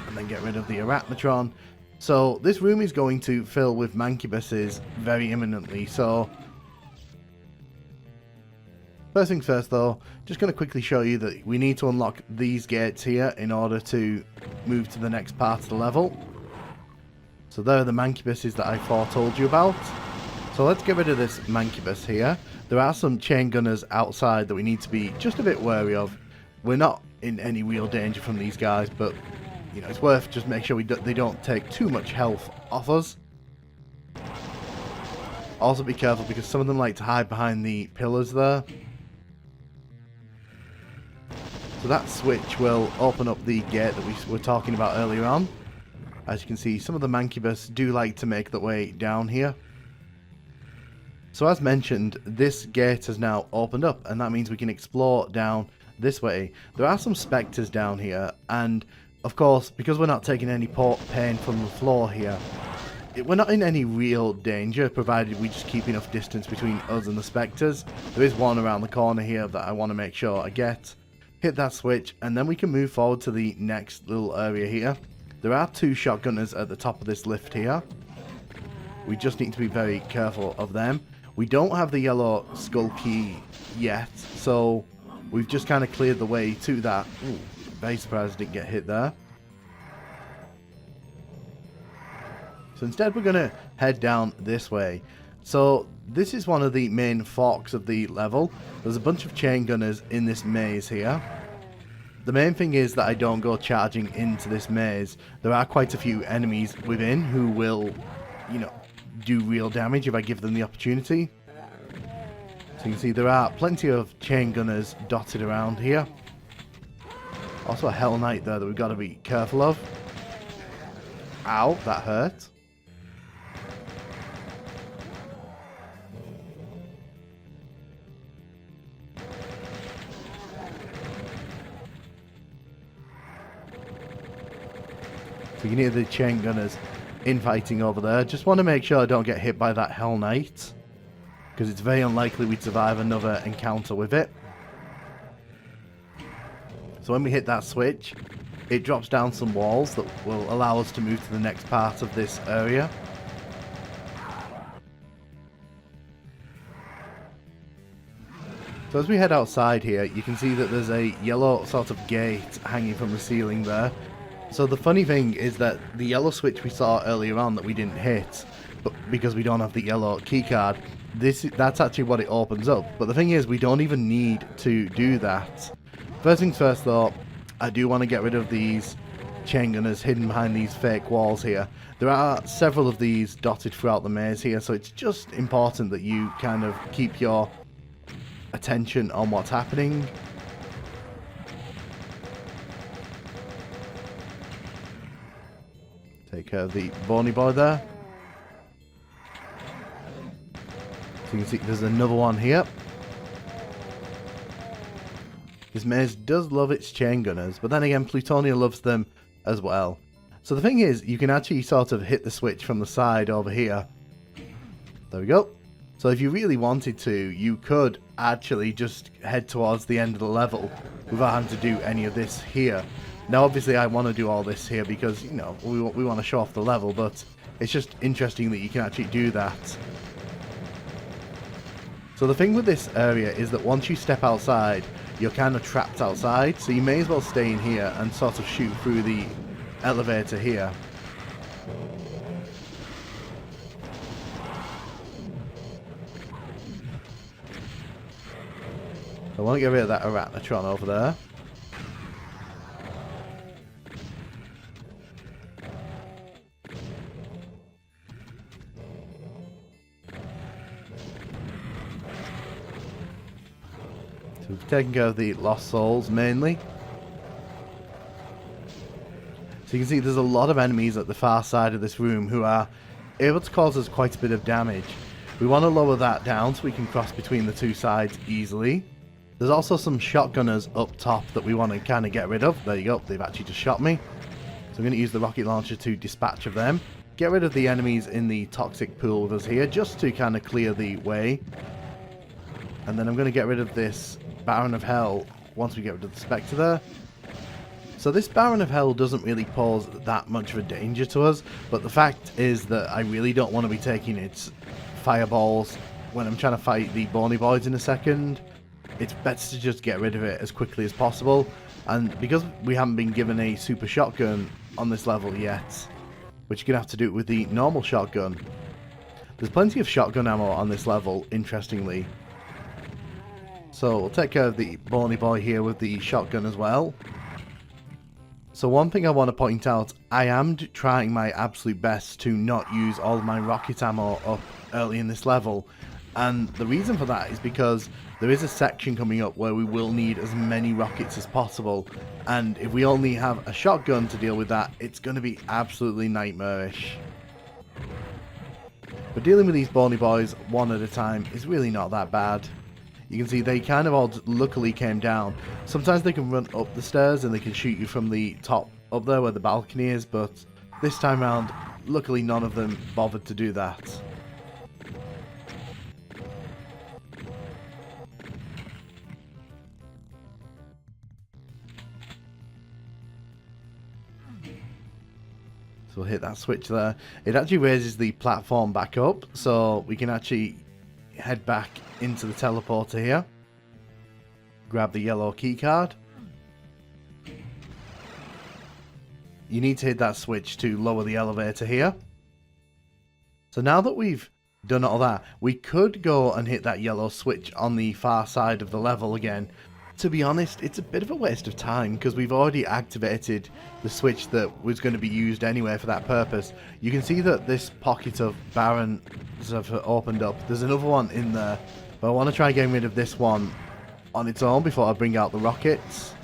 and then get rid of the Arachnotron. So this room is going to fill with Mancubuses very imminently, so first things first though, just going to quickly show you that we need to unlock these gates here in order to move to the next part of the level. So there are the Mancubuses that I foretold you about. So let's get rid of this Mancubus here. There are some chain gunners outside that we need to be just a bit wary of. We're not in any real danger from these guys, but you know, it's worth just make sure they don't take too much health off us. Also be careful because some of them like to hide behind the pillars there. So that switch will open up the gate that we were talking about earlier on. As you can see, some of the Mancubus do like to make their way down here. So as mentioned, this gate has now opened up, and that means we can explore down this way. There are some spectres down here, and of course, because we're not taking any pain from the floor here, we're not in any real danger, provided we just keep enough distance between us and the spectres. There is one around the corner here that I want to make sure I get. Hit that switch, and then we can move forward to the next little area here. There are two shotgunners at the top of this lift here. We just need to be very careful of them. We don't have the yellow skull key yet, so we've just kind of cleared the way to that. Ooh, very surprised I didn't get hit there. So instead we're going to head down this way. So this is one of the main forks of the level. There's a bunch of chain gunners in this maze here. The main thing is that I don't go charging into this maze. There are quite a few enemies within who will, you know, do real damage if I give them the opportunity. So you can see there are plenty of chain gunners dotted around here. Also a Hell Knight there that we've got to be careful of. Ow, that hurt. So you can hear the chain gunners infighting over there. Just want to make sure I don't get hit by that Hell Knight, because it's very unlikely we'd survive another encounter with it. So when we hit that switch, it drops down some walls that will allow us to move to the next part of this area. So as we head outside here, you can see that there's a yellow sort of gate hanging from the ceiling there. So the funny thing is that the yellow switch we saw earlier on that we didn't hit, but because we don't have the yellow keycard, that's actually what it opens up. But the thing is, we don't even need to do that. First things first though, I do want to get rid of these chain gunners hidden behind these fake walls here. There are several of these dotted throughout the maze here, so it's just important that you kind of keep your attention on what's happening. Take care of the bony boy there. So you can see there's another one here. This maze does love its chain gunners, but then again, Plutonia loves them as well. So the thing is, you can actually sort of hit the switch from the side over here. There we go. So if you really wanted to, you could actually just head towards the end of the level without having to do any of this here. Now obviously I want to do all this here because, you know, we want to show off the level, but it's just interesting that you can actually do that. So the thing with this area is that once you step outside, you're kind of trapped outside, so you may as well stay in here and sort of shoot through the elevator here. I want to get rid of that Arachnotron over there. So we've taken care of the lost souls mainly. So you can see there's a lot of enemies at the far side of this room who are able to cause us quite a bit of damage. We want to lower that down so we can cross between the two sides easily. There's also some shotgunners up top that we want to kind of get rid of. There you go, they've actually just shot me. So I'm going to use the rocket launcher to dispatch of them. Get rid of the enemies in the toxic pool with us here, just to kind of clear the way. And then I'm going to get rid of this Baron of Hell once we get rid of the Spectre there. So this Baron of Hell doesn't really pose that much of a danger to us, but the fact is that I really don't want to be taking its fireballs when I'm trying to fight the bony boys in a second. It's better to just get rid of it as quickly as possible, and because we haven't been given a super shotgun on this level yet, which you're going to have to do it with the normal shotgun. There's plenty of shotgun ammo on this level, interestingly. So we'll take care of the bony boy here with the shotgun as well. So one thing I want to point out, I am trying my absolute best to not use all of my rocket ammo up early in this level. And the reason for that is because there is a section coming up where we will need as many rockets as possible. And if we only have a shotgun to deal with that, it's going to be absolutely nightmarish. But dealing with these bony boys one at a time is really not that bad. You can see they kind of all luckily came down. Sometimes they can run up the stairs and they can shoot you from the top up there where the balcony is, but this time around, luckily none of them bothered to do that. So we'll hit that switch there. It actually raises the platform back up, so we can actually head back into the teleporter here. Grab the yellow keycard. You need to hit that switch to lower the elevator here. So now that we've done all that, we could go and hit that yellow switch on the far side of the level again. To be honest, it's a bit of a waste of time because we've already activated the switch that was going to be used anyway for that purpose. You can see that this pocket of Barons have opened up. There's another one in there, but I want to try getting rid of this one on its own before I bring out the rockets.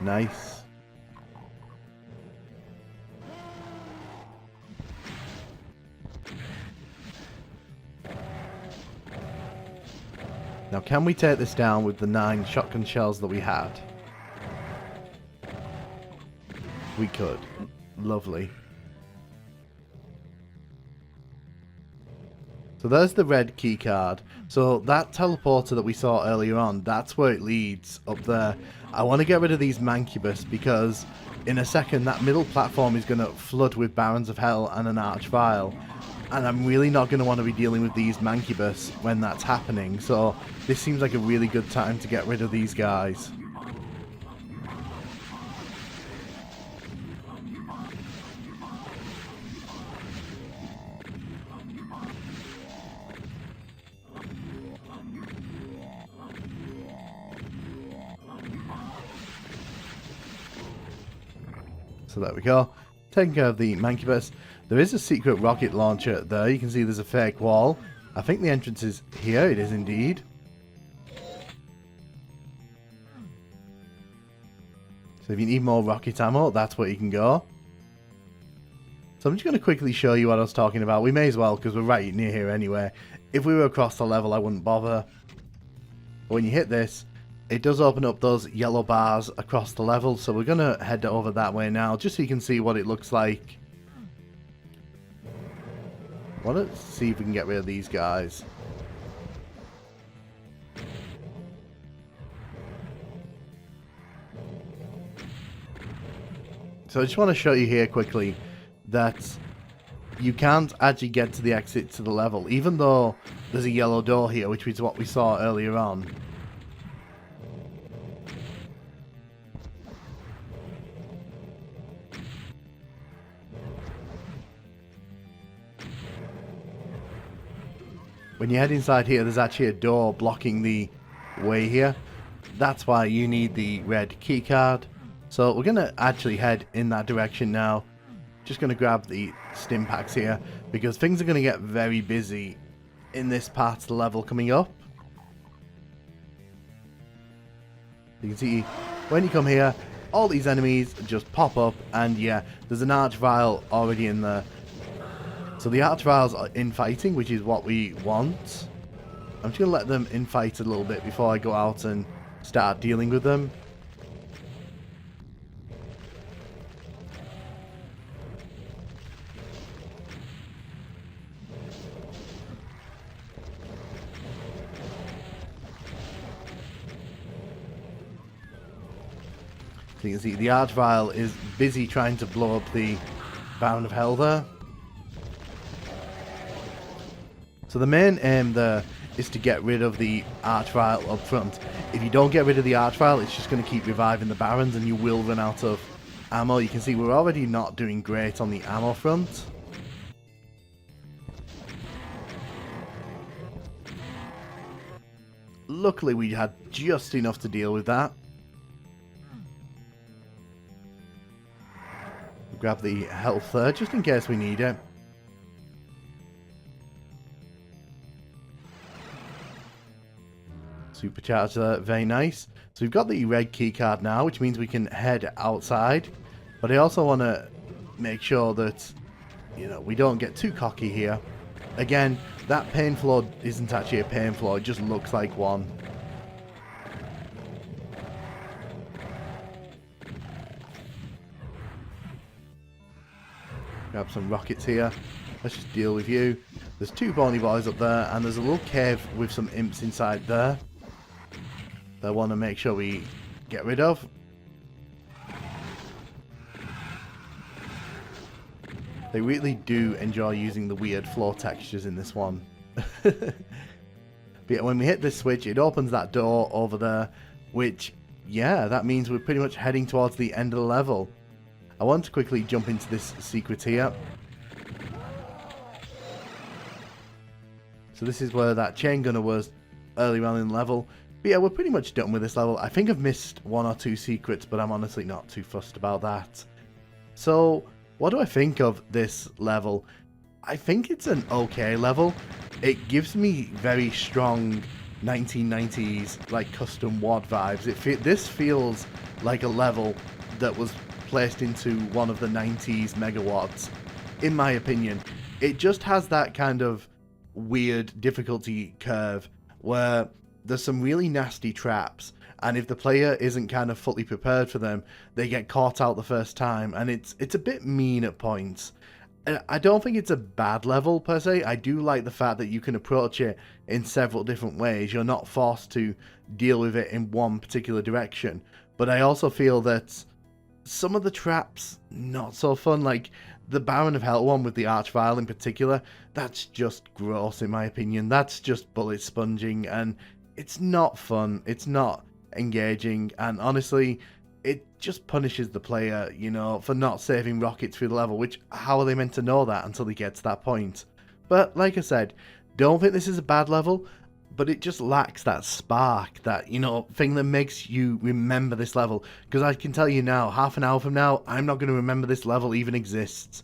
Nice. Now, can we take this down with the 9 shotgun shells that we had? We could. Lovely. So there's the red key card. So that teleporter that we saw earlier on, that's where it leads, up there. I want to get rid of these Mancubus because in a second that middle platform is going to flood with Barons of Hell and an Archvile. And I'm really not going to want to be dealing with these Mancubus when that's happening. So this seems like a really good time to get rid of these guys. So there we go. Taking care of the Mancubus. There is a secret rocket launcher there. You can see there's a fake wall. I think the entrance is here. It is indeed. So if you need more rocket ammo, that's where you can go. So I'm just going to quickly show you what I was talking about. We may as well, because we're right near here anyway. If we were across the level, I wouldn't bother. But when you hit this, it does open up those yellow bars across the level. So we're going to head over that way now, just so you can see what it looks like. Well, let's see if we can get rid of these guys. So I just want to show you here quickly that you can't actually get to the exit to the level, even though there's a yellow door here, which is what we saw earlier on. When you head inside here, there's actually a door blocking the way here. That's why you need the red keycard. So we're going to actually head in that direction now. Just going to grab the stim packs here, because things are going to get very busy in this part of the level coming up. You can see when you come here, all these enemies just pop up, and yeah, there's an arch vial already in there. So the arch vials are infighting, which is what we want. I'm just going to let them infight a little bit before I go out and start dealing with them. So you can see the arch vial is busy trying to blow up the Bound of Hell there. So the main aim there is to get rid of the arch vial up front. If you don't get rid of the arch vial, it's just going to keep reviving the barons and you will run out of ammo. You can see we're already not doing great on the ammo front. Luckily we had just enough to deal with that. Grab the health there, just in case we need it. Supercharge there, very nice. So we've got the red keycard now, which means we can head outside. But I also want to make sure that, you know, we don't get too cocky here. Again, that pain floor isn't actually a pain floor, it just looks like one. Grab some rockets here. Let's just deal with you. There's two bony boys up there, and there's a little cave with some imps inside there that I want to make sure we get rid of. They really do enjoy using the weird floor textures in this one. But yeah, when we hit this switch, it opens that door over there, which, yeah, that means we're pretty much heading towards the end of the level. I want to quickly jump into this secret here. So this is where that chain gunner was earlier on in the level. But yeah, we're pretty much done with this level. I think I've missed one or two secrets, but I'm honestly not too fussed about that. So, what do I think of this level? I think it's an okay level. It gives me very strong 1990s, like, custom WAD vibes. This feels like a level that was placed into one of the 90s megawads, in my opinion. It just has that kind of weird difficulty curve where there's some really nasty traps, and if the player isn't kind of fully prepared for them, they get caught out the first time, and it's a bit mean at points. I don't think it's a bad level per se. I do like the fact that you can approach it in several different ways. You're not forced to deal with it in one particular direction, but I also feel that some of the traps, not so fun. Like the Baron of Hell one with the Archvile in particular, that's just gross in my opinion. That's just bullet sponging, and it's not fun. It's not engaging, and honestly, it just punishes the player, you know, for not saving rockets through the level, which, how are they meant to know that until they get to that point? But like I said, don't think this is a bad level. but it just lacks that spark, that, you know, thing that makes you remember this level. Because I can tell you now, half an hour from now, I'm not going to remember this level even exists.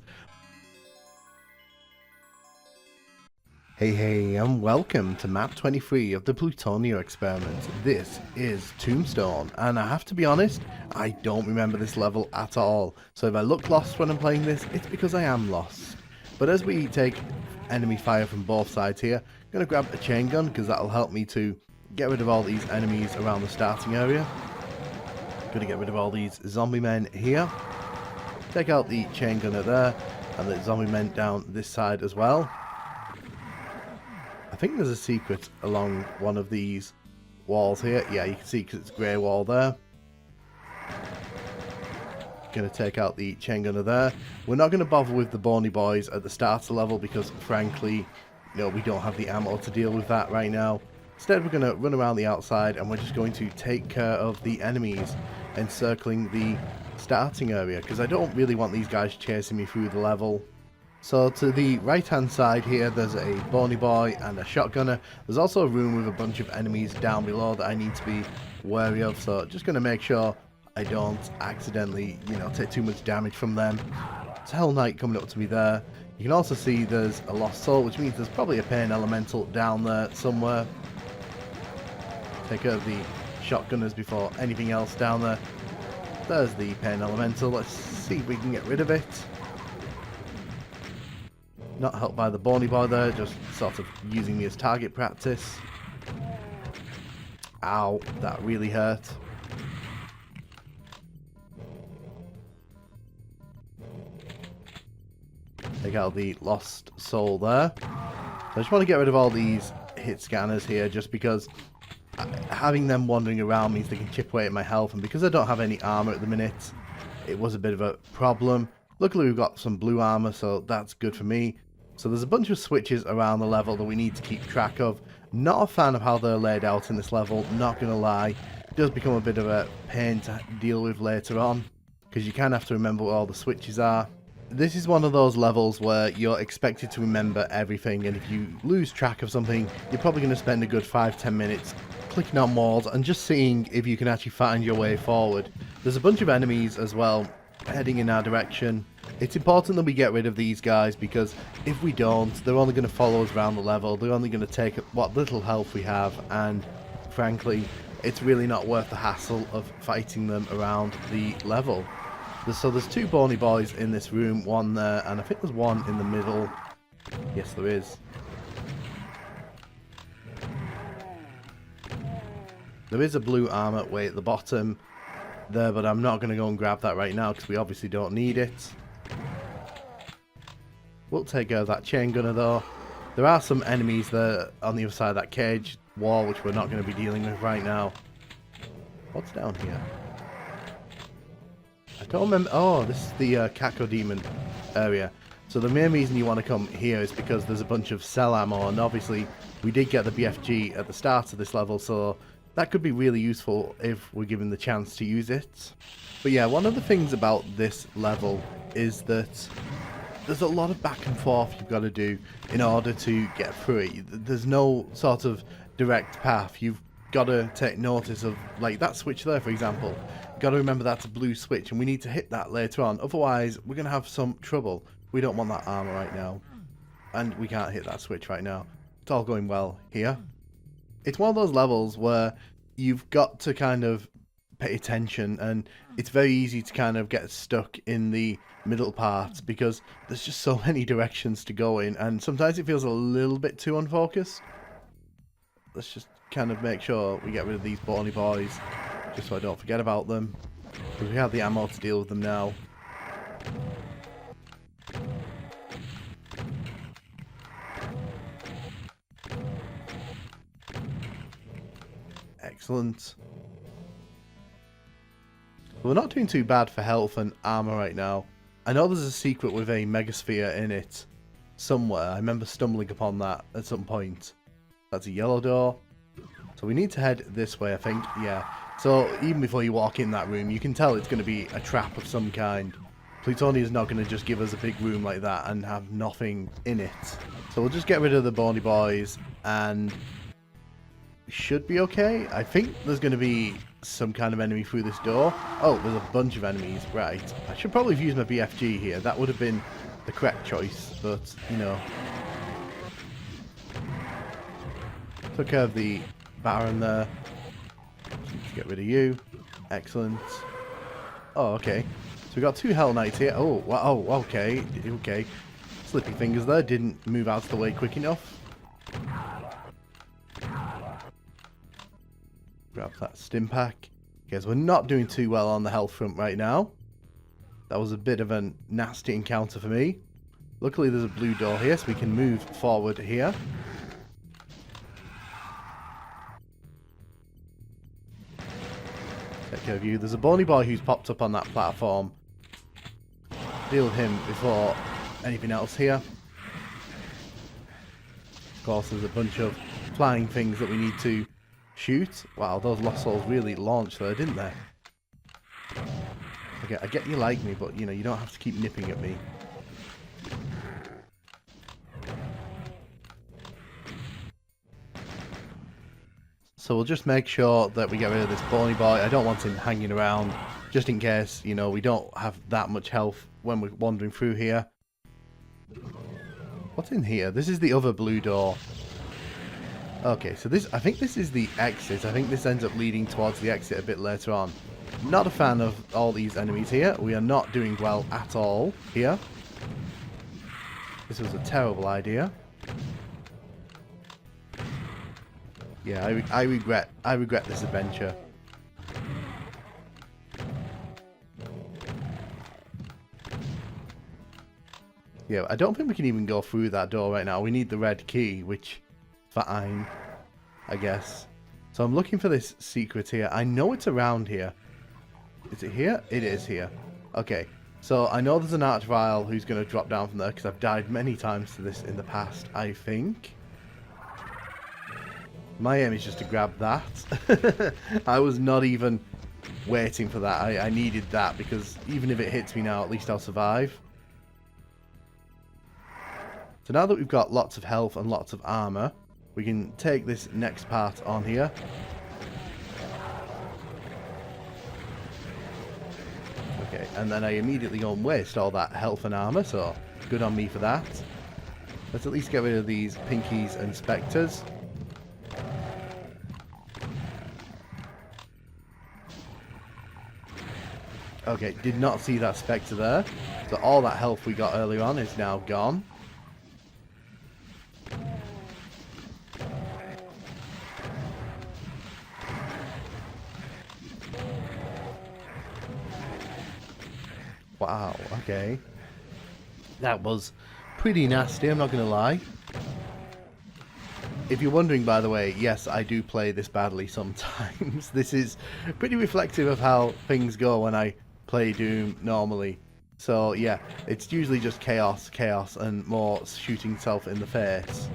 Hey, and welcome to map 23 of the Plutonia Experiment. This is Tombstone, and I have to be honest, I don't remember this level at all. So if I look lost when I'm playing this, it's because I am lost. But as we take enemy fire from both sides here, I'm going to grab a chain gun, because that'll help me to get rid of all these enemies around the starting area. Going to get rid of all these zombie men here. Take out the chain gunner there, and the zombie men down this side as well. I think there's a secret along one of these walls here. Yeah, you can see because it's a grey wall there. Going to take out the chain gunner there. We're not going to bother with the bony boys at the starter level because, frankly, you know, we don't have the ammo to deal with that right now. Instead, we're going to run around the outside and we're just going to take care of the enemies encircling the starting area, because I don't really want these guys chasing me through the level. So to the right hand side here, there's a bony boy and a shotgunner. There's also a room with a bunch of enemies down below that I need to be wary of, so just going to make sure I don't accidentally, you know, take too much damage from them. There's Hell Knight coming up to me there. You can also see there's a lost soul, which means there's probably a pain elemental down there somewhere. Take care of the shotgunners before anything else down there. There's the pain elemental. Let's see if we can get rid of it. Not helped by the bony boy there, just sort of using me as target practice. Ow, that really hurt. Take out the lost soul there. So I just want to get rid of all these hit scanners here, just because having them wandering around means they can chip away at my health, and because I don't have any armor at the minute, it was a bit of a problem. Luckily we've got some blue armor, so that's good for me. So there's a bunch of switches around the level that we need to keep track of. Not a fan of how they're laid out in this level, not gonna lie. It does become a bit of a pain to deal with later on, because you kind of have to remember what all the switches are. This is one of those levels where you're expected to remember everything, and if you lose track of something, you're probably going to spend a good 5-10 minutes clicking on walls and just seeing if you can actually find your way forward. There's a bunch of enemies as well heading in our direction. It's important that we get rid of these guys, because if we don't, they're only going to follow us around the level. They're only going to take what little health we have, and frankly, it's really not worth the hassle of fighting them around the level. So there's two bony boys in this room, one there, and I think there's one in the middle. Yes, there is. There is a blue armor way at the bottom there, but I'm not going to go and grab that right now because we obviously don't need it. We'll take care of that chain gunner though. There are some enemies there on the other side of that cage wall, which we're not going to be dealing with right now. What's down here? I don't remember. Oh, this is the Caco Demon area. So the main reason you want to come here is because there's a bunch of cell ammo, and obviously we did get the BFG at the start of this level, so that could be really useful if we're given the chance to use it. But yeah, one of the things about this level is that there's a lot of back and forth you've got to do in order to get through it. There's no sort of direct path. You've got to take notice of, like, that switch there, for example. Got to remember that's a blue switch, and we need to hit that later on. Otherwise, we're going to have some trouble. We don't want that armor right now, and we can't hit that switch right now. It's all going well here. It's one of those levels where you've got to kind of pay attention, and it's very easy to kind of get stuck in the middle parts because there's just so many directions to go in, and sometimes it feels a little bit too unfocused. Let's just kind of make sure we get rid of these bony boys, just so I don't forget about them, because we have the ammo to deal with them now. Excellent. We're not doing too bad for health and armor right now. I know there's a secret with a megasphere in it somewhere. I remember stumbling upon that at some point. That's a yellow door. So we need to head this way, I think. Yeah. So even before you walk in that room, you can tell it's going to be a trap of some kind. Plutonia is not going to just give us a big room like that and have nothing in it. So we'll just get rid of the bony boys and should be okay. I think there's going to be some kind of enemy through this door. Oh, there's a bunch of enemies. Right. I should probably have used my BFG here. That would have been the correct choice, but, you know. Took care of the Baron there. Let's get rid of you. Excellent. Oh, okay. So we got 2 Hell Knights here. Oh, wow. Oh, okay. Okay. Slippy fingers there. Didn't move out of the way quick enough. Grab that stim pack. Because we're not doing too well on the health front right now. That was a bit of a nasty encounter for me. Luckily there's a blue door here, so we can move forward here. Take care of you. There's a bony boy who's popped up on that platform. Deal with him before anything else here. Of course, there's a bunch of flying things that we need to shoot. Wow, those Lost Souls really launched there, didn't they? Okay, I get you like me, but you know, you don't have to keep nipping at me. So we'll just make sure that we get rid of this bony boy. I don't want him hanging around, just in case, you know, we don't have that much health when we're wandering through here. What's in here? This is the other blue door. Okay, so this, I think this is the exit. I think this ends up leading towards the exit a bit later on. Not a fan of all these enemies here. We are not doing well at all here. This was a terrible idea. Yeah, I regret this adventure. Yeah, I don't think we can even go through that door right now. We need the red key, which, fine, I guess. So I'm looking for this secret here. I know it's around here. Is it here? It is here. Okay, so I know there's an archvile who's going to drop down from there because I've died many times to this in the past, I think. My aim is just to grab that. I was not even waiting for that. I needed that because even if it hits me now, at least I'll survive. So now that we've got lots of health and lots of armor, we can take this next part on here. Okay, and then I immediately go and waste all that health and armor, so good on me for that. Let's at least get rid of these pinkies and spectres. Okay, did not see that spectre there. So all that health we got earlier on is now gone. Wow, okay. That was pretty nasty, I'm not going to lie. If you're wondering, by the way, yes, I do play this badly sometimes. This is pretty reflective of how things go when I play Doom normally. So yeah, it's usually just chaos, and more shooting self in the face.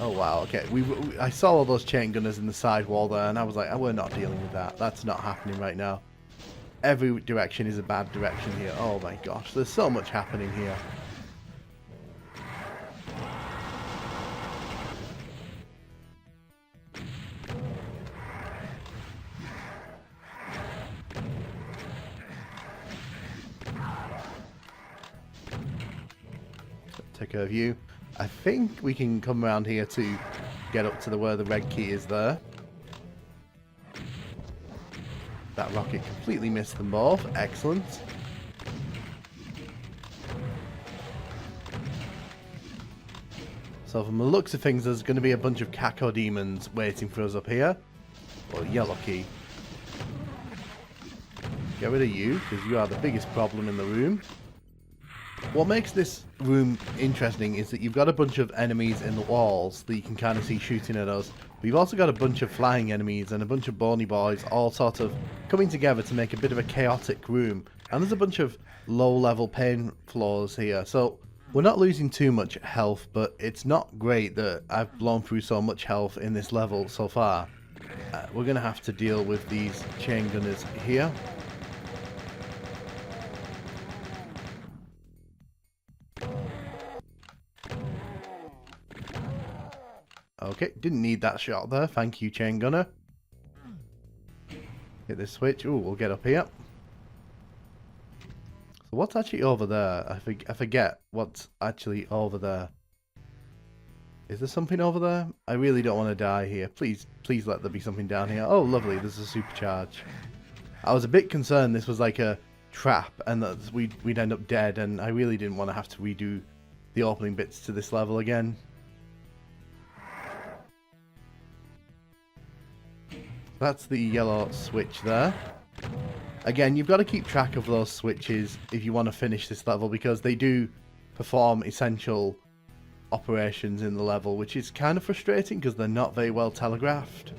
Oh wow, okay. I saw all those chain gunners in the side wall there, and I was like, oh, we're not dealing with that. That's not happening right now. Every direction is a bad direction here. Oh my gosh, there's so much happening here. Take care of you. I think we can come around here to get up to where the red key is there. That rocket completely missed them both. Excellent. So from the looks of things, there's going to be a bunch of Caco demons waiting for us up here. Or yellow key. Get rid of you, because you are the biggest problem in the room. What makes this room interesting is that you've got a bunch of enemies in the walls that you can kind of see shooting at us. But you've also got a bunch of flying enemies and a bunch of bony boys all sort of coming together to make a bit of a chaotic room. And there's a bunch of low-level pain floors here. So we're not losing too much health, but it's not great that I've blown through so much health in this level so far. We're going to have to deal with these chain gunners here. Okay, didn't need that shot there. Thank you, chain gunner. Hit this switch. Ooh, we'll get up here. So what's actually over there? I forget what's actually over there. Is there something over there? I really don't want to die here. Please let there be something down here. Oh, lovely. There's a supercharge. I was a bit concerned this was like a trap and that we'd end up dead, and I really didn't want to have to redo the opening bits to this level again. That's the yellow switch there. Again, you've got to keep track of those switches if you want to finish this level, because they do perform essential operations in the level, which is kind of frustrating because they're not very well telegraphed.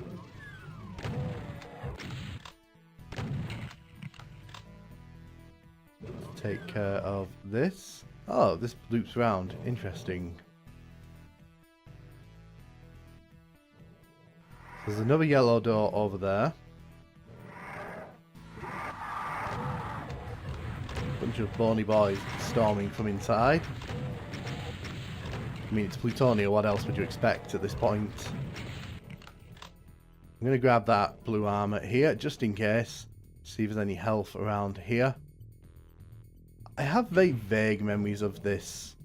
Let's take care of this. Oh, this loops round. Interesting. There's another yellow door over there. Bunch of bony boys storming from inside. I mean, it's Plutonia, what else would you expect at this point? I'm going to grab that blue armor here, just in case. See if there's any health around here. I have very vague memories of this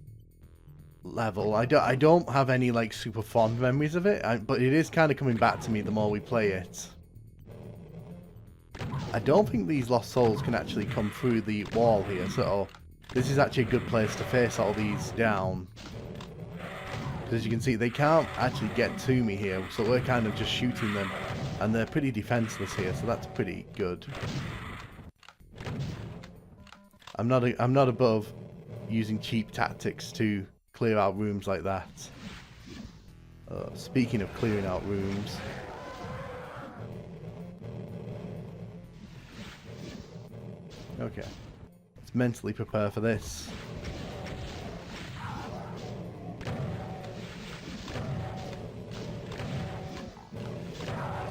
level. I don't have any like super fond memories of it, but it is kind of coming back to me the more we play it. I don't think these lost souls can actually come through the wall here, so this is actually a good place to face all these down. Because as you can see, they can't actually get to me here, so we're kind of just shooting them, and they're pretty defenseless here, so that's pretty good. I'm not above using cheap tactics to clear out rooms like that. Speaking of clearing out rooms, okay, let's mentally prepare for this.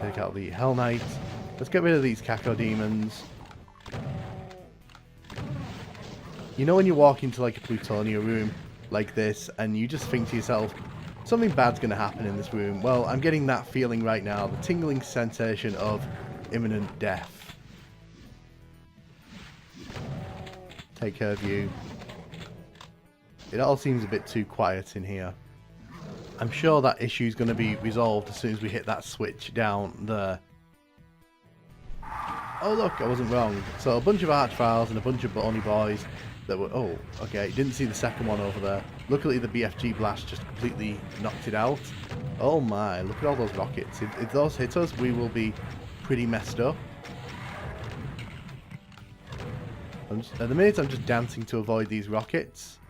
Take out the Hell Knight. Let's get rid of these Caco demons. You know when you walk into like a Plutonia room like this and you just think to yourself, something bad's going to happen in this room? Well, I'm getting that feeling right now. The tingling sensation of imminent death. Take care of you. It all seems a bit too quiet in here. I'm sure that issue is going to be resolved as soon as we hit that switch down there. Oh look, I wasn't wrong. So a bunch of archviles and a bunch of bony boys that were... Oh, okay, didn't see the second one over there. Luckily the BFG blast just completely knocked it out. Oh my, look at all those rockets. If those hit us, we will be pretty messed up. At the minute I'm just dancing to avoid these rockets.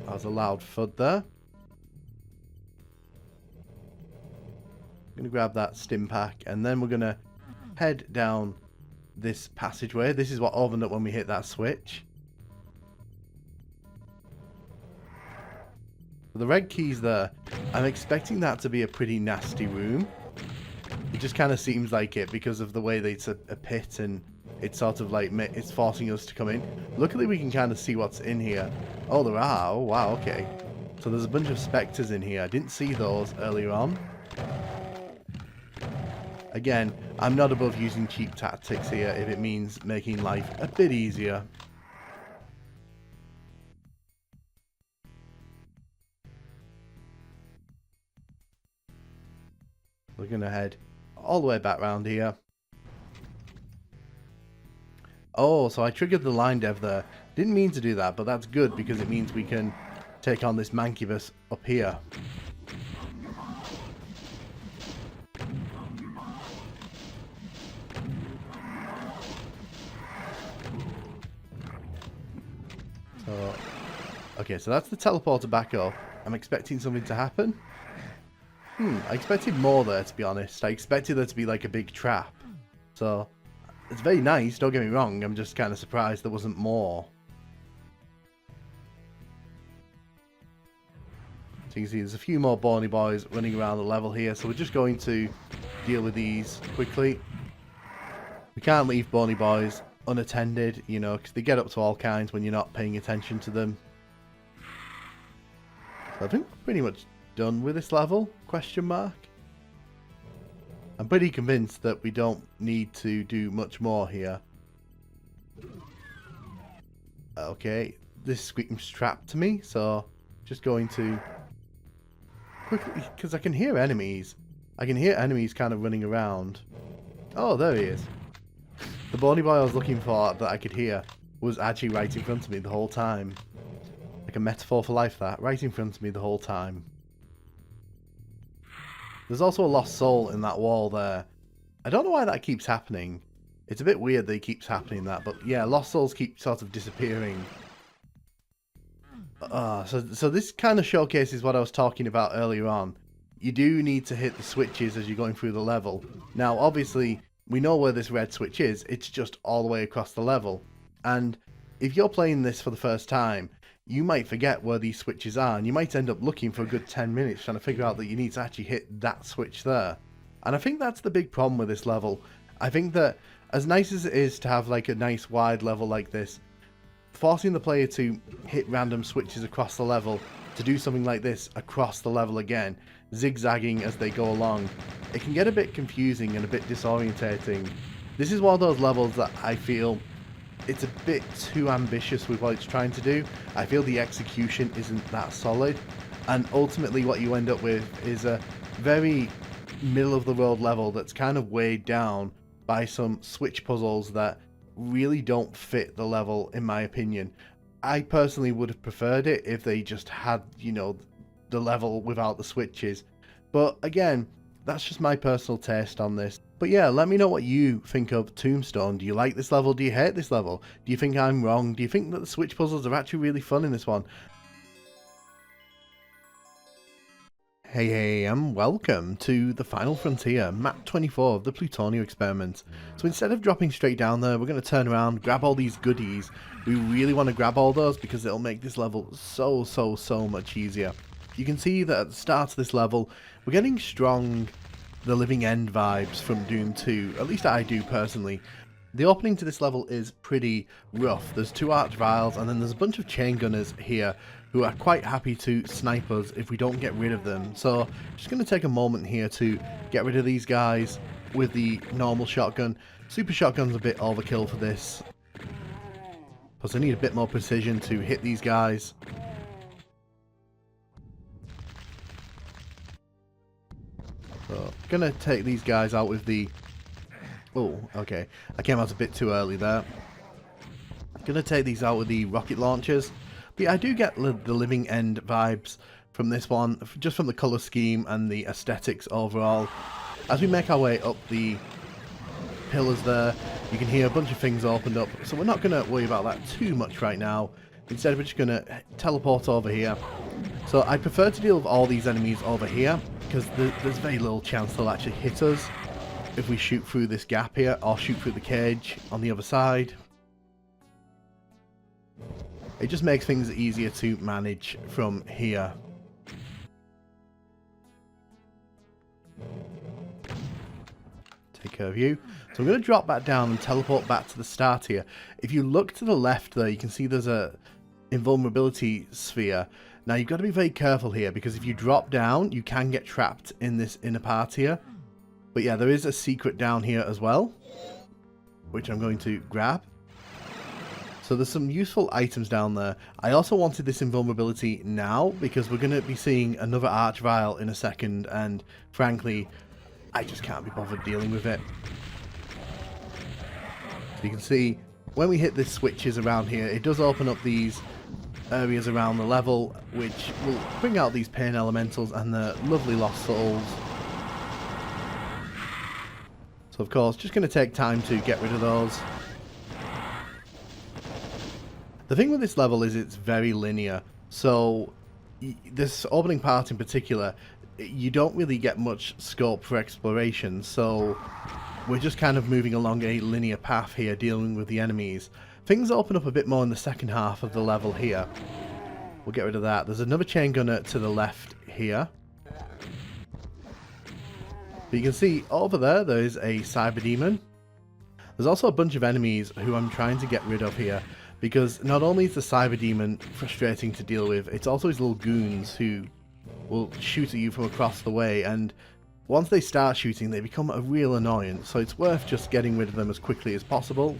That was a loud thud there. I'm going to grab that stim pack and then we're going to head down this passageway. This is what opened up when we hit that switch. The red key's there. I'm expecting that to be a pretty nasty room. It just kind of seems like it because of the way that it's a pit and it's sort of like it's forcing us to come in. Luckily we can kind of see what's in here. Oh, there are. Oh, wow, okay. So there's a bunch of spectres in here. I didn't see those earlier on. Again, I'm not above using cheap tactics here if it means making life a bit easier. We're going to head all the way back round here. Oh, so I triggered the line dev there. Didn't mean to do that, but that's good because it means we can take on this Mancubus up here. So, okay, so that's the teleporter back up. I'm expecting something to happen. I expected more there, to be honest. I expected there to be like a big trap. So, it's very nice, don't get me wrong. I'm just kind of surprised there wasn't more. So you can see there's a few more bony boys running around the level here. So we're just going to deal with these quickly. We can't leave bony boys unattended, you know, because they get up to all kinds when you're not paying attention to them. So I think we're pretty much done with this level, question mark. I'm pretty convinced that we don't need to do much more here. Okay, this screams trapped to me, so just going to quickly, because I can hear enemies. I can hear enemies kind of running around. Oh, there he is. The bony boy I was looking for that I could hear was actually right in front of me the whole time. Like a metaphor for life, that. Right in front of me the whole time. There's also a lost soul in that wall there. I don't know why that keeps happening. It's a bit weird that it keeps happening that, but yeah, lost souls keep sort of disappearing. So this kind of showcases what I was talking about earlier on. You do need to hit the switches as you're going through the level. Now, obviously, we know where this red switch is. It's just all the way across the level. And if you're playing this for the first time, you might forget where these switches are, and you might end up looking for a good 10 minutes trying to figure out that you need to actually hit that switch there. And I think that's the big problem with this level. I think that as nice as it is to have like a nice wide level like this, forcing the player to hit random switches across the level to do something like this across the level again, zigzagging as they go along, it can get a bit confusing and a bit disorientating. This is one of those levels that I feel it's a bit too ambitious with what it's trying to do. I feel the execution isn't that solid, and ultimately what you end up with is a very middle of the road level that's kind of weighed down by some switch puzzles that really don't fit the level, in my opinion. I personally would have preferred it if they just had, you know, the level without the switches. But again, that's just my personal taste on this. But yeah, let me know what you think of Tombstone. Do you like this level? Do you hate this level? Do you think I'm wrong? Do you think that the switch puzzles are actually really fun in this one? Hey, and welcome to the final frontier, map 24 of the Plutonia Experiment. So instead of dropping straight down there, we're going to turn around, grab all these goodies. We really want to grab all those because it'll make this level so much easier. You can see that at the start of this level, we're getting strong The Living End vibes from Doom 2, at least I do personally. The opening to this level is pretty rough. There's two archviles and then there's a bunch of chain gunners here who are quite happy to snipe us if we don't get rid of them. So just going to take a moment here to get rid of these guys with the normal shotgun. Super shotgun's a bit overkill for this. Plus I need a bit more precision to hit these guys. So gonna take these guys out with the... Oh, okay. I came out a bit too early there. Gonna take these out with the rocket launchers. But yeah, I do get the Living End vibes from this one, just from the colour scheme and the aesthetics overall. As we make our way up the pillars there, you can hear a bunch of things opened up. So we're not going to worry about that too much right now. Instead, we're just going to teleport over here. So I prefer to deal with all these enemies over here, because there's very little chance they'll actually hit us if we shoot through this gap here, or shoot through the cage on the other side. It just makes things easier to manage from here. Take care of you. So I'm going to drop back down and teleport back to the start here. If you look to the left there, you can see there's a invulnerability sphere. Now you've got to be very careful here, because if you drop down, you can get trapped in this inner part here. But yeah, there is a secret down here as well, which I'm going to grab. So there's some useful items down there. I also wanted this invulnerability now, because we're going to be seeing another archvile in a second, and frankly, I just can't be bothered dealing with it. So you can see, when we hit the switches around here, it does open up these areas around the level, which will bring out these pain elementals and the lovely lost souls. So of course, just going to take time to get rid of those. The thing with this level is it's very linear, so this opening part in particular, you don't really get much scope for exploration, so we're just kind of moving along a linear path here, dealing with the enemies. Things open up a bit more in the second half of the level here. We'll get rid of that. There's another chain gunner to the left here. But you can see over there is a Cyberden. There's also a bunch of enemies who I'm trying to get rid of here. because not only is the Cyber Demon frustrating to deal with, it's also his little goons who will shoot at you from across the way, and once they start shooting they become a real annoyance, so it's worth just getting rid of them as quickly as possible.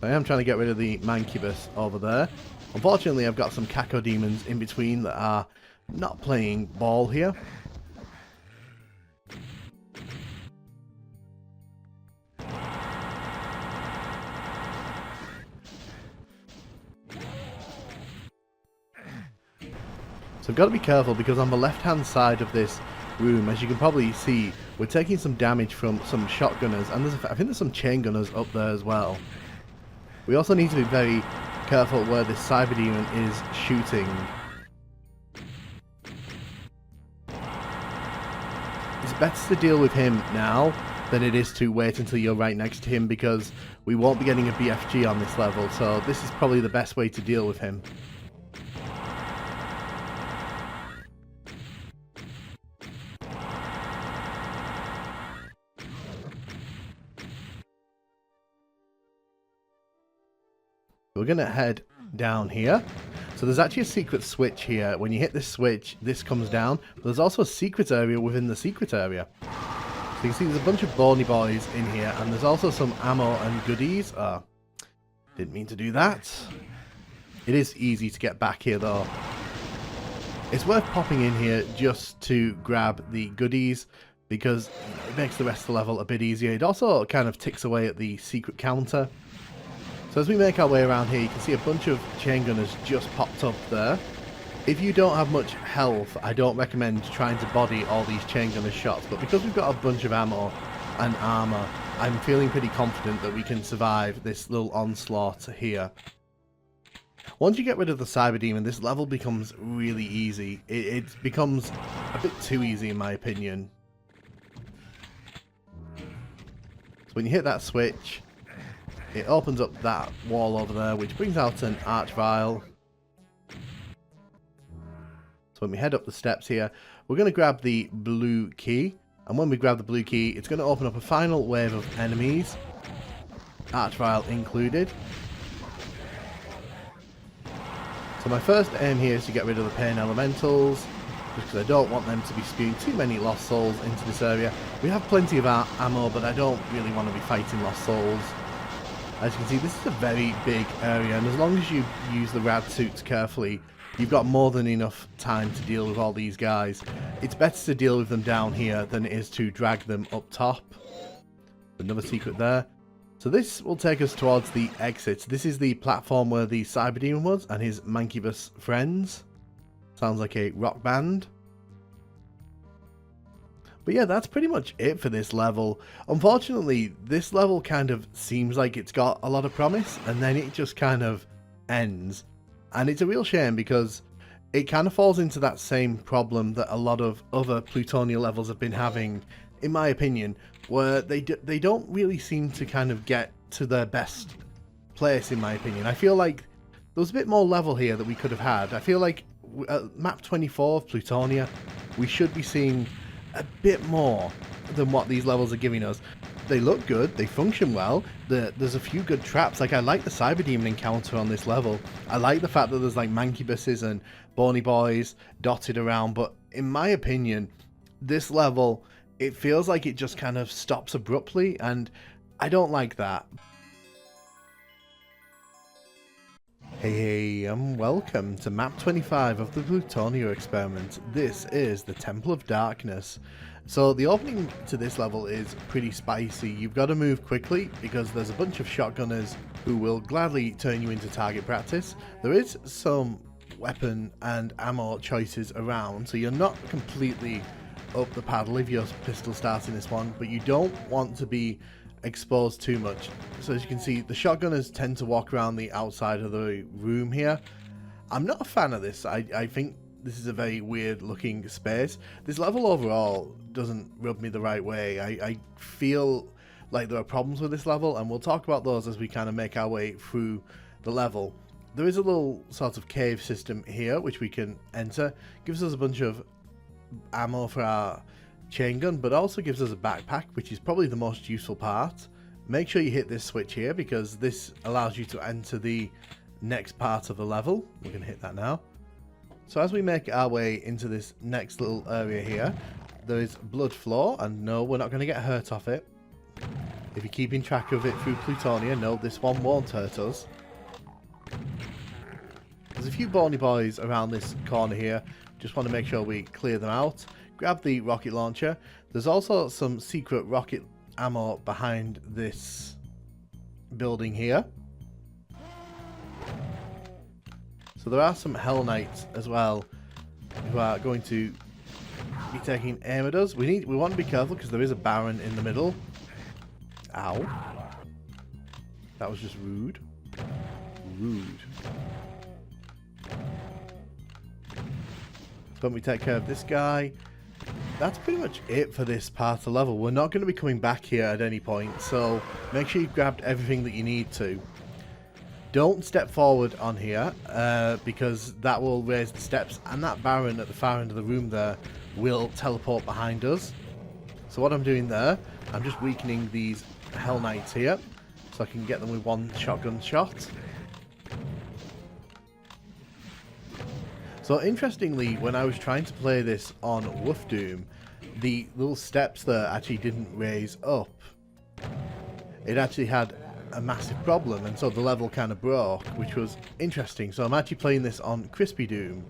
I am trying to get rid of the Mancubus over there. Unfortunately, I've got some Caco demons in between that are not playing ball here. So I've got to be careful because on the left hand side of this room, as you can probably see, we're taking some damage from some shotgunners, and I think there's some chain gunners up there as well. We also need to be very careful where this Cyber Demon is shooting. It's better to deal with him now than it is to wait until you're right next to him, because we won't be getting a BFG on this level, so this is probably the best way to deal with him. We're going to head down here. So there's actually a secret switch here. When you hit this switch, this comes down. But there's also a secret area within the secret area. So you can see there's a bunch of bony boys in here, and there's also some ammo and goodies. Didn't mean to do that. It is easy to get back here though. It's worth popping in here just to grab the goodies, because it makes the rest of the level a bit easier. It also kind of ticks away at the secret counter. So as we make our way around here, you can see a bunch of chain gunners just popped up there. If you don't have much health, I don't recommend trying to body all these chain gunner shots, but because we've got a bunch of ammo and armor, I'm feeling pretty confident that we can survive this little onslaught here. Once you get rid of the Cyber Demon, this level becomes really easy. It becomes a bit too easy in my opinion. So when you hit that switch, it opens up that wall over there, which brings out an arch vial. So when we head up the steps here, we're going to grab the blue key. And when we grab the blue key, it's going to open up a final wave of enemies, arch vial included. So my first aim here is to get rid of the pain elementals, just because I don't want them to be spewing too many lost souls into this area. We have plenty of ammo, but I don't really want to be fighting lost souls. As you can see, this is a very big area, and as long as you use the rad suits carefully, you've got more than enough time to deal with all these guys. It's better to deal with them down here than it is to drag them up top. Another secret there. So this will take us towards the exit. This is the platform where the Cyber Demon was and his Mancubus friends. Sounds like a rock band. But yeah, that's pretty much it for this level. Unfortunately, this level kind of seems like it's got a lot of promise, and then it just kind of ends. And it's a real shame, because it kind of falls into that same problem that a lot of other Plutonia levels have been having, in my opinion, where they don't really seem to kind of get to their best place, in my opinion. I feel like there was a bit more level here that we could have had. I feel like at map 24 of Plutonia, we should be seeing a bit more than what these levels are giving us. They look good, they function well, there's a few good traps. Like, I like the Cyber Demon encounter on this level. I like the fact that there's like Mancubuses and bony boys dotted around, but in my opinion, this level, it feels like it just kind of stops abruptly, and I don't like that. Hey, and welcome to map 25 of the Plutonia Experiment. This is the Temple of Darkness. So the opening to this level is pretty spicy. You've got to move quickly because there's a bunch of shotgunners who will gladly turn you into target practice. There is some weapon and ammo choices around, so you're not completely up the paddle if your pistol starts in this one, but you don't want to be exposed too much. So as you can see, the shotgunners tend to walk around the outside of the room here. I'm not a fan of this. I think this is a very weird looking space. This level overall doesn't rub me the right way. I feel like there are problems with this level, and we'll talk about those as we kind of make our way through the level. There is a little sort of cave system here which we can enter. Gives us a bunch of ammo for our chain gun, but also gives us a backpack, which is probably the most useful part. Make sure you hit this switch here because this allows you to enter the next part of the level. We're going to hit that now. So as we make our way into this next little area here, there is blood flow, and no, we're not going to get hurt off it. If you're keeping track of it through Plutonia, no, this one won't hurt us. There's a few bony boys around this corner here. Just want to make sure we clear them out. Grab the rocket launcher. There's also some secret rocket ammo behind this building here. So there are some Hell Knights as well who are going to be taking aim at us. We want to be careful because there is a Baron in the middle. Ow. That was just rude. Rude. So when we take care of this guy, that's pretty much it for this part of the level. We're not going to be coming back here at any point, so make sure you've grabbed everything that you need to. Don't step forward on here, because that will raise the steps, and that Baron at the far end of the room there will teleport behind us. So what I'm doing there, I'm just weakening these Hell Knights here, so I can get them with one shotgun shot. So interestingly, when I was trying to play this on Wolf Doom, the little steps there actually didn't raise up. It actually had a massive problem, and so the level kind of broke, which was interesting. So I'm actually playing this on Crispy Doom.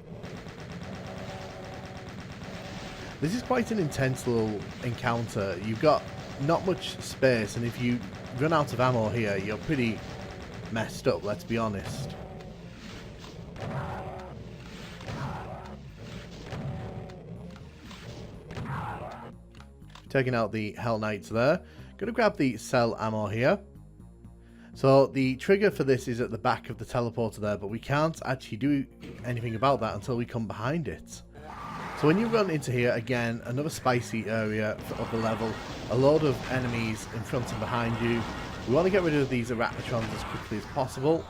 This is quite an intense little encounter. You've got not much space, and if you run out of ammo here, you're pretty messed up, let's be honest. Taking out the Hell Knights there. Gonna grab the cell ammo here. So the trigger for this is at the back of the teleporter there, but we can't actually do anything about that until we come behind it. So when you run into here, again, another spicy area of the level, a load of enemies in front and behind you. We want to get rid of these arachnotrons as quickly as possible.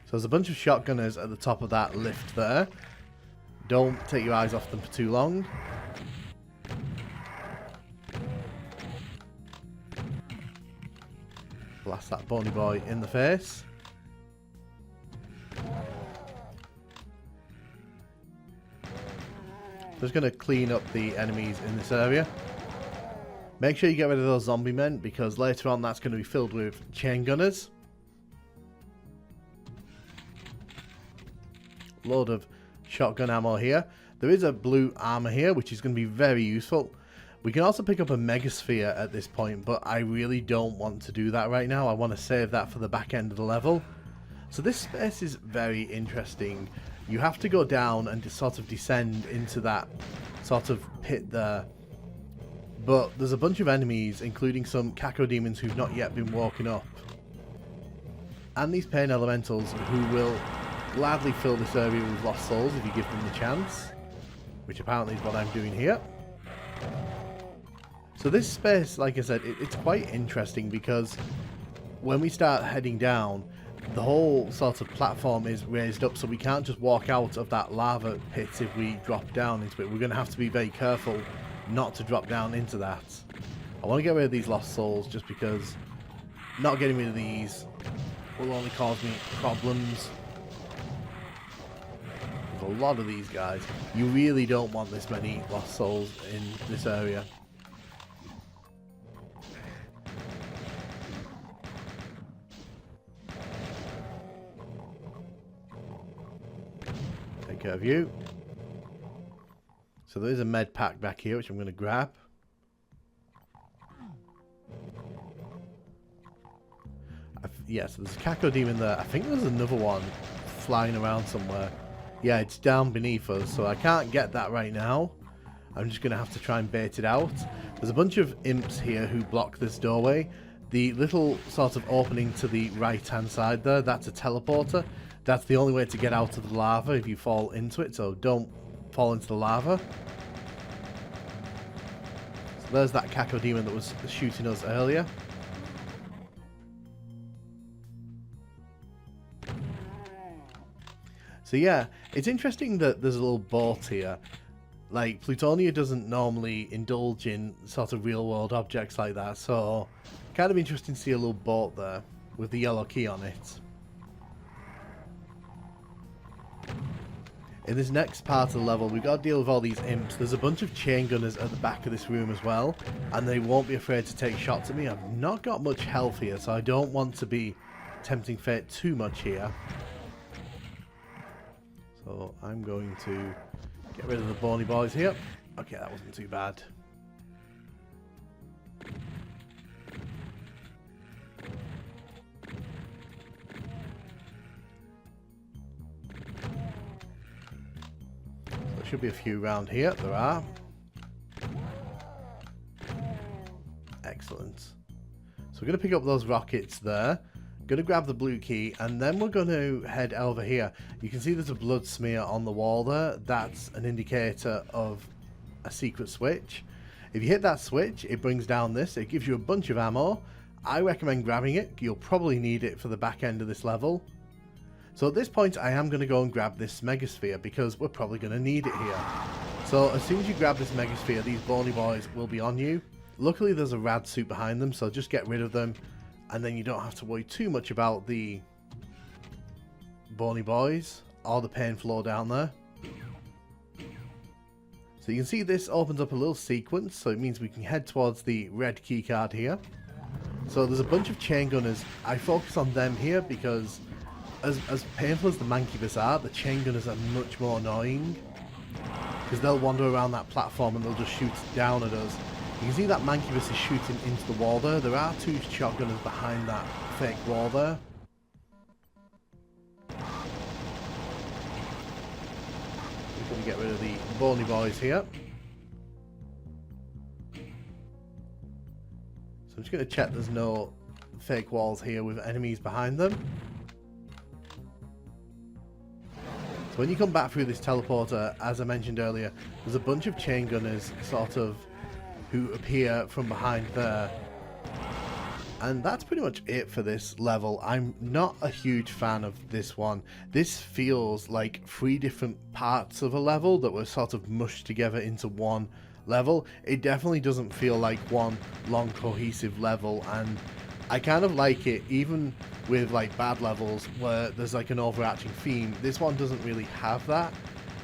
So there's a bunch of shotgunners at the top of that lift there. Don't take your eyes off them for too long. Blast that bony boy in the face. Just going to clean up the enemies in this area. Make sure you get rid of those zombie men, because later on that's going to be filled with chain gunners. Load of shotgun ammo here. There is a blue armor here, which is going to be very useful. We can also pick up a Megasphere at this point, but I really don't want to do that right now. I want to save that for the back end of the level. So this space is very interesting. You have to go down and just sort of descend into that sort of pit there. But there's a bunch of enemies, including some cacodemons who've not yet been woken up. And these pain elementals who will gladly fill this area with lost souls if you give them the chance, which apparently is what I'm doing here. So this space, like I said, it's quite interesting because when we start heading down, the whole sort of platform is raised up, so we can't just walk out of that lava pit if we drop down into it. We're going to have to be very careful not to drop down into that. I want to get rid of these lost souls just because not getting rid of these will only cause me problems. A lot of these guys. You really don't want this many lost souls in this area. Take care of you. So there is a med pack back here which I'm going to grab. Yes, there's a cacodemon there. I think there's another one flying around somewhere. Yeah, it's down beneath us, so I can't get that right now. I'm just going to have to try and bait it out. There's a bunch of imps here who block this doorway. The little sort of opening to the right-hand side there, that's a teleporter. That's the only way to get out of the lava if you fall into it, so don't fall into the lava. So there's that cacodemon that was shooting us earlier. So yeah, it's interesting that there's a little boat here. Like, Plutonia doesn't normally indulge in sort of real world objects like that, so kind of interesting to see a little boat there with the yellow key on it. In this next part of the level, we've got to deal with all these imps. There's a bunch of chain gunners at the back of this room as well, and they won't be afraid to take shots at me. I've not got much health here, so I don't want to be tempting fate too much here. So I'm going to get rid of the bony boys here. Okay, that wasn't too bad. So there should be a few around here. There are. Excellent. So we're going to pick up those rockets there. Going to grab the blue key, and then we're going to head over here. You can see there's a blood smear on the wall there. That's an indicator of a secret switch. If you hit that switch, it brings down this. It gives you a bunch of ammo. I recommend grabbing it. You'll probably need it for the back end of this level. So at this point, I am going to go and grab this megasphere because we're probably going to need it here. So as soon as you grab this megasphere, these bony boys will be on you. Luckily, there's a rad suit behind them, so just get rid of them. And then you don't have to worry too much about the bony boys or the pain flow down there. So you can see this opens up a little sequence, so it means we can head towards the red key card here. So there's a bunch of chain gunners. I focus on them here because as painful as the mancubus are, the chain gunners are much more annoying. Because they'll wander around that platform and they'll just shoot down at us. You can see that mancubus is shooting into the wall there. There are two shotgunners behind that fake wall there. We're going to get rid of the bony boys here. So I'm just going to check there's no fake walls here with enemies behind them. So when you come back through this teleporter, as I mentioned earlier, there's a bunch of chain gunners sort of who appear from behind there. And that's pretty much it for this level. I'm not a huge fan of this one. This feels like 3 different parts of a level that were sort of mushed together into one level. It definitely doesn't feel like one long cohesive level, and I kind of like it even with like bad levels where there's like an overarching theme. This one doesn't really have that.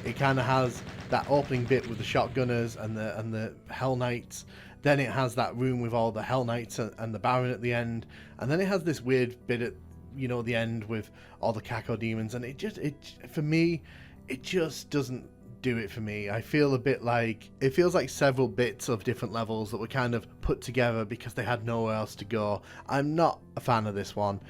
It kind of has that opening bit with the shotgunners and the Hell Knights. Then it has that room with all the Hell Knights and the Baron at the end. And then it has this weird bit at, you know, the end with all the Cacodemons. And for me, it just doesn't do it for me. I feel a bit like, it feels like several bits of different levels that were kind of put together because they had nowhere else to go. I'm not a fan of this one.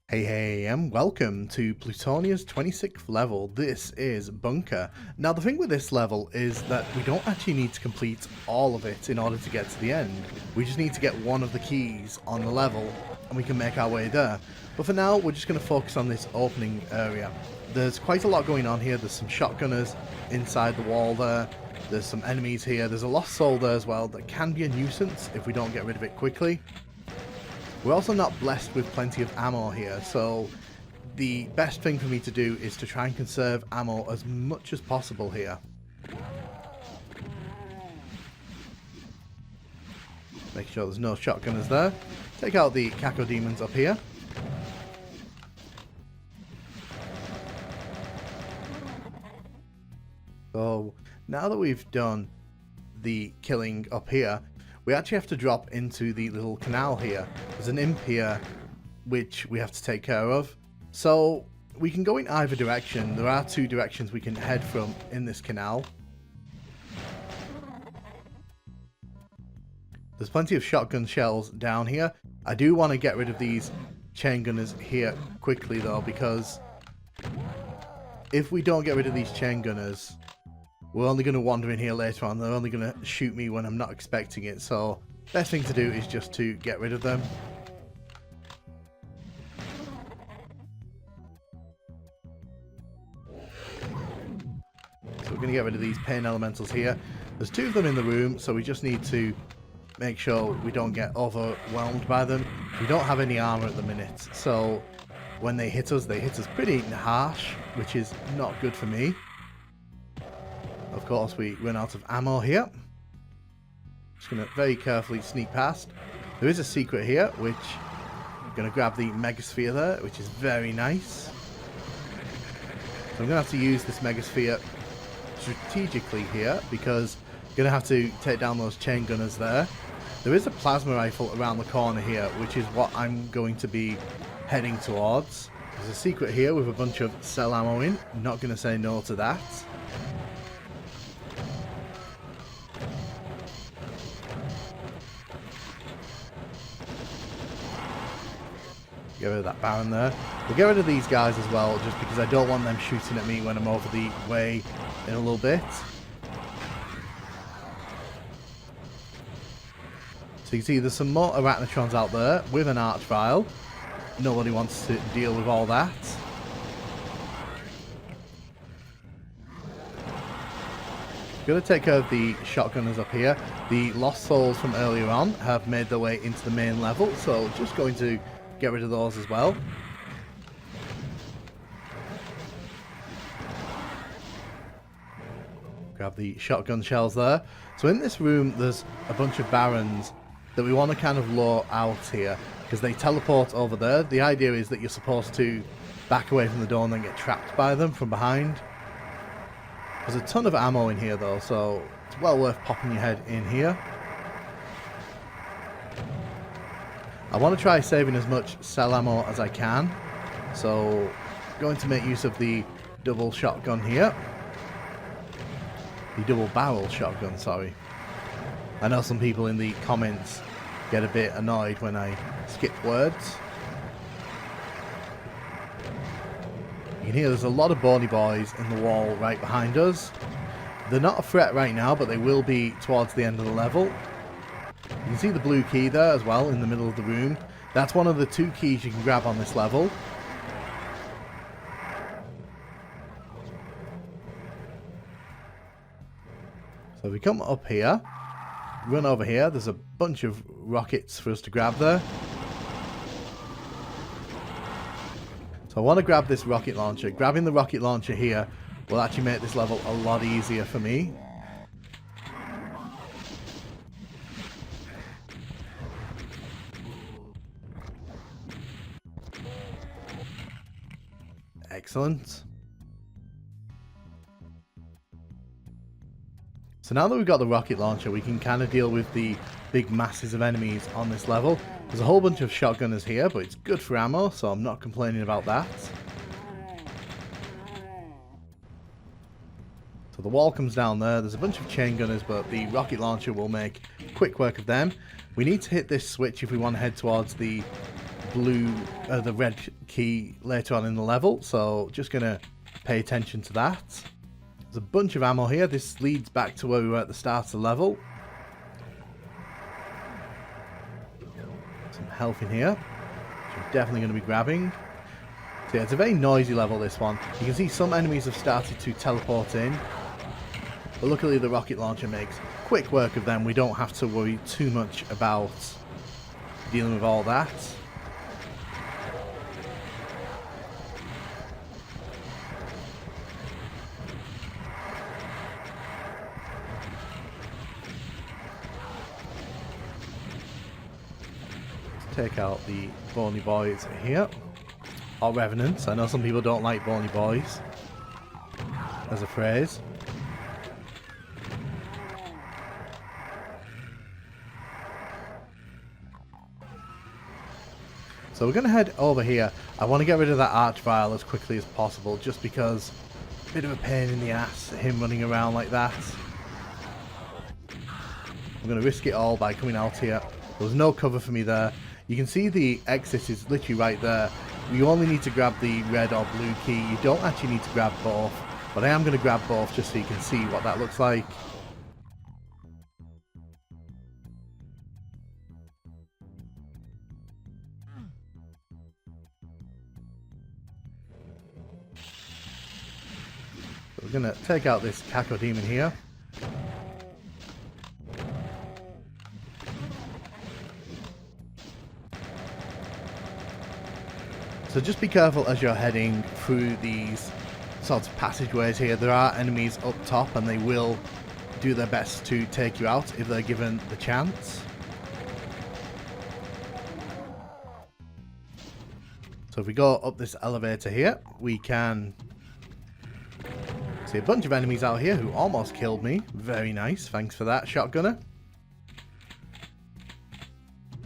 Hey, and welcome to Plutonia's 26th level. This is Bunker. Now the thing with this level is that we don't actually need to complete all of it in order to get to the end. We just need to get one of the keys on the level and we can make our way there. But for now, we're just going to focus on this opening area. There's quite a lot going on here. There's some shotgunners inside the wall there. There's some enemies here. There's a lost soul there as well that can be a nuisance if we don't get rid of it quickly. We're also not blessed with plenty of ammo here, so the best thing for me to do is to try and conserve ammo as much as possible here. Make sure there's no shotgunners there. Take out the Cacodemons up here. So now that we've done the killing up here, we actually have to drop into the little canal here. There's an imp here which we have to take care of. So we can go in either direction. There are 2 directions we can head from in this canal. There's plenty of shotgun shells down here. I do want to get rid of these chain gunners here quickly though, because if we don't get rid of these chain gunners, we're only going to wander in here later on. They're only going to shoot me when I'm not expecting it. So best thing to do is just to get rid of them. So we're going to get rid of these pain elementals here. There's 2 of them in the room, so we just need to make sure we don't get overwhelmed by them. We don't have any armor at the minute, so when they hit us pretty harsh, which is not good for me. Of course, we run out of ammo here. Just going to very carefully sneak past. There is a secret here, which I'm going to grab the Megasphere there, which is very nice. So I'm going to have to use this Megasphere strategically here, because I'm going to have to take down those chain gunners there. There is a plasma rifle around the corner here, which is what I'm going to be heading towards. There's a secret here with a bunch of cell ammo in. I'm not going to say no to that. Get rid of that Baron there. We'll get rid of these guys as well, just because I don't want them shooting at me when I'm over the way in a little bit. So you can see there's some more Arachnotrons out there with an Arch Vial. Nobody wants to deal with all that. Going to take care of the shotgunners up here. The Lost Souls from earlier on have made their way into the main level, so just going to get rid of those as well. Grab the shotgun shells there. So in this room there's a bunch of Barons that we want to kind of lure out here, because they teleport over there. The idea is that you're supposed to back away from the door and then get trapped by them from behind. There's a ton of ammo in here though, so it's well worth popping your head in here. I want to try saving as much cell ammo as I can, so going to make use of the double shotgun here. The double barrel shotgun, sorry. I know some people in the comments get a bit annoyed when I skip words. You can hear there's a lot of bony boys in the wall right behind us. They're not a threat right now, but they will be towards the end of the level. You can see the blue key there as well in the middle of the room. That's one of the 2 keys you can grab on this level. So if we come up here, run over here, there's a bunch of rockets for us to grab there. So I want to grab this rocket launcher. Grabbing the rocket launcher here will actually make this level a lot easier for me. Excellent. So now that we've got the rocket launcher, we can kind of deal with the big masses of enemies on this level. There's a whole bunch of shotgunners here, but it's good for ammo, so I'm not complaining about that. So the wall comes down there. There's a bunch of chain gunners, but the rocket launcher will make quick work of them. We need to hit this switch if we want to head towards the the red key later on in the level, so just going to pay attention to that. There's a bunch of ammo here. This leads back to where we were at the start of the level. Some health in here, which I'm definitely going to be grabbing. So yeah, it's a very noisy level, this one. You can see some enemies have started to teleport in, but luckily the rocket launcher makes quick work of them. We don't have to worry too much about dealing with all that. Take out the bony boys here, or revenants. I know some people don't like bony boys as a phrase. So we're going to head over here. I want to get rid of that Arch Vial as quickly as possible, just because a bit of a pain in the ass, him running around like that. I'm going to risk it all by coming out here. There was no cover for me there. You can see the exit is literally right there. You only need to grab the red or blue key. You don't actually need to grab both, but I am going to grab both just so you can see what that looks like. So we're going to take out this Cacodemon here. So just be careful as you're heading through these sorts of passageways here. There are enemies up top and they will do their best to take you out if they're given the chance. So if we go up this elevator here, we can see a bunch of enemies out here who almost killed me. Very nice. Thanks for that, shotgunner.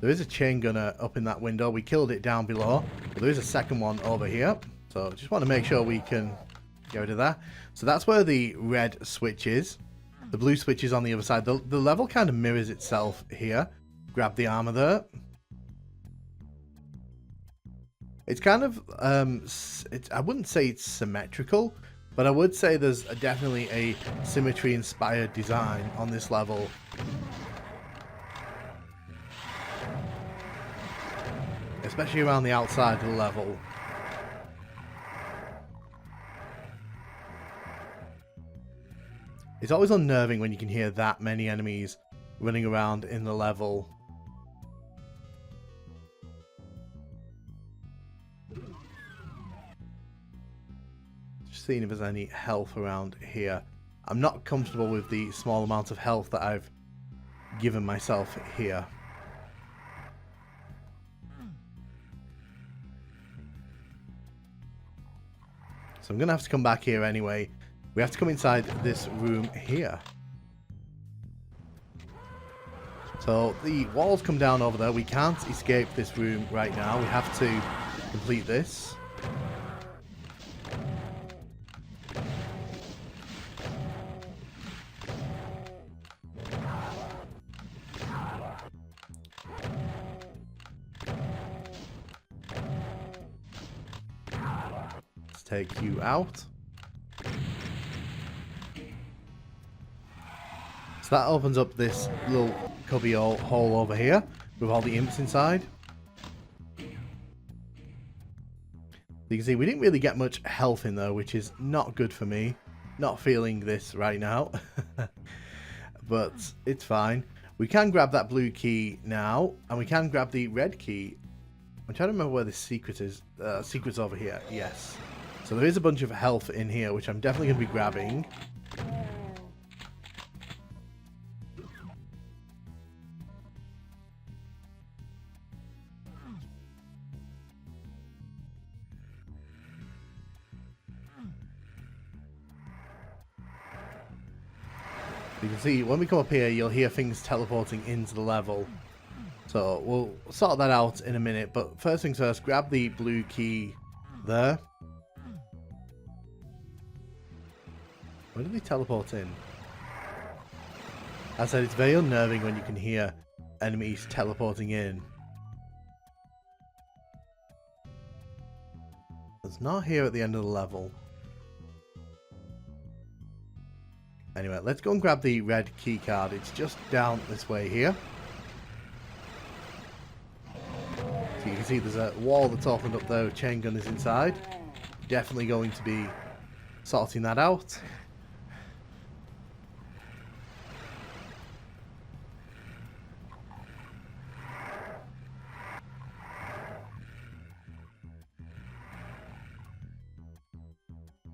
There is a chain gunner up in that window. We killed it down below. But there is a second one over here. So just want to make sure we can get rid of that. So that's where the red switch is. The blue switch is on the other side. The level kind of mirrors itself here. Grab the armor there. It's kind of, I wouldn't say it's symmetrical, but I would say there's definitely a symmetry-inspired design on this level. Especially around the outside of the level. It's always unnerving when you can hear that many enemies running around in the level. Just seeing if there's any health around here. I'm not comfortable with the small amount of health that I've given myself here. So I'm going to have to come back here anyway. We have to come inside this room here. So the walls come down over there. We can't escape this room right now. We have to complete this. Take you out. So that opens up this little cubby hole over here with all the imps inside. You can see we didn't really get much health in there, which is not good for me. Not feeling this right now. But it's fine. We can grab that blue key now, and we can grab the red key. I'm trying to remember where the secret is. Secret's over here. Yes. So there is a bunch of health in here, which I'm definitely going to be grabbing. You can see when we come up here, you'll hear things teleporting into the level. So we'll sort that out in a minute. But first things first, grab the blue key there. Where did they teleport in? As I said, it's very unnerving when you can hear enemies teleporting in. It's not here at the end of the level. Anyway, let's go and grab the red key card. It's just down this way here. So you can see there's a wall that's opened up there. Chain gun is inside. Definitely going to be sorting that out.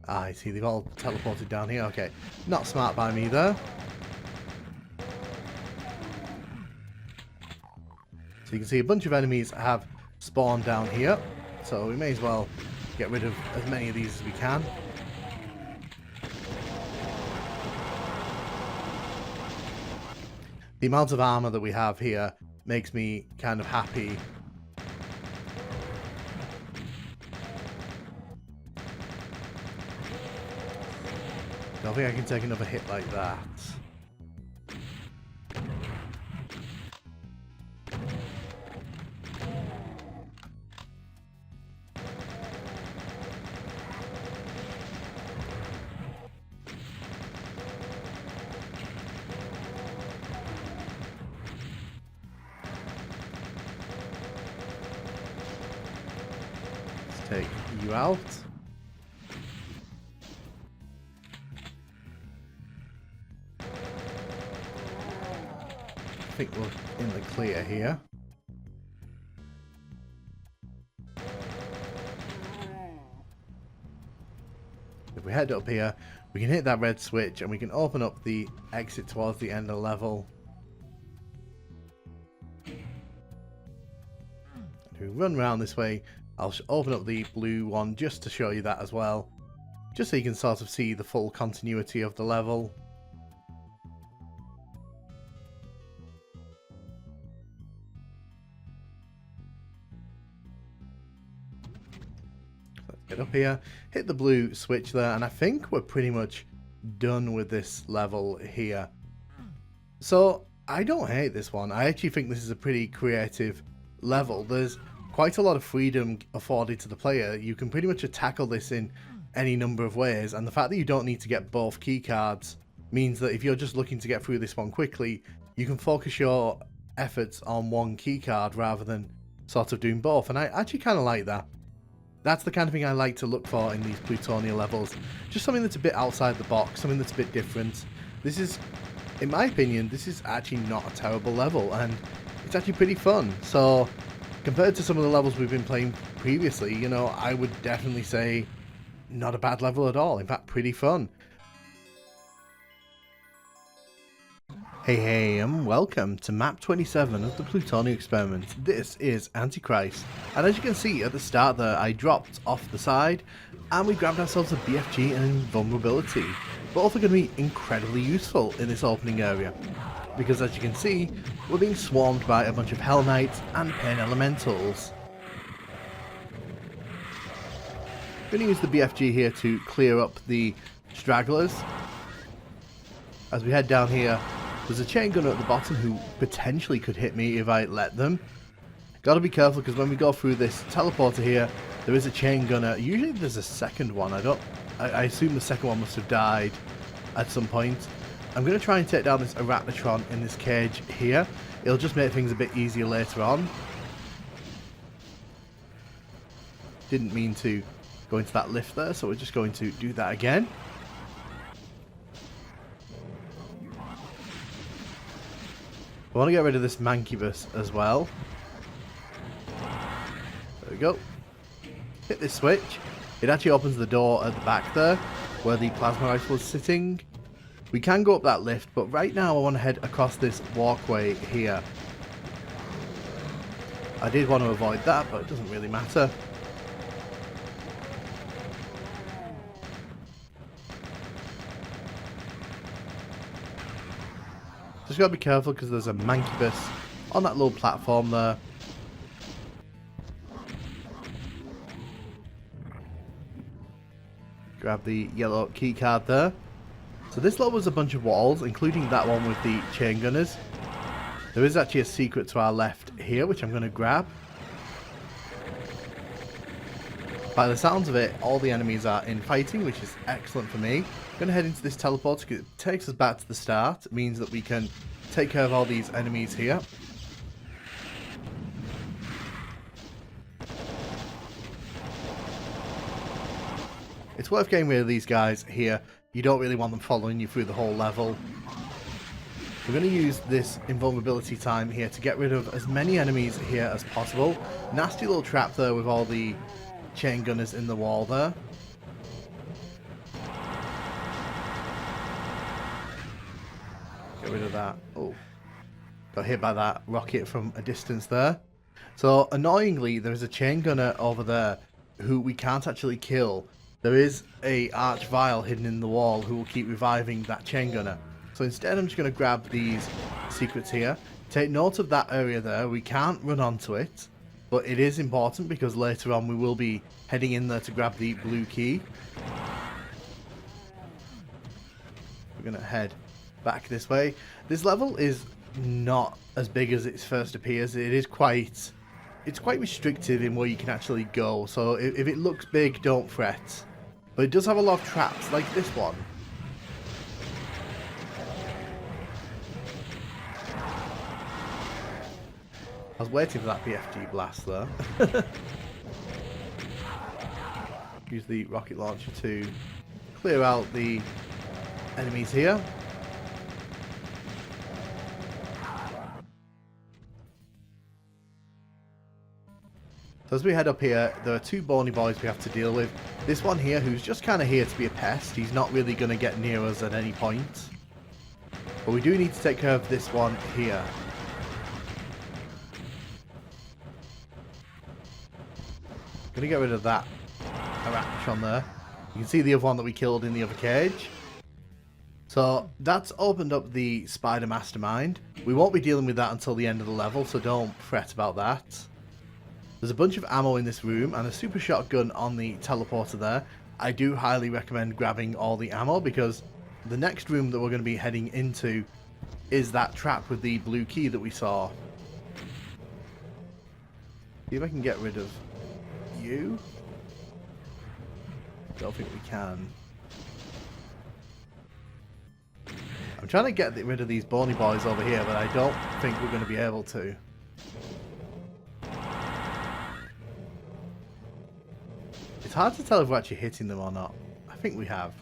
Ah, I see, they've all teleported down here. Okay, not smart by me there. So you can see a bunch of enemies have spawned down here. So we may as well get rid of as many of these as we can. The amount of armor that we have here makes me kind of happy. I don't think I can take another hit like that. Let's take you out. I think we're in the clear here. If we head up here, we can hit that red switch and we can open up the exit towards the end of the level. If we run around this way, I'll open up the blue one just to show you that as well. Just so you can sort of see the full continuity of the level. Let's get up here, hit the blue switch there, and I think we're pretty much done with this level here. So I don't hate this one. I actually think this is a pretty creative level. There's quite a lot of freedom afforded to the player. You can pretty much tackle this in any number of ways, and the fact that you don't need to get both key cards means that if you're just looking to get through this one quickly, you can focus your efforts on one key card rather than sort of doing both, and I actually kind of like that. That's the kind of thing I like to look for in these Plutonia levels. Just something that's a bit outside the box, something that's a bit different. This is, in my opinion, this is actually not a terrible level, and it's actually pretty fun. So compared to some of the levels we've been playing previously, you know, I would definitely say not a bad level at all. In fact, pretty fun. Hey, and welcome to map 27 of the Plutonia Experiment. This is Antichrist, and as you can see at the start there, I dropped off the side and we grabbed ourselves a BFG and invulnerability. Both are going to be incredibly useful in this opening area, because as you can see, we're being swarmed by a bunch of Hell Knights and Pain Elementals. I'm going to use the BFG here to clear up the stragglers. As we head down here, there's a chain gunner at the bottom who potentially could hit me if I let them. Gotta be careful, because when we go through this teleporter here, there is a chain gunner. Usually there's a second one. I assume the second one must have died at some point. I'm going to try and take down this Arachnotron in this cage here. It'll just make things a bit easier later on. Didn't mean to go into that lift there, so we're just going to do that again. I want to get rid of this Mancubus as well. There we go. Hit this switch. It actually opens the door at the back there, where the plasma rifle is sitting. We can go up that lift, but right now I want to head across this walkway here. I did want to avoid that, but it doesn't really matter. Just gotta be careful, because there's a Mancubus on that little platform there. Grab the yellow key card there. So this level was a bunch of walls, including that one with the chain gunners. There is actually a secret to our left here, which I'm going to grab. By the sounds of it, all the enemies are in fighting, which is excellent for me. I'm going to head into this teleporter because it takes us back to the start. It means that we can take care of all these enemies here. It's worth getting rid of these guys here. You don't really want them following you through the whole level. We're going to use this invulnerability time here to get rid of as many enemies here as possible. Nasty little trap there with all the chain gunners in the wall there. Get rid of that. Oh, got hit by that rocket from a distance there. So annoyingly, there is a chain gunner over there who we can't actually kill. There is a Arch Vial hidden in the wall who will keep reviving that chain gunner. So instead I'm just going to grab these secrets here. Take note of that area there. We can't run onto it, but it is important because later on we will be heading in there to grab the blue key. We're going to head back this way. This level is not as big as it first appears. It is quite restrictive in where you can actually go. So if it looks big, don't fret. But it does have a lot of traps, like this one. I was waiting for that BFG blast there. Use the rocket launcher to clear out the enemies here. So as we head up here, there are two bony boys we have to deal with. This one here, who's just kind of here to be a pest. He's not really going to get near us at any point. But we do need to take care of this one here. Going to get rid of that Arachnoid there. You can see the other one that we killed in the other cage. So that's opened up the Spider Mastermind. We won't be dealing with that until the end of the level, so don't fret about that. There's a bunch of ammo in this room and a super shotgun on the teleporter there. I do highly recommend grabbing all the ammo because the next room that we're going to be heading into is that trap with the blue key that we saw. See if I can get rid of you. Don't think we can. I'm trying to get rid of these bony boys over here, but I don't think we're going to be able to. It's hard to tell if we're actually hitting them or not. I think we have.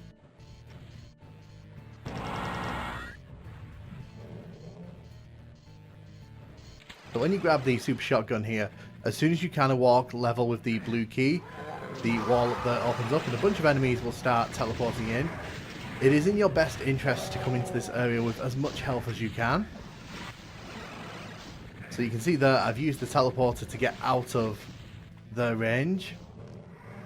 So when you grab the super shotgun here, as soon as you kind of walk level with the blue key, the wall that opens up and a bunch of enemies will start teleporting in. It is in your best interest to come into this area with as much health as you can. So you can see that I've used the teleporter to get out of the range.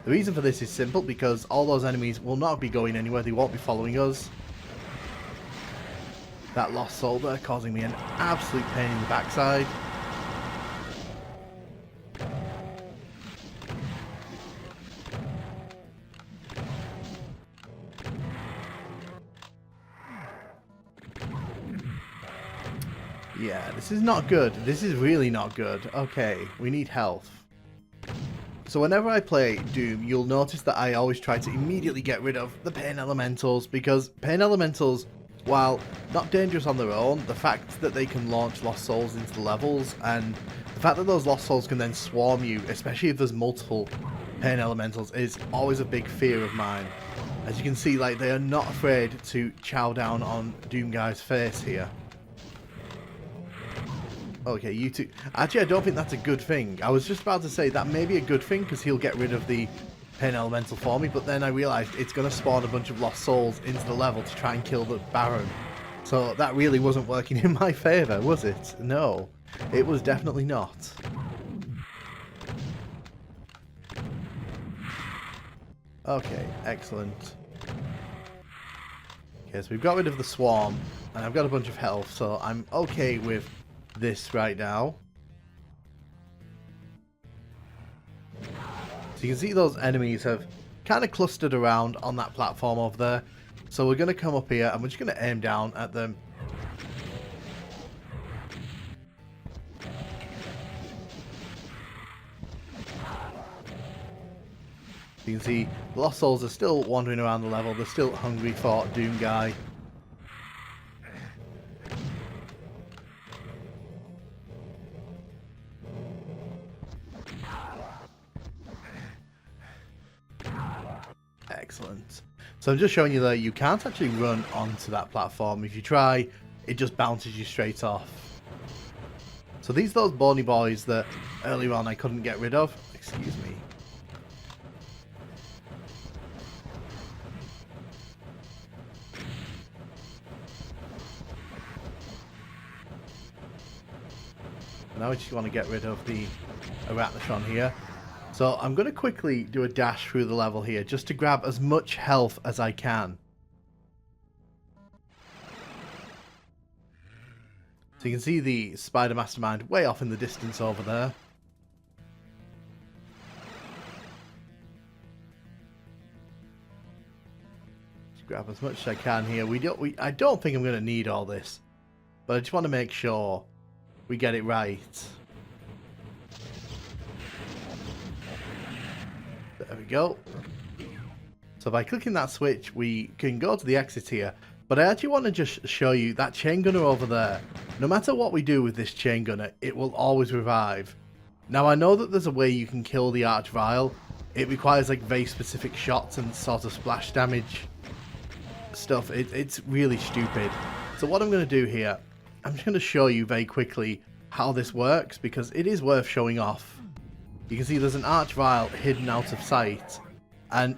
The reason for this is simple, because all those enemies will not be going anywhere, they won't be following us. That lost soul there causing me an absolute pain in the backside. Yeah, this is not good. This is really not good. Okay, we need health. So whenever I play Doom, you'll notice that I always try to immediately get rid of the pain elementals, because pain elementals, while not dangerous on their own, the fact that they can launch lost souls into the levels, and the fact that those lost souls can then swarm you, especially if there's multiple pain elementals, is always a big fear of mine. As you can see, like, they are not afraid to chow down on ThatNukemGuy's face here. Okay, you two. Actually, I don't think that's a good thing. I was just about to say that may be a good thing because he'll get rid of the pain elemental for me, but then I realised it's going to spawn a bunch of lost souls into the level to try and kill the Baron. So that really wasn't working in my favour, was it? No, it was definitely not. Okay, excellent. Okay, so we've got rid of the swarm, and I've got a bunch of health, so I'm okay with this right now. So you can see those enemies have kind of clustered around on that platform over there. So we're going to come up here and we're just going to aim down at them. You can see the lost souls are still wandering around the level. They're still hungry for ThatNukemGuy. Excellent. So I'm just showing you that you can't actually run onto that platform. If you try, it just bounces you straight off. So these are those bony boys that earlier on I couldn't get rid of. Excuse me. Now we just want to get rid of the Arachnoid here. So I'm going to quickly do a dash through the level here just to grab as much health as I can. So you can see the Spider Mastermind way off in the distance over there. Just grab as much as I can here. I don't think I'm going to need all this, but I just want to make sure we get it right. There we go. So by clicking that switch, we can go to the exit here. But I actually want to just show you that chain gunner over there. No matter what we do with this chain gunner, it will always revive. Now I know that there's a way you can kill the Archvile. It requires like very specific shots and sort of splash damage stuff. It's really stupid. So what I'm going to do here, I'm just going to show you very quickly how this works, because it is worth showing off. you can see there's an archvile hidden out of sight, and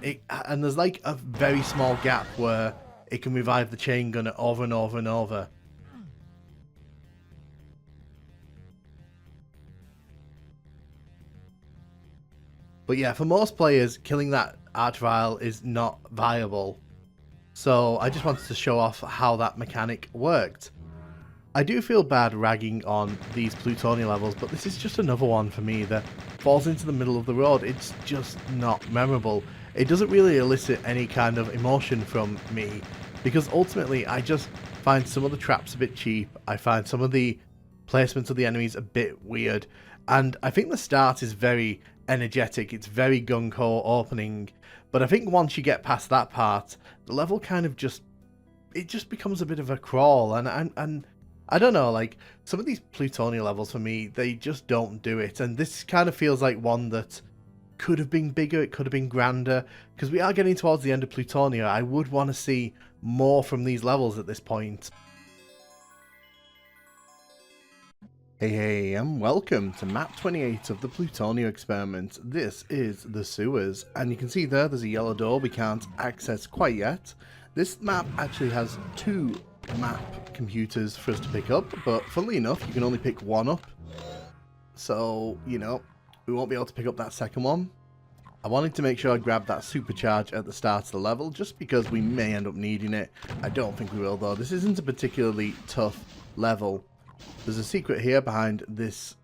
there's like a very small gap where it can revive the chain gunner over and over and over. But yeah, for most players, killing that archvile is not viable. So I just wanted to show off how that mechanic worked. I do feel bad ragging on these Plutonia levels, but this is just another one for me that falls into the middle of the road. It's just not memorable. It doesn't really elicit any kind of emotion from me, because ultimately I just find some of the traps a bit cheap. I find some of the placements of the enemies a bit weird, and I think the start is very energetic. It's very gung-ho opening, but I think once you get past that part, the level kind of just becomes a bit of a crawl, and I don't know, like, some of these Plutonia levels for me, they just don't do it, and this kind of feels like one that could have been bigger, it could have been grander, because we are getting towards the end of Plutonia. I would want to see more from these levels at this point. Hey, and welcome to map 28 of the Plutonia Experiment. This is the sewers, and you can see there's a yellow door we can't access quite yet. This map actually has 2 map computers for us to pick up, but funnily enough, you can only pick one up. So, you know, we won't be able to pick up that second one. I wanted to make sure I grabbed that supercharge at the start of the level, just because we may end up needing it. I don't think we will, though. This isn't a particularly tough level. There's a secret here behind this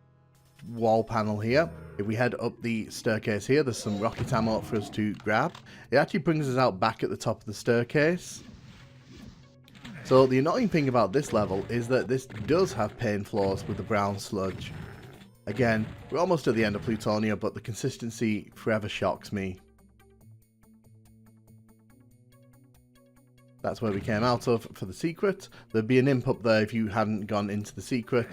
wall panel here. If we head up the staircase here, there's some rocket ammo for us to grab. It actually brings us out back at the top of the staircase. So the annoying thing about this level is that this does have pain floors with the brown sludge. Again, we're almost at the end of Plutonia, but the consistency forever shocks me. That's where we came out of for the secret. There'd be an imp up there if you hadn't gone into the secret.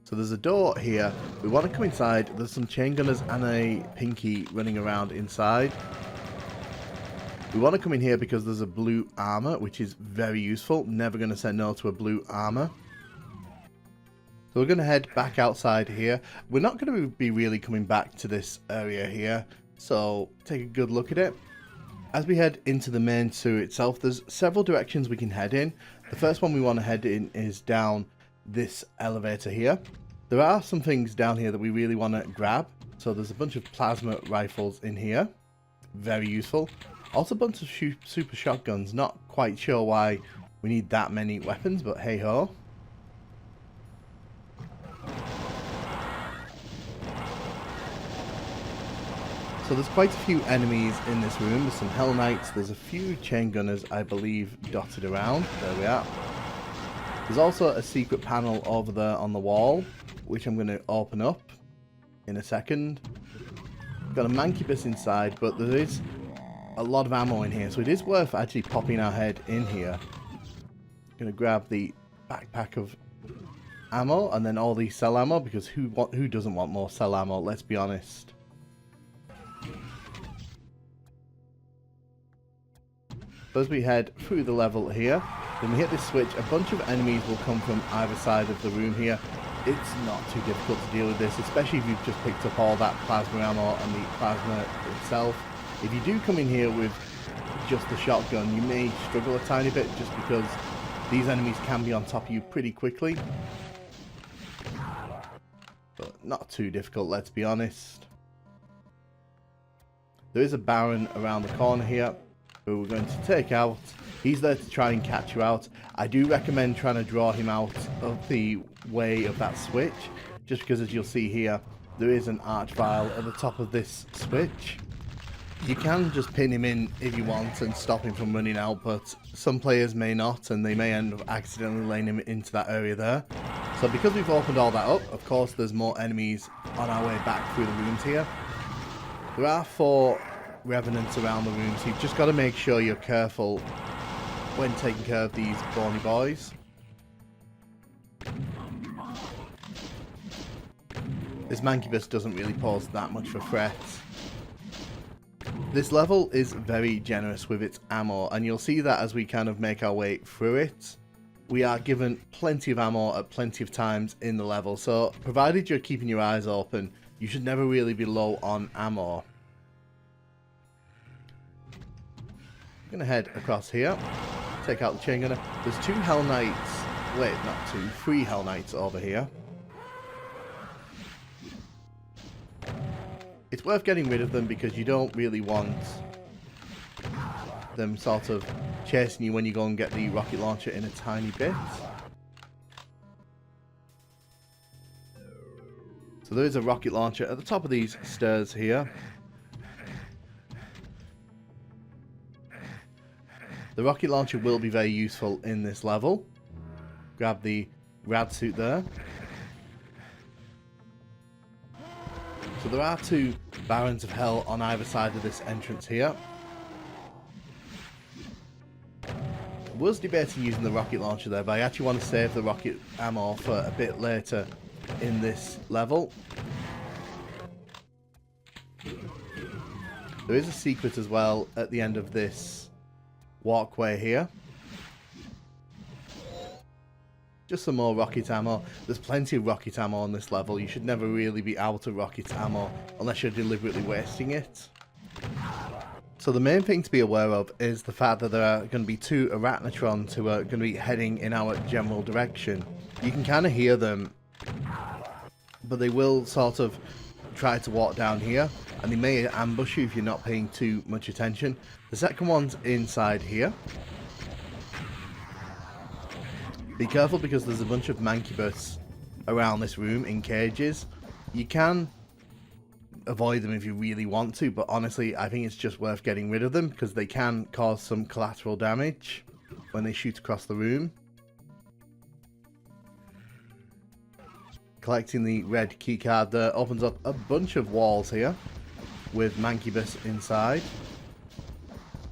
So there's a door here. We want to come inside. There's some chain gunners and a pinky running around inside. We want to come in here because there's a blue armor, which is very useful. Never going to say no to a blue armor. So we're going to head back outside here. We're not going to be really coming back to this area here, so take a good look at it. As we head into the main sewer itself, there's several directions we can head in. The first one we want to head in is down this elevator here. There are some things down here that we really want to grab. So there's a bunch of plasma rifles in here. Very useful. Also a bunch of super shotguns. Not quite sure why we need that many weapons, but hey ho. So there's quite a few enemies in this room. There's some Hell Knights, there's a few chain gunners, I believe, dotted around. There we are. There's also a secret panel over there on the wall, which I'm going to open up in a second. Got a Mancubus inside, but there is a lot of ammo in here, so it is worth actually popping our head in here. Going to grab the backpack of ammo, and then all the cell ammo, because who doesn't want more cell ammo, let's be honest. As we head through the level here, when we hit this switch, a bunch of enemies will come from either side of the room here. It's not too difficult to deal with this, especially if you've just picked up all that plasma ammo and the plasma itself. If you do come in here with just the shotgun, you may struggle a tiny bit just because these enemies can be on top of you pretty quickly. But not too difficult, let's be honest. There is a Baron around the corner here who we're going to take out. He's there to try and catch you out. I do recommend trying to draw him out of the way of that switch, just because as you'll see here, there is an archvile at the top of this switch. You can just pin him in if you want and stop him from running out, but some players may not, and they may end up accidentally laying him into that area there. So because we've opened all that up, of course there's more enemies on our way back through the rooms here. There are 4 revenants around the room, so you've just got to make sure you're careful when taking care of these brawny boys. This Mancubus doesn't really pose that much of a threat. This level is very generous with its ammo, and you'll see that as we kind of make our way through it. We are given plenty of ammo at plenty of times in the level, so provided you're keeping your eyes open, you should never really be low on ammo. I'm going to head across here, take out the chain gunner. There's 2 Hell Knights, wait, not 2, 3 Hell Knights over here. It's worth getting rid of them because you don't really want them sort of chasing you when you go and get the rocket launcher in a tiny bit. So there is a rocket launcher at the top of these stairs here. The rocket launcher will be very useful in this level. Grab the rad suit there. So there are 2 Barons of Hell on either side of this entrance here. I was debating using the rocket launcher there, but I actually want to save the rocket ammo for a bit later in this level. There is a secret as well at the end of this walkway here. Just some more rocket ammo. There's plenty of rocket ammo on this level. You should never really be out of rocket ammo unless you're deliberately wasting it. So the main thing to be aware of is the fact that there are going to be 2 Arachnotrons who are going to be heading in our general direction. You can kind of hear them, but they will sort of try to walk down here, and they may ambush you if you're not paying too much attention. The second one's inside here. Be careful because there's a bunch of Mancubus around this room in cages. You can avoid them if you really want to, but honestly I think it's just worth getting rid of them because they can cause some collateral damage when they shoot across the room. Collecting the red keycard there opens up a bunch of walls here with Mancubus inside.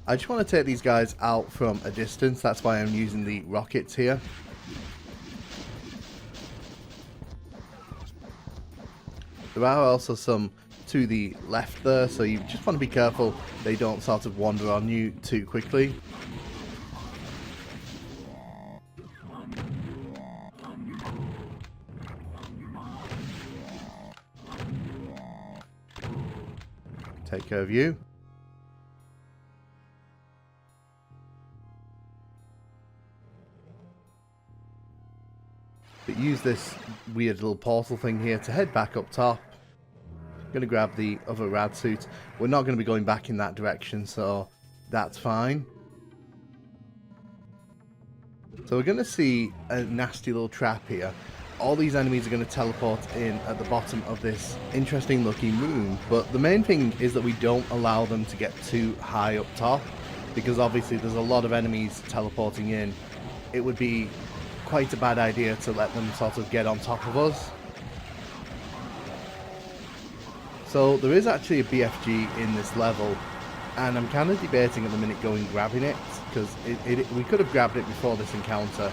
I just want to take these guys out from a distance, that's why I'm using the rockets here. There are also some to the left there, so you just want to be careful they don't sort of wander on you too quickly. Take care of you. But use this weird little portal thing here to head back up top. I'm going to grab the other rad suit. We're not going to be going back in that direction, so that's fine. So we're going to see a nasty little trap here. All these enemies are going to teleport in at the bottom of this interesting looking room, but the main thing is that we don't allow them to get too high up top, because obviously there's a lot of enemies teleporting in. It would be quite a bad idea to let them sort of get on top of us. So there is actually a BFG in this level, and I'm kind of debating at the minute going grabbing it, because we could have grabbed it before this encounter,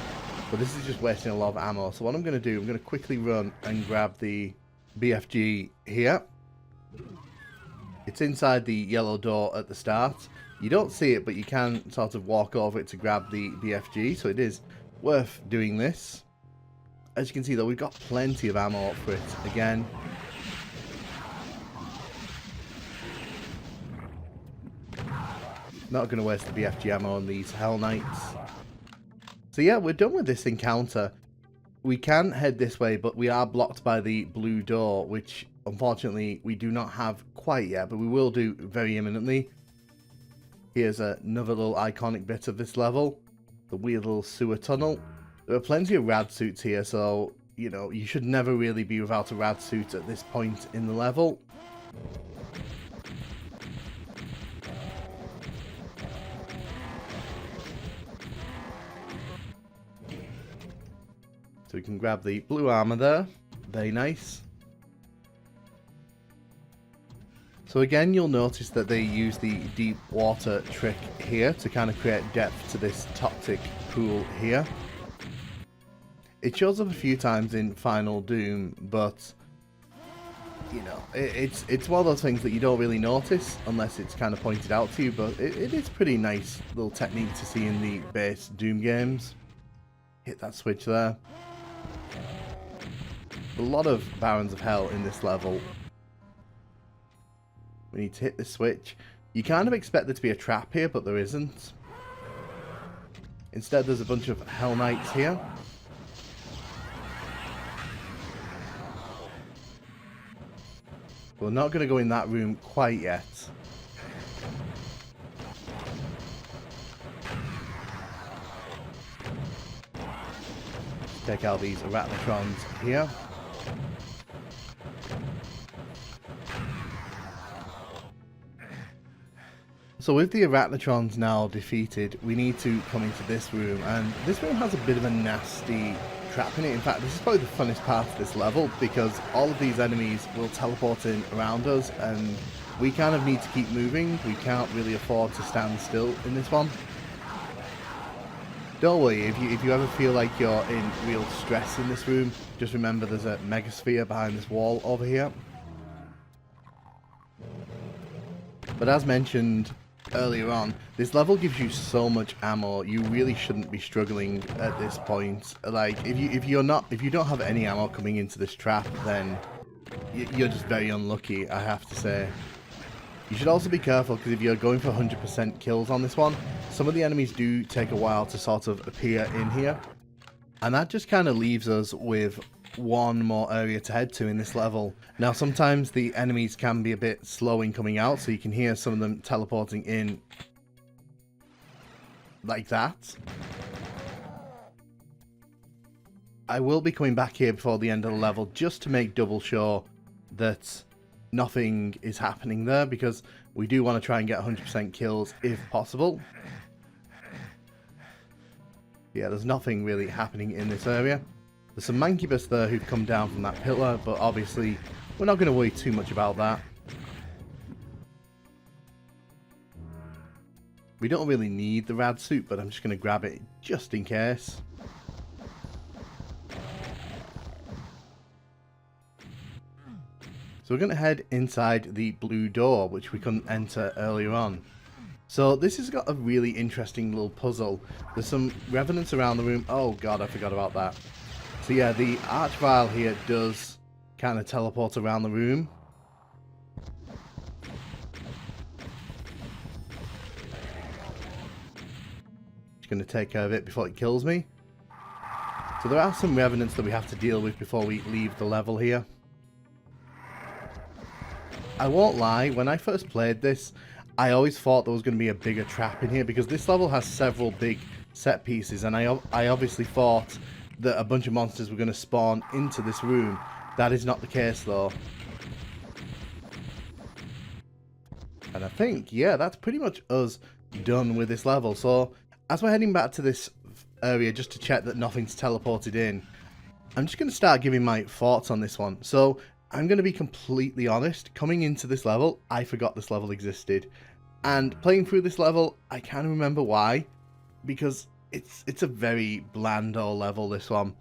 but this is just wasting a lot of ammo. So what I'm going to do, I'm going to quickly run and grab the BFG here. It's inside the yellow door at the start. You don't see it, but you can sort of walk over it to grab the BFG, so it is worth doing this. As you can see though, we've got plenty of ammo for it again. Not going to waste the BFG ammo on these Hell Knights. So yeah, we're done with this encounter. We can head this way, but we are blocked by the blue door, which unfortunately we do not have quite yet, but we will do very imminently. Here's another little iconic bit of this level. The weird little sewer tunnel. There are plenty of rad suits here, so, you know, you should never really be without a rad suit at this point in the level. So we can grab the blue armor there. Very nice. So again, you'll notice that they use the deep water trick here to kind of create depth to this toxic pool here. It shows up a few times in Final Doom, but you know, it's one of those things that you don't really notice unless it's kind of pointed out to you, but it is pretty nice little technique to see in the base Doom games. Hit that switch there. A lot of Barons of Hell in this level. We need to hit the switch. You kind of expect there to be a trap here, but there isn't. Instead, there's a bunch of Hell Knights here. We're not going to go in that room quite yet. Take out these Arachnotrons here. So with the Arachnotrons now defeated, we need to come into this room, and this room has a bit of a nasty trap in it. In fact, this is probably the funnest part of this level, because all of these enemies will teleport in around us, and we kind of need to keep moving. We can't really afford to stand still in this one. Don't worry, if you ever feel like you're in real stress in this room, just remember there's a Megasphere behind this wall over here. But as mentioned earlier on, this level gives you so much ammo. You really shouldn't be struggling at this point. Like, if you don't have any ammo coming into this trap, then you're just very unlucky, I have to say. You should also be careful, because if you're going for 100% kills on this one, some of the enemies do take a while to sort of appear in here. And that just kind of leaves us with one more area to head to in this level. Now, sometimes the enemies can be a bit slow in coming out, so you can hear some of them teleporting in like that. I will be coming back here before the end of the level just to make double sure that nothing is happening there, because we do want to try and get 100% kills if possible. Yeah, there's nothing really happening in this area. There's some Mancubus there who've come down from that pillar, but obviously we're not going to worry too much about that. We don't really need the rad suit, but I'm just going to grab it just in case. So we're going to head inside the blue door, which we couldn't enter earlier on. So this has got a really interesting little puzzle. There's some revenants around the room. Oh god, I forgot about that. So yeah, the Archvile here does kind of teleport around the room. Just going to take care of it before it kills me. So there are some revenants that we have to deal with before we leave the level here. I won't lie, when I first played this, I always thought there was going to be a bigger trap in here, because this level has several big set pieces, and I obviously thought that a bunch of monsters were going to spawn into this room. That is not the case though. And I think, yeah, that's pretty much us done with this level. So as we're heading back to this area just to check that nothing's teleported in, I'm just going to start giving my thoughts on this one. So I'm going to be completely honest, coming into this level, I forgot this level existed. And playing through this level, I can't remember why, because it's a very bland old level, this one.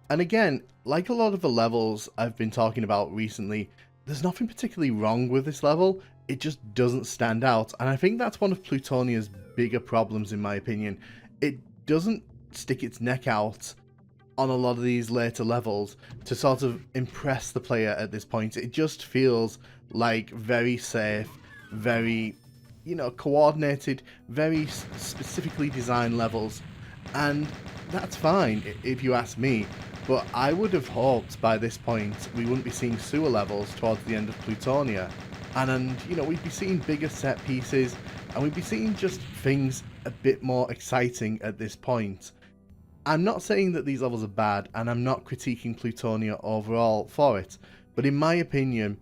And again, like a lot of the levels I've been talking about recently, there's nothing particularly wrong with this level, it just doesn't stand out. And I think that's one of Plutonia's bigger problems, in my opinion. It doesn't stick its neck out on a lot of these later levels to sort of impress the player at this point. It just feels like very safe, very, you know, coordinated, very specifically designed levels. And that's fine if you ask me, but I would have hoped by this point we wouldn't be seeing sewer levels towards the end of Plutonia. And you know, we'd be seeing bigger set pieces, and we'd be seeing just things a bit more exciting at this point. I'm not saying that these levels are bad, and I'm not critiquing Plutonia overall for it, but in my opinion,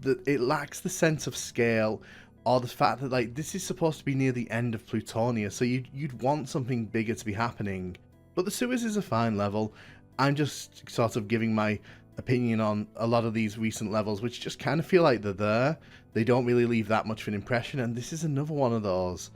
that it lacks the sense of scale, or the fact that, like, this is supposed to be near the end of Plutonia, so you'd want something bigger to be happening. But the sewers is a fine level. I'm just sort of giving my opinion on a lot of these recent levels, which just kind of feel like they're there. They don't really leave that much of an impression, and this is another one of those.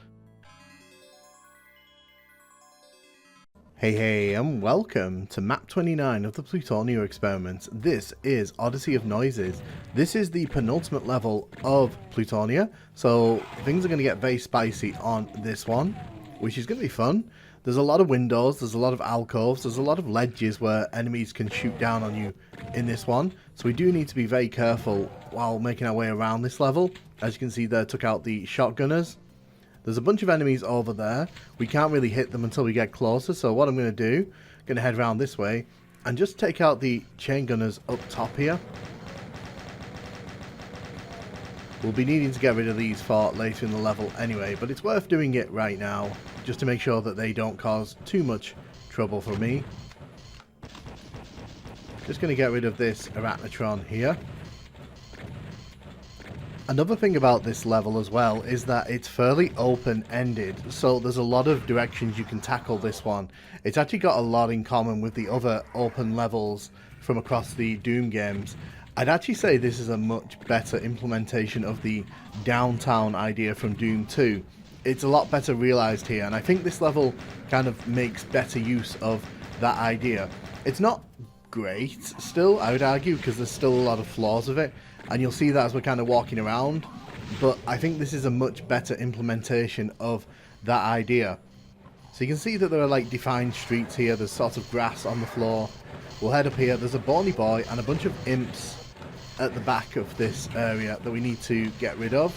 Hey, and welcome to map 29 of the Plutonia Experiment. This is Odyssey of Noises. This is the penultimate level of Plutonia, so things are going to get very spicy on this one, which is going to be fun. There's a lot of windows, there's a lot of alcoves, there's a lot of ledges where enemies can shoot down on you in this one, so we do need to be very careful while making our way around this level. as you can see there, took out the shotgunners. There's a bunch of enemies over there. We can't really hit them until we get closer, so what I'm going to do, I'm going to head around this way and just take out the chain gunners up top here. We'll be needing to get rid of these for later in the level anyway, but it's worth doing it right now, just to make sure that they don't cause too much trouble for me. Just going to get rid of this Arachnotron here. Another thing about this level as well is that it's fairly open-ended, so there's a lot of directions you can tackle this one. It's actually got a lot in common with the other open levels from across the Doom games. I'd actually say this is a much better implementation of the downtown idea from Doom 2. It's a lot better realised here, and I think this level kind of makes better use of that idea. It's not great still, I would argue, because there's still a lot of flaws of it, and you'll see that as we're kind of walking around, but I think this is a much better implementation of that idea. So you can see that there are like defined streets here, there's sort of grass on the floor. We'll head up here, there's a bony boy and a bunch of imps at the back of this area that we need to get rid of.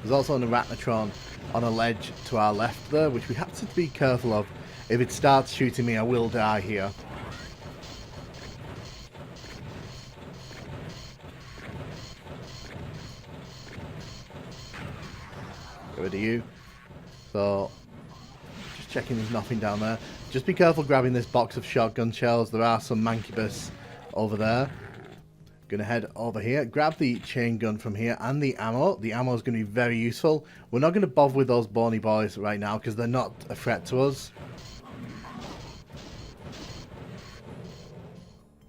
There's also an Arachnotron on a ledge to our left there, which we have to be careful of. If it starts shooting me, I will die here. Get rid of you. So, just checking there's nothing down there. Just be careful grabbing this box of shotgun shells. There are some mancubus over there. Gonna head over here, grab the chain gun from here and the ammo. The ammo is going to be very useful. We're not going to bother with those bony boys right now because they're not a threat to us.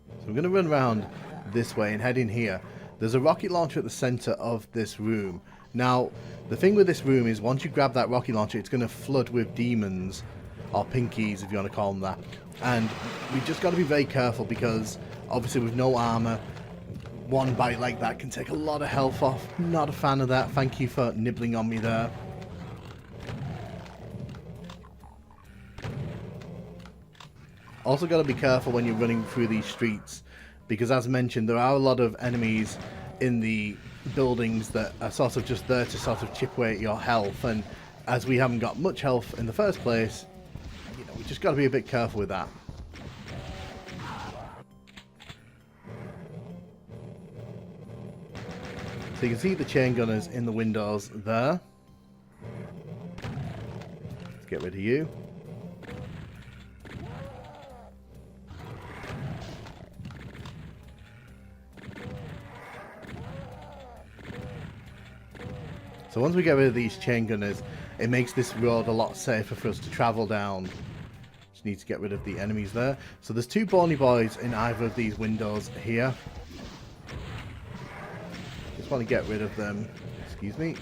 So we're going to run around this way and head in here. There's a rocket launcher at the center of this room. Now, the thing with this room is once you grab that rocket launcher, it's going to flood with demons, or pinkies if you want to call them that. And we just got to be very careful because obviously with no armor, one bite like that can take a lot of health off. Not a fan of that. Thank you for nibbling on me there. Also got to be careful when you're running through these streets because as mentioned there are a lot of enemies in the buildings that are sort of just there to sort of chip away at your health, and as we haven't got much health in the first place, you know, we just got to be a bit careful with that. So you can see the chain gunners in the windows there. Let's get rid of you. So once we get rid of these chain gunners, it makes this road a lot safer for us to travel down. Just need to get rid of the enemies there. So there's two bony boys in either of these windows here. Just want to get rid of them. Excuse me.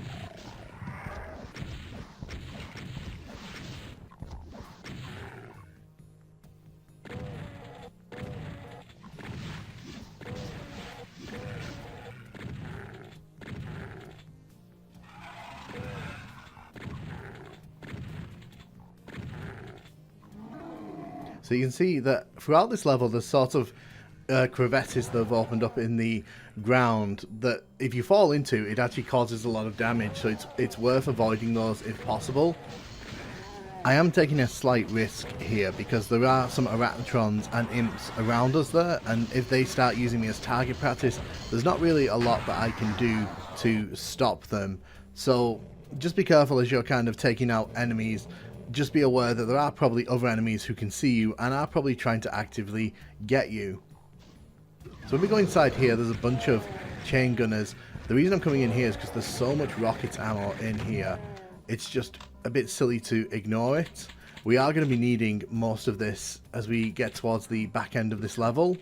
So you can see that throughout this level there's sort of crevices that have opened up in the ground that if you fall into it actually causes a lot of damage, so it's worth avoiding those if possible. I am taking a slight risk here because there are some Arachnotrons and imps around us there, and if they start using me as target practice there's not really a lot that I can do to stop them. So just be careful as you're kind of taking out enemies. Just be aware that there are probably other enemies who can see you and are probably trying to actively get you. So when we go inside here, there's a bunch of chain gunners. The reason I'm coming in here is because there's so much rocket ammo in here. It's just a bit silly to ignore it. We are going to be needing most of this as we get towards the back end of this level.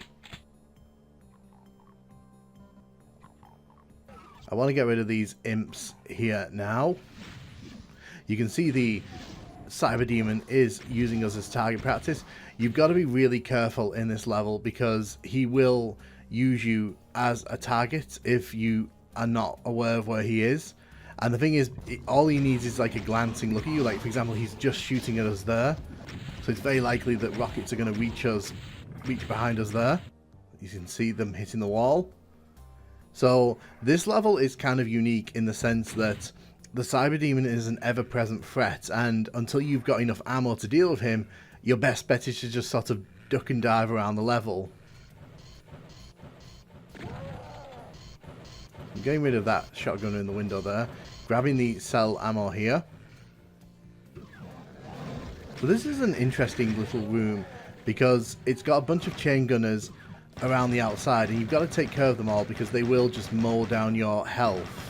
I want to get rid of these imps here now. You can see the Cyberdemon is using us as target practice. You've got to be really careful in this level because he will use you as a target if you are not aware of where he is. And the thing is, all he needs is like a glancing look at you. Like for example, he's just shooting at us there, so it's very likely that rockets are going to reach us reach behind us there. You can see them hitting the wall. So this level is kind of unique in the sense that the Cyberdemon is an ever-present threat, and until you've got enough ammo to deal with him, your best bet is to just sort of duck and dive around the level. I'm getting rid of that shotgun in the window there. Grabbing the cell ammo here. So this is an interesting little room because it's got a bunch of chain gunners around the outside, and you've got to take care of them all because they will just mow down your health.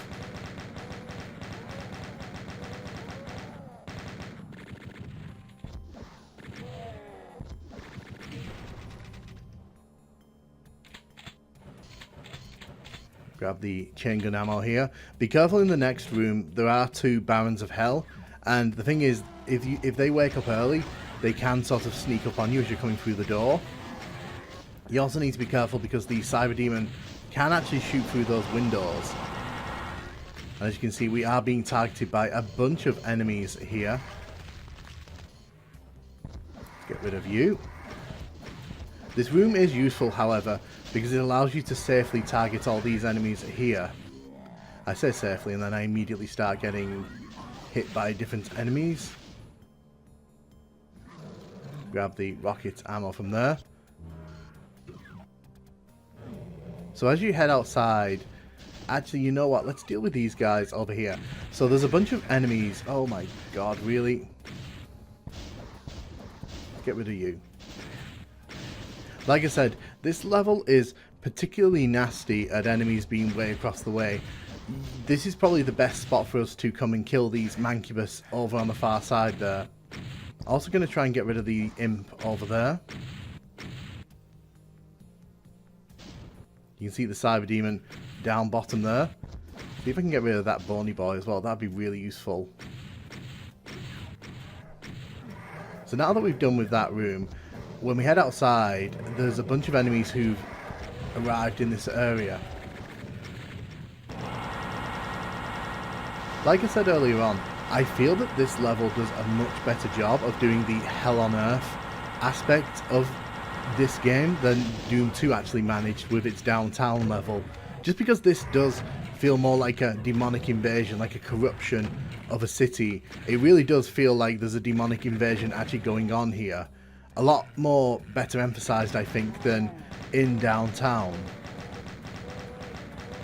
Grab the chain gun ammo here. Be careful in the next room. There are 2 Barons of Hell, and the thing is, if they wake up early, they can sort of sneak up on you as you're coming through the door. You also need to be careful because the Cyberdemon can actually shoot through those windows. And as you can see, we are being targeted by a bunch of enemies here. Let's get rid of you. This room is useful, however, because it allows you to safely target all these enemies here. I say safely, and then I immediately start getting hit by different enemies. Grab the rocket ammo from there. So as you head outside, actually, you know what? Let's deal with these guys over here. So there's a bunch of enemies. Oh my god, really? Get rid of you. Like I said, this level is particularly nasty at enemies being way across the way. This is probably the best spot for us to come and kill these Mancubus over on the far side there. Also going to try and get rid of the imp over there. You can see the Cyberdemon down bottom there. See if I can get rid of that bony boy as well. That'd be really useful. So now that we've done with that room, when we head outside, there's a bunch of enemies who've arrived in this area. Like I said earlier on, I feel that this level does a much better job of doing the Hell on Earth aspect of this game than Doom 2 actually managed with its downtown level. Just because this does feel more like a demonic invasion, like a corruption of a city. It really does feel like there's a demonic invasion actually going on here. A lot more better emphasized, I think, than in downtown.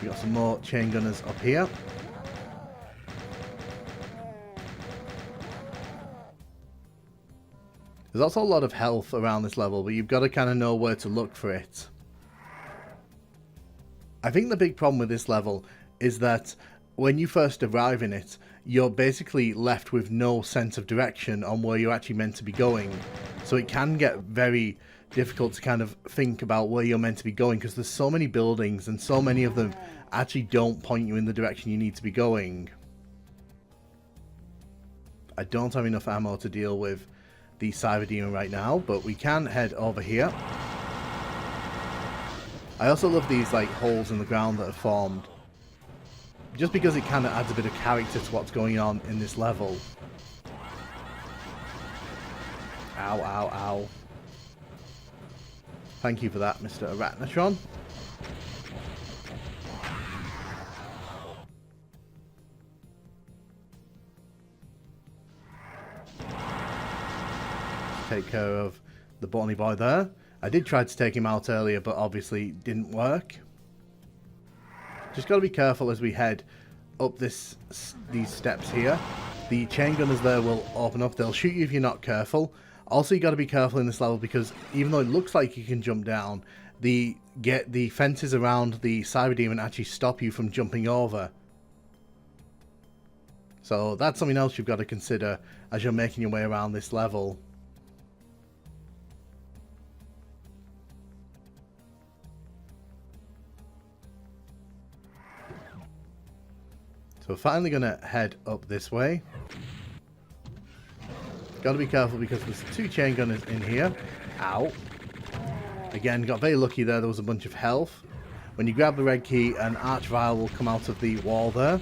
We got some more chain gunners up here. There's also a lot of health around this level, but you've got to kind of know where to look for it. I think the big problem with this level is that when you first arrive in it, you're basically left with no sense of direction on where you're actually meant to be going. So it can get very difficult to kind of think about where you're meant to be going because there's so many buildings and so many of them actually don't point you in the direction you need to be going. I don't have enough ammo to deal with the Cyberdemon right now, but we can head over here. I also love these like holes in the ground that are formed, just because it kind of adds a bit of character to what's going on in this level. Ow, ow, ow. Thank you for that, Mr. Arachnotron. Take care of the bony boy there. I did try to take him out earlier, but obviously didn't work. Just got to be careful as we head up these steps here. The chain gunners there will open up. They'll shoot you if you're not careful. Also, you got to be careful in this level because even though it looks like you can jump down, the fences around the Cyberdemon actually stop you from jumping over. So that's something else you've got to consider as you're making your way around this level. So we're finally going to head up this way. Got to be careful because there's 2 chain gunners in here. Ow. Again, got very lucky there was a bunch of health. When you grab the red key, an archvile will come out of the wall there.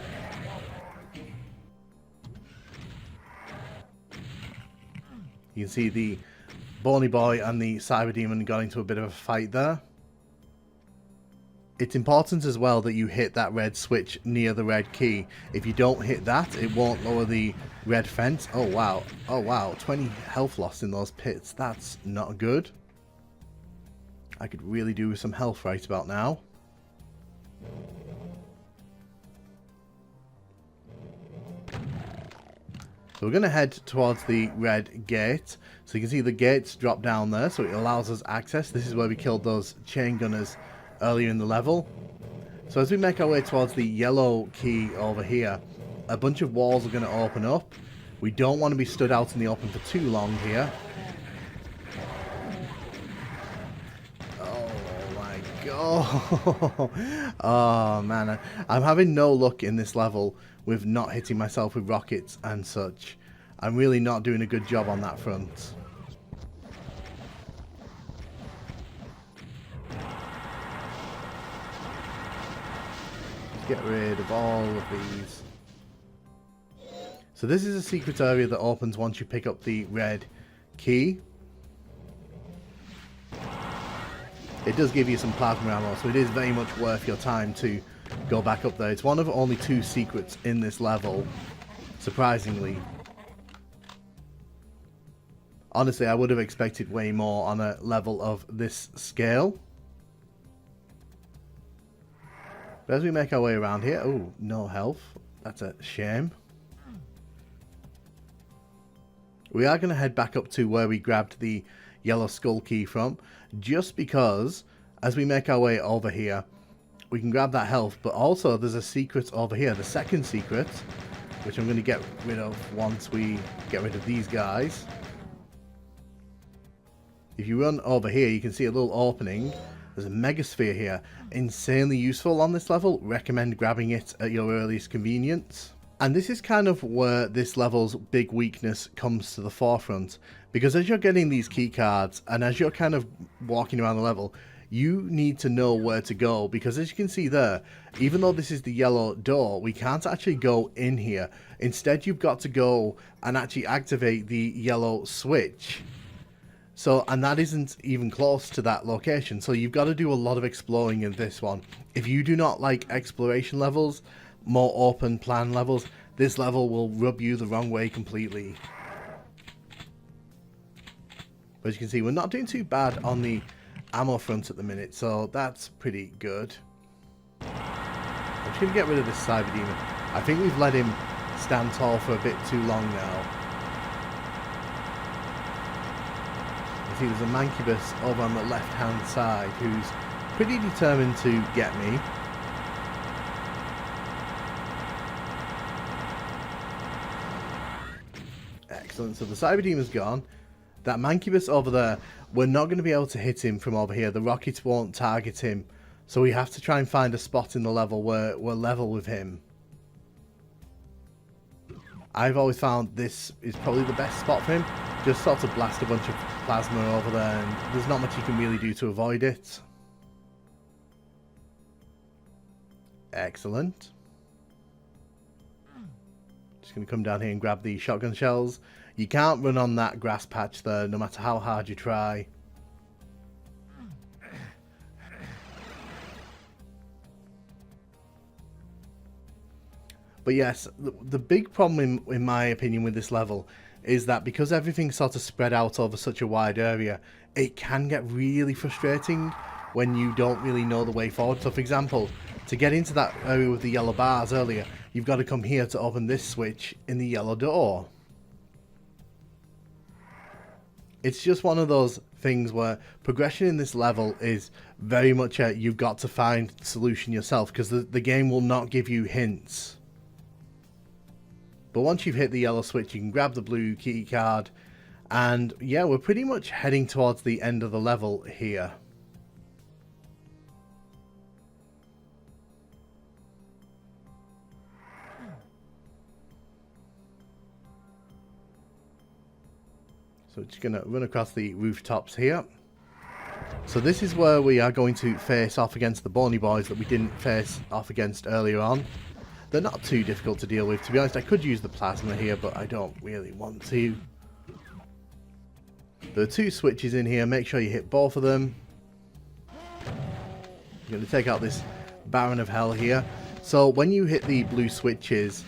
You can see the Bony Boy and the Cyber Demon got into a bit of a fight there. It's important as well that you hit that red switch near the red key. If you don't hit that, it won't lower the red fence. Oh wow, oh wow, 20 health loss in those pits. That's not good. I could really do with some health right about now. So we're going to head towards the red gate. So you can see the gates drop down there, so it allows us access. This is where we killed those chain gunners earlier in the level. So as we make our way towards the yellow key over here, a bunch of walls are going to open up. We don't want to be stood out in the open for too long here. Oh my god. Oh man, I'm having no luck in this level with not hitting myself with rockets and such. I'm really not doing a good job on that front. Get rid of all of these. So this is a secret area that opens once you pick up the red key. It does give you some plasma ammo, so it is very much worth your time to go back up there. It's one of only 2 secrets in this level, surprisingly. Honestly, I would have expected way more on a level of this scale. But as we make our way around here, oh, no health. That's a shame. We are going to head back up to where we grabbed the yellow skull key from, just because as we make our way over here, we can grab that health, but also there's a secret over here, the second secret, which I'm going to get rid of once we get rid of these guys. If you run over here, you can see a little opening. There's a Megasphere here. Insanely useful on this level. Recommend grabbing it at your earliest convenience. And this is kind of where this level's big weakness comes to the forefront. Because as you're getting these key cards, and as you're kind of walking around the level, you need to know where to go. Because as you can see there, even though this is the yellow door, we can't actually go in here. Instead, you've got to go and actually activate the yellow switch. So, and that isn't even close to that location. So you've got to do a lot of exploring in this one. If you do not like exploration levels, more open plan levels, this level will rub you the wrong way completely. But as you can see, we're not doing too bad on the ammo front at the minute, so that's pretty good. I'm just going to get rid of this Cyber Demon. I think we've let him stand tall for a bit too long now. You see there's a Mancubus over on the left hand side who's pretty determined to get me. Excellent, so the Cyber Demon's gone. That Mancubus over there, we're not going to be able to hit him from over here. The rockets won't target him. So we have to try and find a spot in the level where we're level with him. I've always found this is probably the best spot for him. Just sort of blast a bunch of plasma over there and there's not much you can really do to avoid it. Excellent. Just going to come down here and grab the shotgun shells. You can't run on that grass patch there, no matter how hard you try. But yes, the big problem in my opinion with this level is that because everything's sort of spread out over such a wide area, it can get really frustrating when you don't really know the way forward. So for example, to get into that area with the yellow bars earlier, you've got to come here to open this switch in the yellow door. It's just one of those things where progression in this level is very much a you've got to find the solution yourself, because the game will not give you hints. But once you've hit the yellow switch, you can grab the blue key card, and yeah, we're pretty much heading towards the end of the level here. So just going to run across the rooftops here. So this is where we are going to face off against the bony boys that we didn't face off against earlier on. They're not too difficult to deal with. To be honest, I could use the plasma here, but I don't really want to. There are 2 switches in here, make sure you hit both of them. You're going to take out this Baron of Hell here. So when you hit the blue switches,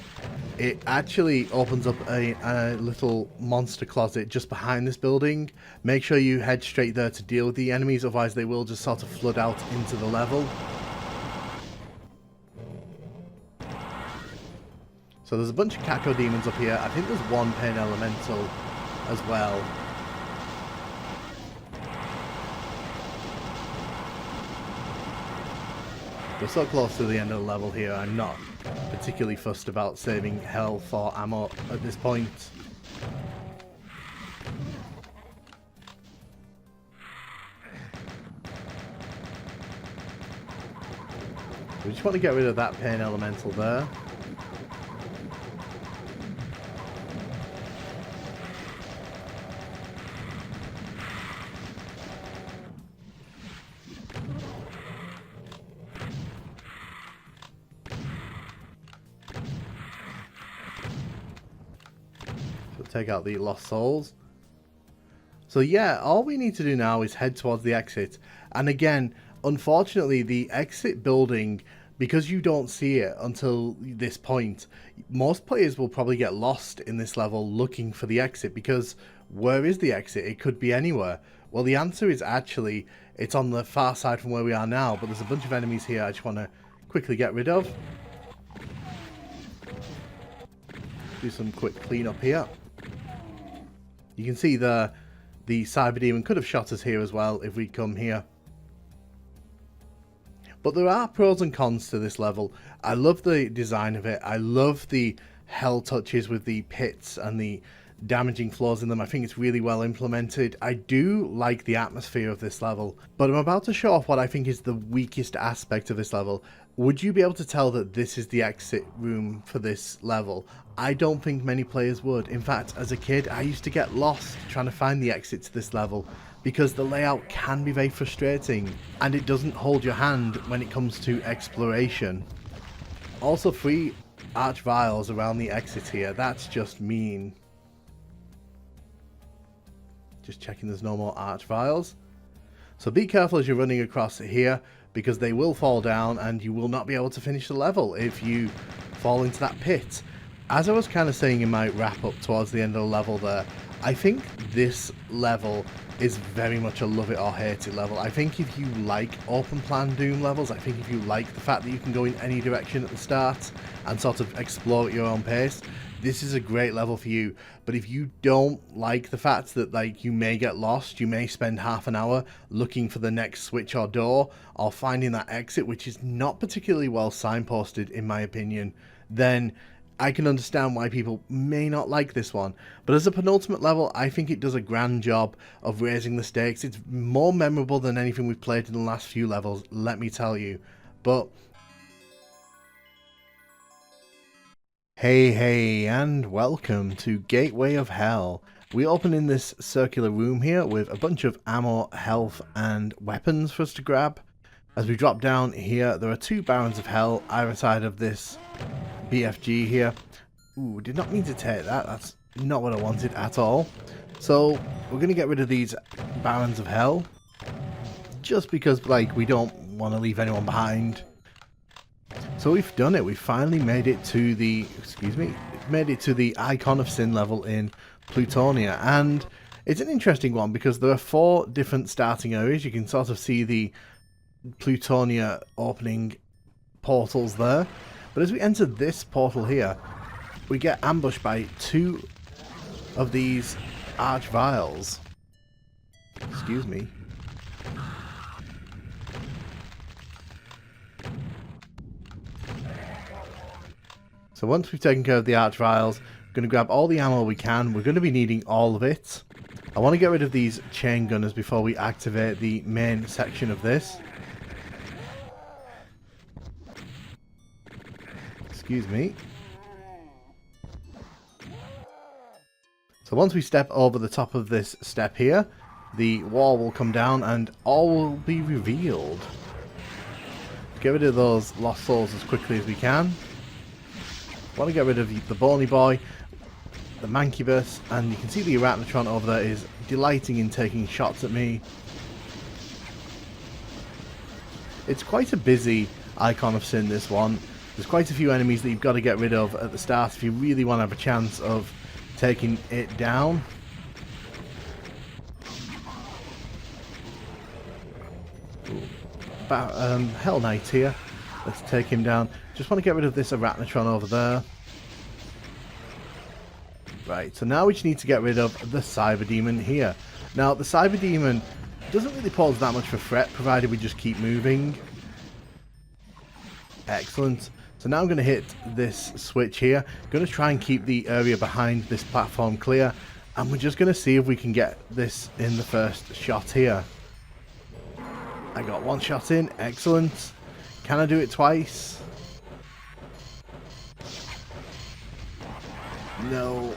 it actually opens up a little monster closet just behind this building. Make sure you head straight there to deal with the enemies, otherwise they will just sort of flood out into the level. So there's a bunch of Caco demons up here. I think there's 1 Pain Elemental as well. We're so close to the end of the level here, I'm not particularly fussed about saving health or ammo at this point. We just want to get rid of that Pain Elemental there. Take out the lost souls. So yeah, all we need to do now is head towards the exit. And again, unfortunately, the exit building, because you don't see it until this point, most players will probably get lost in this level looking for the exit, because where is the exit? It could be anywhere. Well, the answer is actually it's on the far side from where we are now, but there's a bunch of enemies here I just want to quickly get rid of. Do some quick cleanup here. You can see the Cyberden could have shot us here as well if we'd come here. But there are pros and cons to this level. I love the design of it. I love the hell touches with the pits and the damaging floors in them. I think it's really well implemented. I do like the atmosphere of this level. But I'm about to show off what I think is the weakest aspect of this level. Would you be able to tell that this is the exit room for this level? I don't think many players would. In fact, as a kid, I used to get lost trying to find the exit to this level because the layout can be very frustrating and it doesn't hold your hand when it comes to exploration. Also, 3 arch vials around the exit here. That's just mean. Just checking there's no more arch vials. So be careful as you're running across here, because they will fall down and you will not be able to finish the level if you fall into that pit. As I was kind of saying in my wrap up towards the end of the level there, I think this level is very much a love it or hate it level. I think if you like open plan Doom levels, I think if you like the fact that you can go in any direction at the start and sort of explore at your own pace, this is a great level for you. But if you don't like the fact that like you may get lost, you may spend half an hour looking for the next switch or door or finding that exit, which is not particularly well signposted in my opinion, then I can understand why people may not like this one. But as a penultimate level, I think it does a grand job of raising the stakes. It's more memorable than anything we've played in the last few levels, let me tell you. But hey, and welcome to Gateway of Hell. We open in this circular room here with a bunch of ammo, health, and weapons for us to grab. As we drop down here, there are 2 Barons of Hell either side of this BFG here. Ooh, did not mean to take that. That's not what I wanted at all. So we're going to get rid of these Barons of Hell, just because like we don't want to leave anyone behind. So we've done it. We finally made it to the, made it to the Icon of Sin level in Plutonia, and it's an interesting one because there are 4 different starting areas. You can sort of see the Plutonia opening portals there. But as we enter this portal here, we get ambushed by 2 of these arch vials. Excuse me. So once we've taken care of the arch vials, we're going to grab all the ammo we can. We're going to be needing all of it. I want to get rid of these chain gunners before we activate the main section of this. Excuse me. So once we step over the top of this step here, the wall will come down and all will be revealed. Get rid of those lost souls as quickly as we can. Want to get rid of the bony boy. the Mancubus, and you can see the Arachnotron over there is delighting in taking shots at me. It's quite a busy Icon of Sin, this one. There's quite a few enemies that you've got to get rid of at the start if you really want to have a chance of taking it down. Hell Knight here. Let's take him down. Just want to get rid of this Arachnotron over there. Right, so now we just need to get rid of the Cyber Demon here. Now, the Cyber Demon doesn't really pose that much of a threat, provided we just keep moving. Excellent. So now I'm going to hit this switch here. Going to try and keep the area behind this platform clear. And we're just going to see if we can get this in the first shot here. I got one shot in. Excellent. Can I do it twice? No.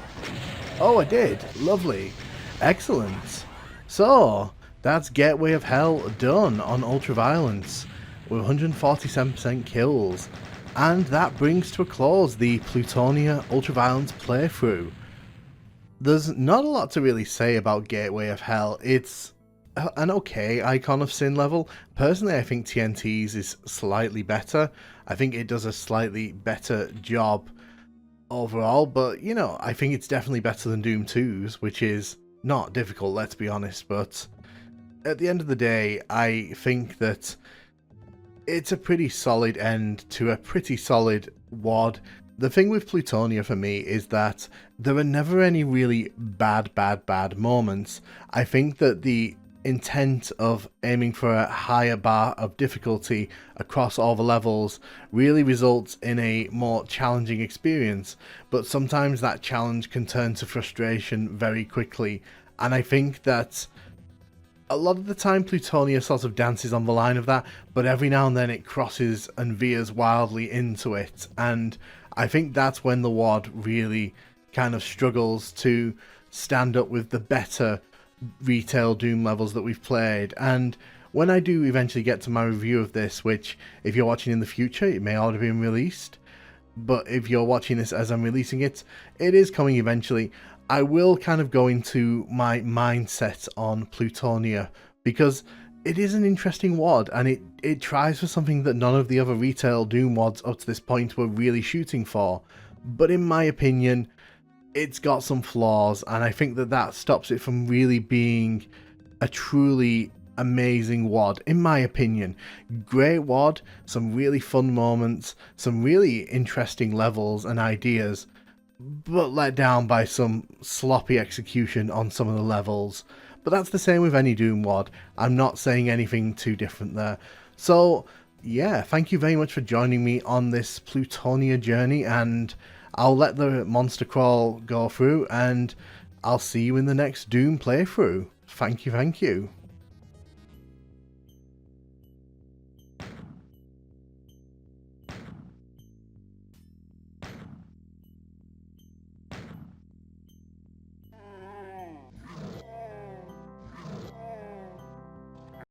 Oh, I did. Lovely. Excellent. So, that's Gateway of Hell done on Ultraviolence with 147% kills. And that brings to a close the Plutonia Ultraviolence playthrough. There's not a lot to really say about Gateway of Hell. It's an okay Icon of Sin level. Personally, I think TNT's is slightly better. I think it does a slightly better job overall, but you know, I think it's definitely better than Doom 2's, which is not difficult, let's be honest. But at the end of the day, I think that it's a pretty solid end to a pretty solid WOD. The thing with Plutonia for me is that there are never any really bad moments. I think that the intent of aiming for a higher bar of difficulty across all the levels really results in a more challenging experience, but sometimes that challenge can turn to frustration very quickly, and I think that a lot of the time Plutonia sort of dances on the line of that, but every now and then it crosses and veers wildly into it, and I think that's when the WOD really kind of struggles to stand up with the better retail Doom levels that we've played. And when I do eventually get to my review of this, which if you're watching in the future, it may already been released, but if you're watching this as I'm releasing it, it is coming eventually. I will kind of go into my mindset on Plutonia, because it is an interesting WOD, and it tries for something that none of the other retail Doom WODs up to this point were really shooting for. But in my opinion, it's got some flaws, and I think that that stops it from really being a truly amazing WOD, in my opinion. Great WOD, some really fun moments, some really interesting levels and ideas, but let down by some sloppy execution on some of the levels. But that's the same with any Doom WOD. I'm not saying anything too different there. So yeah, thank you very much for joining me on this Plutonia journey, and I'll let the monster crawl go through, and I'll see you in the next Doom playthrough. Thank you.